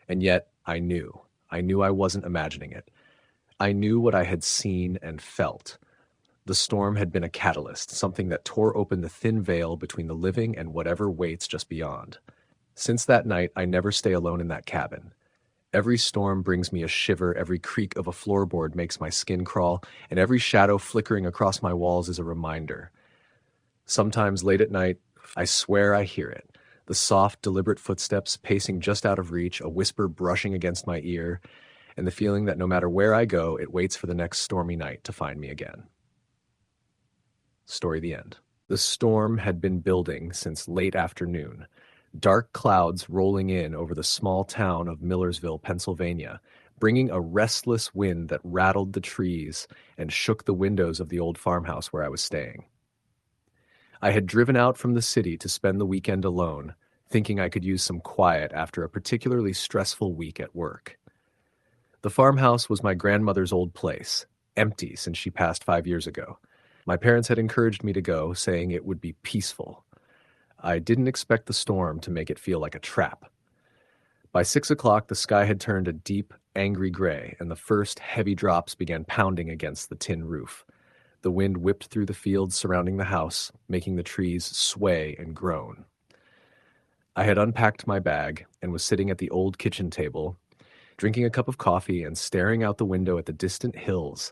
And yet, I knew. I knew I wasn't imagining it. I knew what I had seen and felt. The storm had been a catalyst, something that tore open the thin veil between the living and whatever waits just beyond. Since that night, I never stay alone in that cabin. Every storm brings me a shiver, every creak of a floorboard makes my skin crawl, and every shadow flickering across my walls is a reminder. Sometimes late at night, I swear I hear it. The soft, deliberate footsteps pacing just out of reach, a whisper brushing against my ear, and the feeling that no matter where I go, it waits for the next stormy night to find me again. Story the end. The storm had been building since late afternoon. Dark clouds rolling in over the small town of Millersville, Pennsylvania, bringing a restless wind that rattled the trees and shook the windows of the old farmhouse where I was staying. I had driven out from the city to spend the weekend alone, thinking I could use some quiet after a particularly stressful week at work. The farmhouse was my grandmother's old place, empty since she passed 5 years ago. My parents had encouraged me to go, saying it would be peaceful. I didn't expect the storm to make it feel like a trap. By 6 o'clock, the sky had turned a deep, angry gray, and the first heavy drops began pounding against the tin roof. The wind whipped through the fields surrounding the house, making the trees sway and groan. I had unpacked my bag and was sitting at the old kitchen table, drinking a cup of coffee and staring out the window at the distant hills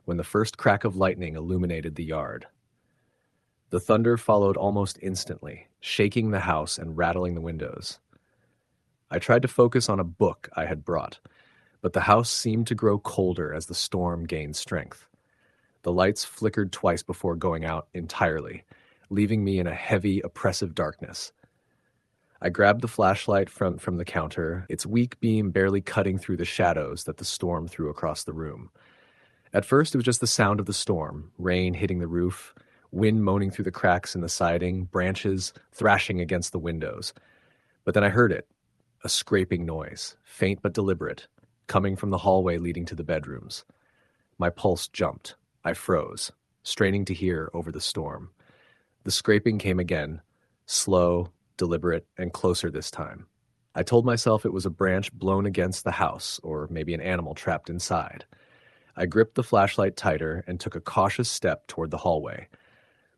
when the first crack of lightning illuminated the yard. The thunder followed almost instantly, shaking the house and rattling the windows. I tried to focus on a book I had brought, but the house seemed to grow colder as the storm gained strength. The lights flickered twice before going out entirely, leaving me in a heavy, oppressive darkness. I grabbed the flashlight from the counter, its weak beam barely cutting through the shadows that the storm threw across the room. At first, it was just the sound of the storm, rain hitting the roof, wind moaning through the cracks in the siding, branches thrashing against the windows. But then I heard it, a scraping noise, faint but deliberate, coming from the hallway leading to the bedrooms. My pulse jumped. I froze, straining to hear over the storm. The scraping came again, slow, deliberate, and closer this time. I told myself it was a branch blown against the house, or maybe an animal trapped inside. I gripped the flashlight tighter and took a cautious step toward the hallway.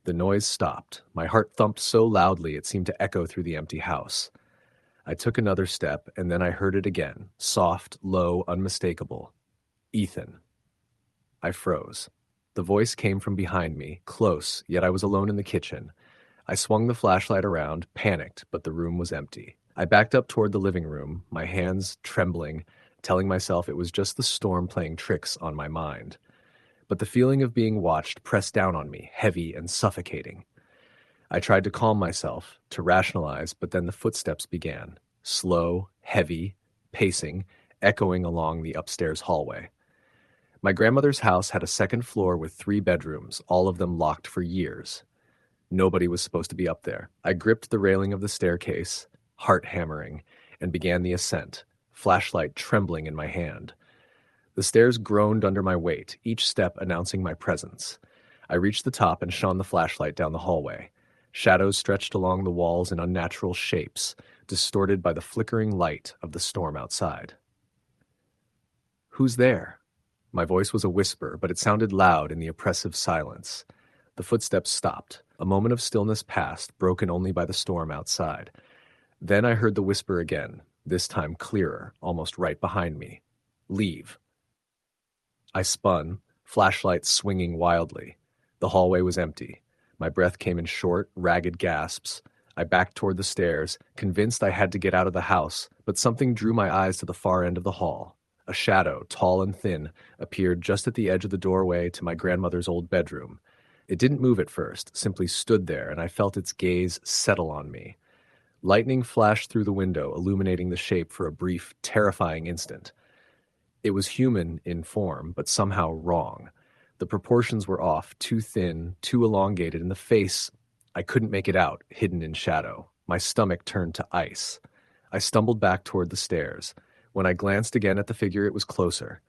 The noise stopped. My heart thumped so loudly it seemed to echo through the empty house. I took another step, and then I heard it again, soft, low, unmistakable. Ethan. I froze. The voice came from behind me, close, yet I was alone in the kitchen. I swung the flashlight around, panicked, but the room was empty. I backed up toward the living room, my hands trembling, telling myself it was just the storm playing tricks on my mind. But the feeling of being watched pressed down on me, heavy and suffocating. I tried to calm myself, to rationalize, but then the footsteps began, slow, heavy, pacing, echoing along the upstairs hallway. My grandmother's house had a second floor with 3 bedrooms, all of them locked for years. Nobody was supposed to be up there. I gripped the railing of the staircase, heart hammering, and began the ascent, flashlight trembling in my hand. The stairs groaned under my weight, each step announcing my presence. I reached the top and shone the flashlight down the hallway. Shadows stretched along the walls in unnatural shapes, distorted by the flickering light of the storm outside. "Who's there?" My voice was a whisper, but it sounded loud in the oppressive silence. The footsteps stopped. A moment of stillness passed, broken only by the storm outside. Then I heard the whisper again, this time clearer, almost right behind me. "Leave." I spun, flashlight swinging wildly. The hallway was empty. My breath came in short, ragged gasps. I backed toward the stairs, convinced I had to get out of the house, but something drew my eyes to the far end of the hall. A shadow, tall and thin, appeared just at the edge of the doorway to my grandmother's old bedroom. It didn't move at first, simply stood there, and I felt its gaze settle on me. Lightning flashed through the window, illuminating the shape for a brief, terrifying instant. It was human in form, but somehow wrong. The proportions were off, too thin, too elongated, and the face, I couldn't make it out, hidden in shadow. My stomach turned to ice. I stumbled back toward the stairs. When I glanced again at the figure, it was closer.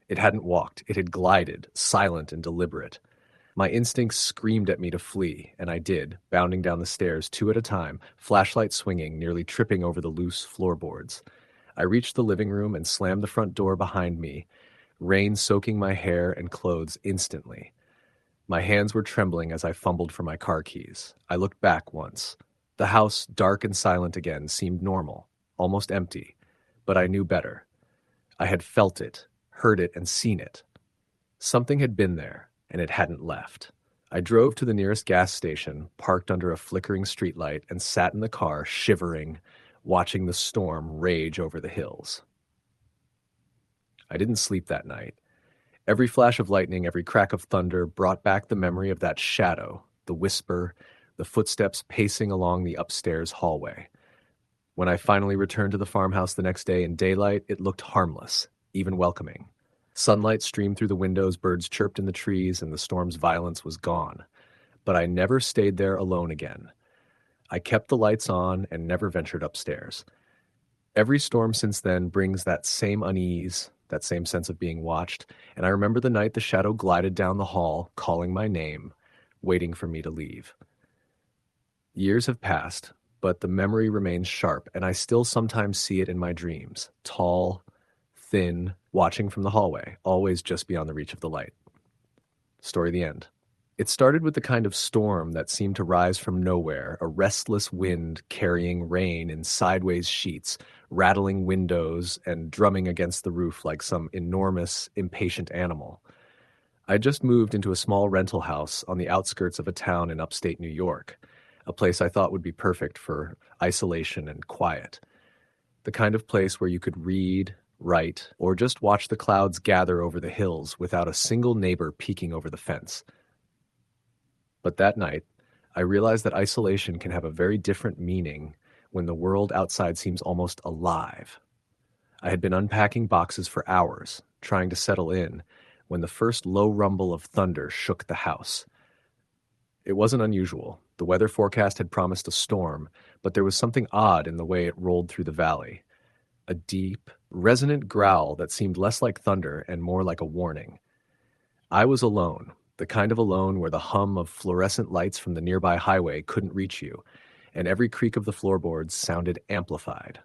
It hadn't walked, it had glided, silent and deliberate. My instincts screamed at me to flee, and I did, bounding down the stairs 2 at a time, flashlight swinging, nearly tripping over the loose floorboards. I reached the living room and slammed the front door behind me, rain soaking my hair and clothes instantly. My hands were trembling as I fumbled for my car keys. I looked back once. The house, dark and silent again, seemed normal, almost empty. But I knew better. I had felt it, heard it, and seen it. Something had been there, and it hadn't left. I drove to the nearest gas station, parked under a flickering streetlight, and sat in the car, shivering, watching the storm rage over the hills. I didn't sleep that night. Every flash of lightning, every crack of thunder brought back the memory of that shadow, the whisper, the footsteps pacing along the upstairs hallway. When I finally returned to the farmhouse the next day in daylight, it looked harmless, even welcoming. Sunlight streamed through the windows, birds chirped in the trees, and the storm's violence was gone. but I never stayed there alone again. I kept the lights on and never ventured upstairs. Every storm since then brings that same unease, that same sense of being watched, and I remember the night the shadow glided down the hall, calling my name, waiting for me to leave. Years have passed, but the memory remains sharp, and I still sometimes see it in my dreams, tall, thin, watching from the hallway, always just beyond the reach of the light. Story the end. It started with the kind of storm that seemed to rise from nowhere, a restless wind carrying rain in sideways sheets, rattling windows and drumming against the roof like some enormous, impatient animal. I just moved into a small rental house on the outskirts of a town in upstate New York, a place I thought would be perfect for isolation and quiet. The kind of place where you could read, write, or just watch the clouds gather over the hills without a single neighbor peeking over the fence. But that night, I realized that isolation can have a very different meaning when the world outside seems almost alive. I had been unpacking boxes for hours, trying to settle in, when the first low rumble of thunder shook the house. It wasn't unusual. The weather forecast had promised a storm, but there was something odd in the way it rolled through the valley. A deep, resonant growl that seemed less like thunder and more like a warning. I was alone, the kind of alone where the hum of fluorescent lights from the nearby highway couldn't reach you, and every creak of the floorboards sounded amplified.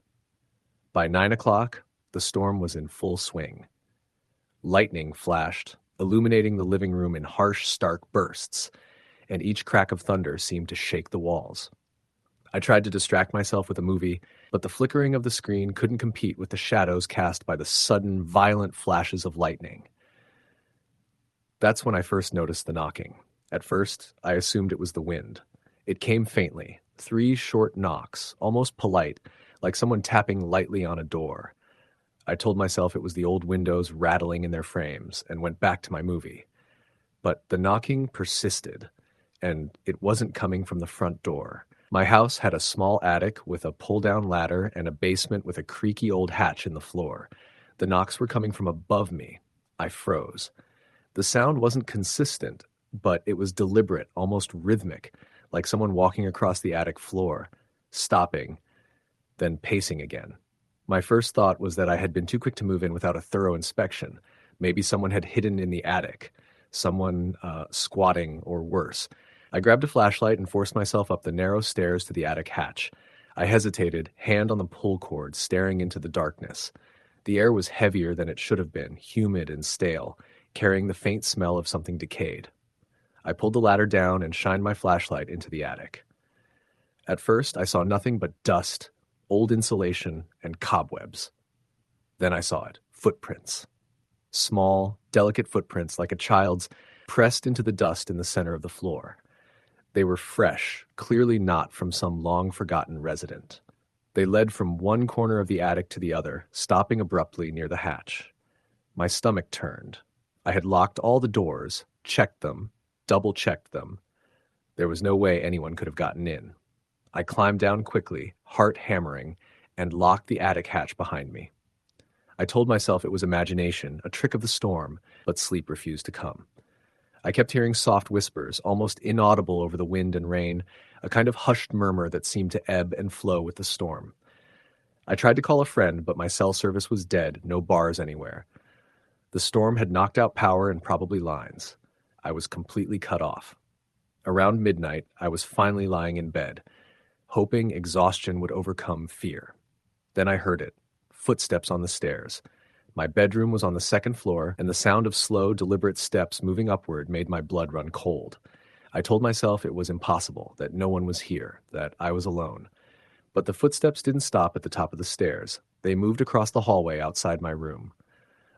By 9 o'clock, the storm was in full swing. Lightning flashed, illuminating the living room in harsh, stark bursts, and each crack of thunder seemed to shake the walls. I tried to distract myself with a movie, but the flickering of the screen couldn't compete with the shadows cast by the sudden, violent flashes of lightning. That's when I first noticed the knocking. At first, I assumed it was the wind. It came faintly, 3 short knocks, almost polite, like someone tapping lightly on a door. I told myself it was the old windows rattling in their frames and went back to my movie. But the knocking persisted, and it wasn't coming from the front door. My house had a small attic with a pull-down ladder and a basement with a creaky old hatch in the floor. The knocks were coming from above me. I froze. The sound wasn't consistent, but it was deliberate, almost rhythmic, like someone walking across the attic floor, stopping, then pacing again. My first thought was that I had been too quick to move in without a thorough inspection. Maybe someone had hidden in the attic, someone squatting or worse. I grabbed a flashlight and forced myself up the narrow stairs to the attic hatch. I hesitated, hand on the pull cord, staring into the darkness. The air was heavier than it should have been, humid and stale, carrying the faint smell of something decayed. I pulled the ladder down and shined my flashlight into the attic. At first, I saw nothing but dust, old insulation, and cobwebs. Then I saw it. Footprints. Small, delicate footprints like a child's, pressed into the dust in the center of the floor. They were fresh, clearly not from some long-forgotten resident. They led from one corner of the attic to the other, stopping abruptly near the hatch. My stomach turned. I had locked all the doors, checked them, double-checked them. There was no way anyone could have gotten in. I climbed down quickly, heart hammering, and locked the attic hatch behind me. I told myself it was imagination, a trick of the storm, but sleep refused to come. I kept hearing soft whispers, almost inaudible over the wind and rain, a kind of hushed murmur that seemed to ebb and flow with the storm. I tried to call a friend, but my cell service was dead, no bars anywhere. The storm had knocked out power and probably lines. I was completely cut off. Around midnight, I was finally lying in bed, hoping exhaustion would overcome fear. Then I heard it. Footsteps on the stairs. My bedroom was on the second floor, and the sound of slow, deliberate steps moving upward made my blood run cold. I told myself it was impossible, that no one was here, that I was alone. But the footsteps didn't stop at the top of the stairs. They moved across the hallway outside my room.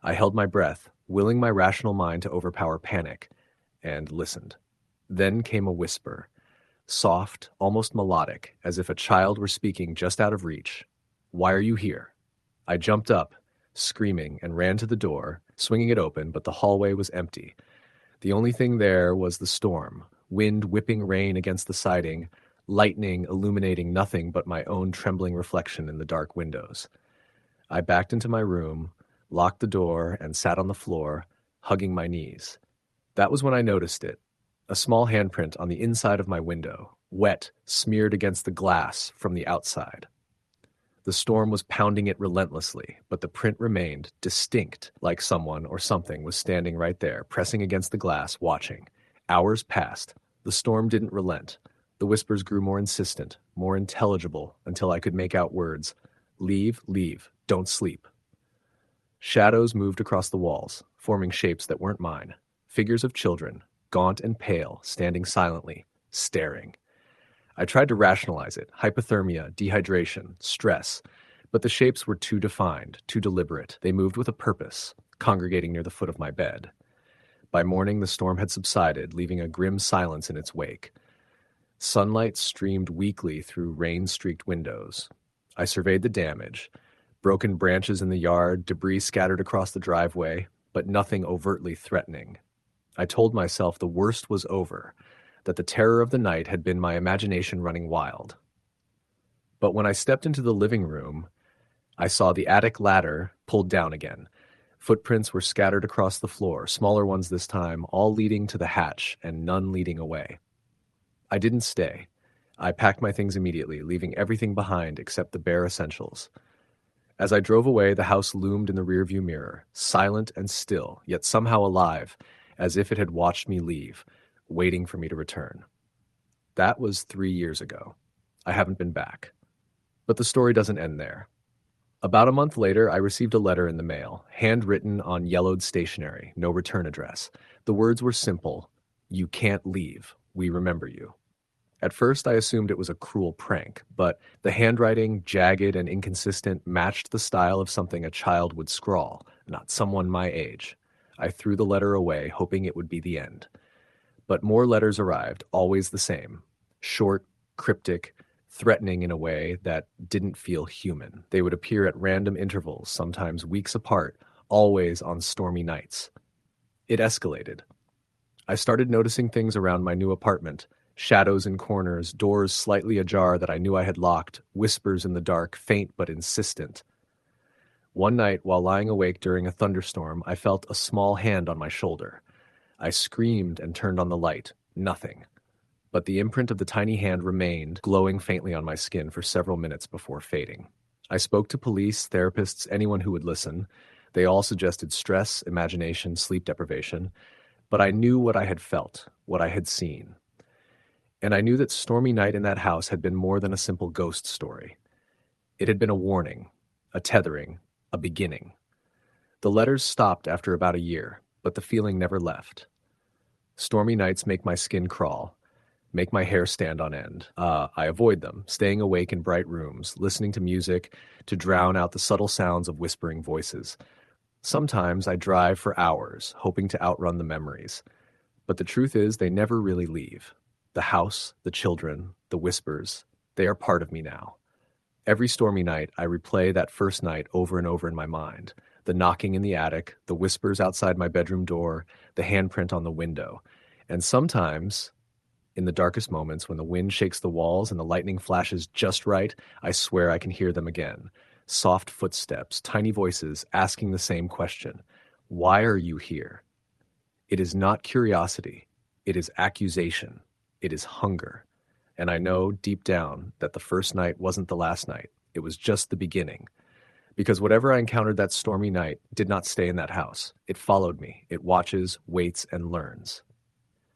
I held my breath, willing my rational mind to overpower panic, and listened. Then came a whisper, soft, almost melodic, as if a child were speaking just out of reach. "Why are you here?" I jumped up, screaming, and ran to the door, swinging it open, but the hallway was empty. The only thing there was the storm, wind whipping rain against the siding, lightning illuminating nothing but my own trembling reflection in the dark windows. I backed into my room, locked the door, and sat on the floor, hugging my knees. That was when I noticed it. A small handprint on the inside of my window, wet, smeared against the glass from the outside. The storm was pounding it relentlessly, but the print remained distinct, like someone or something was standing right there, pressing against the glass, watching. Hours passed. The storm didn't relent. The whispers grew more insistent, more intelligible, until I could make out words. Leave, leave, don't sleep. Shadows moved across the walls, forming shapes that weren't mine. Figures of children, gaunt and pale, standing silently, staring. I tried to rationalize it, hypothermia, dehydration, stress, but the shapes were too defined, too deliberate. They moved with a purpose, congregating near the foot of my bed. By morning, the storm had subsided, leaving a grim silence in its wake. Sunlight streamed weakly through rain-streaked windows. I surveyed the damage. Broken branches in the yard, debris scattered across the driveway, but nothing overtly threatening. I told myself the worst was over, that the terror of the night had been my imagination running wild. But when I stepped into the living room, I saw the attic ladder pulled down again. Footprints were scattered across the floor, smaller ones this time, all leading to the hatch and none leading away. I didn't stay. I packed my things immediately, leaving everything behind except the bare essentials. As I drove away, the house loomed in the rearview mirror, silent and still, yet somehow alive, as if it had watched me leave, waiting for me to return. That was 3 years ago. I haven't been back. But the story doesn't end there. About a month later, I received a letter in the mail, handwritten on yellowed stationery, no return address. The words were simple: "You can't leave. We remember you." At first, I assumed it was a cruel prank, but the handwriting, jagged and inconsistent, matched the style of something a child would scrawl, not someone my age. I threw the letter away, hoping it would be the end. But more letters arrived, always the same. Short, cryptic, threatening in a way that didn't feel human. They would appear at random intervals, sometimes weeks apart, always on stormy nights. It escalated. I started noticing things around my new apartment. Shadows in corners, doors slightly ajar that I knew I had locked, whispers in the dark, faint but insistent. One night, while lying awake during a thunderstorm, I felt a small hand on my shoulder. I screamed and turned on the light. Nothing. But the imprint of the tiny hand remained, glowing faintly on my skin for several minutes before fading. I spoke to police, therapists, anyone who would listen. They all suggested stress, imagination, sleep deprivation. But I knew what I had felt, what I had seen. And I knew that Stormy Night in that house had been more than a simple ghost story. It had been a warning, a tethering, a beginning. The letters stopped after about a year, but the feeling never left. Stormy nights make my skin crawl, make my hair stand on end. I avoid them, staying awake in bright rooms, listening to music to drown out the subtle sounds of whispering voices. Sometimes I drive for hours, hoping to outrun the memories. But the truth is, they never really leave. The house, the children, the whispers, they are part of me now. Every stormy night, I replay that first night over and over in my mind. The knocking in the attic, the whispers outside my bedroom door, the handprint on the window. And sometimes, in the darkest moments, when the wind shakes the walls and the lightning flashes just right, I swear I can hear them again. Soft footsteps, tiny voices asking the same question. Why are you here? It is not curiosity. It is accusation. It is hunger. And I know deep down that the first night wasn't the last night. It was just the beginning. Because whatever I encountered that stormy night did not stay in that house. It followed me. It watches, waits, and learns.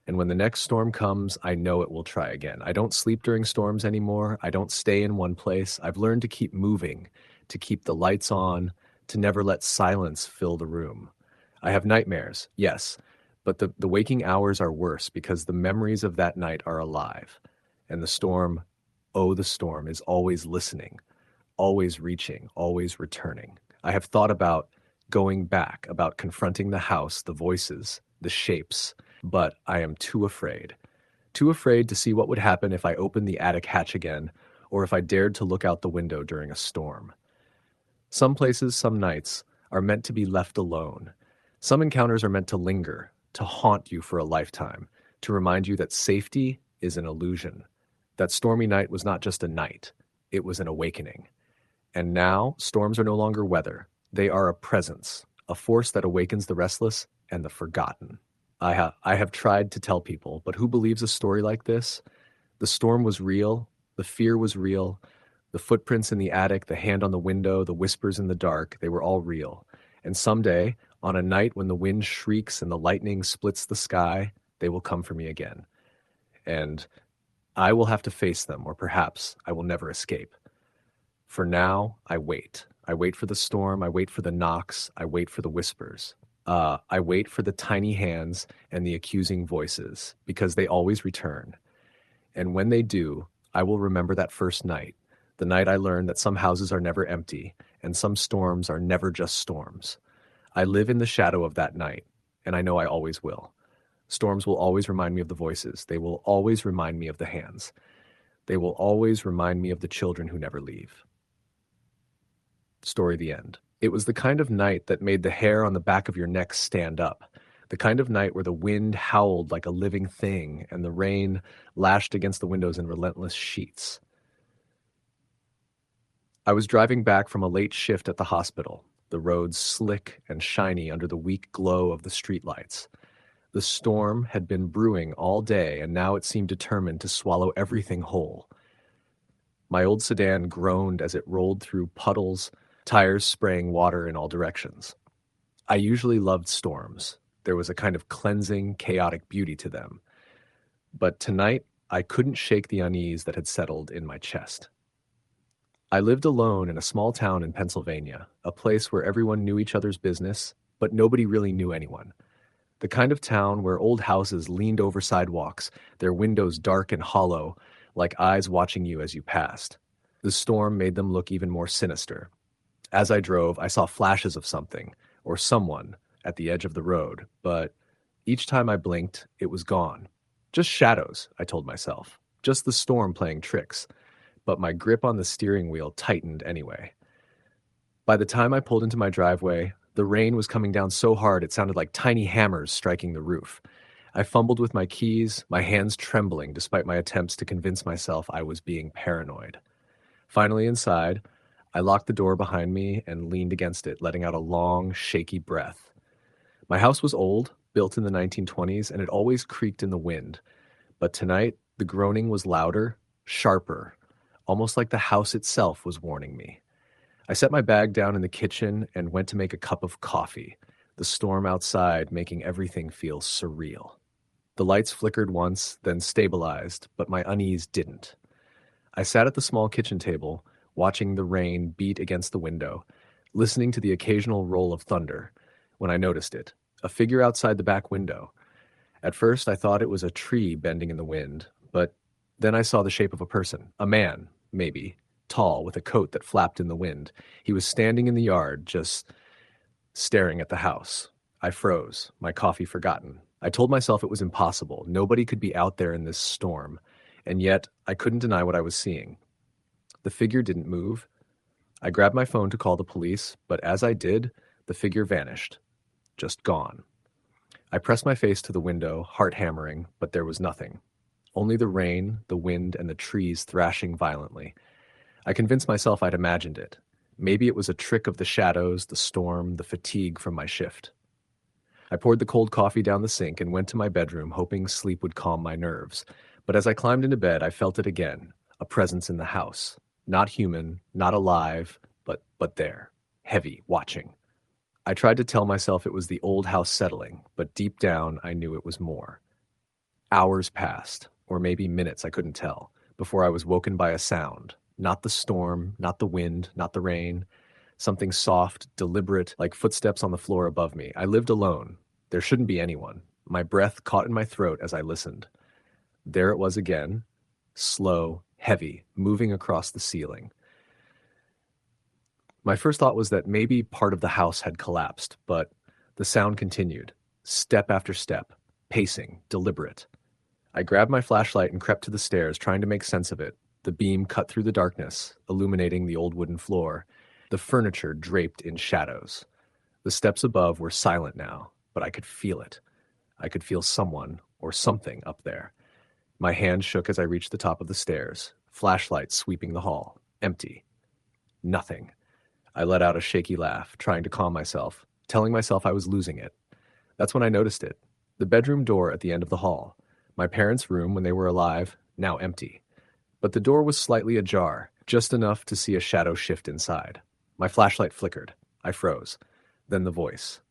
And when the next storm comes, I know it will try again. I don't sleep during storms anymore. I don't stay in one place. I've learned to keep moving, to keep the lights on, to never let silence fill the room. I have nightmares, yes, but the waking hours are worse because the memories of that night are alive. And the storm, oh, the storm is always listening, always reaching, always returning. I have thought about going back, about confronting the house, the voices, the shapes, but I am too afraid. Too afraid to see what would happen if I opened the attic hatch again, or if I dared to look out the window during a storm. Some places, some nights, are meant to be left alone. Some encounters are meant to linger, to haunt you for a lifetime, to remind you that safety is an illusion. That stormy night was not just a night, it was an awakening. And now, storms are no longer weather. They are a presence, a force that awakens the restless and the forgotten. I have tried to tell people, but who believes a story like this? The storm was real, the fear was real, the footprints in the attic, the hand on the window, the whispers in the dark, they were all real. And someday, on a night when the wind shrieks and the lightning splits the sky, they will come for me again. And I will have to face them, or perhaps I will never escape. For now, I wait. I wait for the storm, I wait for the knocks, I wait for the whispers. I wait for the tiny hands and the accusing voices, because they always return. And when they do, I will remember that first night, the night I learned that some houses are never empty, and some storms are never just storms. I live in the shadow of that night, and I know I always will. Storms will always remind me of the voices. They will always remind me of the hands. They will always remind me of the children who never leave. Story the end. It was the kind of night that made the hair on the back of your neck stand up. The kind of night where the wind howled like a living thing and the rain lashed against the windows in relentless sheets. I was driving back from a late shift at the hospital, the roads slick and shiny under the weak glow of the streetlights. The storm had been brewing all day, and now it seemed determined to swallow everything whole. My old sedan groaned as it rolled through puddles, tires spraying water in all directions. I usually loved storms. There was a kind of cleansing, chaotic beauty to them. But tonight, I couldn't shake the unease that had settled in my chest. I lived alone in a small town in Pennsylvania, a place where everyone knew each other's business, but nobody really knew anyone. The kind of town where old houses leaned over sidewalks, their windows dark and hollow, like eyes watching you as you passed. The storm made them look even more sinister. As I drove, I saw flashes of something, or someone, at the edge of the road, but each time I blinked, it was gone. Just shadows, I told myself. Just the storm playing tricks. But my grip on the steering wheel tightened anyway. By the time I pulled into my driveway, the rain was coming down so hard it sounded like tiny hammers striking the roof. I fumbled with my keys, my hands trembling despite my attempts to convince myself I was being paranoid. Finally inside, I locked the door behind me and leaned against it, letting out a long, shaky breath. My house was old, built in the 1920s, and it always creaked in the wind. But tonight, the groaning was louder, sharper, almost like the house itself was warning me. I set my bag down in the kitchen and went to make a cup of coffee, the storm outside making everything feel surreal. The lights flickered once, then stabilized, but my unease didn't. I sat at the small kitchen table, watching the rain beat against the window, listening to the occasional roll of thunder, when I noticed it, a figure outside the back window. At first, I thought it was a tree bending in the wind, but then I saw the shape of a person, a man, maybe, tall, with a coat that flapped in the wind. He was standing in the yard, just staring at the house. I froze, my coffee forgotten. I told myself it was impossible. Nobody could be out there in this storm. And yet, I couldn't deny what I was seeing. The figure didn't move. I grabbed my phone to call the police, but as I did, the figure vanished. Just gone. I pressed my face to the window, heart hammering, but there was nothing. Only the rain, the wind, and the trees thrashing violently. I convinced myself I'd imagined it. Maybe it was a trick of the shadows, the storm, the fatigue from my shift. I poured the cold coffee down the sink and went to my bedroom, hoping sleep would calm my nerves. But as I climbed into bed, I felt it again, a presence in the house. Not human, not alive, but there, heavy, watching. I tried to tell myself it was the old house settling, but deep down I knew it was more. Hours passed, or maybe minutes, I couldn't tell, before I was woken by a sound. Not the storm, not the wind, not the rain. Something soft, deliberate, like footsteps on the floor above me. I lived alone. There shouldn't be anyone. My breath caught in my throat as I listened. There it was again, slow, heavy, moving across the ceiling. My first thought was that maybe part of the house had collapsed, but the sound continued, step after step, pacing, deliberate. I grabbed my flashlight and crept to the stairs, trying to make sense of it. The beam cut through the darkness, illuminating the old wooden floor, the furniture draped in shadows. The steps above were silent now, but I could feel it. I could feel someone or something up there. My hand shook as I reached the top of the stairs, flashlight sweeping the hall, empty. Nothing. I let out a shaky laugh, trying to calm myself, telling myself I was losing it. That's when I noticed it. The bedroom door at the end of the hall. My parents' room when they were alive, now empty. But the door was slightly ajar, just enough to see a shadow shift inside. My flashlight flickered. I froze. Then the voice.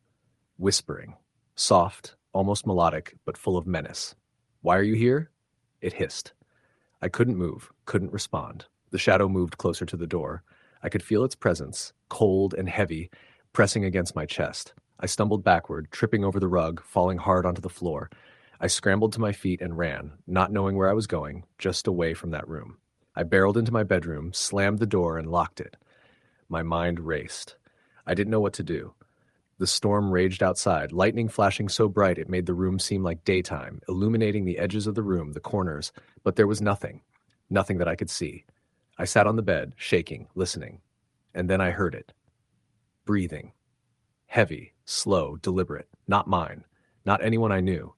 Whispering. Soft, almost melodic, but full of menace. "Why are you here?" It hissed. I couldn't move, couldn't respond. The shadow moved closer to the door. I could feel its presence, cold and heavy, pressing against my chest. I stumbled backward, tripping over the rug, falling hard onto the floor. I scrambled to my feet and ran, not knowing where I was going, just away from that room. I barreled into my bedroom, slammed the door, and locked it. My mind raced. I didn't know what to do. The storm raged outside, lightning flashing so bright it made the room seem like daytime, illuminating the edges of the room, the corners, but there was nothing. Nothing that I could see. I sat on the bed, shaking, listening. And then I heard it. Breathing. Heavy, slow, deliberate. Not mine. Not anyone I knew.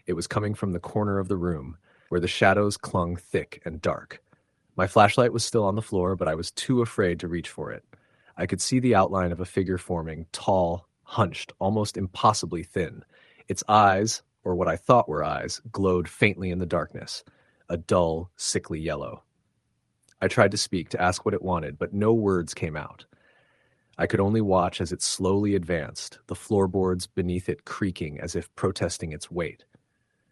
It was coming from the corner of the room, where the shadows clung thick and dark. My flashlight was still on the floor, but I was too afraid to reach for it. I could see the outline of a figure forming, tall, hunched, almost impossibly thin. Its eyes, or what I thought were eyes, glowed faintly in the darkness, a dull, sickly yellow. I tried to speak, to ask what it wanted, but no words came out. I could only watch as it slowly advanced, the floorboards beneath it creaking as if protesting its weight.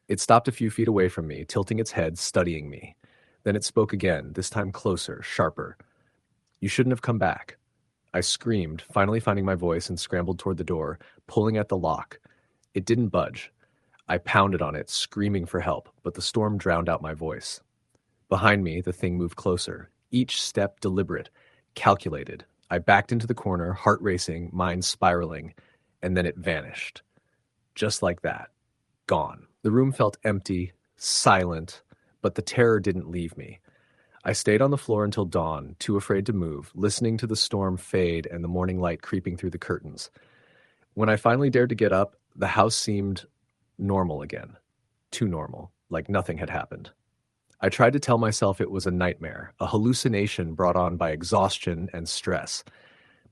It stopped a few feet away from me, tilting its head, studying me. Then it spoke again, this time closer, sharper. "You shouldn't have come back." I screamed, finally finding my voice, and scrambled toward the door, pulling at the lock. It didn't budge. I pounded on it, screaming for help, but the storm drowned out my voice. Behind me, the thing moved closer, each step deliberate, calculated. I backed into the corner, heart racing, mind spiraling, and then it vanished. Just like that. Gone. The room felt empty, silent, but the terror didn't leave me. I stayed on the floor until dawn, too afraid to move, listening to the storm fade and the morning light creeping through the curtains. When I finally dared to get up, the house seemed normal again. Too normal, like nothing had happened. I tried to tell myself it was a nightmare, a hallucination brought on by exhaustion and stress.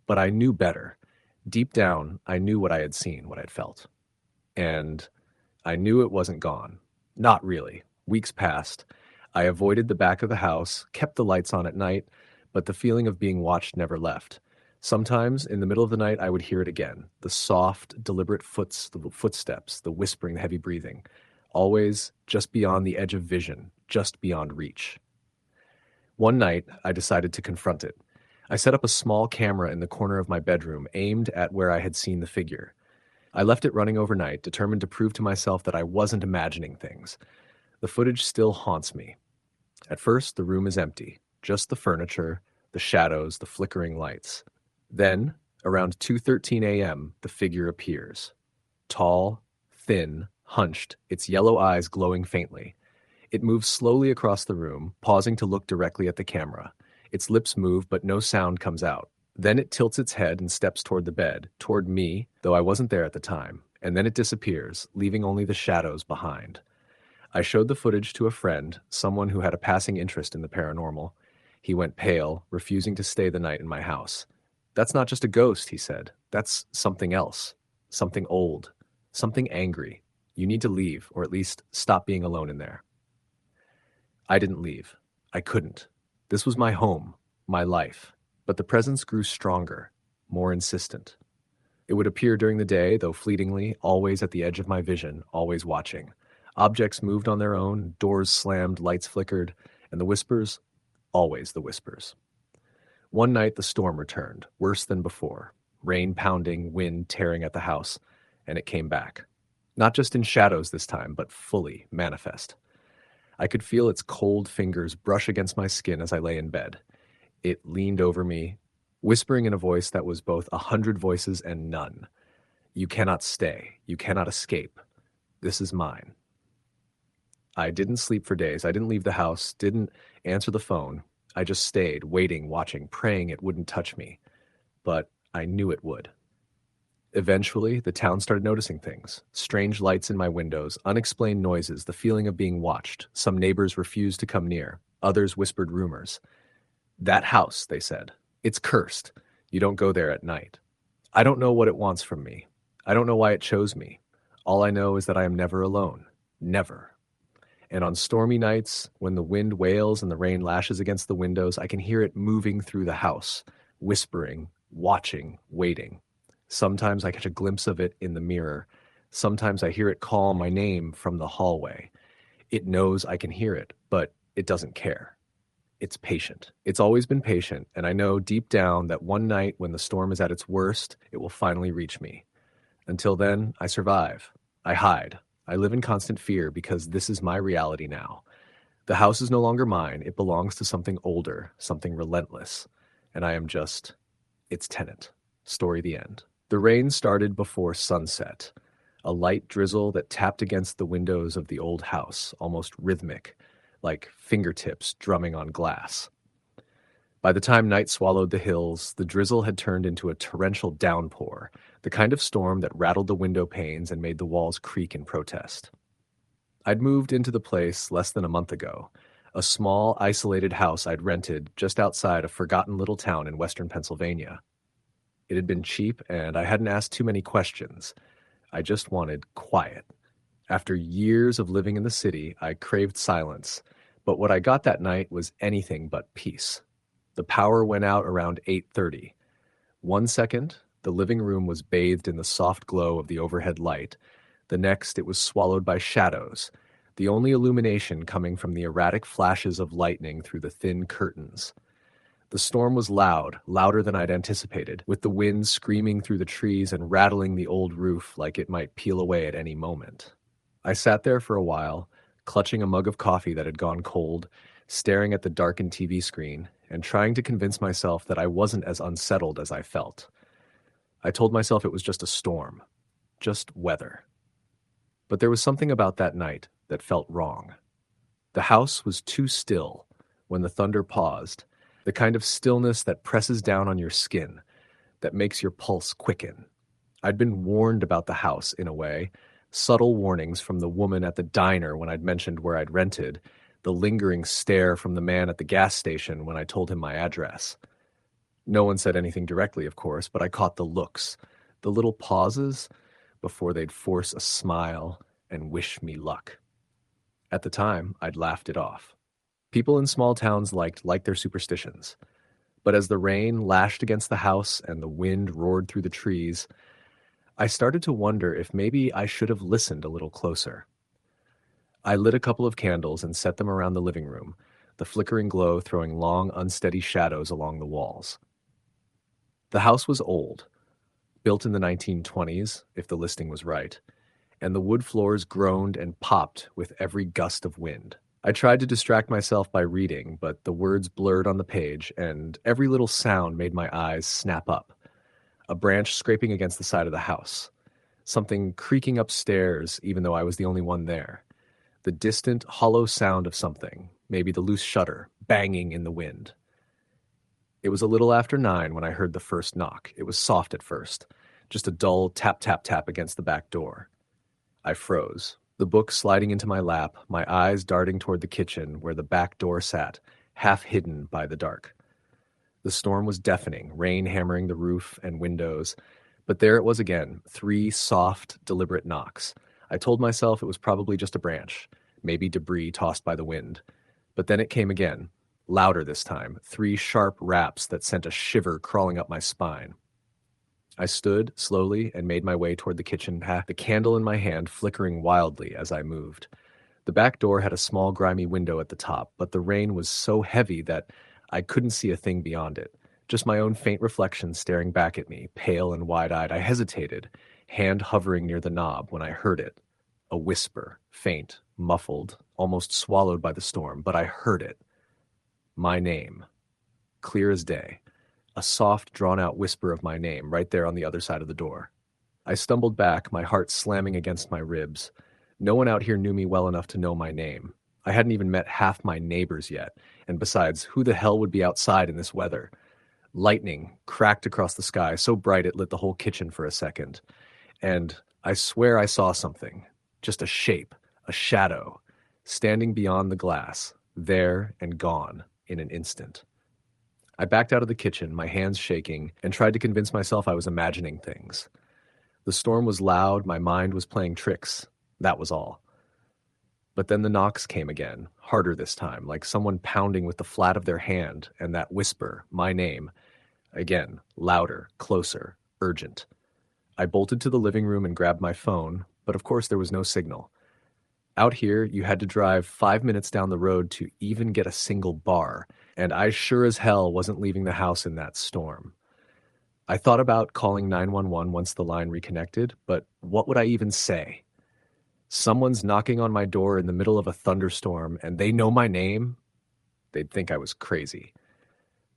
But I knew better. Deep down, I knew what I had seen, what I'd felt. And I knew it wasn't gone. Not really. Weeks passed. I avoided the back of the house, kept the lights on at night, but the feeling of being watched never left. Sometimes, in the middle of the night, I would hear it again. The soft, deliberate footsteps, the whispering, the heavy breathing. Always just beyond the edge of vision, just beyond reach. One night, I decided to confront it. I set up a small camera in the corner of my bedroom, aimed at where I had seen the figure. I left it running overnight, determined to prove to myself that I wasn't imagining things. The footage still haunts me. At first, the room is empty, just the furniture, the shadows, the flickering lights. Then, around 2:13 a.m., the figure appears. Tall, thin, hunched, its yellow eyes glowing faintly. It moves slowly across the room, pausing to look directly at the camera. Its lips move, but no sound comes out. Then it tilts its head and steps toward the bed, toward me, though I wasn't there at the time, and then it disappears, leaving only the shadows behind. I showed the footage to a friend, someone who had a passing interest in the paranormal. He went pale, refusing to stay the night in my house. "That's not just a ghost," he said. "That's something else. Something old. Something angry. You need to leave, or at least stop being alone in there." I didn't leave. I couldn't. This was my home, my life. But the presence grew stronger, more insistent. It would appear during the day, though fleetingly, always at the edge of my vision, always watching. Objects moved on their own, doors slammed, lights flickered, and the whispers, always the whispers. One night the storm returned, worse than before. Rain pounding, wind tearing at the house, and it came back. Not just in shadows this time, but fully manifest. I could feel its cold fingers brush against my skin as I lay in bed. It leaned over me, whispering in a voice that was both 100 voices and none. "You cannot stay. You cannot escape. This is mine." I didn't sleep for days. I didn't leave the house, didn't answer the phone. I just stayed, waiting, watching, praying it wouldn't touch me. But I knew it would. Eventually, the town started noticing things. Strange lights in my windows, unexplained noises, the feeling of being watched. Some neighbors refused to come near. Others whispered rumors. "That house," they said. "It's cursed. You don't go there at night." I don't know what it wants from me. I don't know why it chose me. All I know is that I am never alone. Never. And on stormy nights, when the wind wails and the rain lashes against the windows, I can hear it moving through the house, whispering, watching, waiting. Sometimes I catch a glimpse of it in the mirror. Sometimes I hear it call my name from the hallway. It knows I can hear it, but it doesn't care. It's patient. It's always been patient, and I know deep down that one night when the storm is at its worst, it will finally reach me. Until then, I survive. I hide. I live in constant fear because this is my reality now. The house is no longer mine. It belongs to something older, something relentless. And I am just its tenant. Story the end. The rain started before sunset. A light drizzle that tapped against the windows of the old house, almost rhythmic, like fingertips drumming on glass. By the time night swallowed the hills, the drizzle had turned into a torrential downpour, the kind of storm that rattled the window panes and made the walls creak in protest. I'd moved into the place less than a month ago, a small, isolated house I'd rented just outside a forgotten little town in western Pennsylvania. It had been cheap, and I hadn't asked too many questions. I just wanted quiet. After years of living in the city, I craved silence, but what I got that night was anything but peace. The power went out around 8:30. 1 second, the living room was bathed in the soft glow of the overhead light. The next, it was swallowed by shadows, the only illumination coming from the erratic flashes of lightning through the thin curtains. The storm was loud, louder than I'd anticipated, with the wind screaming through the trees and rattling the old roof like it might peel away at any moment. I sat there for a while, clutching a mug of coffee that had gone cold, staring at the darkened TV screen, and trying to convince myself that I wasn't as unsettled as I felt. I told myself it was just a storm, just weather. But there was something about that night that felt wrong. The house was too still when the thunder paused, the kind of stillness that presses down on your skin, that makes your pulse quicken. I'd been warned about the house in a way, subtle warnings from the woman at the diner when I'd mentioned where I'd rented, the lingering stare from the man at the gas station when I told him my address. No one said anything directly, of course, but I caught the looks, the little pauses before they'd force a smile and wish me luck. At the time, I'd laughed it off. People in small towns liked their superstitions. But as the rain lashed against the house and the wind roared through the trees, I started to wonder if maybe I should have listened a little closer. I lit a couple of candles and set them around the living room, the flickering glow throwing long, unsteady shadows along the walls. The house was old, built in the 1920s, if the listing was right, and the wood floors groaned and popped with every gust of wind. I tried to distract myself by reading, but the words blurred on the page, and every little sound made my eyes snap up. A branch scraping against the side of the house. Something creaking upstairs, even though I was the only one there. The distant, hollow sound of something, maybe the loose shutter, banging in the wind. It was a little after 9 when I heard the first knock. It was soft at first, just a dull tap, tap, tap against the back door. I froze, the book sliding into my lap, my eyes darting toward the kitchen where the back door sat, half hidden by the dark. The storm was deafening, rain hammering the roof and windows, but there it was again, 3 soft, deliberate knocks. I told myself it was probably just a branch, maybe debris tossed by the wind. But then it came again, louder this time, 3 sharp raps that sent a shiver crawling up my spine. I stood slowly and made my way toward the kitchen path, the candle in my hand flickering wildly as I moved. The back door had a small grimy window at the top, but the rain was so heavy that I couldn't see a thing beyond it. Just my own faint reflection staring back at me, pale and wide-eyed. I hesitated, hand hovering near the knob, when I heard it. A whisper, faint, muffled, almost swallowed by the storm, but I heard it. My name. Clear as day. A soft, drawn-out whisper of my name right there on the other side of the door. I stumbled back, my heart slamming against my ribs. No one out here knew me well enough to know my name. I hadn't even met half my neighbors yet, and besides, who the hell would be outside in this weather? Lightning cracked across the sky, so bright it lit the whole kitchen for a second. And I swear I saw something. Just a shape, a shadow, standing beyond the glass, there and gone in an instant. I backed out of the kitchen, my hands shaking, and tried to convince myself I was imagining things. The storm was loud, my mind was playing tricks. That was all. But then the knocks came again, harder this time, like someone pounding with the flat of their hand, and that whisper, my name, again, louder, closer, urgent. I bolted to the living room and grabbed my phone, but of course there was no signal. Out here, you had to drive 5 minutes down the road to even get a single bar, and I sure as hell wasn't leaving the house in that storm. I thought about calling 911 once the line reconnected, but what would I even say? Someone's knocking on my door in the middle of a thunderstorm and they know my name? They'd think I was crazy.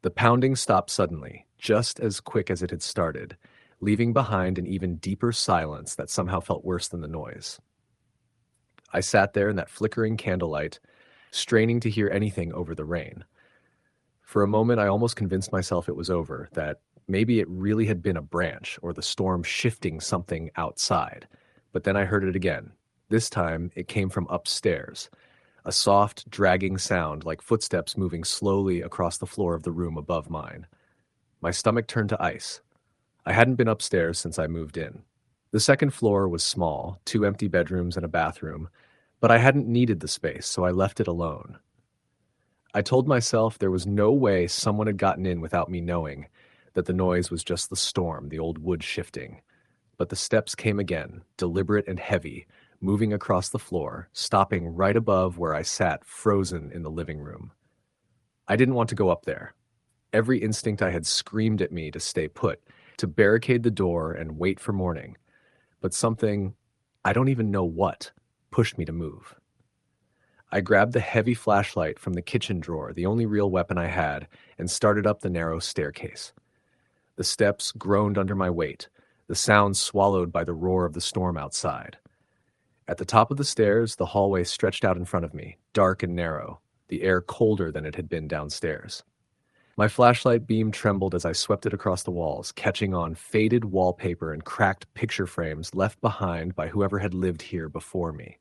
The pounding stopped suddenly, just as quick as it had started, leaving behind an even deeper silence that somehow felt worse than the noise. I sat there in that flickering candlelight, straining to hear anything over the rain. For a moment, I almost convinced myself it was over, that maybe it really had been a branch or the storm shifting something outside. But then I heard it again. This time, it came from upstairs, a soft, dragging sound like footsteps moving slowly across the floor of the room above mine. My stomach turned to ice. I hadn't been upstairs since I moved in. The second floor was small, 2 empty bedrooms and a bathroom, but I hadn't needed the space, so I left it alone. I told myself there was no way someone had gotten in without me knowing that the noise was just the storm, the old wood shifting. But the steps came again, deliberate and heavy, moving across the floor, stopping right above where I sat frozen in the living room. I didn't want to go up there. Every instinct I had screamed at me to stay put, to barricade the door and wait for morning. But something, I don't even know what, pushed me to move. I grabbed the heavy flashlight from the kitchen drawer, the only real weapon I had, and started up the narrow staircase. The steps groaned under my weight, the sound swallowed by the roar of the storm outside. At the top of the stairs, the hallway stretched out in front of me, dark and narrow, the air colder than it had been downstairs. My flashlight beam trembled as I swept it across the walls, catching on faded wallpaper and cracked picture frames left behind by whoever had lived here before me.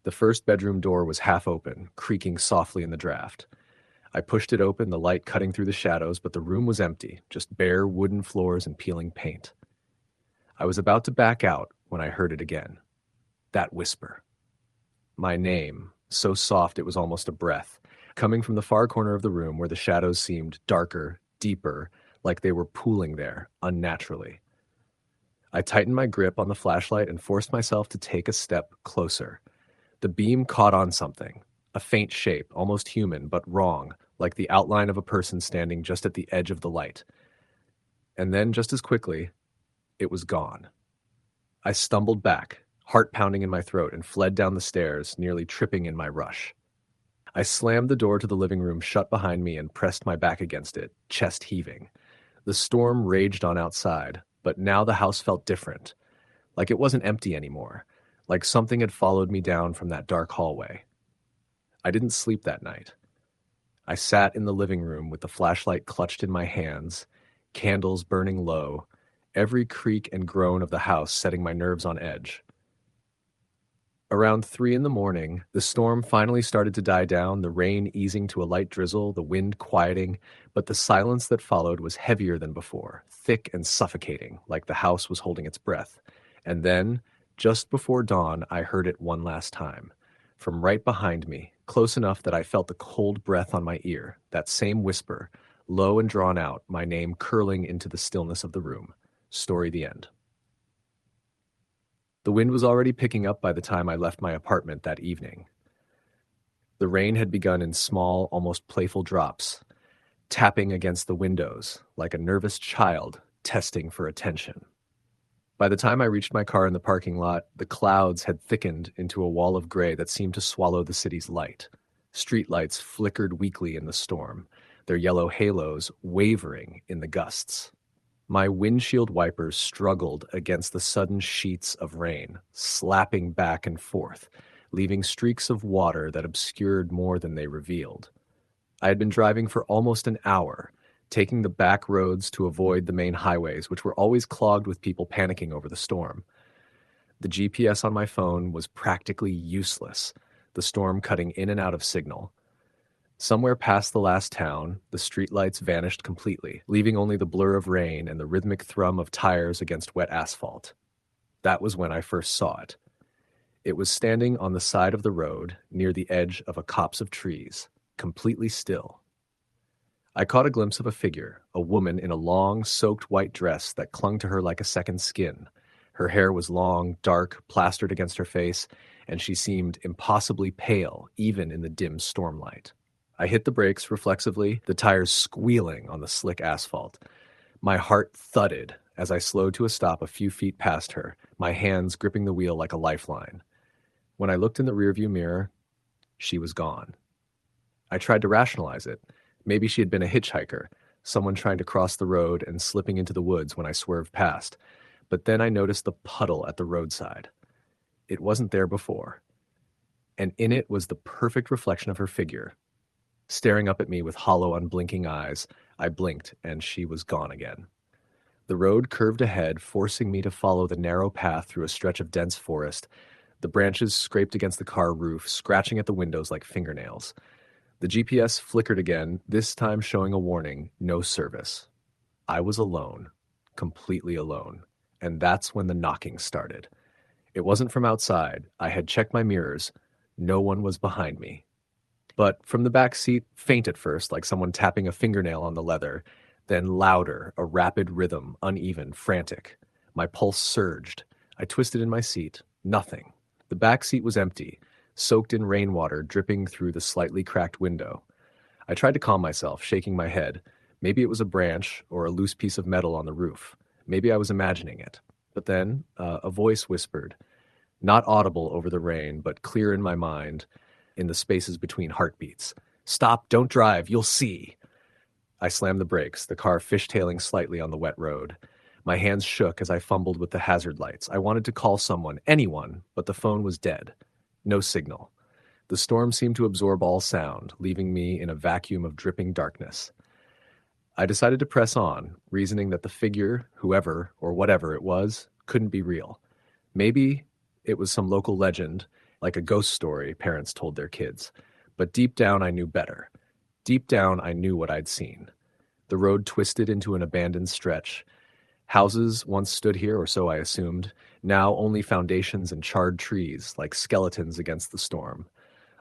The first bedroom door was half open, creaking softly in the draft. I pushed it open, the light cutting through the shadows, but the room was empty, just bare wooden floors and peeling paint. I was about to back out when I heard it again. That whisper. My name, so soft it was almost a breath, coming from the far corner of the room where the shadows seemed darker, deeper, like they were pooling there, unnaturally. I tightened my grip on the flashlight and forced myself to take a step closer. The beam caught on something, a faint shape, almost human, but wrong, like the outline of a person standing just at the edge of the light. And then, just as quickly, it was gone. I stumbled back, heart pounding in my throat, and fled down the stairs, nearly tripping in my rush. I slammed the door to the living room shut behind me and pressed my back against it, chest heaving. The storm raged on outside, but now the house felt different, like it wasn't empty anymore, like something had followed me down from that dark hallway. I didn't sleep that night. I sat in the living room with the flashlight clutched in my hands, candles burning low, every creak and groan of the house setting my nerves on edge. Around 3 a.m, the storm finally started to die down, the rain easing to a light drizzle, the wind quieting, but the silence that followed was heavier than before, thick and suffocating, like the house was holding its breath. And then, just before dawn, I heard it one last time. From right behind me, close enough that I felt the cold breath on my ear, that same whisper, low and drawn out, my name curling into the stillness of the room. Story the end. The wind was already picking up by the time I left my apartment that evening. The rain had begun in small, almost playful drops, tapping against the windows like a nervous child testing for attention. By the time I reached my car in the parking lot, the clouds had thickened into a wall of gray that seemed to swallow the city's light. Streetlights flickered weakly in the storm, their yellow halos wavering in the gusts. My windshield wipers struggled against the sudden sheets of rain, slapping back and forth, leaving streaks of water that obscured more than they revealed. I had been driving for almost an hour, taking the back roads to avoid the main highways, which were always clogged with people panicking over the storm. The GPS on my phone was practically useless, the storm cutting in and out of signal. Somewhere past the last town, the streetlights vanished completely, leaving only the blur of rain and the rhythmic thrum of tires against wet asphalt. That was when I first saw it. It was standing on the side of the road near the edge of a copse of trees, completely still. I caught a glimpse of a figure, a woman in a long, soaked white dress that clung to her like a second skin. Her hair was long, dark, plastered against her face, and she seemed impossibly pale, even in the dim stormlight. I hit the brakes reflexively, the tires squealing on the slick asphalt. My heart thudded as I slowed to a stop a few feet past her, my hands gripping the wheel like a lifeline. When I looked in the rearview mirror, she was gone. I tried to rationalize it. Maybe she had been a hitchhiker, someone trying to cross the road and slipping into the woods when I swerved past. But then I noticed the puddle at the roadside. It wasn't there before. And in it was the perfect reflection of her figure. Staring up at me with hollow, unblinking eyes, I blinked and she was gone again. The road curved ahead, forcing me to follow the narrow path through a stretch of dense forest. The branches scraped against the car roof, scratching at the windows like fingernails. The GPS flickered again, this time showing a warning, no service. I was alone, completely alone, and that's when the knocking started. It wasn't from outside. I had checked my mirrors. No one was behind me. But from the back seat, faint at first, like someone tapping a fingernail on the leather, then louder, a rapid rhythm, uneven, frantic. My pulse surged. I twisted in my seat. Nothing. The back seat was empty, soaked in rainwater dripping through the slightly cracked window. I tried to calm myself, shaking my head. Maybe it was a branch or a loose piece of metal on the roof. Maybe I was imagining it. But then a voice whispered, not audible over the rain, but clear in my mind, in the spaces between heartbeats. "Stop, don't drive, you'll see." I slammed the brakes, the car fishtailing slightly on the wet road. My hands shook as I fumbled with the hazard lights. I wanted to call someone, anyone, but the phone was dead. No signal. The storm seemed to absorb all sound, leaving me in a vacuum of dripping darkness. I decided to press on, reasoning that the figure, whoever or whatever it was, couldn't be real. Maybe it was some local legend, like a ghost story parents told their kids. But deep down, I knew better. Deep down, I knew what I'd seen. The road twisted into an abandoned stretch. Houses once stood here, or so I assumed, now only foundations and charred trees, like skeletons against the storm.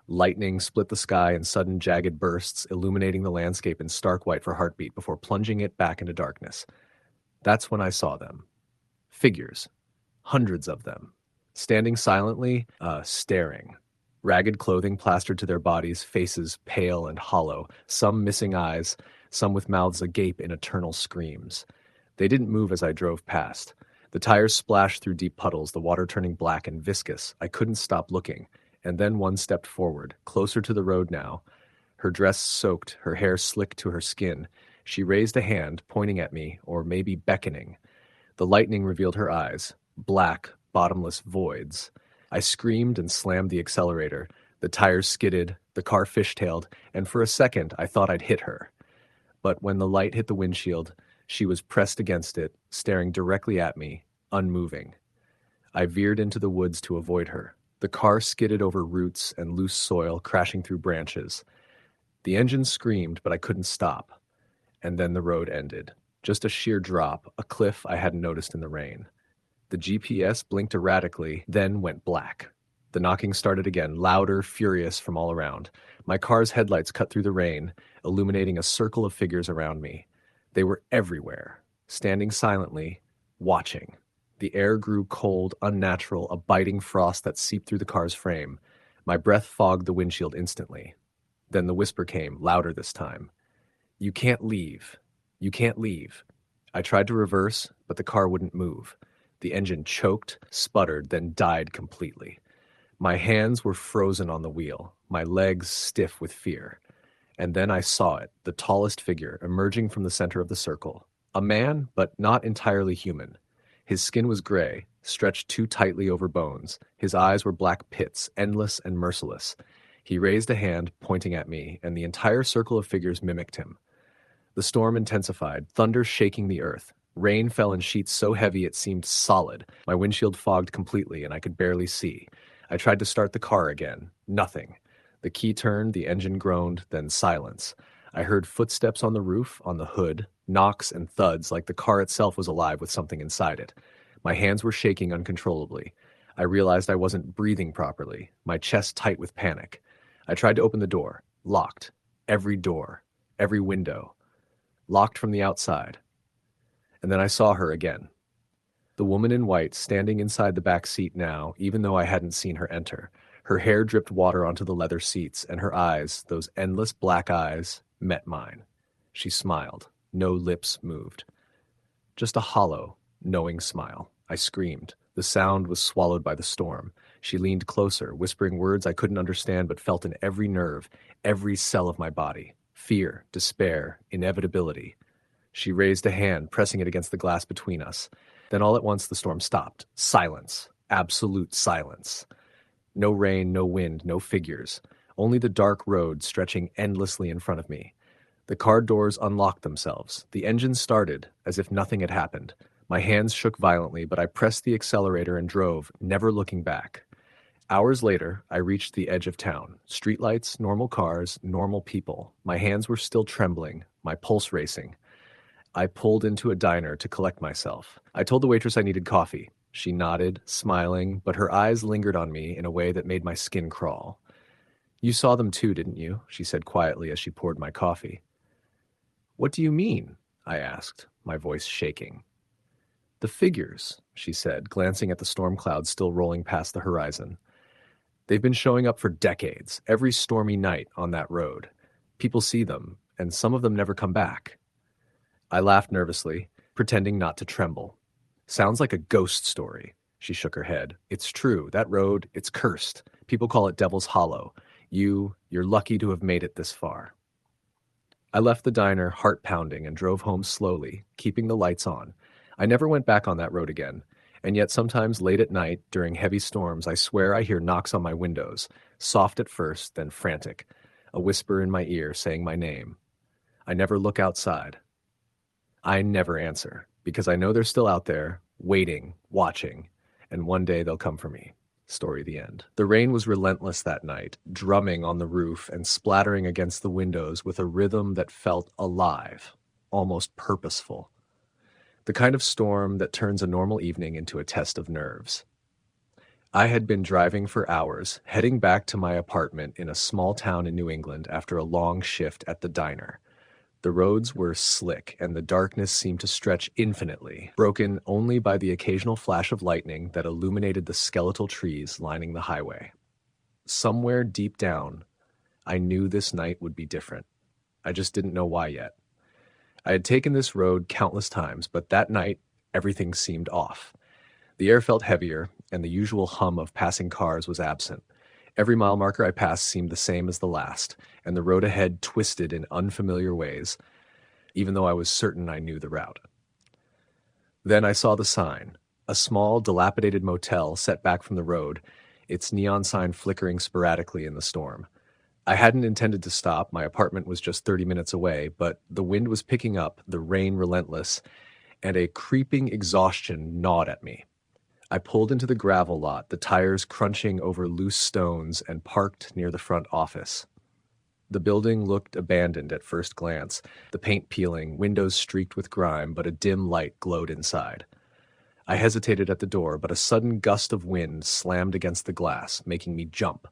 Lightning split the sky in sudden jagged bursts, illuminating the landscape in stark white for heartbeat before plunging it back into darkness. That's when I saw them. Figures. Hundreds of them. Standing silently, staring. Ragged clothing plastered to their bodies, faces pale and hollow, some missing eyes, some with mouths agape in eternal screams. They didn't move as I drove past. The tires splashed through deep puddles, the water turning black and viscous. I couldn't stop looking. And then one stepped forward, closer to the road now. Her dress soaked, her hair slicked to her skin. She raised a hand, pointing at me, or maybe beckoning. The lightning revealed her eyes, black, bottomless voids. I screamed and slammed the accelerator. The tires skidded, the car fishtailed, and for a second I thought I'd hit her. But when the light hit the windshield, she was pressed against it, staring directly at me, unmoving. I veered into the woods to avoid her. The car skidded over roots and loose soil, crashing through branches. The engine screamed, but I couldn't stop. And then the road ended. Just a sheer drop, a cliff I hadn't noticed in the rain. The GPS blinked erratically, then went black. The knocking started again, louder, furious from all around. My car's headlights cut through the rain, illuminating a circle of figures around me. They were everywhere, standing silently, watching. The air grew cold, unnatural, a biting frost that seeped through the car's frame. My breath fogged the windshield instantly. Then the whisper came, louder this time. "You can't leave. You can't leave." I tried to reverse, but the car wouldn't move. The engine choked, sputtered, then died completely. My hands were frozen on the wheel, my legs stiff with fear. And then I saw it, the tallest figure, emerging from the center of the circle. A man, but not entirely human. His skin was gray, stretched too tightly over bones. His eyes were black pits, endless and merciless. He raised a hand, pointing at me, and the entire circle of figures mimicked him. The storm intensified, thunder shaking the earth. Rain fell in sheets so heavy it seemed solid. My windshield fogged completely, and I could barely see. I tried to start the car again. Nothing. The key turned, the engine groaned, then silence. I heard footsteps on the roof, on the hood, knocks and thuds like the car itself was alive with something inside it. My hands were shaking uncontrollably. I realized I wasn't breathing properly, my chest tight with panic. I tried to open the door. Locked. Every door. Every window. Locked from the outside. And then I saw her again. The woman in white standing inside the back seat now, even though I hadn't seen her enter. Her hair dripped water onto the leather seats, and her eyes, those endless black eyes, met mine. She smiled. No lips moved. Just a hollow, knowing smile. I screamed. The sound was swallowed by the storm. She leaned closer, whispering words I couldn't understand but felt in every nerve, every cell of my body. Fear, despair, inevitability. She raised a hand, pressing it against the glass between us. Then all at once the storm stopped. Silence. Absolute silence. No rain, no wind, no figures. Only the dark road stretching endlessly in front of me. The car doors unlocked themselves. The engine started, as if nothing had happened. My hands shook violently, but I pressed the accelerator and drove, never looking back. Hours later, I reached the edge of town. Streetlights, normal cars, normal people. My hands were still trembling, my pulse racing. I pulled into a diner to collect myself. I told the waitress I needed coffee. She nodded, smiling, but her eyes lingered on me in a way that made my skin crawl. "You saw them too, didn't you?" she said quietly as she poured my coffee. "What do you mean?" I asked, my voice shaking. "The figures," she said, glancing at the storm clouds still rolling past the horizon. "They've been showing up for decades, every stormy night on that road. People see them, and some of them never come back." I laughed nervously, pretending not to tremble. "Sounds like a ghost story." She shook her head. "It's true. That road, it's cursed. People call it Devil's Hollow. You're lucky to have made it this far." I left the diner, heart pounding, and drove home slowly, keeping the lights on. I never went back on that road again, and yet sometimes late at night, during heavy storms, I swear I hear knocks on my windows, soft at first, then frantic, a whisper in my ear saying my name. I never look outside. I never answer, because I know they're still out there, waiting, watching, and one day they'll come for me. Story the end. The rain was relentless that night, drumming on the roof and splattering against the windows with a rhythm that felt alive, almost purposeful. The kind of storm that turns a normal evening into a test of nerves. I had been driving for hours, heading back to my apartment in a small town in New England after a long shift at the diner. The roads were slick, and the darkness seemed to stretch infinitely, broken only by the occasional flash of lightning that illuminated the skeletal trees lining the highway. Somewhere deep down, I knew this night would be different. I just didn't know why yet. I had taken this road countless times, but that night, everything seemed off. The air felt heavier, and the usual hum of passing cars was absent. Every mile marker I passed seemed the same as the last, and the road ahead twisted in unfamiliar ways, even though I was certain I knew the route. Then I saw the sign, a small, dilapidated motel set back from the road, its neon sign flickering sporadically in the storm. I hadn't intended to stop, my apartment was just 30 minutes away, but the wind was picking up, the rain relentless, and a creeping exhaustion gnawed at me. I pulled into the gravel lot, the tires crunching over loose stones, and parked near the front office. The building looked abandoned at first glance, the paint peeling, windows streaked with grime, but a dim light glowed inside. I hesitated at the door, but a sudden gust of wind slammed against the glass, making me jump.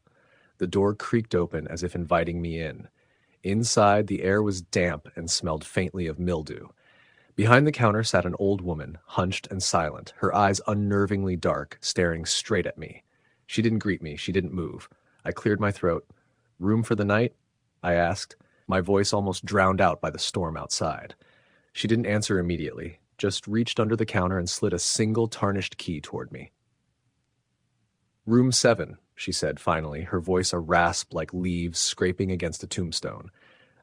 The door creaked open as if inviting me in. Inside, the air was damp and smelled faintly of mildew. Behind the counter sat an old woman, hunched and silent, her eyes unnervingly dark, staring straight at me. She didn't greet me, she didn't move. I cleared my throat. "Room for the night?" I asked, my voice almost drowned out by the storm outside. She didn't answer immediately, just reached under the counter and slid a single tarnished key toward me. "Room 7, she said finally, her voice a rasp like leaves scraping against a tombstone.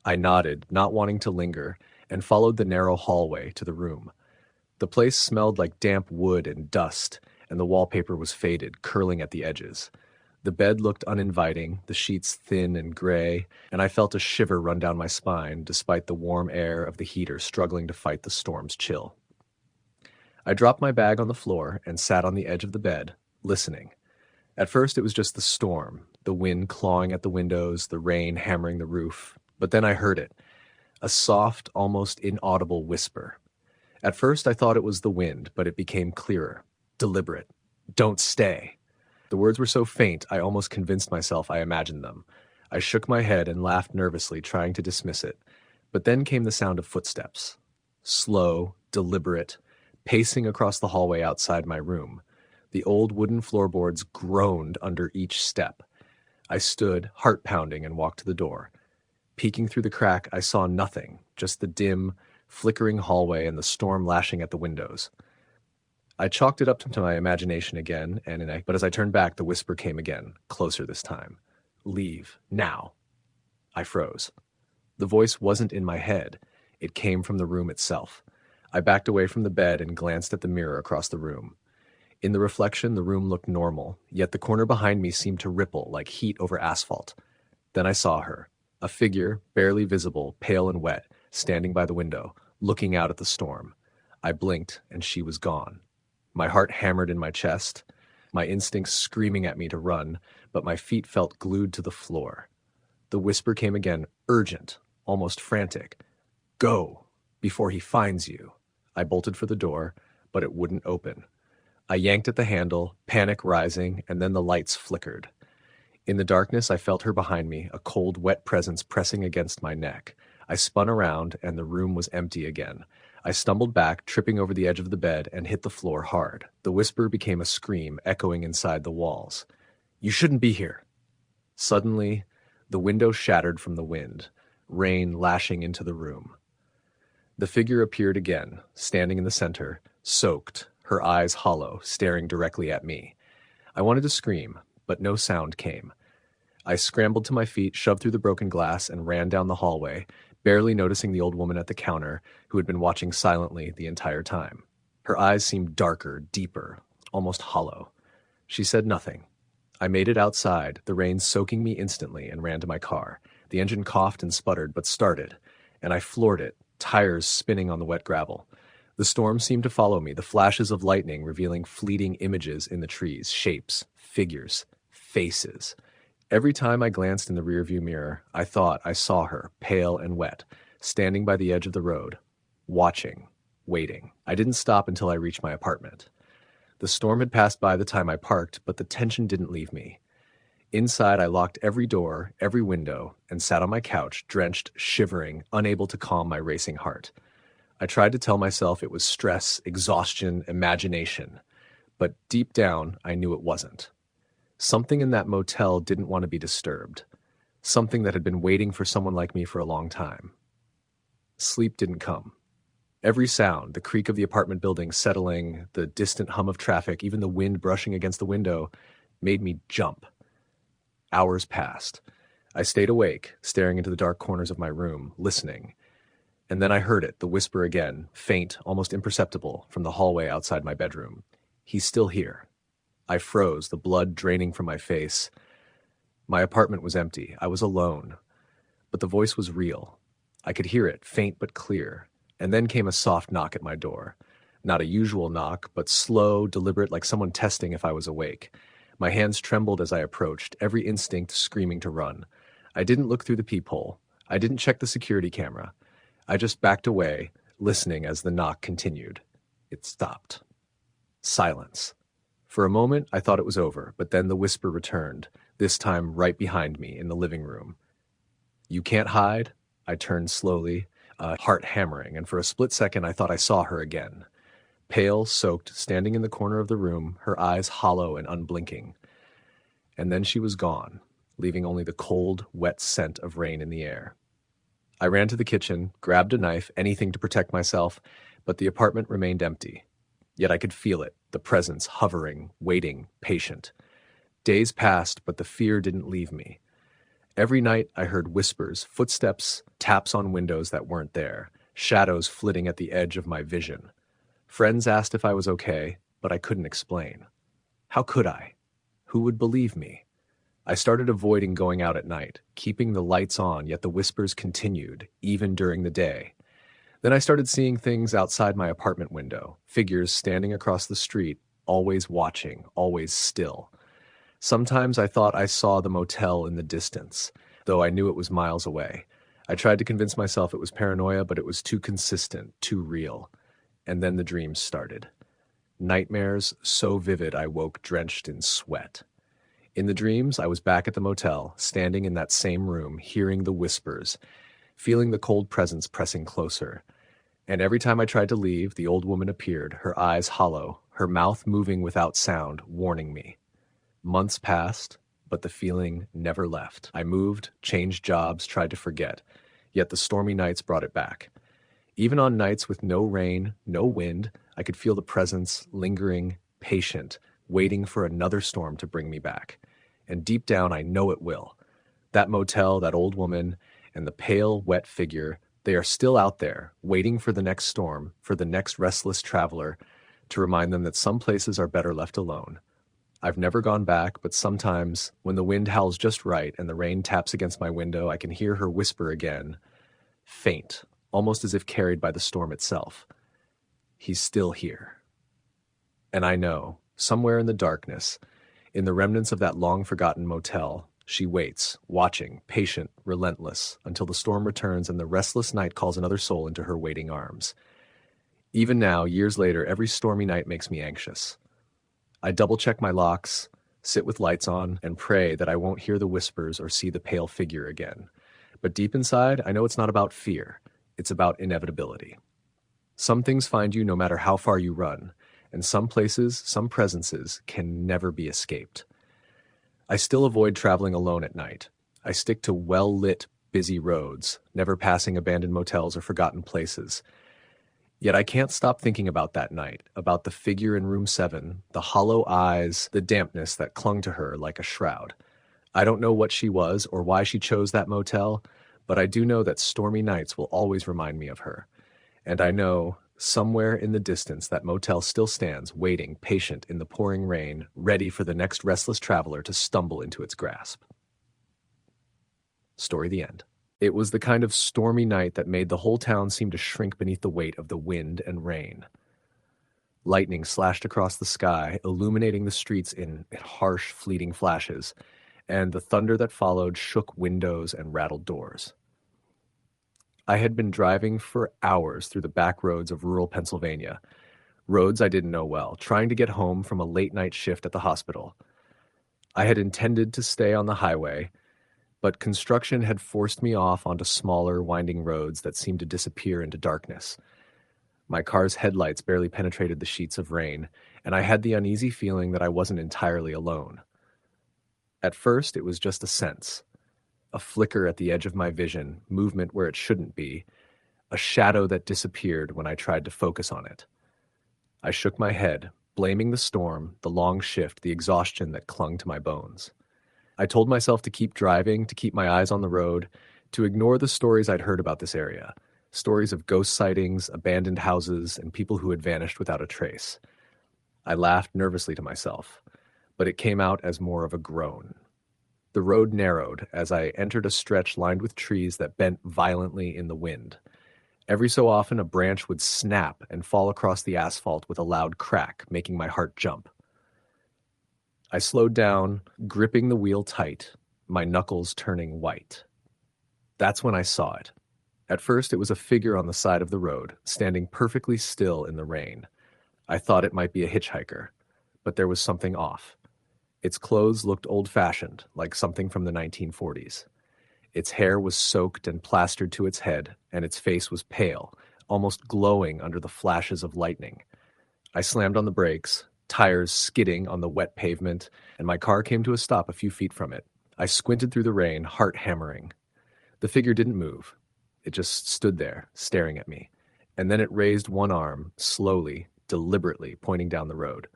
I nodded, not wanting to linger, and followed the narrow hallway to the room. The place smelled like damp wood and dust, and the wallpaper was faded, curling at the edges. The bed looked uninviting, the sheets thin and gray, and I felt a shiver run down my spine despite the warm air of the heater struggling to fight the storm's chill. I dropped my bag on the floor and sat on the edge of the bed, listening. At first it was just the storm, the wind clawing at the windows, the rain hammering the roof. But then I heard it, a soft, almost inaudible whisper. At first I thought it was the wind, but it became clearer. deliberate. Don't stay. The words were so faint, I almost convinced myself I imagined them. I shook my head and laughed nervously, trying to dismiss it. But then came the sound of footsteps. Slow, deliberate, pacing across the hallway outside my room. The old wooden floorboards groaned under each step. I stood, heart pounding, and walked to the door. Peeking through the crack, I saw nothing, just the dim, flickering hallway and the storm lashing at the windows. I chalked it up to my imagination again, but as I turned back, the whisper came again, closer this time. Leave, now. I froze. The voice wasn't in my head. It came from the room itself. I backed away from the bed and glanced at the mirror across the room. In the reflection, the room looked normal, yet the corner behind me seemed to ripple like heat over asphalt. Then I saw her, a figure, barely visible, pale and wet, standing by the window, looking out at the storm. I blinked, and she was gone. My heart hammered in my chest, my instincts screaming at me to run, but my feet felt glued to the floor. The whisper came again, urgent, almost frantic. Go, before he finds you. I bolted for the door, but it wouldn't open. I yanked at the handle, panic rising, and then the lights flickered. In the darkness, I felt her behind me, a cold, wet presence pressing against my neck. I spun around, and the room was empty again. I stumbled back, tripping over the edge of the bed, and hit the floor hard. The whisper became a scream, echoing inside the walls. You shouldn't be here. Suddenly, the window shattered from the wind, rain lashing into the room. The figure appeared again, standing in the center, soaked, her eyes hollow, staring directly at me. I wanted to scream, but no sound came. I scrambled to my feet, shoved through the broken glass, and ran down the hallway, barely noticing the old woman at the counter, who had been watching silently the entire time. Her eyes seemed darker, deeper, almost hollow. She said nothing. I made it outside, the rain soaking me instantly, and ran to my car. The engine coughed and sputtered, but started, and I floored it, tires spinning on the wet gravel. The storm seemed to follow me, the flashes of lightning revealing fleeting images in the trees, shapes, figures, faces. Every time I glanced in the rearview mirror, I thought I saw her, pale and wet, standing by the edge of the road, watching, waiting. I didn't stop until I reached my apartment. The storm had passed by the time I parked, but the tension didn't leave me. Inside, I locked every door, every window, and sat on my couch, drenched, shivering, unable to calm my racing heart. I tried to tell myself it was stress, exhaustion, imagination, but deep down, I knew it wasn't. Something in that motel didn't want to be disturbed. Something that had been waiting for someone like me for a long time. Sleep didn't come. Every sound, the creak of the apartment building settling, the distant hum of traffic, even the wind brushing against the window, made me jump. Hours passed. I stayed awake, staring into the dark corners of my room, listening. And then I heard it, the whisper again, faint, almost imperceptible, from the hallway outside my bedroom. He's still here. I froze, the blood draining from my face. My apartment was empty. I was alone. But the voice was real. I could hear it, faint but clear. And then came a soft knock at my door. Not a usual knock, but slow, deliberate, like someone testing if I was awake. My hands trembled as I approached, every instinct screaming to run. I didn't look through the peephole. I didn't check the security camera. I just backed away, listening as the knock continued. It stopped. Silence. For a moment, I thought it was over, but then the whisper returned, this time right behind me in the living room. You can't hide? I turned slowly, heart hammering, and for a split second I thought I saw her again. Pale, soaked, standing in the corner of the room, her eyes hollow and unblinking. And then she was gone, leaving only the cold, wet scent of rain in the air. I ran to the kitchen, grabbed a knife, anything to protect myself, but the apartment remained empty. Yet I could feel it, the presence hovering, waiting, patient. Days passed, but the fear didn't leave me. Every night I heard whispers, footsteps, taps on windows that weren't there, shadows flitting at the edge of my vision. Friends asked if I was okay, but I couldn't explain. How could I? Who would believe me? I started avoiding going out at night, keeping the lights on, yet the whispers continued, even during the day. Then I started seeing things outside my apartment window, figures standing across the street, always watching, always still. Sometimes I thought I saw the motel in the distance, though I knew it was miles away. I tried to convince myself it was paranoia, but it was too consistent, too real. And then the dreams started. Nightmares so vivid I woke drenched in sweat. In the dreams, I was back at the motel, standing in that same room, hearing the whispers, feeling the cold presence pressing closer. And every time I tried to leave, the old woman appeared, her eyes hollow, her mouth moving without sound, warning me. Months passed, but the feeling never left. I moved, changed jobs, tried to forget, yet the stormy nights brought it back. Even on nights with no rain, no wind, I could feel the presence, lingering, patient, waiting for another storm to bring me back. And deep down, I know it will. That motel, that old woman, and the pale, wet figure, they are still out there, waiting for the next storm, for the next restless traveler, to remind them that some places are better left alone. I've never gone back, but sometimes, when the wind howls just right and the rain taps against my window, I can hear her whisper again, faint, almost as if carried by the storm itself. He's still here. And I know, somewhere in the darkness, in the remnants of that long-forgotten motel, she waits, watching, patient, relentless, until the storm returns and the restless night calls another soul into her waiting arms. Even now, years later, every stormy night makes me anxious. I double-check my locks, sit with lights on, and pray that I won't hear the whispers or see the pale figure again. But deep inside, I know it's not about fear. It's about inevitability. Some things find you no matter how far you run, and some places, some presences, can never be escaped. I still avoid traveling alone at night. I stick to well-lit, busy roads, never passing abandoned motels or forgotten places. Yet I can't stop thinking about that night, about the figure in room 7, the hollow eyes, the dampness that clung to her like a shroud. I don't know what she was or why she chose that motel, but I do know that stormy nights will always remind me of her. And I know, somewhere in the distance, that motel still stands, waiting, patient in the pouring rain, ready for the next restless traveler to stumble into its grasp. Story the end. It was the kind of stormy night that made the whole town seem to shrink beneath the weight of the wind and rain. Lightning slashed across the sky, illuminating the streets in harsh, fleeting flashes, and the thunder that followed shook windows and rattled doors. I had been driving for hours through the back roads of rural Pennsylvania, roads I didn't know well, trying to get home from a late-night shift at the hospital. I had intended to stay on the highway, but construction had forced me off onto smaller, winding roads that seemed to disappear into darkness. My car's headlights barely penetrated the sheets of rain, and I had the uneasy feeling that I wasn't entirely alone. At first, it was just a sense. A flicker at the edge of my vision, movement where it shouldn't be, a shadow that disappeared when I tried to focus on it. I shook my head, blaming the storm, the long shift, the exhaustion that clung to my bones. I told myself to keep driving, to keep my eyes on the road, to ignore the stories I'd heard about this area, stories of ghost sightings, abandoned houses, and people who had vanished without a trace. I laughed nervously to myself, but it came out as more of a groan. The road narrowed as I entered a stretch lined with trees that bent violently in the wind. Every so often, a branch would snap and fall across the asphalt with a loud crack, making my heart jump. I slowed down, gripping the wheel tight, my knuckles turning white. That's when I saw it. At first, it was a figure on the side of the road, standing perfectly still in the rain. I thought it might be a hitchhiker, but there was something off. Its clothes looked old-fashioned, like something from the 1940s. Its hair was soaked and plastered to its head, and its face was pale, almost glowing under the flashes of lightning. I slammed on the brakes, tires skidding on the wet pavement, and my car came to a stop a few feet from it. I squinted through the rain, heart hammering. The figure didn't move. It just stood there, staring at me. And then it raised one arm, slowly, deliberately, pointing down the road.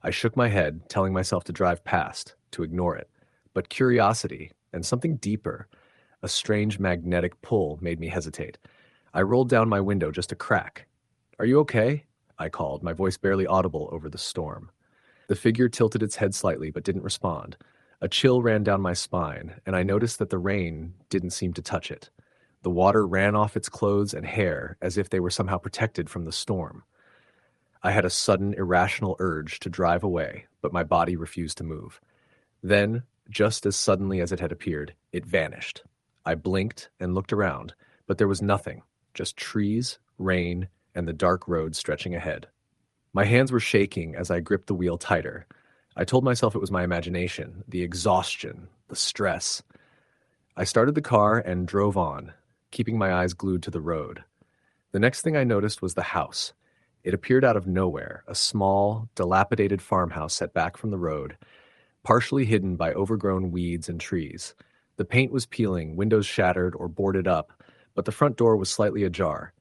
I shook my head, telling myself to drive past, to ignore it. But curiosity, and something deeper, a strange magnetic pull, made me hesitate. I rolled down my window just a crack. "Are you okay?" I called, my voice barely audible over the storm. The figure tilted its head slightly, but didn't respond. A chill ran down my spine, and I noticed that the rain didn't seem to touch it. The water ran off its clothes and hair, as if they were somehow protected from the storm. I had a sudden, irrational urge to drive away, but my body refused to move. Then, just as suddenly as it had appeared, it vanished. I blinked and looked around, but there was nothing, just trees, rain, and the dark road stretching ahead. My hands were shaking as I gripped the wheel tighter. I told myself it was my imagination, the exhaustion, the stress. I started the car and drove on, keeping my eyes glued to the road. The next thing I noticed was the house. It appeared out of nowhere, a small, dilapidated farmhouse set back from the road, partially hidden by overgrown weeds and trees. The paint was peeling, windows shattered or boarded up, but the front door was slightly ajar.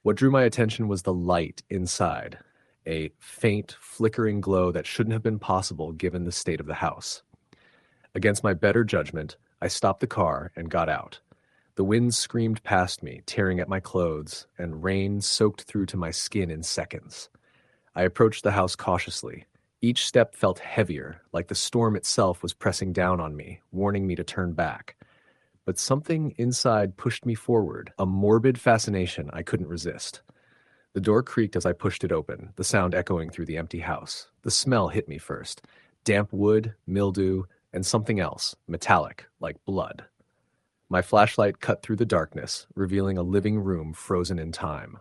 What drew my attention was the light inside, a faint, flickering glow that shouldn't have been possible given the state of the house. Against my better judgment, I stopped the car and got out. The wind screamed past me, tearing at my clothes, and rain soaked through to my skin in seconds. I approached the house cautiously. Each step felt heavier, like the storm itself was pressing down on me, warning me to turn back. But something inside pushed me forward, a morbid fascination I couldn't resist. The door creaked as I pushed it open, the sound echoing through the empty house. The smell hit me first. Damp wood, mildew, and something else, metallic, like blood. My flashlight cut through the darkness, revealing a living room frozen in time.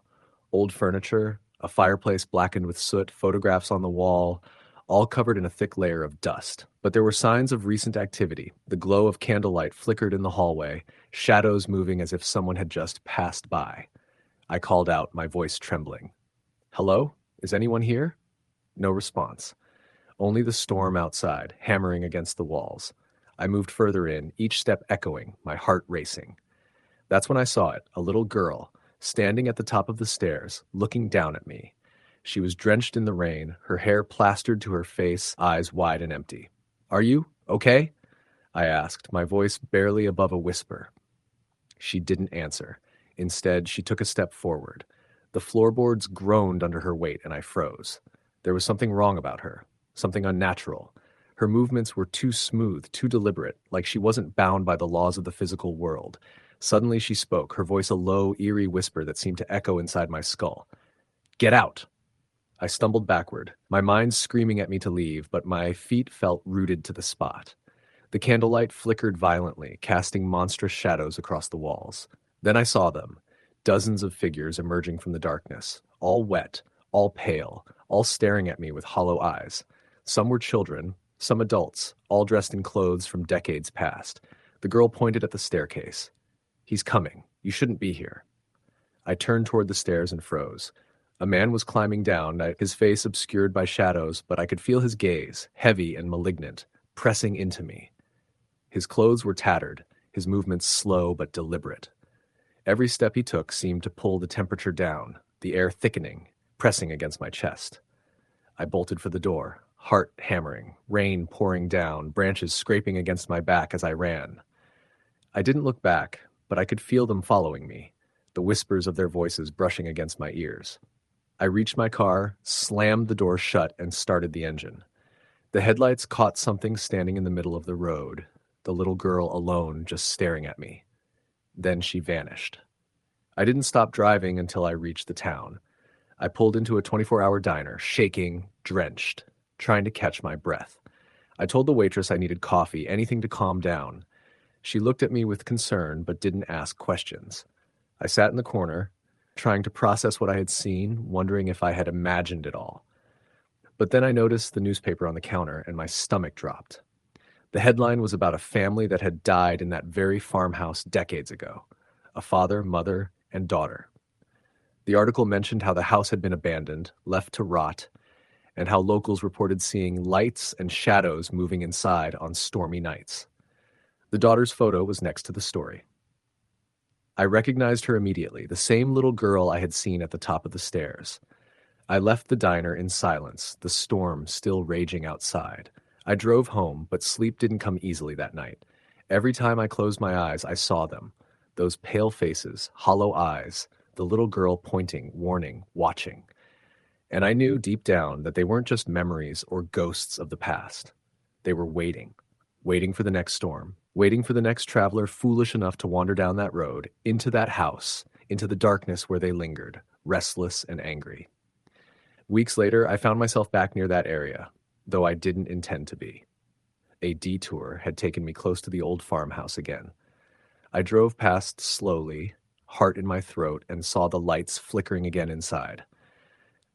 Old furniture, a fireplace blackened with soot, photographs on the wall, all covered in a thick layer of dust. But there were signs of recent activity. The glow of candlelight flickered in the hallway, shadows moving as if someone had just passed by. I called out, my voice trembling. "Hello? Is anyone here?" No response. Only the storm outside, hammering against the walls. I moved further in, each step echoing, my heart racing. That's when I saw it, a little girl, standing at the top of the stairs, looking down at me. She was drenched in the rain, her hair plastered to her face, eyes wide and empty. "Are you okay?" I asked, my voice barely above a whisper. She didn't answer. Instead, she took a step forward. The floorboards groaned under her weight, and I froze. There was something wrong about her, something unnatural. Her movements were too smooth, too deliberate, like she wasn't bound by the laws of the physical world. Suddenly she spoke, her voice a low, eerie whisper that seemed to echo inside my skull. "Get out!" I stumbled backward, my mind screaming at me to leave, but my feet felt rooted to the spot. The candlelight flickered violently, casting monstrous shadows across the walls. Then I saw them, dozens of figures emerging from the darkness, all wet, all pale, all staring at me with hollow eyes. Some were children, some adults, all dressed in clothes from decades past. The girl pointed at the staircase. "He's coming. You shouldn't be here." I turned toward the stairs and froze. A man was climbing down, his face obscured by shadows, but I could feel his gaze, heavy and malignant, pressing into me. His clothes were tattered, his movements slow but deliberate. Every step he took seemed to pull the temperature down, the air thickening, pressing against my chest. I bolted for the door, heart hammering, rain pouring down, branches scraping against my back as I ran. I didn't look back, but I could feel them following me, the whispers of their voices brushing against my ears. I reached my car, slammed the door shut, and started the engine. The headlights caught something standing in the middle of the road, the little girl alone just staring at me. Then she vanished. I didn't stop driving until I reached the town. I pulled into a 24-hour diner, shaking, drenched, trying to catch my breath. I told the waitress I needed coffee, anything to calm down. She looked at me with concern but didn't ask questions. I sat in the corner, trying to process what I had seen, wondering if I had imagined it all. But then I noticed the newspaper on the counter and my stomach dropped. The headline was about a family that had died in that very farmhouse decades ago. A father, mother, and daughter. The article mentioned how the house had been abandoned, left to rot, and how locals reported seeing lights and shadows moving inside on stormy nights. The daughter's photo was next to the story. I recognized her immediately, the same little girl I had seen at the top of the stairs. I left the diner in silence, the storm still raging outside. I drove home, but sleep didn't come easily that night. Every time I closed my eyes, I saw them. Those pale faces, hollow eyes, the little girl pointing, warning, watching. And I knew deep down that they weren't just memories or ghosts of the past. They were waiting for the next storm, waiting for the next traveler foolish enough to wander down that road, into that house, into the darkness where they lingered, restless and angry. Weeks later, I found myself back near that area, though I didn't intend to be. A detour had taken me close to the old farmhouse again. I drove past slowly, heart in my throat, and saw the lights flickering again inside.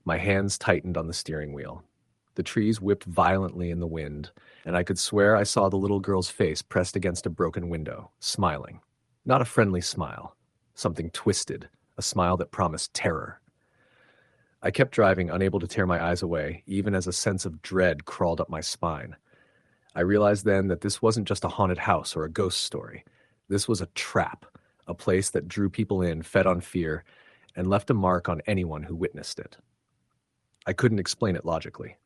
My hands tightened on the steering wheel. The trees whipped violently in the wind, and I could swear I saw the little girl's face pressed against a broken window, smiling. Not a friendly smile. Something twisted, a smile that promised terror. I kept driving, unable to tear my eyes away, even as a sense of dread crawled up my spine. I realized then that this wasn't just a haunted house or a ghost story. This was a trap, a place that drew people in, fed on fear, and left a mark on anyone who witnessed it. I couldn't explain it logically.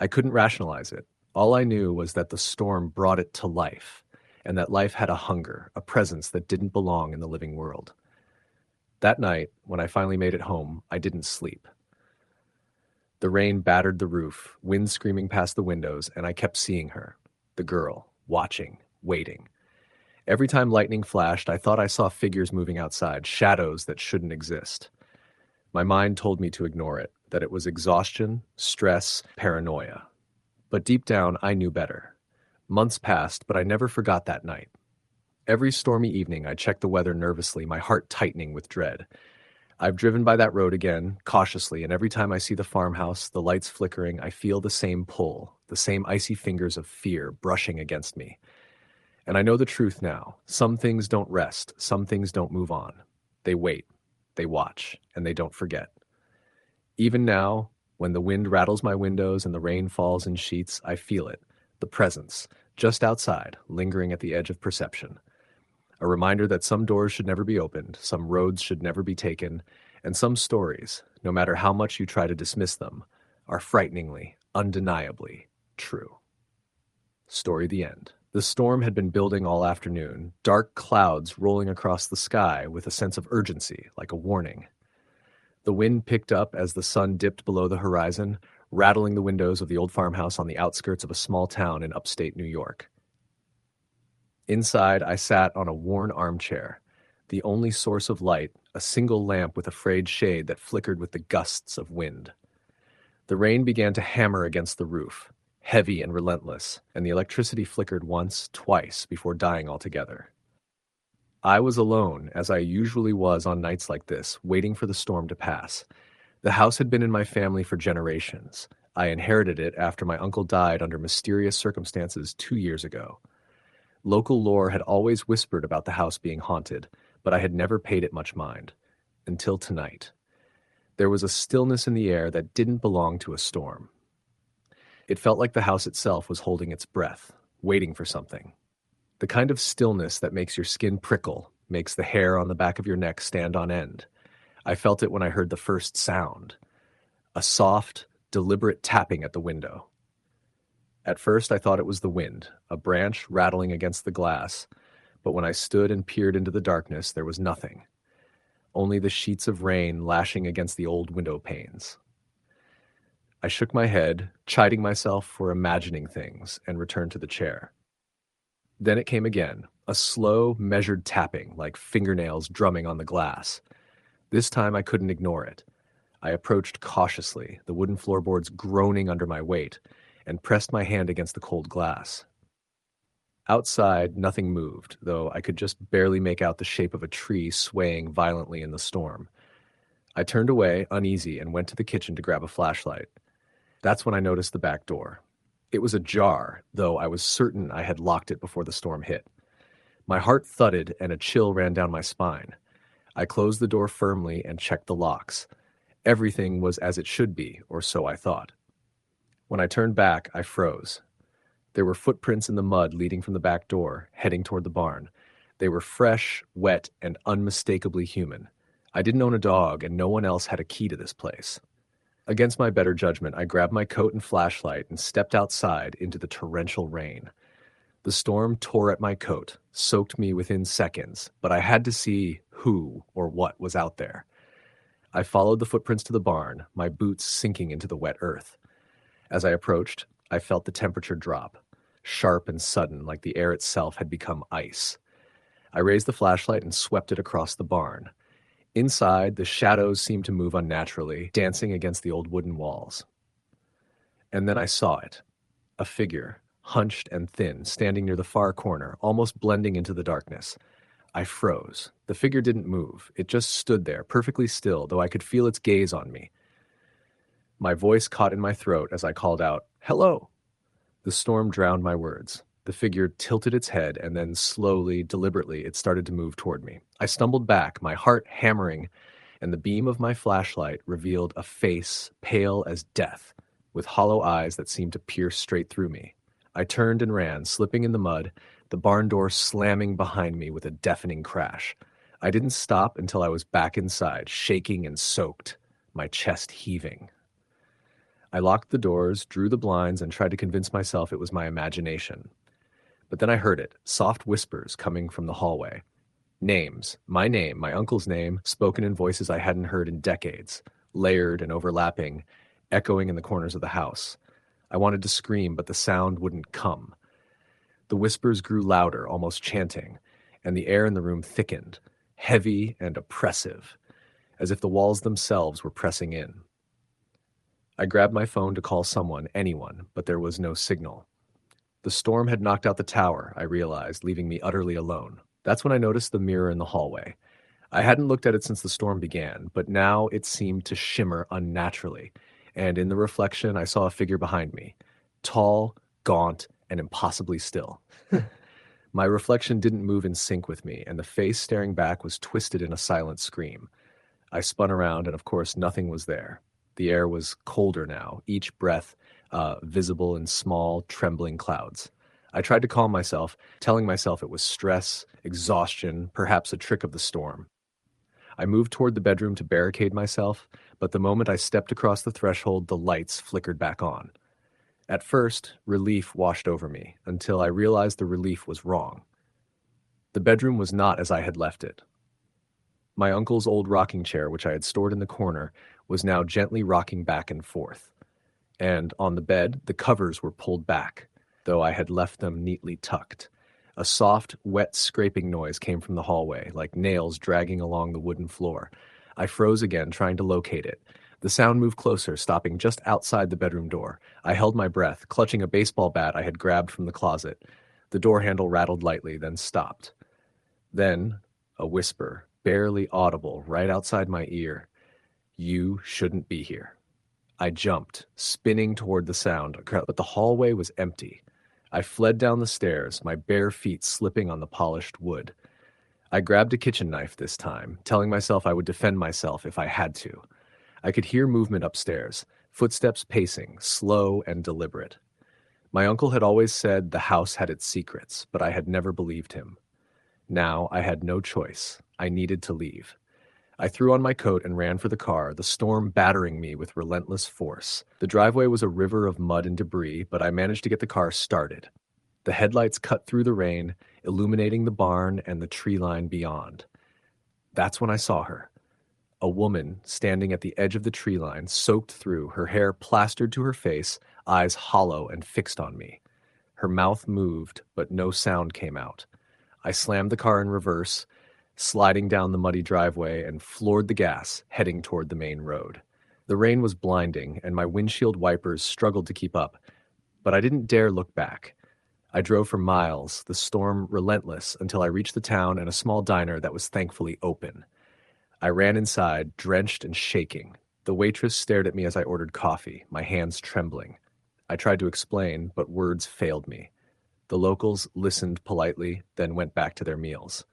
I couldn't rationalize it. All I knew was that the storm brought it to life, and that life had a hunger, a presence that didn't belong in the living world. That night, when I finally made it home, I didn't sleep. The rain battered the roof, wind screaming past the windows, and I kept seeing her, the girl, watching, waiting. Every time lightning flashed, I thought I saw figures moving outside, shadows that shouldn't exist. My mind told me to ignore it, that it was exhaustion, stress, paranoia. But deep down, I knew better. Months passed, but I never forgot that night. Every stormy evening, I checked the weather nervously, my heart tightening with dread. I've driven by that road again, cautiously, and every time I see the farmhouse, the lights flickering, I feel the same pull, the same icy fingers of fear brushing against me. And I know the truth now. Some things don't rest, some things don't move on. They wait, they watch, and they don't forget. Even now, when the wind rattles my windows and the rain falls in sheets, I feel it, the presence, just outside, lingering at the edge of perception. A reminder that some doors should never be opened, some roads should never be taken, and some stories, no matter how much you try to dismiss them, are frighteningly, undeniably true. Story the end. The storm had been building all afternoon, dark clouds rolling across the sky with a sense of urgency, like a warning. The wind picked up as the sun dipped below the horizon, rattling the windows of the old farmhouse on the outskirts of a small town in upstate New York. Inside, I sat on a worn armchair, the only source of light, a single lamp with a frayed shade that flickered with the gusts of wind. The rain began to hammer against the roof, heavy and relentless, and the electricity flickered once, twice, before dying altogether. I was alone, as I usually was on nights like this, waiting for the storm to pass. The house had been in my family for generations. I inherited it after my uncle died under mysterious circumstances 2 years ago. Local lore had always whispered about the house being haunted, but I had never paid it much mind. Until tonight. There was a stillness in the air that didn't belong to a storm. It felt like the house itself was holding its breath, waiting for something. The kind of stillness that makes your skin prickle, makes the hair on the back of your neck stand on end. I felt it when I heard the first sound. A soft, deliberate tapping at the window. At first I thought it was the wind, a branch rattling against the glass, but when I stood and peered into the darkness, there was nothing. Only the sheets of rain lashing against the old window panes. I shook my head, chiding myself for imagining things, and returned to the chair. Then it came again, a slow, measured tapping, like fingernails drumming on the glass. This time I couldn't ignore it. I approached cautiously, the wooden floorboards groaning under my weight, and pressed my hand against the cold glass. Outside, nothing moved, though I could just barely make out the shape of a tree swaying violently in the storm. I turned away, uneasy, and went to the kitchen to grab a flashlight. That's when I noticed the back door. It was ajar, though I was certain I had locked it before the storm hit. My heart thudded and a chill ran down my spine. I closed the door firmly and checked the locks. Everything was as it should be, or so I thought. When I turned back, I froze. There were footprints in the mud leading from the back door, heading toward the barn. They were fresh, wet, and unmistakably human. I didn't own a dog, and no one else had a key to this place. Against my better judgment, I grabbed my coat and flashlight and stepped outside into the torrential rain. The storm tore at my coat, soaked me within seconds, but I had to see who or what was out there. I followed the footprints to the barn, my boots sinking into the wet earth. As I approached, I felt the temperature drop, sharp and sudden, like the air itself had become ice. I raised the flashlight and swept it across the barn. Inside, the shadows seemed to move unnaturally, dancing against the old wooden walls. And then I saw it. A figure, hunched and thin, standing near the far corner, almost blending into the darkness. I froze. The figure didn't move. It just stood there, perfectly still, though I could feel its gaze on me. My voice caught in my throat as I called out, "Hello!" The storm drowned my words. The figure tilted its head, and then slowly, deliberately, it started to move toward me. I stumbled back, my heart hammering, and the beam of my flashlight revealed a face pale as death, with hollow eyes that seemed to pierce straight through me. I turned and ran, slipping in the mud, the barn door slamming behind me with a deafening crash. I didn't stop until I was back inside, shaking and soaked, my chest heaving. I locked the doors, drew the blinds, and tried to convince myself it was my imagination. But then I heard it, soft whispers coming from the hallway. Names, my name, my uncle's name, spoken in voices I hadn't heard in decades, layered and overlapping, echoing in the corners of the house. I wanted to scream, but the sound wouldn't come. The whispers grew louder, almost chanting, and the air in the room thickened, heavy and oppressive, as if the walls themselves were pressing in. I grabbed my phone to call someone, anyone, but there was no signal. The storm had knocked out the tower, I realized, leaving me utterly alone. That's when I noticed the mirror in the hallway. I hadn't looked at it since the storm began, but now it seemed to shimmer unnaturally, and in the reflection I saw a figure behind me, tall, gaunt, and impossibly still. My reflection didn't move in sync with me, and the face staring back was twisted in a silent scream. I spun around, and of course nothing was there. The air was colder now, each breath visible in small, trembling clouds. I tried to calm myself, telling myself it was stress, exhaustion, perhaps a trick of the storm. I moved toward the bedroom to barricade myself, but the moment I stepped across the threshold, the lights flickered back on. At first, relief washed over me, until I realized the relief was wrong. The bedroom was not as I had left it. My uncle's old rocking chair, which I had stored in the corner, was now gently rocking back and forth. And on the bed, the covers were pulled back, though I had left them neatly tucked. A soft, wet scraping noise came from the hallway, like nails dragging along the wooden floor. I froze again, trying to locate it. The sound moved closer, stopping just outside the bedroom door. I held my breath, clutching a baseball bat I had grabbed from the closet. The door handle rattled lightly, then stopped. Then, a whisper, barely audible, right outside my ear. "You shouldn't be here." I jumped, spinning toward the sound, but the hallway was empty. I fled down the stairs, my bare feet slipping on the polished wood. I grabbed a kitchen knife this time, telling myself I would defend myself if I had to. I could hear movement upstairs, footsteps pacing, slow and deliberate. My uncle had always said the house had its secrets, but I had never believed him. Now I had no choice. I needed to leave. I threw on my coat and ran for the car, the storm battering me with relentless force. The driveway was a river of mud and debris, but I managed to get the car started. The headlights cut through the rain, illuminating the barn and the tree line beyond. That's when I saw her. A woman standing at the edge of the tree line, soaked through, her hair plastered to her face, eyes hollow and fixed on me. Her mouth moved, but no sound came out. I slammed the car in reverse, sliding down the muddy driveway, and floored the gas, heading toward the main road. The rain was blinding, and my windshield wipers struggled to keep up, but I didn't dare look back. I drove for miles, the storm relentless, until I reached the town and a small diner that was thankfully open. I ran inside, drenched and shaking. The waitress stared at me as I ordered coffee, my hands trembling. I tried to explain, but words failed me. The locals listened politely, then went back to their meals.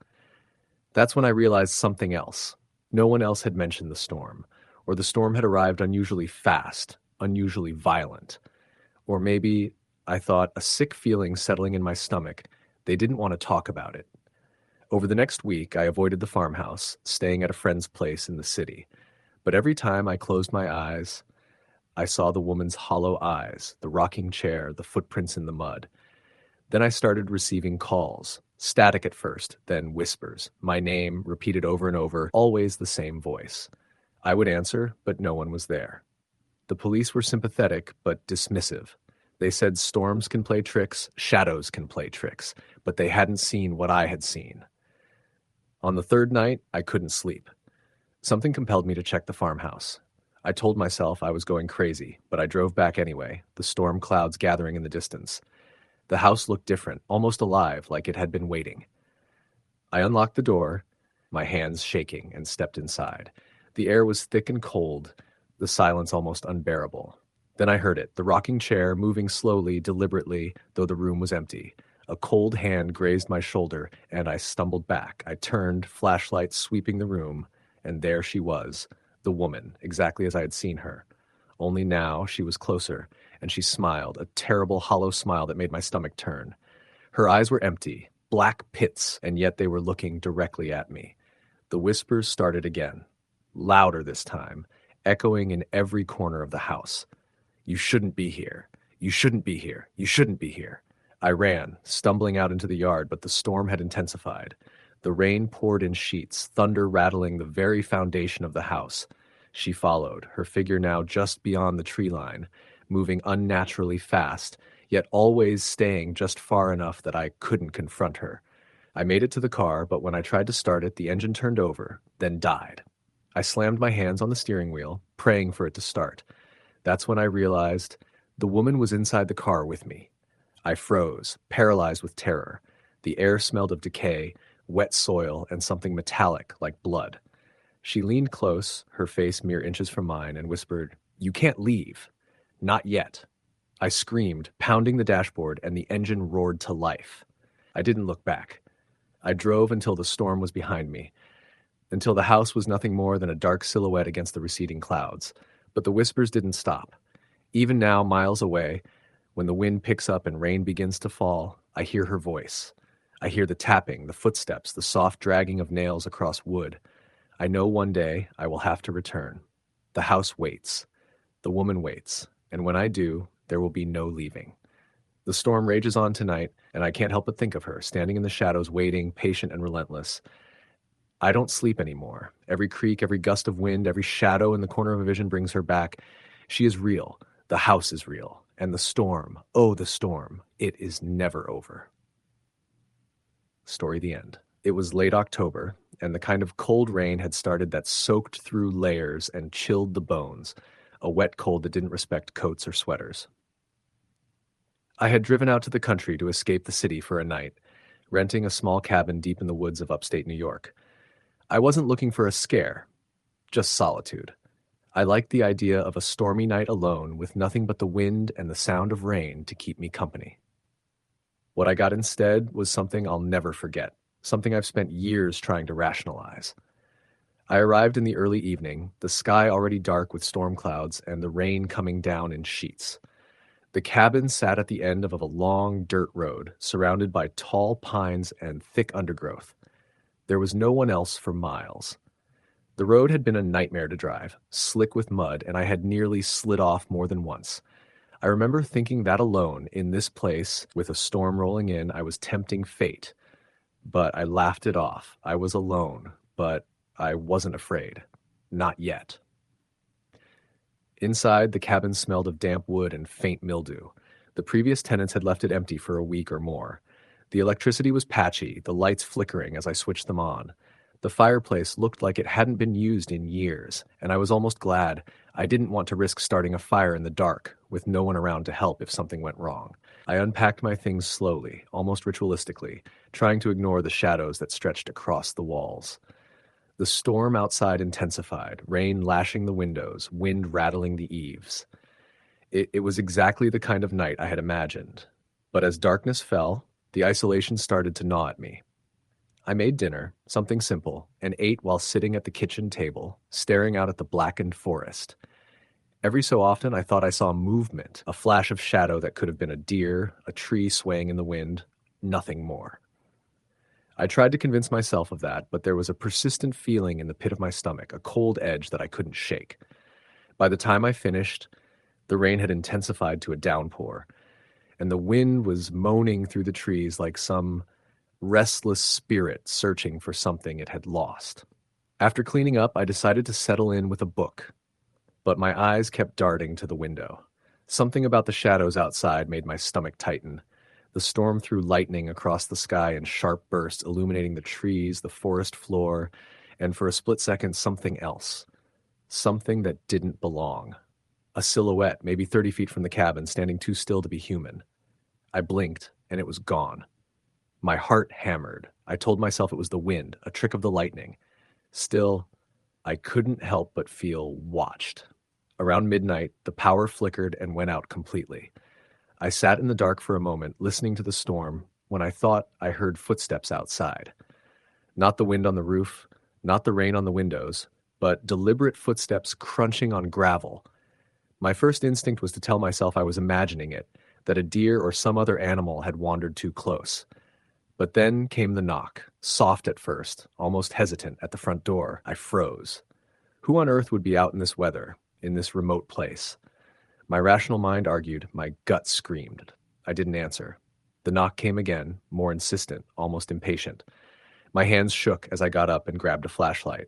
That's when I realized something else. No one else had mentioned the storm, or the storm had arrived unusually fast, unusually violent. Or maybe, I thought, a sick feeling settling in my stomach. They didn't want to talk about it. Over the next week, I avoided the farmhouse, staying at a friend's place in the city. But every time I closed my eyes, I saw the woman's hollow eyes, the rocking chair, the footprints in the mud. Then I started receiving calls, static at first, then whispers, my name repeated over and over, always the same voice. I would answer, but no one was there. The police were sympathetic, but dismissive. They said storms can play tricks, shadows can play tricks, but they hadn't seen what I had seen. On the third night, I couldn't sleep. Something compelled me to check the farmhouse. I told myself I was going crazy, but I drove back anyway, the storm clouds gathering in the distance. The house looked different, almost alive, like it had been waiting. I unlocked the door, my hands shaking, and stepped inside. The air was thick and cold, the silence almost unbearable. Then I heard it, the rocking chair moving slowly, deliberately, though the room was empty. A cold hand grazed my shoulder, and I stumbled back. I turned, flashlight sweeping the room, and there she was, the woman, exactly as I had seen her. Only now she was closer, and she smiled, a terrible, hollow smile that made my stomach turn. Her eyes were empty, black pits, and yet they were looking directly at me. The whispers started again, louder this time, echoing in every corner of the house. You shouldn't be here. You shouldn't be here. You shouldn't be here. I ran, stumbling out into the yard, but the storm had intensified. The rain poured in sheets, thunder rattling the very foundation of the house. She followed, her figure now just beyond the tree line, moving unnaturally fast, yet always staying just far enough that I couldn't confront her. I made it to the car, but when I tried to start it, the engine turned over, then died. I slammed my hands on the steering wheel, praying for it to start. That's when I realized the woman was inside the car with me. I froze, paralyzed with terror. The air smelled of decay, wet soil, and something metallic like blood. She leaned close, her face mere inches from mine, and whispered, "You can't leave." "Not yet." I screamed, pounding the dashboard, and the engine roared to life. I didn't look back. I drove until the storm was behind me, until the house was nothing more than a dark silhouette against the receding clouds. But the whispers didn't stop. Even now, miles away, when the wind picks up and rain begins to fall, I hear her voice. I hear the tapping, the footsteps, the soft dragging of nails across wood. I know one day I will have to return. The house waits. The woman waits. And when I do, there will be no leaving. The storm rages on tonight, and I can't help but think of her, standing in the shadows, waiting, patient and relentless. I don't sleep anymore. Every creak, every gust of wind, every shadow in the corner of a vision brings her back. She is real. The house is real. And the storm, oh, the storm, it is never over. Story the end. It was late October, and the kind of cold rain had started that soaked through layers and chilled the bones, a wet cold that didn't respect coats or sweaters. I had driven out to the country to escape the city for a night, renting a small cabin deep in the woods of upstate New York. I wasn't looking for a scare, just solitude. I liked the idea of a stormy night alone with nothing but the wind and the sound of rain to keep me company. What I got instead was something I'll never forget, something I've spent years trying to rationalize. I arrived in the early evening, the sky already dark with storm clouds and the rain coming down in sheets. The cabin sat at the end of a long dirt road, surrounded by tall pines and thick undergrowth. There was no one else for miles. The road had been a nightmare to drive, slick with mud, and I had nearly slid off more than once. I remember thinking that alone, in this place, with a storm rolling in, I was tempting fate. But I laughed it off. I was alone, but I wasn't afraid. Not yet. Inside, the cabin smelled of damp wood and faint mildew. The previous tenants had left it empty for a week or more. The electricity was patchy, the lights flickering as I switched them on. The fireplace looked like it hadn't been used in years, and I was almost glad. I didn't want to risk starting a fire in the dark, with no one around to help if something went wrong. I unpacked my things slowly, almost ritualistically, trying to ignore the shadows that stretched across the walls. The storm outside intensified, rain lashing the windows, wind rattling the eaves. It was exactly the kind of night I had imagined. But as darkness fell, the isolation started to gnaw at me. I made dinner, something simple, and ate while sitting at the kitchen table, staring out at the blackened forest. Every so often I thought I saw movement, a flash of shadow that could have been a deer, a tree swaying in the wind, nothing more. I tried to convince myself of that, but there was a persistent feeling in the pit of my stomach, a cold edge that I couldn't shake. By the time I finished, the rain had intensified to a downpour, and the wind was moaning through the trees like some restless spirit searching for something it had lost. After cleaning up, I decided to settle in with a book, but my eyes kept darting to the window. Something about the shadows outside made my stomach tighten. The storm threw lightning across the sky in sharp bursts, illuminating the trees, the forest floor, and for a split second, something else. Something that didn't belong. A silhouette, maybe 30 feet from the cabin, standing too still to be human. I blinked, and it was gone. My heart hammered. I told myself it was the wind, a trick of the lightning. Still, I couldn't help but feel watched. Around midnight, the power flickered and went out completely. I sat in the dark for a moment, listening to the storm, when I thought I heard footsteps outside. Not the wind on the roof, not the rain on the windows, but deliberate footsteps crunching on gravel. My first instinct was to tell myself I was imagining it, that a deer or some other animal had wandered too close. But then came the knock, soft at first, almost hesitant, at the front door. I froze. Who on earth would be out in this weather, in this remote place? My rational mind argued, my gut screamed. I didn't answer. The knock came again, more insistent, almost impatient. My hands shook as I got up and grabbed a flashlight.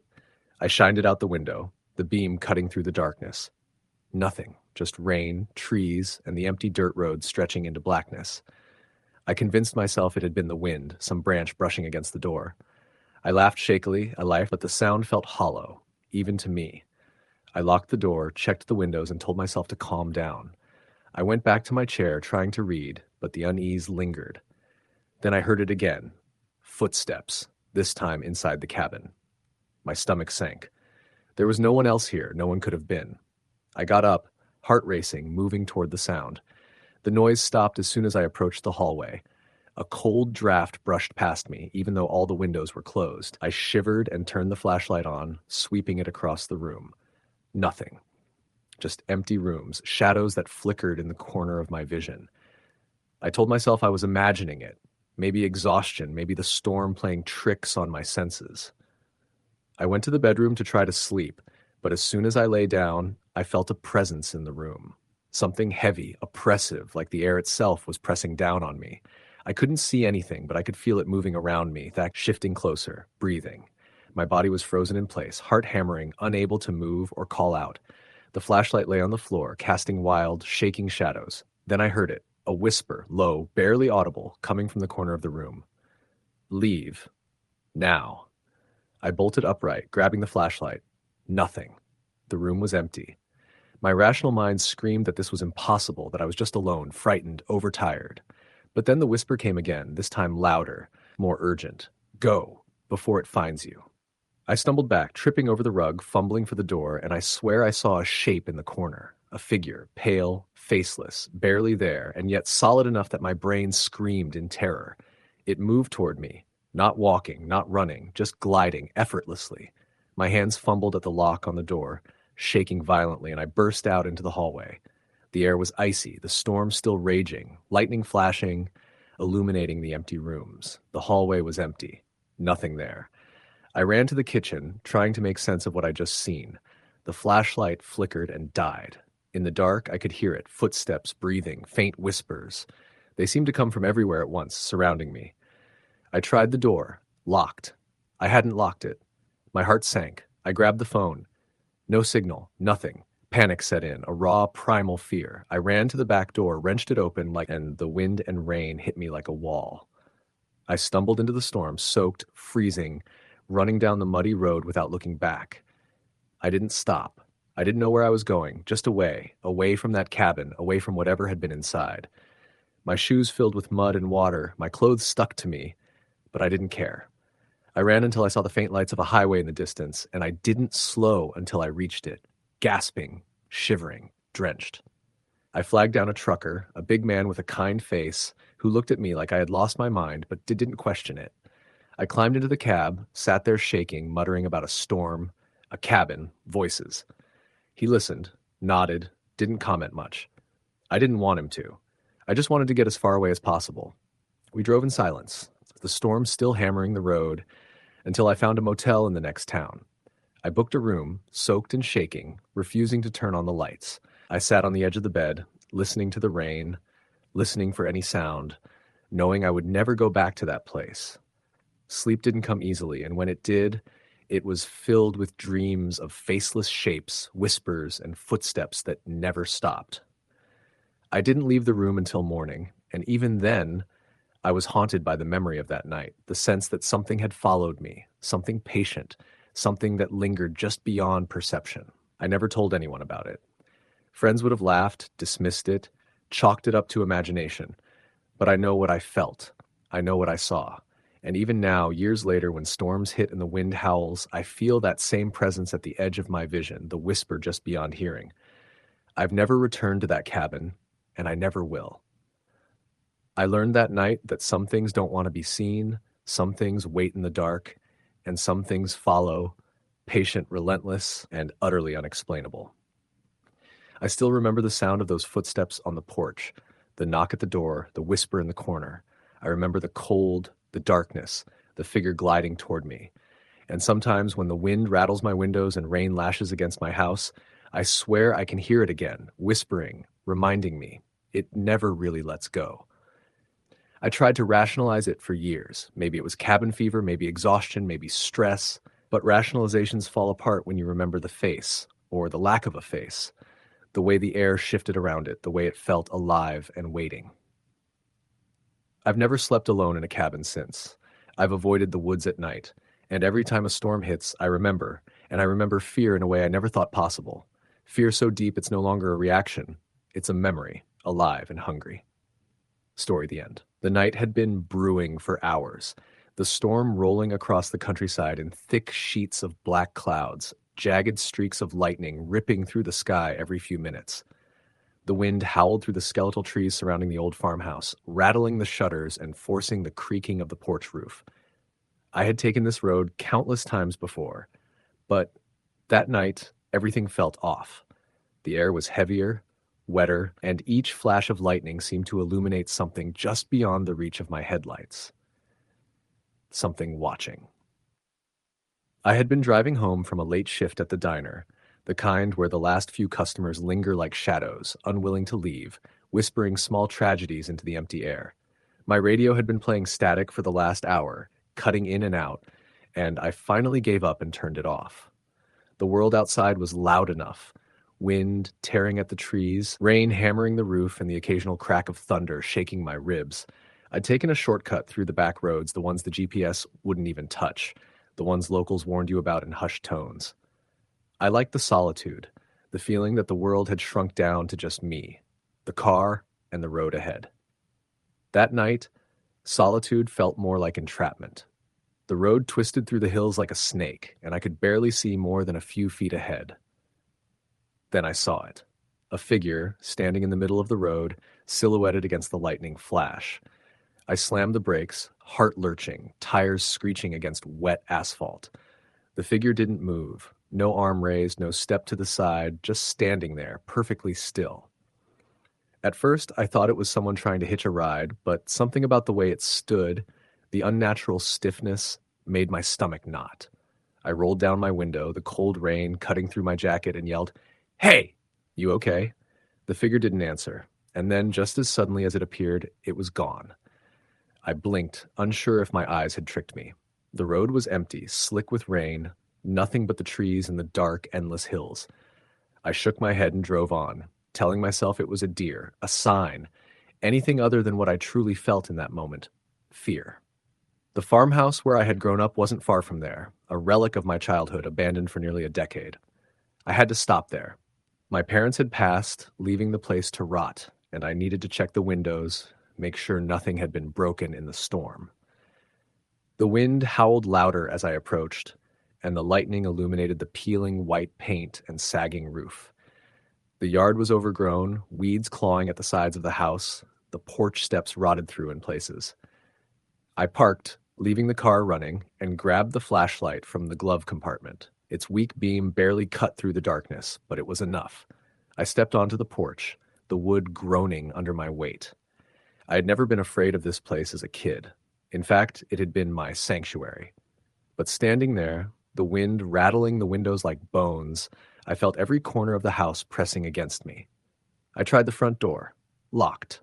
I shined it out the window, the beam cutting through the darkness. Nothing, just rain, trees, and the empty dirt road stretching into blackness. I convinced myself it had been the wind, some branch brushing against the door. I laughed shakily, but the sound felt hollow, even to me. I locked the door, checked the windows, and told myself to calm down. I went back to my chair, trying to read, but the unease lingered. Then I heard it again. Footsteps, this time inside the cabin. My stomach sank. There was no one else here, no one could have been. I got up, heart racing, moving toward the sound. The noise stopped as soon as I approached the hallway. A cold draft brushed past me, even though all the windows were closed. I shivered and turned the flashlight on, sweeping it across the room. Nothing. Just empty rooms, shadows that flickered in the corner of my vision. I told myself I was imagining it. Maybe exhaustion, maybe the storm playing tricks on my senses. I went to the bedroom to try to sleep, but as soon as I lay down, I felt a presence in the room. Something heavy, oppressive, like the air itself was pressing down on me. I couldn't see anything, but I could feel it moving around me, that shifting closer, breathing. My body was frozen in place, heart hammering, unable to move or call out. The flashlight lay on the floor, casting wild, shaking shadows. Then I heard it, a whisper, low, barely audible, coming from the corner of the room. Leave. Now. I bolted upright, grabbing the flashlight. Nothing. The room was empty. My rational mind screamed that this was impossible, that I was just alone, frightened, overtired. But then the whisper came again, this time louder, more urgent. Go, before it finds you. I stumbled back, tripping over the rug, fumbling for the door, and I swear I saw a shape in the corner, a figure, pale, faceless, barely there, and yet solid enough that my brain screamed in terror. It moved toward me, not walking, not running, just gliding effortlessly. My hands fumbled at the lock on the door, shaking violently, and I burst out into the hallway. The air was icy, the storm still raging, lightning flashing, illuminating the empty rooms. The hallway was empty. Nothing there. I ran to the kitchen, trying to make sense of what I'd just seen. The flashlight flickered and died. In the dark, I could hear it, footsteps, breathing, faint whispers. They seemed to come from everywhere at once, surrounding me. I tried the door, locked. I hadn't locked it. My heart sank. I grabbed the phone. No signal, nothing. Panic set in, a raw, primal fear. I ran to the back door, wrenched it open, and the wind and rain hit me like a wall. I stumbled into the storm, soaked, freezing, running down the muddy road without looking back. I didn't stop. I didn't know where I was going, just away, away from that cabin, away from whatever had been inside. My shoes filled with mud and water, my clothes stuck to me, but I didn't care. I ran until I saw the faint lights of a highway in the distance, and I didn't slow until I reached it, gasping, shivering, drenched. I flagged down a trucker, a big man with a kind face, who looked at me like I had lost my mind, but didn't question it. I climbed into the cab, sat there shaking, muttering about a storm, a cabin, voices. He listened, nodded, didn't comment much. I didn't want him to. I just wanted to get as far away as possible. We drove in silence, the storm still hammering the road, until I found a motel in the next town. I booked a room, soaked and shaking, refusing to turn on the lights. I sat on the edge of the bed, listening to the rain, listening for any sound, knowing I would never go back to that place. Sleep didn't come easily, and when it did, it was filled with dreams of faceless shapes, whispers, and footsteps that never stopped. I didn't leave the room until morning, and even then, I was haunted by the memory of that night, the sense that something had followed me, something patient, something that lingered just beyond perception. I never told anyone about it. Friends would have laughed, dismissed it, chalked it up to imagination. But I know what I felt. I know what I saw. And even now, years later, when storms hit and the wind howls, I feel that same presence at the edge of my vision, the whisper just beyond hearing. I've never returned to that cabin, and I never will. I learned that night that some things don't want to be seen, some things wait in the dark, and some things follow, patient, relentless, and utterly unexplainable. I still remember the sound of those footsteps on the porch, the knock at the door, the whisper in the corner. I remember the cold, the darkness, the figure gliding toward me. And sometimes when the wind rattles my windows and rain lashes against my house, I swear I can hear it again, whispering, reminding me. It never really lets go. I tried to rationalize it for years. Maybe it was cabin fever, maybe exhaustion, maybe stress. But rationalizations fall apart when you remember the face, or the lack of a face, the way the air shifted around it, the way it felt alive and waiting. I've never slept alone in a cabin since. I've avoided the woods at night, and every time a storm hits, I remember, and I remember fear in a way I never thought possible. Fear so deep it's no longer a reaction. It's a memory, alive and hungry. Story the end. The night had been brewing for hours, the storm rolling across the countryside in thick sheets of black clouds, jagged streaks of lightning ripping through the sky every few minutes. The wind howled through the skeletal trees surrounding the old farmhouse, rattling the shutters and forcing the creaking of the porch roof. I had taken this road countless times before, but that night, everything felt off. The air was heavier, wetter, and each flash of lightning seemed to illuminate something just beyond the reach of my headlights. Something watching. I had been driving home from a late shift at the diner, the kind where the last few customers linger like shadows, unwilling to leave, whispering small tragedies into the empty air. My radio had been playing static for the last hour, cutting in and out, and I finally gave up and turned it off. The world outside was loud enough. Wind tearing at the trees, rain hammering the roof, and the occasional crack of thunder shaking my ribs. I'd taken a shortcut through the back roads, the ones the GPS wouldn't even touch, the ones locals warned you about in hushed tones. I liked the solitude, the feeling that the world had shrunk down to just me, the car, and the road ahead. That night, solitude felt more like entrapment. The road twisted through the hills like a snake, and I could barely see more than a few feet ahead. Then I saw it. A figure, standing in the middle of the road, silhouetted against the lightning flash. I slammed the brakes, heart lurching, tires screeching against wet asphalt. The figure didn't move. No arm raised, no step to the side, just standing there, perfectly still. At first, I thought it was someone trying to hitch a ride, but something about the way it stood, the unnatural stiffness, made my stomach knot. I rolled down my window, the cold rain cutting through my jacket, and yelled, "Hey! You okay?" The figure didn't answer, and then, just as suddenly as it appeared, it was gone. I blinked, unsure if my eyes had tricked me. The road was empty, slick with rain, nothing but the trees and the dark, endless hills. I shook my head and drove on, telling myself it was a deer, a sign, anything other than what I truly felt in that moment, fear. The farmhouse where I had grown up wasn't far from there, a relic of my childhood abandoned for nearly a decade. I had to stop there. My parents had passed, leaving the place to rot, and I needed to check the windows, make sure nothing had been broken in the storm. The wind howled louder as I approached, and the lightning illuminated the peeling white paint and sagging roof. The yard was overgrown, weeds clawing at the sides of the house, the porch steps rotted through in places. I parked, leaving the car running, and grabbed the flashlight from the glove compartment. Its weak beam barely cut through the darkness, but it was enough. I stepped onto the porch, the wood groaning under my weight. I had never been afraid of this place as a kid. In fact, it had been my sanctuary. But standing there, the wind rattling the windows like bones, I felt every corner of the house pressing against me. I tried the front door. Locked.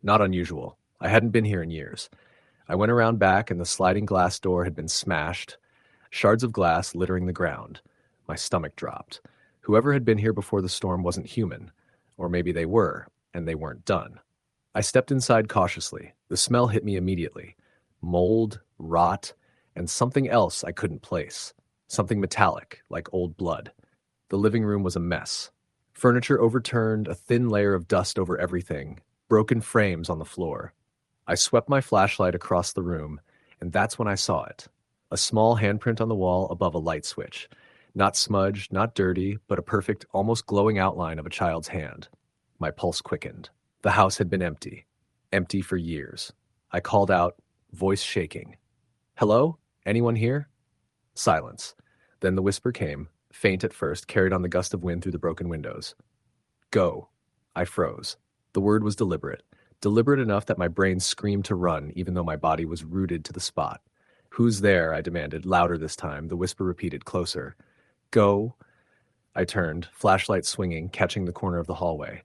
Not unusual. I hadn't been here in years. I went around back and the sliding glass door had been smashed, shards of glass littering the ground. My stomach dropped. Whoever had been here before the storm wasn't human. Or maybe they were, and they weren't done. I stepped inside cautiously. The smell hit me immediately. Mold, rot, and something else I couldn't place. Something metallic, like old blood. The living room was a mess. Furniture overturned, a thin layer of dust over everything, broken frames on the floor. I swept my flashlight across the room, and that's when I saw it. A small handprint on the wall above a light switch. Not smudged, not dirty, but a perfect, almost glowing outline of a child's hand. My pulse quickened. The house had been empty. Empty for years. I called out, voice shaking. "Hello? Anyone here?" Silence. Then the whisper came, faint at first, carried on the gust of wind through the broken windows. "Go." I froze. The word was deliberate. Deliberate enough that my brain screamed to run, even though my body was rooted to the spot. "Who's there?" I demanded, louder this time. The whisper repeated, closer. "Go." I turned, flashlight swinging, catching the corner of the hallway.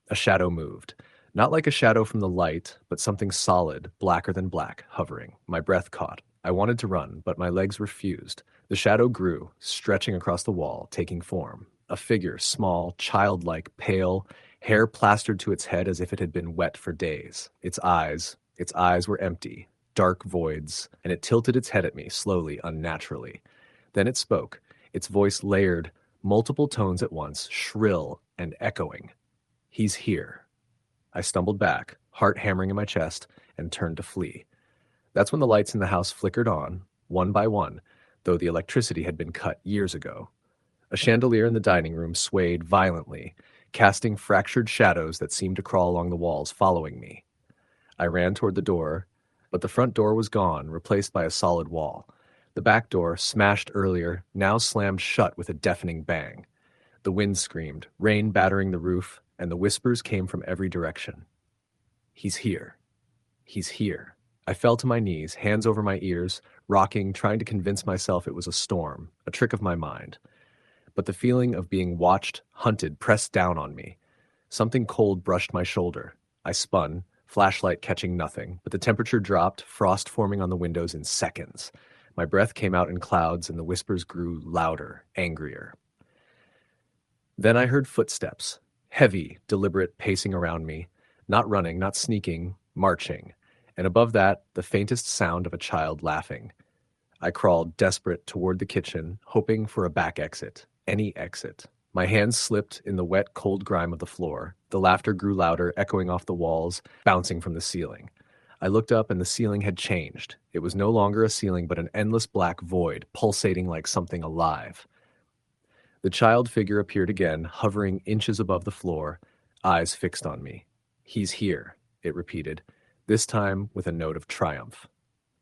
A shadow moved. Not like a shadow from the light, but something solid, blacker than black, hovering. My breath caught. I wanted to run, but my legs refused. The shadow grew, stretching across the wall, taking form. A figure, small, childlike, pale, hair plastered to its head as if it had been wet for days. Its eyes were empty, dark voids, and it tilted its head at me, slowly, unnaturally. Then it spoke, its voice layered, multiple tones at once, shrill and echoing. "He's here." I stumbled back, heart hammering in my chest, and turned to flee. That's when the lights in the house flickered on, one by one, though the electricity had been cut years ago. A chandelier in the dining room swayed violently, casting fractured shadows that seemed to crawl along the walls, following me. I ran toward the door, but the front door was gone, replaced by a solid wall. The back door, smashed earlier, now slammed shut with a deafening bang. The wind screamed, rain battering the roof, and the whispers came from every direction. "He's here. He's here." I fell to my knees, hands over my ears, rocking, trying to convince myself it was a storm, a trick of my mind. But the feeling of being watched, hunted, pressed down on me. Something cold brushed my shoulder. I spun, flashlight catching nothing, but the temperature dropped, frost forming on the windows in seconds. My breath came out in clouds, and the whispers grew louder, angrier. Then I heard footsteps, heavy, deliberate pacing around me, not running, not sneaking, marching, and above that, the faintest sound of a child laughing. I crawled, desperate, toward the kitchen, hoping for a back exit, any exit. My hands slipped in the wet, cold grime of the floor. The laughter grew louder, echoing off the walls, bouncing from the ceiling. I looked up, and the ceiling had changed. It was no longer a ceiling, but an endless black void, pulsating like something alive. The child figure appeared again, hovering inches above the floor, eyes fixed on me. "He's here," it repeated, this time with a note of triumph.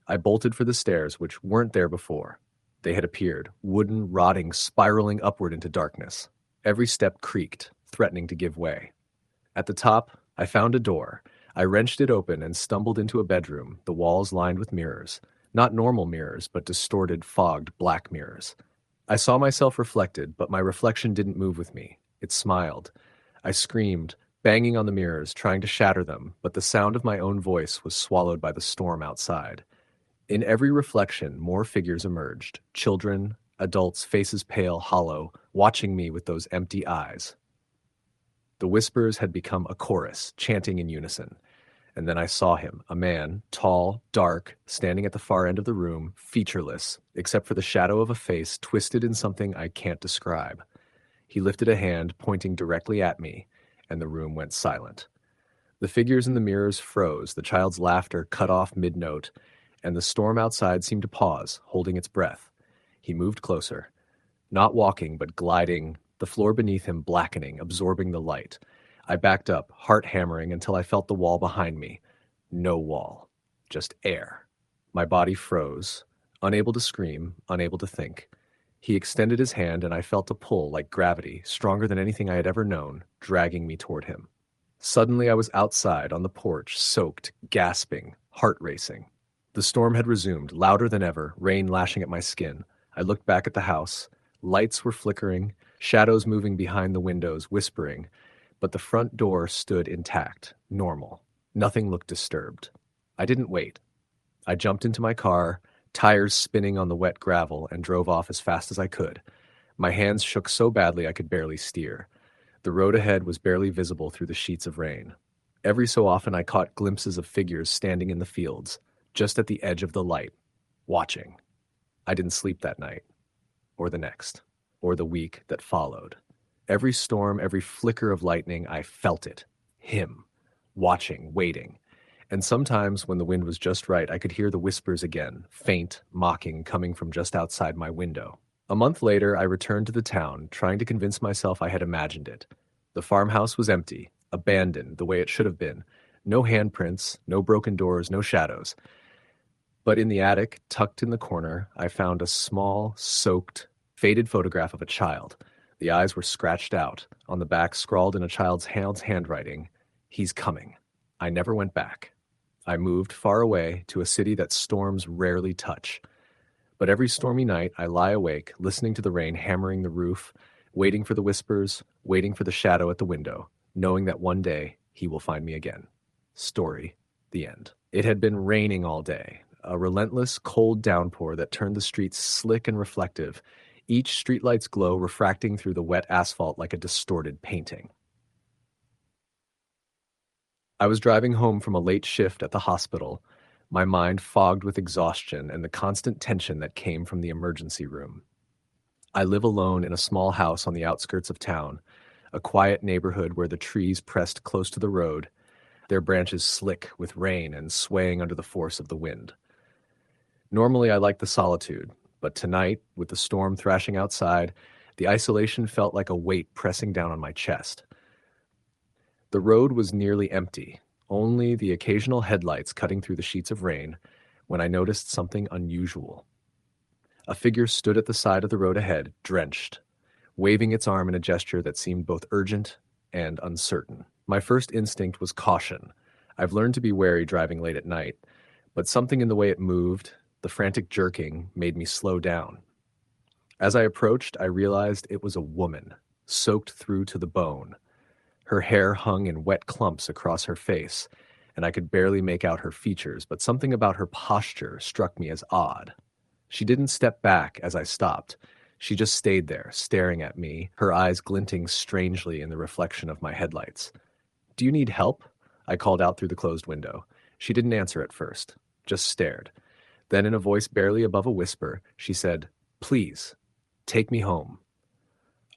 I bolted for the stairs, which weren't there before. They had appeared, wooden, rotting, spiraling upward into darkness. Every step creaked, threatening to give way. At the top, I found a door. I wrenched it open and stumbled into a bedroom, the walls lined with mirrors. Not normal mirrors, but distorted, fogged, black mirrors. I saw myself reflected, but my reflection didn't move with me. It smiled. I screamed, banging on the mirrors, trying to shatter them, but the sound of my own voice was swallowed by the storm outside. In every reflection, more figures emerged. Children, adults, faces pale, hollow, watching me with those empty eyes. The whispers had become a chorus, chanting in unison. And then I saw him, a man, tall, dark, standing at the far end of the room, featureless, except for the shadow of a face twisted in something I can't describe. He lifted a hand, pointing directly at me, and the room went silent. The figures in the mirrors froze, the child's laughter cut off mid-note, and the storm outside seemed to pause, holding its breath. He moved closer, not walking, but gliding, the floor beneath him blackening, absorbing the light. I backed up, heart hammering, until I felt the wall behind me. No wall, just air. My body froze, unable to scream, unable to think. He extended his hand, and I felt a pull like gravity, stronger than anything I had ever known, dragging me toward him. Suddenly I was outside, on the porch, soaked, gasping, heart racing. The storm had resumed, louder than ever, rain lashing at my skin. I looked back at the house. Lights were flickering, shadows moving behind the windows, whispering, but the front door stood intact, normal. Nothing looked disturbed. I didn't wait. I jumped into my car, tires spinning on the wet gravel, and drove off as fast as I could. My hands shook so badly I could barely steer. The road ahead was barely visible through the sheets of rain. Every so often I caught glimpses of figures standing in the fields, just at the edge of the light, watching. I didn't sleep that night, or the next, or the week that followed. Every storm, every flicker of lightning, I felt it. Him. Watching, waiting. And sometimes, when the wind was just right, I could hear the whispers again, faint, mocking, coming from just outside my window. A month later, I returned to the town, trying to convince myself I had imagined it. The farmhouse was empty, abandoned the way it should have been. No handprints, no broken doors, no shadows. But in the attic, tucked in the corner, I found a small, soaked, faded photograph of a child. The eyes were scratched out. On the back, scrawled in a child's handwriting, "He's coming." I never went back. I moved far away to a city that storms rarely touch. But every stormy night, I lie awake, listening to the rain hammering the roof, waiting for the whispers, waiting for the shadow at the window, knowing that one day he will find me again. Story, the end. It had been raining all day, a relentless, cold downpour that turned the streets slick and reflective, each streetlight's glow refracting through the wet asphalt like a distorted painting. I was driving home from a late shift at the hospital, my mind fogged with exhaustion and the constant tension that came from the emergency room. I live alone in a small house on the outskirts of town, a quiet neighborhood where the trees pressed close to the road, their branches slick with rain and swaying under the force of the wind. Normally I like the solitude, but tonight, with the storm thrashing outside, the isolation felt like a weight pressing down on my chest. The road was nearly empty, only the occasional headlights cutting through the sheets of rain, when I noticed something unusual. A figure stood at the side of the road ahead, drenched, waving its arm in a gesture that seemed both urgent and uncertain. My first instinct was caution. I've learned to be wary driving late at night, but something in the way it moved, the frantic jerking, made me slow down. As I approached, I realized it was a woman, soaked through to the bone. Her hair hung in wet clumps across her face, and I could barely make out her features, but something about her posture struck me as odd. She didn't step back as I stopped. She just stayed there, staring at me, her eyes glinting strangely in the reflection of my headlights. "Do you need help?" I called out through the closed window. She didn't answer at first, just stared. Then in a voice barely above a whisper, she said, "Please, take me home."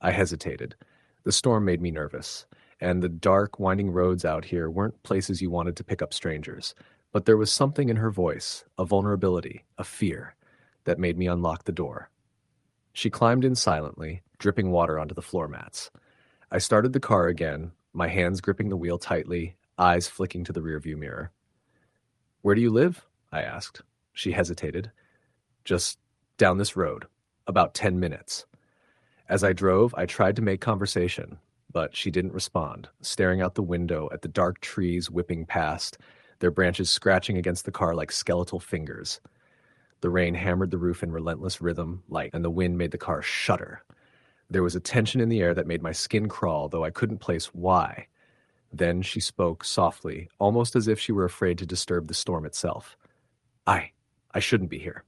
I hesitated. The storm made me nervous, and the dark, winding roads out here weren't places you wanted to pick up strangers. But there was something in her voice, a vulnerability, a fear, that made me unlock the door. She climbed in silently, dripping water onto the floor mats. I started the car again, my hands gripping the wheel tightly, eyes flicking to the rearview mirror. "Where do you live?" I asked. She hesitated. "Just down this road. About 10 minutes. As I drove, I tried to make conversation, but she didn't respond, staring out the window at the dark trees whipping past, their branches scratching against the car like skeletal fingers. The rain hammered the roof in relentless rhythm, and the wind made the car shudder. There was a tension in the air that made my skin crawl, though I couldn't place why. Then she spoke softly, almost as if she were afraid to disturb the storm itself. I shouldn't be here."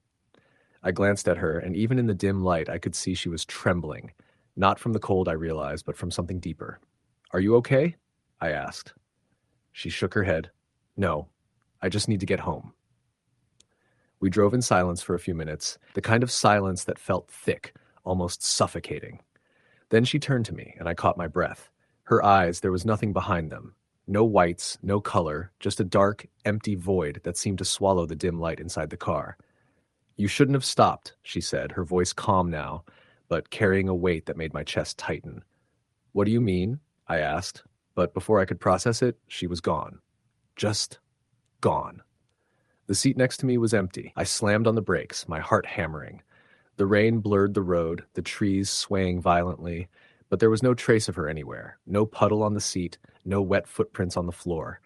I glanced at her, and even in the dim light, I could see she was trembling. Not from the cold, I realized, but from something deeper. "Are you okay?" I asked. She shook her head. "No, I just need to get home." We drove in silence for a few minutes, the kind of silence that felt thick, almost suffocating. Then she turned to me, and I caught my breath. Her eyes, there was nothing behind them. No whites, no color, just a dark, empty void that seemed to swallow the dim light inside the car. "You shouldn't have stopped," she said, her voice calm now, but carrying a weight that made my chest tighten. "What do you mean?" I asked, but before I could process it, she was gone. Just gone. The seat next to me was empty. I slammed on the brakes, my heart hammering. The rain blurred the road, the trees swaying violently, but there was no trace of her anywhere, no puddle on the seat, no wet footprints on the floor.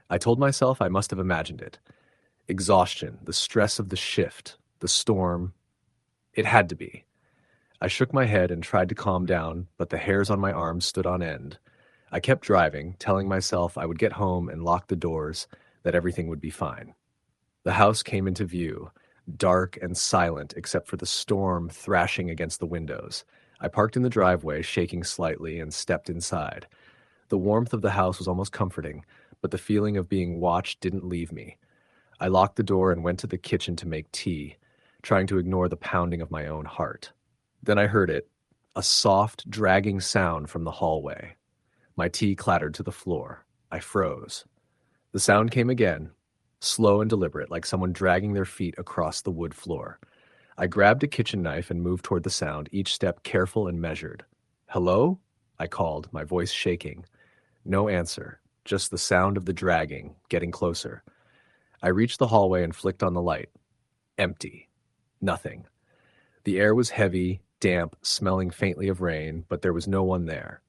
I told myself I must have imagined it. Exhaustion, the stress of the shift, the storm. It had to be. I shook my head and tried to calm down, but the hairs on my arms stood on end. I kept driving, telling myself I would get home and lock the doors, that everything would be fine. The house came into view, dark and silent except for the storm thrashing against the windows. I parked in the driveway, shaking slightly, and stepped inside. The warmth of the house was almost comforting, but the feeling of being watched didn't leave me. I locked the door and went to the kitchen to make tea, trying to ignore the pounding of my own heart. Then I heard it, a soft, dragging sound from the hallway. My tea clattered to the floor. I froze. The sound came again, slow and deliberate, like someone dragging their feet across the wood floor. I grabbed a kitchen knife and moved toward the sound, each step careful and measured. "Hello?" I called, my voice shaking. No answer, just the sound of the dragging, getting closer. I reached the hallway and flicked on the light. Empty. Nothing. The air was heavy, damp, smelling faintly of rain, but there was no one there.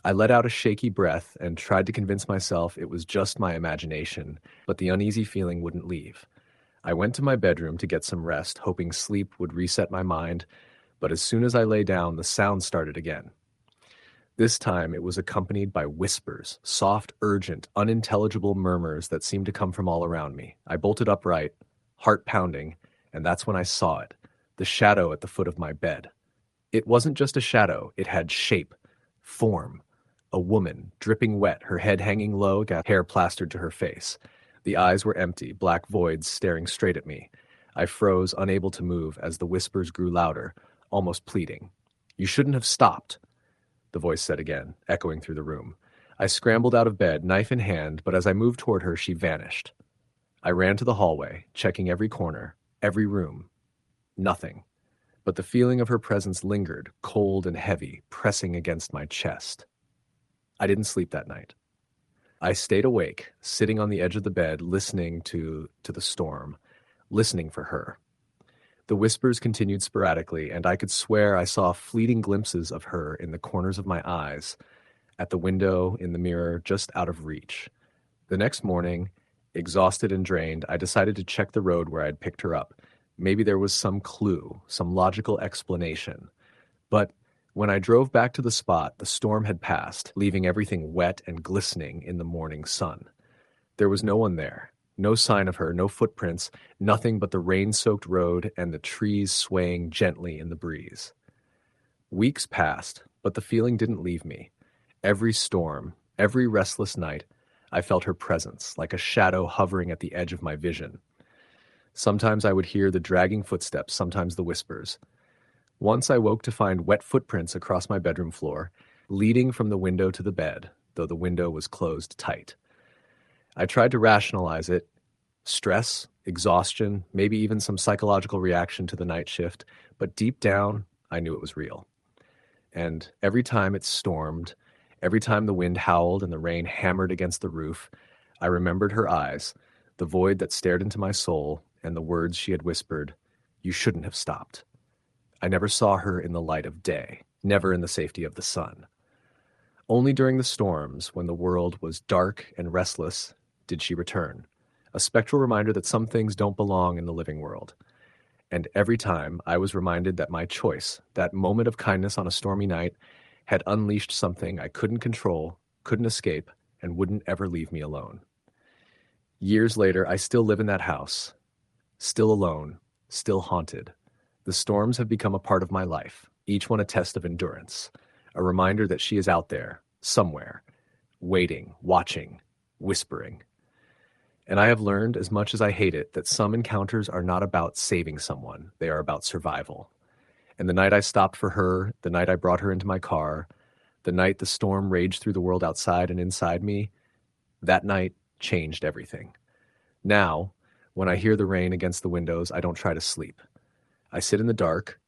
I let out a shaky breath and tried to convince myself it was just my imagination, but the uneasy feeling wouldn't leave. I went to my bedroom to get some rest, hoping sleep would reset my mind, but as soon as I lay down, the sound started again. This time it was accompanied by whispers, soft, urgent, unintelligible murmurs that seemed to come from all around me. I bolted upright, heart pounding, and that's when I saw it, the shadow at the foot of my bed. It wasn't just a shadow, it had shape, form. A woman, dripping wet, her head hanging low, hair plastered to her face. The eyes were empty, black voids staring straight at me. I froze, unable to move, as the whispers grew louder, almost pleading. "You shouldn't have stopped," the voice said again, echoing through the room. I scrambled out of bed, knife in hand, but as I moved toward her, she vanished. I ran to the hallway, checking every corner, every room. Nothing. But the feeling of her presence lingered, cold and heavy, pressing against my chest. I didn't sleep that night. I stayed awake, sitting on the edge of the bed, listening to the storm, listening for her. The whispers continued sporadically, and I could swear I saw fleeting glimpses of her in the corners of my eyes, at the window, in the mirror, just out of reach. The next morning, exhausted and drained, I decided to check the road where I'd picked her up. Maybe there was some clue, some logical explanation. But when I drove back to the spot, the storm had passed, leaving everything wet and glistening in the morning sun. There was no one there, no sign of her, no footprints, nothing but the rain-soaked road and the trees swaying gently in the breeze. Weeks passed, but the feeling didn't leave me. Every storm, every restless night, I felt her presence, like a shadow hovering at the edge of my vision. Sometimes I would hear the dragging footsteps, sometimes the whispers. Once I woke to find wet footprints across my bedroom floor, leading from the window to the bed, though the window was closed tight. I tried to rationalize it. Stress, exhaustion, maybe even some psychological reaction to the night shift, but deep down, I knew it was real. And every time it stormed, every time the wind howled and the rain hammered against the roof, I remembered her eyes, the void that stared into my soul, and the words she had whispered, "You shouldn't have stopped." I never saw her in the light of day, never in the safety of the sun. Only during the storms, when the world was dark and restless, did she return, a spectral reminder that some things don't belong in the living world. And every time I was reminded that my choice, that moment of kindness on a stormy night, had unleashed something I couldn't control, couldn't escape, and wouldn't ever leave me alone. Years later, I still live in that house, still alone, still haunted. The storms have become a part of my life, each one a test of endurance, a reminder that she is out there, somewhere, waiting, watching, whispering. And I have learned, as much as I hate it, that some encounters are not about saving someone, they are about survival. And the night I stopped for her, the night I brought her into my car, the night the storm raged through the world outside and inside me, that night changed everything. Now, when I hear the rain against the windows, I don't try to sleep. I sit in the dark,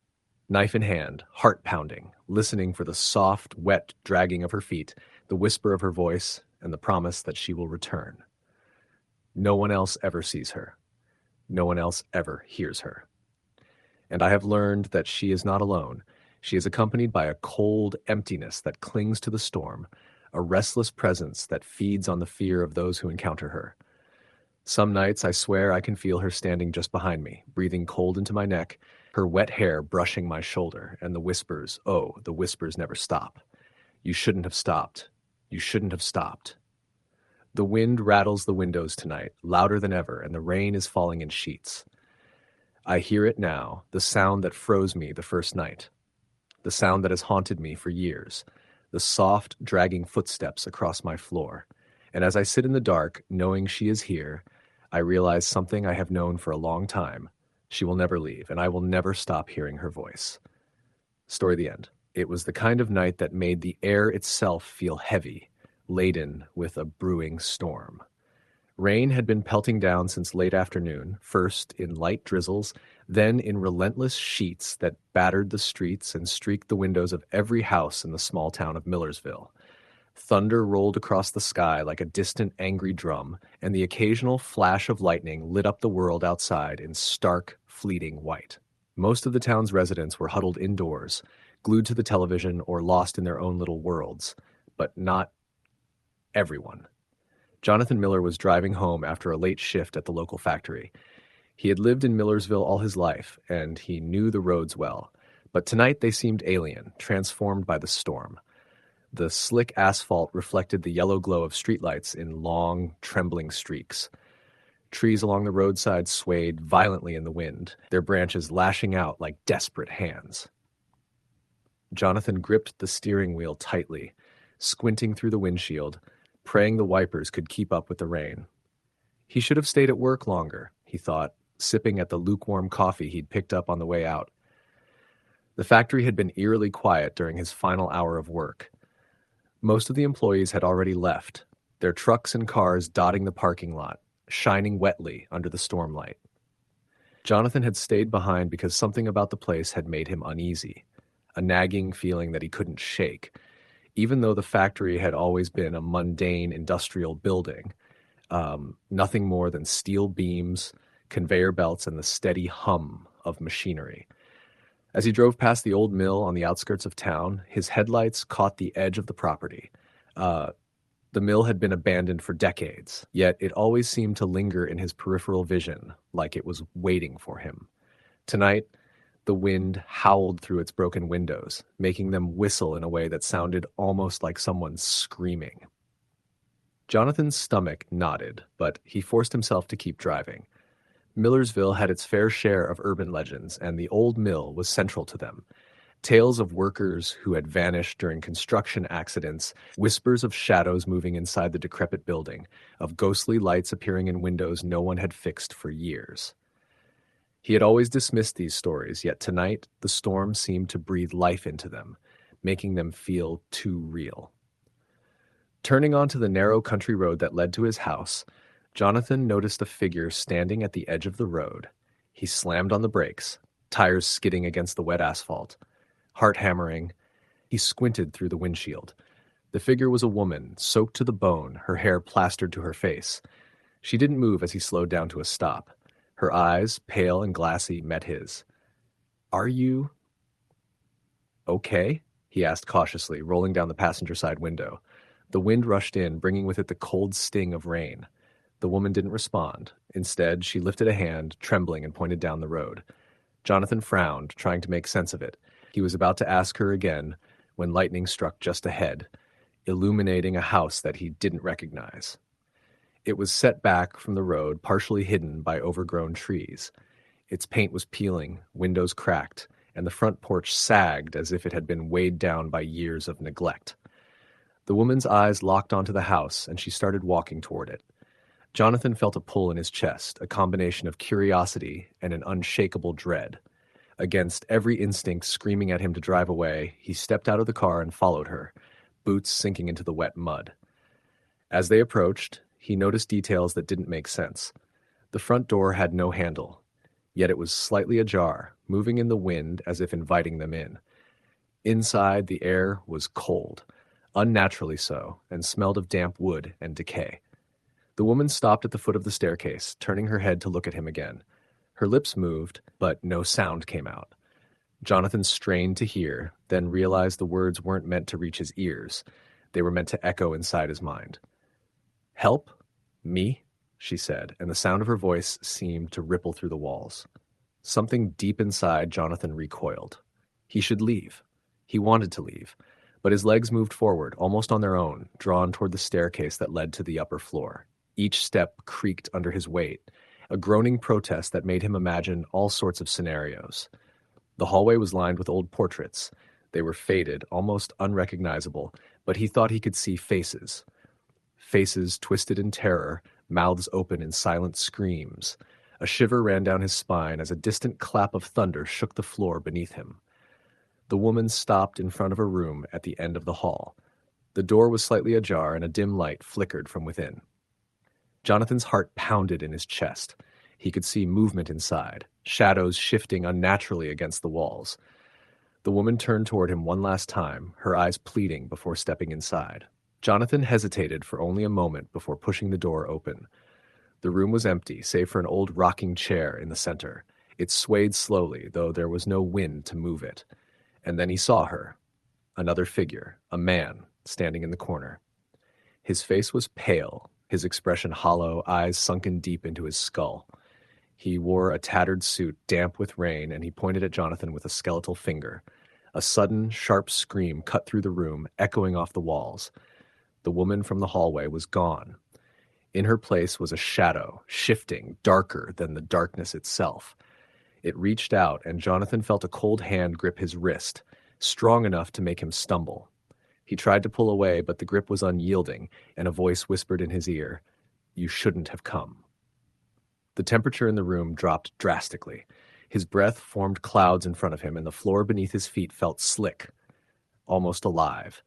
knife in hand, heart pounding, listening for the soft, wet dragging of her feet, the whisper of her voice, and the promise that she will return. No one else ever sees her. No one else ever hears her. And I have learned that she is not alone. She is accompanied by a cold emptiness that clings to the storm, a restless presence that feeds on the fear of those who encounter her. Some nights I swear I can feel her standing just behind me, breathing cold into my neck, her wet hair brushing my shoulder, and the whispers, oh, the whispers never stop. "You shouldn't have stopped. You shouldn't have stopped." The wind rattles the windows tonight, louder than ever, and the rain is falling in sheets. I hear it now, the sound that froze me the first night, the sound that has haunted me for years, the soft, dragging footsteps across my floor. And as I sit in the dark, knowing she is here, I realize something I have known for a long time. She will never leave, and I will never stop hearing her voice. Story the end. It was the kind of night that made the air itself feel heavy, laden with a brewing storm. Rain had been pelting down since late afternoon, first in light drizzles, then in relentless sheets that battered the streets and streaked the windows of every house in the small town of Millersville. Thunder rolled across the sky like a distant, angry drum, and the occasional flash of lightning lit up the world outside in stark, fleeting white. Most of the town's residents were huddled indoors, glued to the television or lost in their own little worlds, but not everyone. Jonathan Miller was driving home after a late shift at the local factory. He had lived in Millersville all his life, and he knew the roads well. But tonight they seemed alien, transformed by the storm. The slick asphalt reflected the yellow glow of streetlights in long, trembling streaks. Trees along the roadside swayed violently in the wind, their branches lashing out like desperate hands. Jonathan gripped the steering wheel tightly, squinting through the windshield, praying the wipers could keep up with the rain. He should have stayed at work longer, he thought, sipping at the lukewarm coffee he'd picked up on the way out. The factory had been eerily quiet during his final hour of work. Most of the employees had already left, their trucks and cars dotting the parking lot, shining wetly under the stormlight. Jonathan had stayed behind because something about the place had made him uneasy, a nagging feeling that he couldn't shake. Even though the factory had always been a mundane industrial building, nothing more than steel beams, conveyor belts, and the steady hum of machinery. As he drove past the old mill on the outskirts of town, his headlights caught the edge of the property. The mill had been abandoned for decades, yet it always seemed to linger in his peripheral vision, like it was waiting for him. Tonight, the wind howled through its broken windows, making them whistle in a way that sounded almost like someone screaming. Jonathan's stomach knotted, but he forced himself to keep driving. Millersville had its fair share of urban legends, and the old mill was central to them. Tales of workers who had vanished during construction accidents, whispers of shadows moving inside the decrepit building, of ghostly lights appearing in windows no one had fixed for years. He had always dismissed these stories, yet tonight the storm seemed to breathe life into them, making them feel too real. Turning onto the narrow country road that led to his house, Jonathan noticed a figure standing at the edge of the road. He slammed on the brakes, tires skidding against the wet asphalt. Heart hammering, he squinted through the windshield. The figure was a woman, soaked to the bone, her hair plastered to her face. She didn't move as he slowed down to a stop. Her eyes, pale and glassy, met his. "Are you okay?" he asked cautiously, rolling down the passenger side window. The wind rushed in, bringing with it the cold sting of rain. The woman didn't respond. Instead, she lifted a hand, trembling, and pointed down the road. Jonathan frowned, trying to make sense of it. He was about to ask her again when lightning struck just ahead, illuminating a house that he didn't recognize. It was set back from the road, partially hidden by overgrown trees. Its paint was peeling, windows cracked, and the front porch sagged as if it had been weighed down by years of neglect. The woman's eyes locked onto the house, and she started walking toward it. Jonathan felt a pull in his chest, a combination of curiosity and an unshakable dread. Against every instinct screaming at him to drive away, he stepped out of the car and followed her, boots sinking into the wet mud. As they approached, he noticed details that didn't make sense. The front door had no handle, yet it was slightly ajar, moving in the wind as if inviting them in. Inside, the air was cold, unnaturally so, and smelled of damp wood and decay. The woman stopped at the foot of the staircase, turning her head to look at him again. Her lips moved, but no sound came out. Jonathan strained to hear, then realized the words weren't meant to reach his ears. They were meant to echo inside his mind. "Help? Me?" she said, and the sound of her voice seemed to ripple through the walls. Something deep inside Jonathan recoiled. He should leave. He wanted to leave, but his legs moved forward, almost on their own, drawn toward the staircase that led to the upper floor. Each step creaked under his weight, a groaning protest that made him imagine all sorts of scenarios. The hallway was lined with old portraits. They were faded, almost unrecognizable, but he thought he could see faces. Faces twisted in terror, mouths open in silent screams. A shiver ran down his spine as a distant clap of thunder shook the floor beneath him. The woman stopped in front of a room at the end of the hall. The door was slightly ajar and a dim light flickered from within. Jonathan's heart pounded in his chest. He could see movement inside, shadows shifting unnaturally against the walls. The woman turned toward him one last time, her eyes pleading before stepping inside. Jonathan hesitated for only a moment before pushing the door open. The room was empty, save for an old rocking chair in the center. It swayed slowly, though there was no wind to move it. And then he saw her. Another figure, a man, standing in the corner. His face was pale, his expression hollow, eyes sunken deep into his skull. He wore a tattered suit, damp with rain, and he pointed at Jonathan with a skeletal finger. A sudden, sharp scream cut through the room, echoing off the walls. The woman from the hallway was gone. In her place was a shadow, shifting, darker than the darkness itself. It reached out, and Jonathan felt a cold hand grip his wrist, strong enough to make him stumble. He tried to pull away, but the grip was unyielding, and a voice whispered in his ear, "You shouldn't have come." The temperature in the room dropped drastically. His breath formed clouds in front of him, and the floor beneath his feet felt slick, almost alive.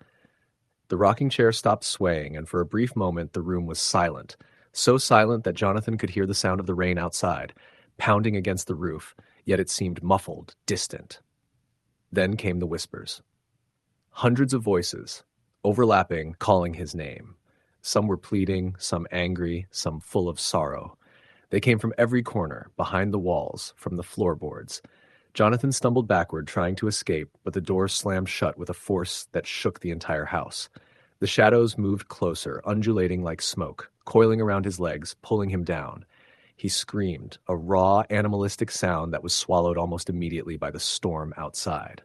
The rocking chair stopped swaying, and for a brief moment the room was silent, so silent that Jonathan could hear the sound of the rain outside, pounding against the roof, yet it seemed muffled, distant. Then came the whispers. Hundreds of voices, overlapping, calling his name. Some were pleading, some angry, some full of sorrow. They came from every corner, behind the walls, from the floorboards. Jonathan stumbled backward, trying to escape, but the door slammed shut with a force that shook the entire house. The shadows moved closer, undulating like smoke, coiling around his legs, pulling him down. He screamed, a raw, animalistic sound that was swallowed almost immediately by the storm outside.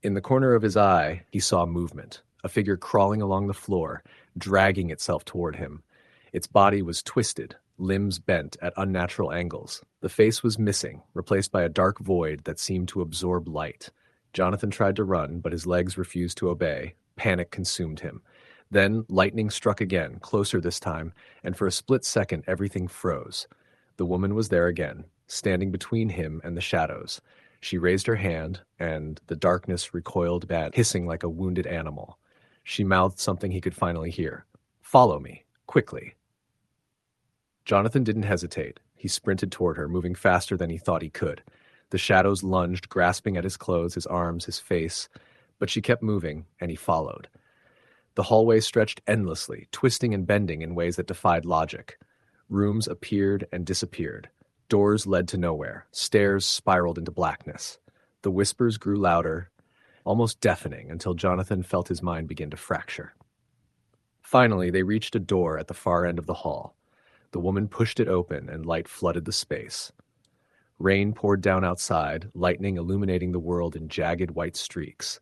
In the corner of his eye, he saw movement, a figure crawling along the floor, dragging itself toward him. Its body was twisted, limbs bent at unnatural angles. The face was missing, replaced by a dark void that seemed to absorb light. Jonathan tried to run, but his legs refused to obey. Panic consumed him. Then lightning struck again, closer this time, and for a split second everything froze. The woman was there again, standing between him and the shadows. She raised her hand, and the darkness recoiled back, hissing like a wounded animal. She mouthed something he could finally hear. "Follow me, quickly." Jonathan didn't hesitate. He sprinted toward her, moving faster than he thought he could. The shadows lunged, grasping at his clothes, his arms, his face. But she kept moving, and he followed. The hallway stretched endlessly, twisting and bending in ways that defied logic. Rooms appeared and disappeared. Doors led to nowhere. Stairs spiraled into blackness. The whispers grew louder, almost deafening, until Jonathan felt his mind begin to fracture. Finally, they reached a door at the far end of the hall. The woman pushed it open, and light flooded the space. Rain poured down outside, lightning illuminating the world in jagged white streaks.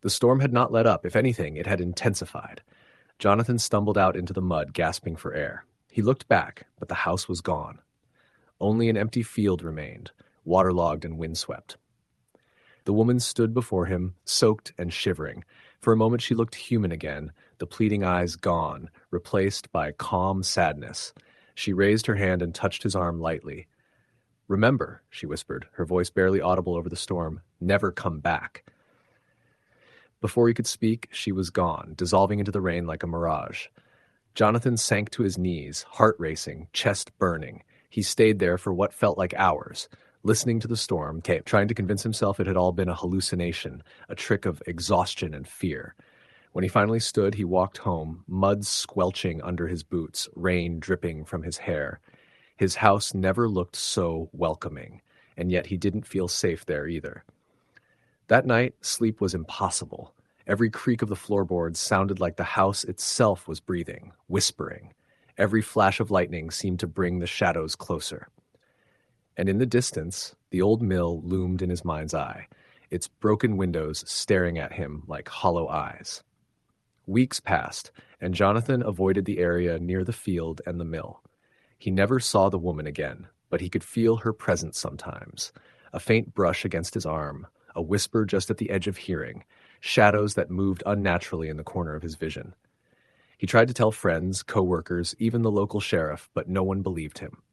The storm had not let up. If anything, it had intensified. Jonathan stumbled out into the mud, gasping for air. He looked back, but the house was gone. Only an empty field remained, waterlogged and windswept. The woman stood before him, soaked and shivering. For a moment she looked human again, the pleading eyes gone, replaced by calm sadness. She raised her hand and touched his arm lightly. "Remember," she whispered, her voice barely audible over the storm, "never come back." Before he could speak, she was gone, dissolving into the rain like a mirage. Jonathan sank to his knees, heart racing, chest burning. He stayed there for what felt like hours, listening to the storm, trying to convince himself it had all been a hallucination, a trick of exhaustion and fear. When he finally stood, he walked home, mud squelching under his boots, rain dripping from his hair. His house never looked so welcoming, and yet he didn't feel safe there either. That night, sleep was impossible. Every creak of the floorboards sounded like the house itself was breathing, whispering. Every flash of lightning seemed to bring the shadows closer. And in the distance, the old mill loomed in his mind's eye, its broken windows staring at him like hollow eyes. Weeks passed, and Jonathan avoided the area near the field and the mill. He never saw the woman again, but he could feel her presence sometimes. A faint brush against his arm, a whisper just at the edge of hearing, shadows that moved unnaturally in the corner of his vision. He tried to tell friends, co-workers, even the local sheriff, but no one believed him.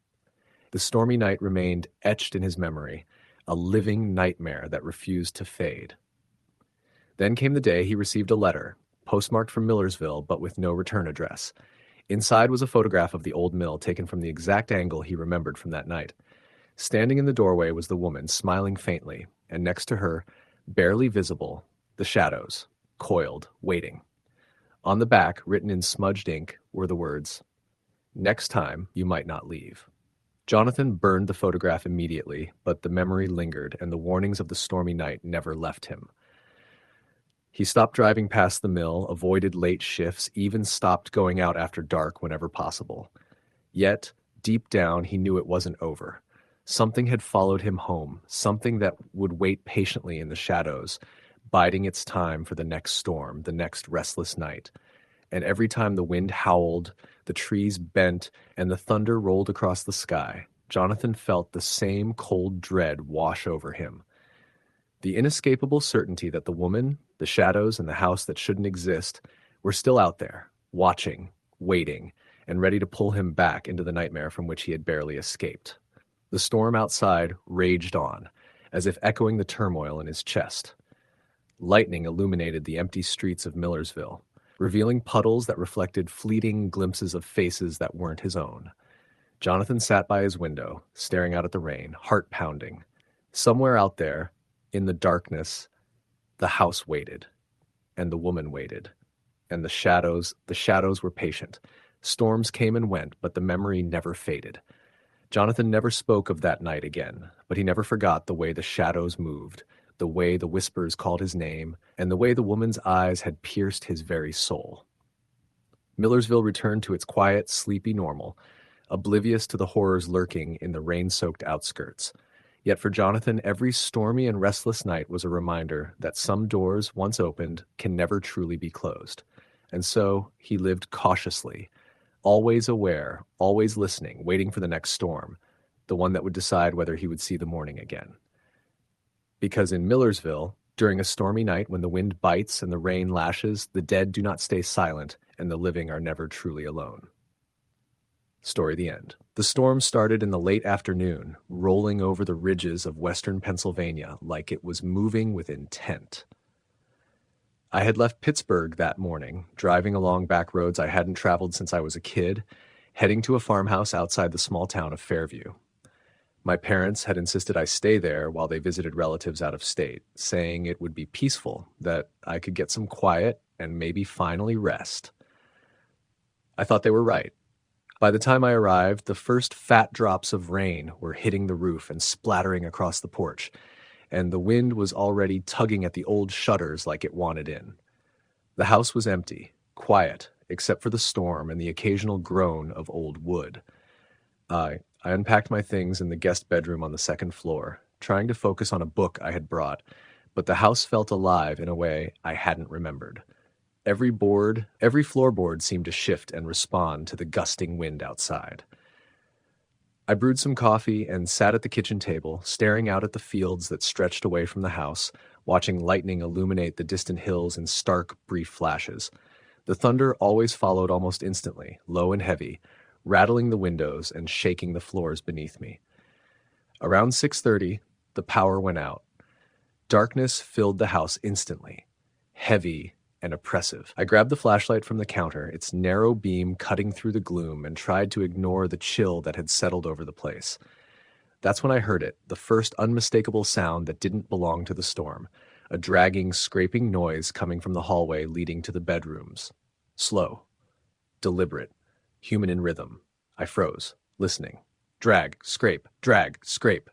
The stormy night remained etched in his memory, a living nightmare that refused to fade. Then came the day he received a letter, postmarked from Millersville but with no return address. Inside was a photograph of the old mill taken from the exact angle he remembered from that night. Standing in the doorway was the woman, smiling faintly, and next to her, barely visible, the shadows, coiled, waiting. On the back, written in smudged ink, were the words, "Next time, you might not leave." Jonathan burned the photograph immediately, but the memory lingered, and the warnings of the stormy night never left him. He stopped driving past the mill, avoided late shifts, even stopped going out after dark whenever possible. Yet, deep down, he knew it wasn't over. Something had followed him home, something that would wait patiently in the shadows, biding its time for the next storm, the next restless night. And every time the wind howled, the trees bent, and the thunder rolled across the sky, Jonathan felt the same cold dread wash over him. The inescapable certainty that the woman, the shadows, and the house that shouldn't exist were still out there, watching, waiting, and ready to pull him back into the nightmare from which he had barely escaped. The storm outside raged on, as if echoing the turmoil in his chest. Lightning illuminated the empty streets of Millersville, revealing puddles that reflected fleeting glimpses of faces that weren't his own. Jonathan sat by his window, staring out at the rain, heart pounding. Somewhere out there, in the darkness, the house waited, and the woman waited, and the shadows were patient. Storms came and went, but the memory never faded. Jonathan never spoke of that night again, but he never forgot the way the shadows moved, the way the whispers called his name, and the way the woman's eyes had pierced his very soul. Millersville returned to its quiet, sleepy normal, oblivious to the horrors lurking in the rain-soaked outskirts. Yet for Jonathan, every stormy and restless night was a reminder that some doors, once opened, can never truly be closed. And so he lived cautiously, always aware, always listening, waiting for the next storm, the one that would decide whether he would see the morning again. Because in Millersville, during a stormy night when the wind bites and the rain lashes, the dead do not stay silent, and the living are never truly alone. Story the end. The storm started in the late afternoon, rolling over the ridges of western Pennsylvania like it was moving with intent. I had left Pittsburgh that morning, driving along back roads I hadn't traveled since I was a kid, heading to a farmhouse outside the small town of Fairview. My parents had insisted I stay there while they visited relatives out of state, saying it would be peaceful, that I could get some quiet and maybe finally rest. I thought they were right. By the time I arrived, the first fat drops of rain were hitting the roof and splattering across the porch, and the wind was already tugging at the old shutters like it wanted in. The house was empty, quiet, except for the storm and the occasional groan of old wood. I unpacked my things in the guest bedroom on the second floor, trying to focus on a book I had brought, but the house felt alive in a way I hadn't remembered. Every floorboard seemed to shift and respond to the gusting wind outside. I brewed some coffee and sat at the kitchen table, staring out at the fields that stretched away from the house, watching lightning illuminate the distant hills in stark, brief flashes. The thunder always followed almost instantly, low and heavy, rattling the windows and shaking the floors beneath me. Around 6:30, the power went out. Darkness filled the house instantly, heavy and oppressive. I grabbed the flashlight from the counter, its narrow beam cutting through the gloom, and tried to ignore the chill that had settled over the place. That's when I heard it, the first unmistakable sound that didn't belong to the storm, a dragging, scraping noise coming from the hallway leading to the bedrooms. Slow, deliberate, human in rhythm. I froze, listening. Drag, scrape, drag, scrape.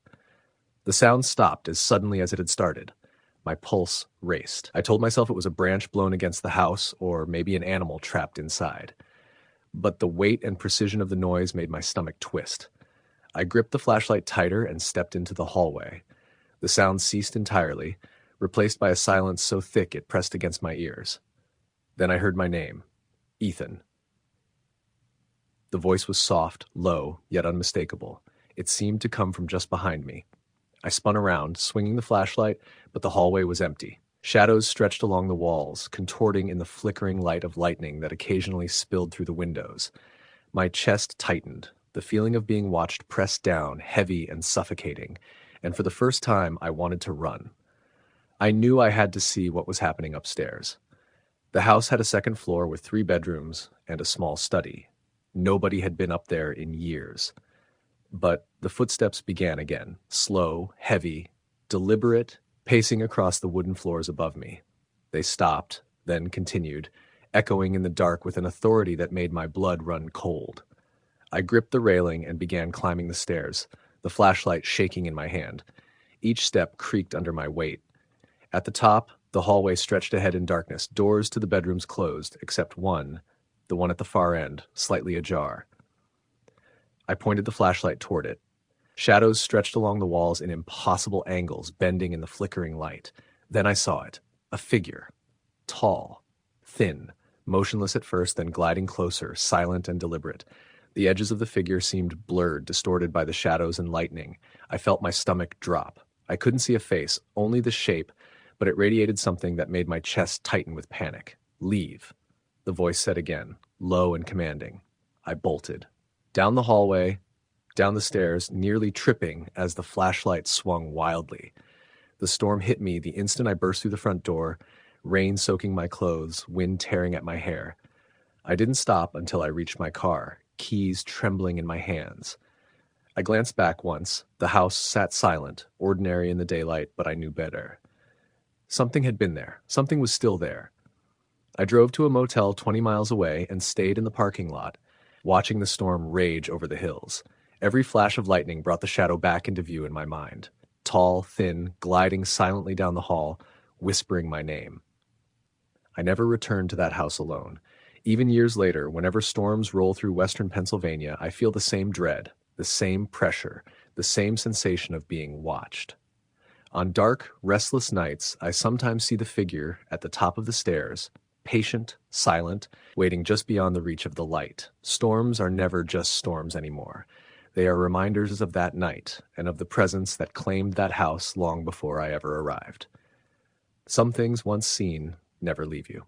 The sound stopped as suddenly as it had started. My pulse raced. I told myself it was a branch blown against the house, or maybe an animal trapped inside. But the weight and precision of the noise made my stomach twist. I gripped the flashlight tighter and stepped into the hallway. The sound ceased entirely, replaced by a silence so thick it pressed against my ears. Then I heard my name, Ethan. The voice was soft, low, yet unmistakable. It seemed to come from just behind me. I spun around, swinging the flashlight, but the hallway was empty. Shadows stretched along the walls, contorting in the flickering light of lightning that occasionally spilled through the windows. My chest tightened, the feeling of being watched pressed down, heavy and suffocating, and for the first time I wanted to run. I knew I had to see what was happening upstairs. The house had a second floor with 3 bedrooms and a small study. Nobody had been up there in years. But the footsteps began again, slow, heavy, deliberate, pacing across the wooden floors above me. They stopped, then continued, echoing in the dark with an authority that made my blood run cold. I gripped the railing and began climbing the stairs, the flashlight shaking in my hand. Each step creaked under my weight. At the top, the hallway stretched ahead in darkness, doors to the bedrooms closed, except one, the one at the far end, slightly ajar. I pointed the flashlight toward it. Shadows stretched along the walls in impossible angles, bending in the flickering light. Then I saw it, a figure, tall, thin, motionless at first, then gliding closer, silent and deliberate. The edges of the figure seemed blurred, distorted by the shadows and lightning. I felt my stomach drop. I couldn't see a face, only the shape, but it radiated something that made my chest tighten with panic. Leave, the voice said again, low and commanding. I bolted. Down the hallway, down the stairs, nearly tripping as the flashlight swung wildly. The storm hit me the instant I burst through the front door, rain soaking my clothes, wind tearing at my hair. I didn't stop until I reached my car, keys trembling in my hands. I glanced back once. The house sat silent, ordinary in the daylight, but I knew better. Something had been there. Something was still there. I drove to a motel 20 miles away and stayed in the parking lot, watching the storm rage over the hills. Every flash of lightning brought the shadow back into view in my mind. Tall, thin, gliding silently down the hall, whispering my name. I never returned to that house alone. Even years later, whenever storms roll through western Pennsylvania, I feel the same dread, the same pressure, the same sensation of being watched. On dark, restless nights, I sometimes see the figure at the top of the stairs, patient, silent, waiting just beyond the reach of the light. Storms are never just storms anymore. They are reminders of that night and of the presence that claimed that house long before I ever arrived. Some things once seen never leave you.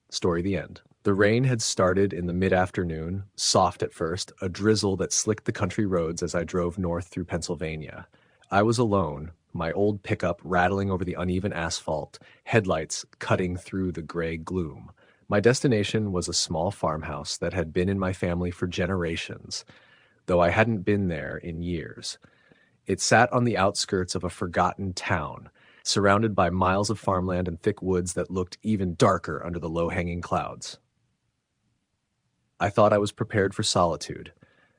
Story the end. The rain had started in the mid-afternoon, soft at first, a drizzle that slicked the country roads as I drove north through Pennsylvania. I was alone, my old pickup rattling over the uneven asphalt, headlights cutting through the gray gloom. My destination was a small farmhouse that had been in my family for generations, though I hadn't been there in years. It sat on the outskirts of a forgotten town, surrounded by miles of farmland and thick woods that looked even darker under the low-hanging clouds. I thought I was prepared for solitude,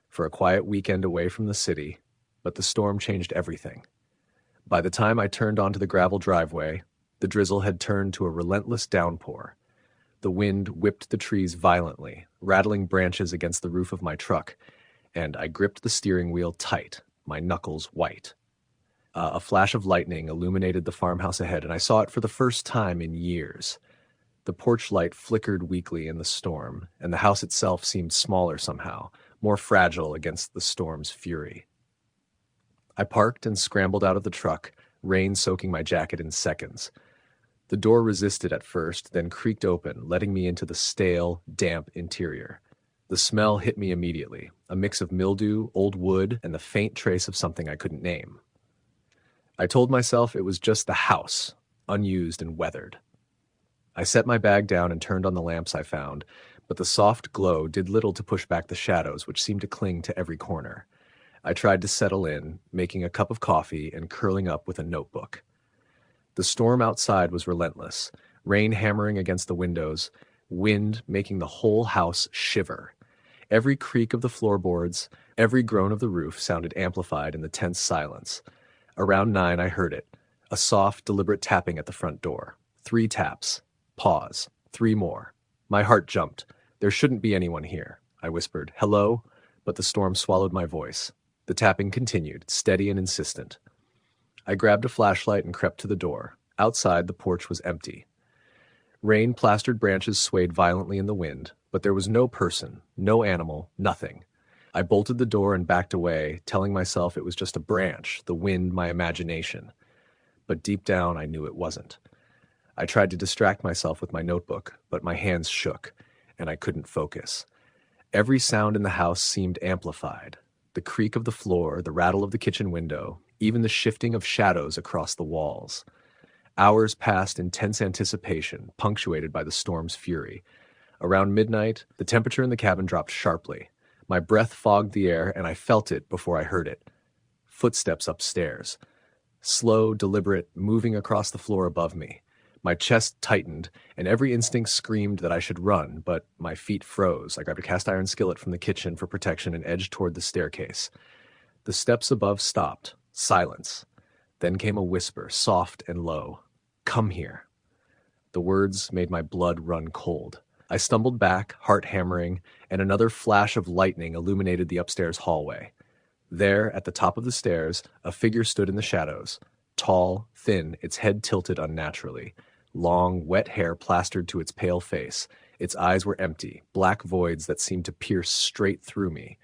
for a quiet weekend away from the city, but the storm changed everything. By the time I turned onto the gravel driveway, the drizzle had turned to a relentless downpour. The wind whipped the trees violently, rattling branches against the roof of my truck, and I gripped the steering wheel tight, my knuckles white. A flash of lightning illuminated the farmhouse ahead, and I saw it for the first time in years. The porch light flickered weakly in the storm, and the house itself seemed smaller somehow, more fragile against the storm's fury. I parked and scrambled out of the truck, rain soaking my jacket in seconds. The door resisted at first, then creaked open, letting me into the stale, damp interior. The smell hit me immediately, a mix of mildew, old wood, and the faint trace of something I couldn't name. I told myself it was just the house, unused and weathered. I set my bag down and turned on the lamps I found, but the soft glow did little to push back the shadows which seemed to cling to every corner. I tried to settle in, making a cup of coffee and curling up with a notebook. The storm outside was relentless, rain hammering against the windows, wind making the whole house shiver. Every creak of the floorboards, every groan of the roof sounded amplified in the tense silence. Around 9 I heard it, a soft, deliberate tapping at the front door. 3 taps. Pause. 3 more. My heart jumped. There shouldn't be anyone here, I whispered. Hello? But the storm swallowed my voice. The tapping continued, steady and insistent. I grabbed a flashlight and crept to the door. Outside, the porch was empty. Rain-plastered branches swayed violently in the wind, but there was no person, no animal, nothing. I bolted the door and backed away, telling myself it was just a branch, the wind, my imagination. But deep down, I knew it wasn't. I tried to distract myself with my notebook, but my hands shook, and I couldn't focus. Every sound in the house seemed amplified. The creak of the floor, the rattle of the kitchen window, even the shifting of shadows across the walls. Hours passed in tense anticipation, punctuated by the storm's fury. Around midnight, the temperature in the cabin dropped sharply. My breath fogged the air, and I felt it before I heard it. Footsteps upstairs. Slow, deliberate, moving across the floor above me. My chest tightened, and every instinct screamed that I should run, but my feet froze. I grabbed a cast iron skillet from the kitchen for protection and edged toward the staircase. The steps above stopped. Silence. Then came a whisper, soft and low. "Come here." The words made my blood run cold. I stumbled back, heart hammering, and another flash of lightning illuminated the upstairs hallway. There, at the top of the stairs, a figure stood in the shadows. Tall, thin, its head tilted unnaturally. Long, wet hair plastered to its pale face. Its eyes were empty, black voids that seemed to pierce straight through me.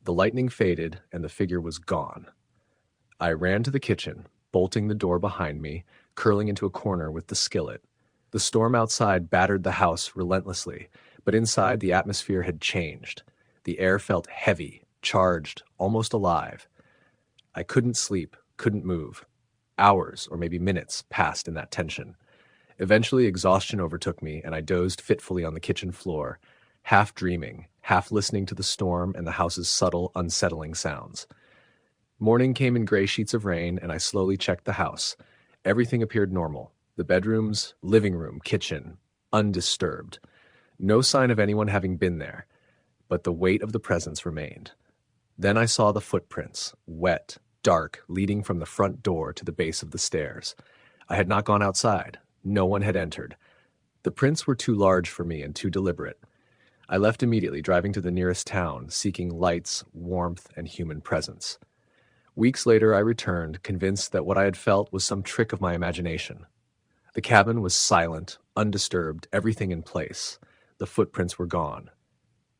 The lightning faded, and the figure was gone. I ran to the kitchen, bolting the door behind me, curling into a corner with the skillet. The storm outside battered the house relentlessly, but inside the atmosphere had changed. The air felt heavy, charged, almost alive. I couldn't sleep, couldn't move. Hours, or maybe minutes, passed in that tension. Eventually, exhaustion overtook me, and I dozed fitfully on the kitchen floor, half dreaming, half listening to the storm and the house's subtle, unsettling sounds. Morning came in gray sheets of rain, and I slowly checked the house. Everything appeared normal. The bedrooms, living room, kitchen, undisturbed. No sign of anyone having been there, but the weight of the presence remained. Then I saw the footprints, wet, dark, leading from the front door to the base of the stairs. I had not gone outside. No one had entered. The prints were too large for me and too deliberate. I left immediately, driving to the nearest town, seeking lights, warmth, and human presence. Weeks later, I returned, convinced that what I had felt was some trick of my imagination. The cabin was silent, undisturbed, everything in place. The footprints were gone.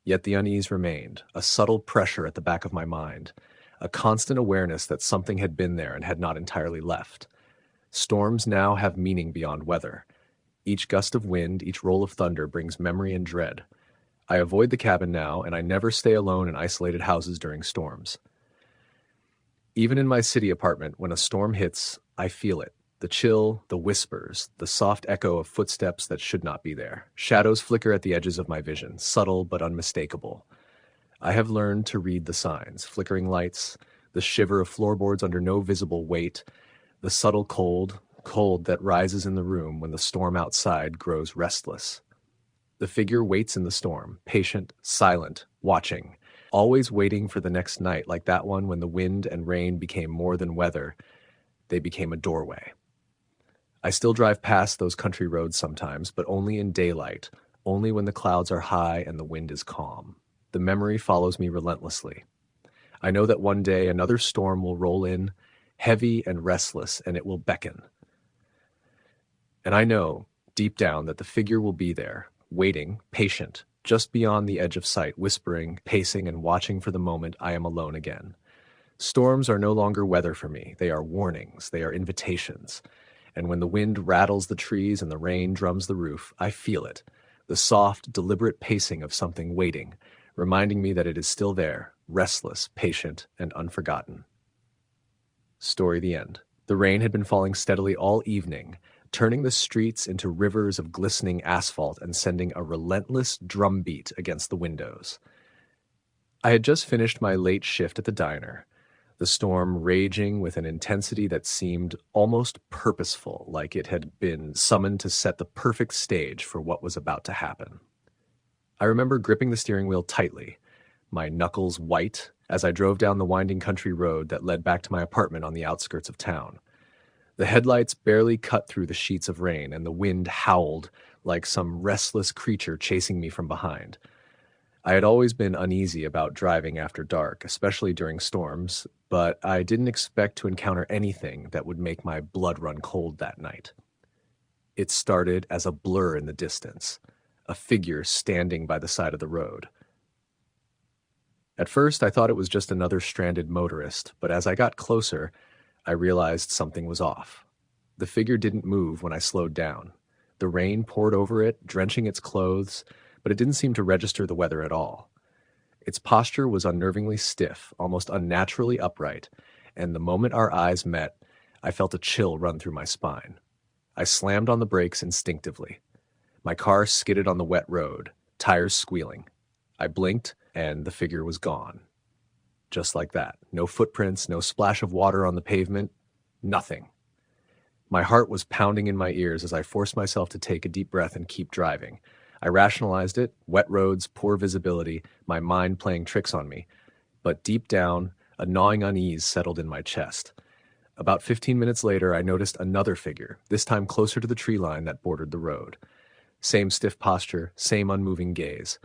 Yet the unease remained, a subtle pressure at the back of my mind, a constant awareness that something had been there and had not entirely left. Storms now have meaning beyond weather. Each gust of wind, each roll of thunder brings memory and dread. I avoid the cabin now, and I never stay alone in isolated houses during storms. Even in my city apartment, when a storm hits, I feel it. The chill, the whispers, the soft echo of footsteps that should not be there. Shadows flicker at the edges of my vision, subtle but unmistakable. I have learned to read the signs, flickering lights, the shiver of floorboards under no visible weight, the subtle cold that rises in the room when the storm outside grows restless. The figure waits in the storm, patient, silent, watching, always waiting for the next night, like that one when the wind and rain became more than weather. They became a doorway. I still drive past those country roads sometimes, but only in daylight, only when the clouds are high and the wind is calm. The memory follows me relentlessly. I know that one day another storm will roll in, heavy and restless, and it will beckon. And I know, deep down, that the figure will be there, waiting, patient, just beyond the edge of sight, whispering, pacing, and watching for the moment I am alone again. Storms are no longer weather for me. They are warnings. They are invitations. And when the wind rattles the trees and the rain drums the roof, I feel it, the soft, deliberate pacing of something waiting, reminding me that it is still there, restless, patient, and unforgotten. Story the end. The rain had been falling steadily all evening, turning the streets into rivers of glistening asphalt and sending a relentless drumbeat against the windows. I had just finished my late shift at the diner, the storm raging with an intensity that seemed almost purposeful, like it had been summoned to set the perfect stage for what was about to happen. I remember gripping the steering wheel tightly, my knuckles white, as I drove down the winding country road that led back to my apartment on the outskirts of town. The headlights barely cut through the sheets of rain, and the wind howled like some restless creature chasing me from behind. I had always been uneasy about driving after dark, especially during storms, but I didn't expect to encounter anything that would make my blood run cold that night. It started as a blur in the distance, a figure standing by the side of the road. At first, I thought it was just another stranded motorist, but as I got closer, I realized something was off. The figure didn't move when I slowed down. The rain poured over it, drenching its clothes, but it didn't seem to register the weather at all. Its posture was unnervingly stiff, almost unnaturally upright, and the moment our eyes met, I felt a chill run through my spine. I slammed on the brakes instinctively. My car skidded on the wet road. tires squealing. I blinked, and the figure was gone. Just like that. No footprints, no splash of water on the pavement, nothing. My heart was pounding in my ears as I forced myself to take a deep breath and keep driving. I rationalized it, wet roads, poor visibility, my mind playing tricks on me. But deep down, a gnawing unease settled in my chest. About 15 minutes later, I noticed another figure, this time closer to the tree line that bordered the road. Same stiff posture, same unmoving gaze.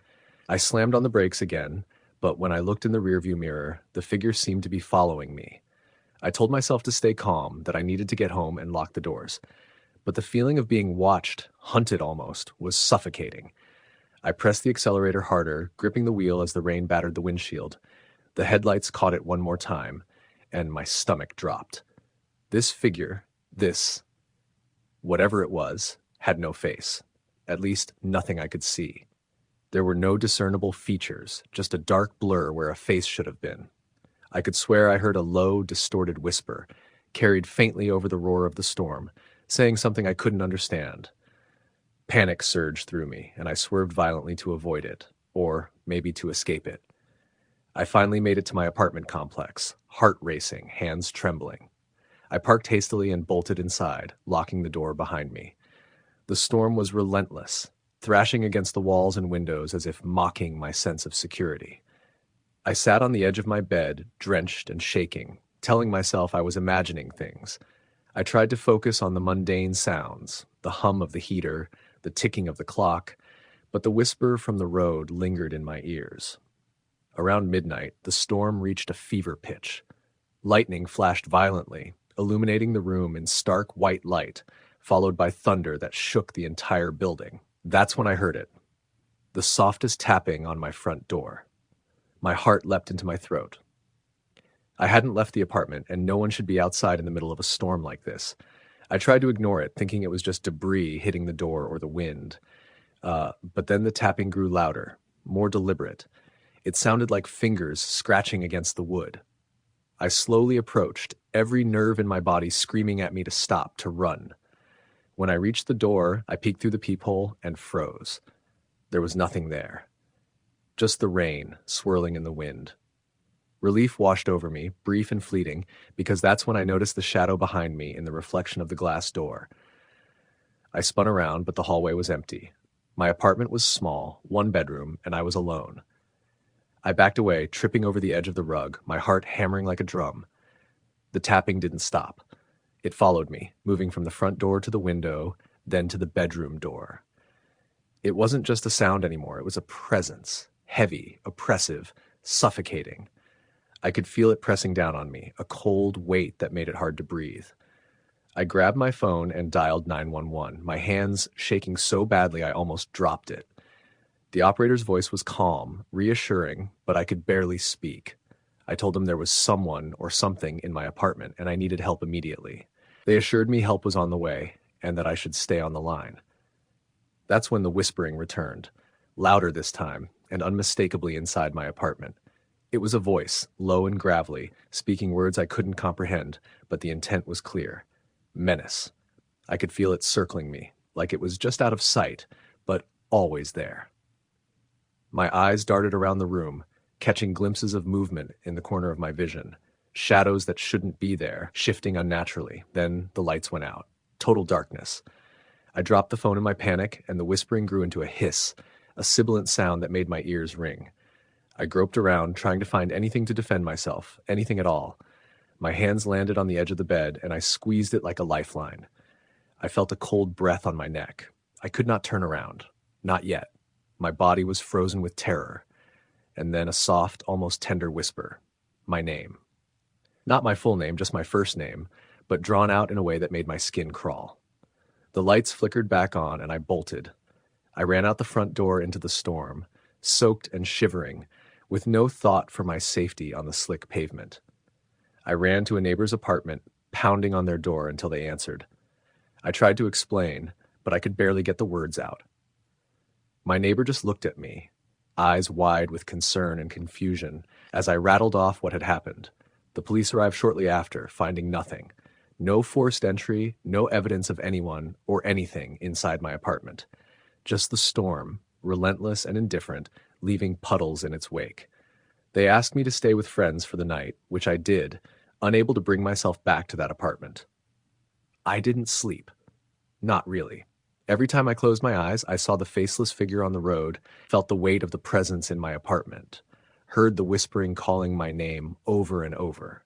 I slammed on the brakes again, but when I looked in the rearview mirror, the figure seemed to be following me. I told myself to stay calm, that I needed to get home and lock the doors. But the feeling of being watched, hunted almost, was suffocating. I pressed the accelerator harder, gripping the wheel as the rain battered the windshield. The headlights caught it one more time, and my stomach dropped. This figure, whatever it was, had no face. At least, nothing I could see. There were no discernible features, just a dark blur where a face should have been. I could swear I heard a low, distorted whisper, carried faintly over the roar of the storm, saying something I couldn't understand. Panic surged through me, and I swerved violently to avoid it, or maybe to escape it. I finally made it to my apartment complex, heart racing, hands trembling. I parked hastily and bolted inside, locking the door behind me. The storm was relentless, thrashing against the walls and windows as if mocking my sense of security. I sat on the edge of my bed, drenched and shaking, telling myself I was imagining things. I tried to focus on the mundane sounds, the hum of the heater, the ticking of the clock, but the whisper from the road lingered in my ears. Around midnight, the storm reached a fever pitch. Lightning flashed violently, illuminating the room in stark white light, followed by thunder that shook the entire building. That's when I heard it. The softest tapping on my front door. My heart leapt into my throat. I hadn't left the apartment, and no one should be outside in the middle of a storm like this. I tried to ignore it, thinking it was just debris hitting the door or the wind. But then the tapping grew louder, more deliberate. It sounded like fingers scratching against the wood. I slowly approached, every nerve in my body screaming at me to stop, to run. When I reached the door, I peeked through the peephole and froze. There was nothing there. Just the rain swirling in the wind. Relief washed over me, brief and fleeting, because that's when I noticed the shadow behind me in the reflection of the glass door. I spun around, but the hallway was empty. My apartment was small, one bedroom, and I was alone. I backed away, tripping over the edge of the rug, my heart hammering like a drum. The tapping didn't stop. It followed me, moving from the front door to the window, then to the bedroom door. It wasn't just a sound anymore, it was a presence, heavy, oppressive, suffocating. I could feel it pressing down on me, a cold weight that made it hard to breathe. I grabbed my phone and dialed 911, my hands shaking so badly I almost dropped it. The operator's voice was calm, reassuring, but I could barely speak. I told them there was someone or something in my apartment and I needed help immediately. They assured me help was on the way and that I should stay on the line. That's when the whispering returned, louder this time and unmistakably inside my apartment. It was a voice, low and gravelly, speaking words I couldn't comprehend, but the intent was clear. Menace. I could feel it circling me, like it was just out of sight, but always there. My eyes darted around the room, catching glimpses of movement in the corner of my vision, shadows that shouldn't be there, shifting unnaturally. Then the lights went out. Total darkness. I dropped the phone in my panic, and the whispering grew into a hiss, a sibilant sound that made my ears ring. I groped around, trying to find anything to defend myself, anything at all. My hands landed on the edge of the bed, and I squeezed it like a lifeline. I felt a cold breath on my neck. I could not turn around. Not yet. My body was frozen with terror. And then a soft, almost tender whisper. My name. Not my full name, just my first name, but drawn out in a way that made my skin crawl. The lights flickered back on, and I bolted. I ran out the front door into the storm, soaked and shivering, with no thought for my safety on the slick pavement. I ran to a neighbor's apartment, pounding on their door until they answered. I tried to explain, but I could barely get the words out. My neighbor just looked at me, eyes wide with concern and confusion, as I rattled off what had happened. The police arrived shortly after, finding nothing. No forced entry, no evidence of anyone or anything inside my apartment. Just the storm relentless and indifferent, leaving puddles in its wake. They asked me to stay with friends for the night, which I did, unable to bring myself back to that apartment. I didn't sleep. Not really. Every time I closed my eyes, I saw the faceless figure on the road, felt the weight of the presence in my apartment, heard the whispering calling my name over and over.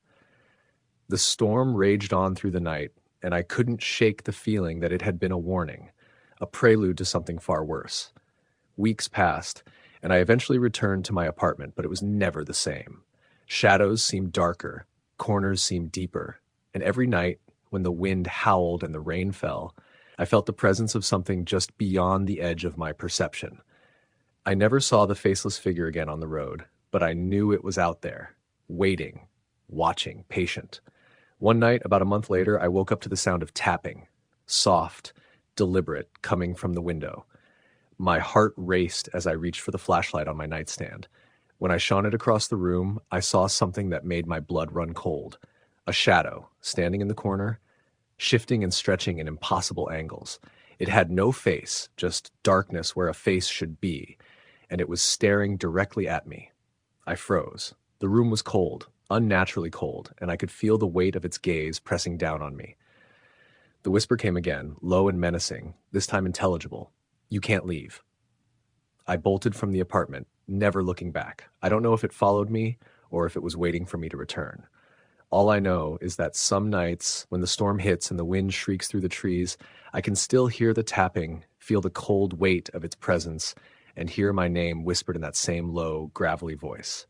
The storm raged on through the night, and I couldn't shake the feeling that it had been a warning, a prelude to something far worse. Weeks passed, and I eventually returned to my apartment, but it was never the same. Shadows seemed darker, corners seemed deeper, and every night, when the wind howled and the rain fell, I felt the presence of something just beyond the edge of my perception. I never saw the faceless figure again on the road, but I knew it was out there, waiting, watching, patient. One night, about a month later, I woke up to the sound of tapping, soft, deliberate, coming from the window. My heart raced as I reached for the flashlight on my nightstand. When I shone it across the room, I saw something that made my blood run cold. A shadow, standing in the corner, shifting and stretching in impossible angles. It had no face, just darkness where a face should be, and it was staring directly at me. I froze. The room was cold, unnaturally cold, and I could feel the weight of its gaze pressing down on me. The whisper came again, low and menacing, this time intelligible. "You can't leave." I bolted from the apartment, never looking back. I don't know if it followed me or if it was waiting for me to return. All I know is that some nights, when the storm hits and the wind shrieks through the trees, I can still hear the tapping, feel the cold weight of its presence, and hear my name whispered in that same low, gravelly voice.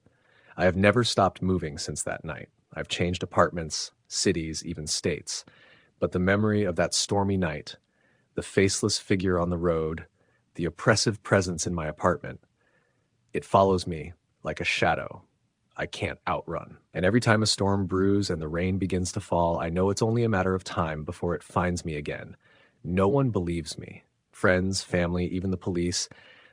I have never stopped moving since that night. I've changed apartments, cities, even states. But the memory of that stormy night, the faceless figure on the road, the oppressive presence in my apartment, it follows me like a shadow I can't outrun. And every time a storm brews and the rain begins to fall, I know it's only a matter of time before it finds me again. No one believes me. Friends, family, even the police,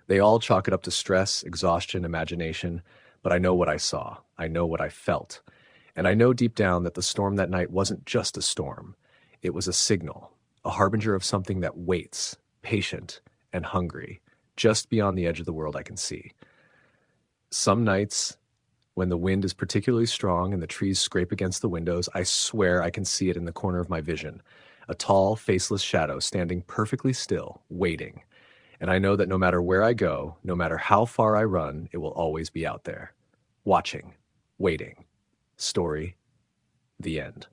they all chalk it up to stress, exhaustion, imagination. But I know what I saw. I know what I felt. And I know deep down that the storm that night wasn't just a storm. It was a signal, a harbinger of something that waits, patient and hungry, just beyond the edge of the world I can see. Some nights, when the wind is particularly strong and the trees scrape against the windows, I swear I can see it in the corner of my vision. A tall, faceless shadow standing perfectly still, waiting. And I know that no matter where I go, no matter how far I run, it will always be out there. Watching. Waiting. Story. The end.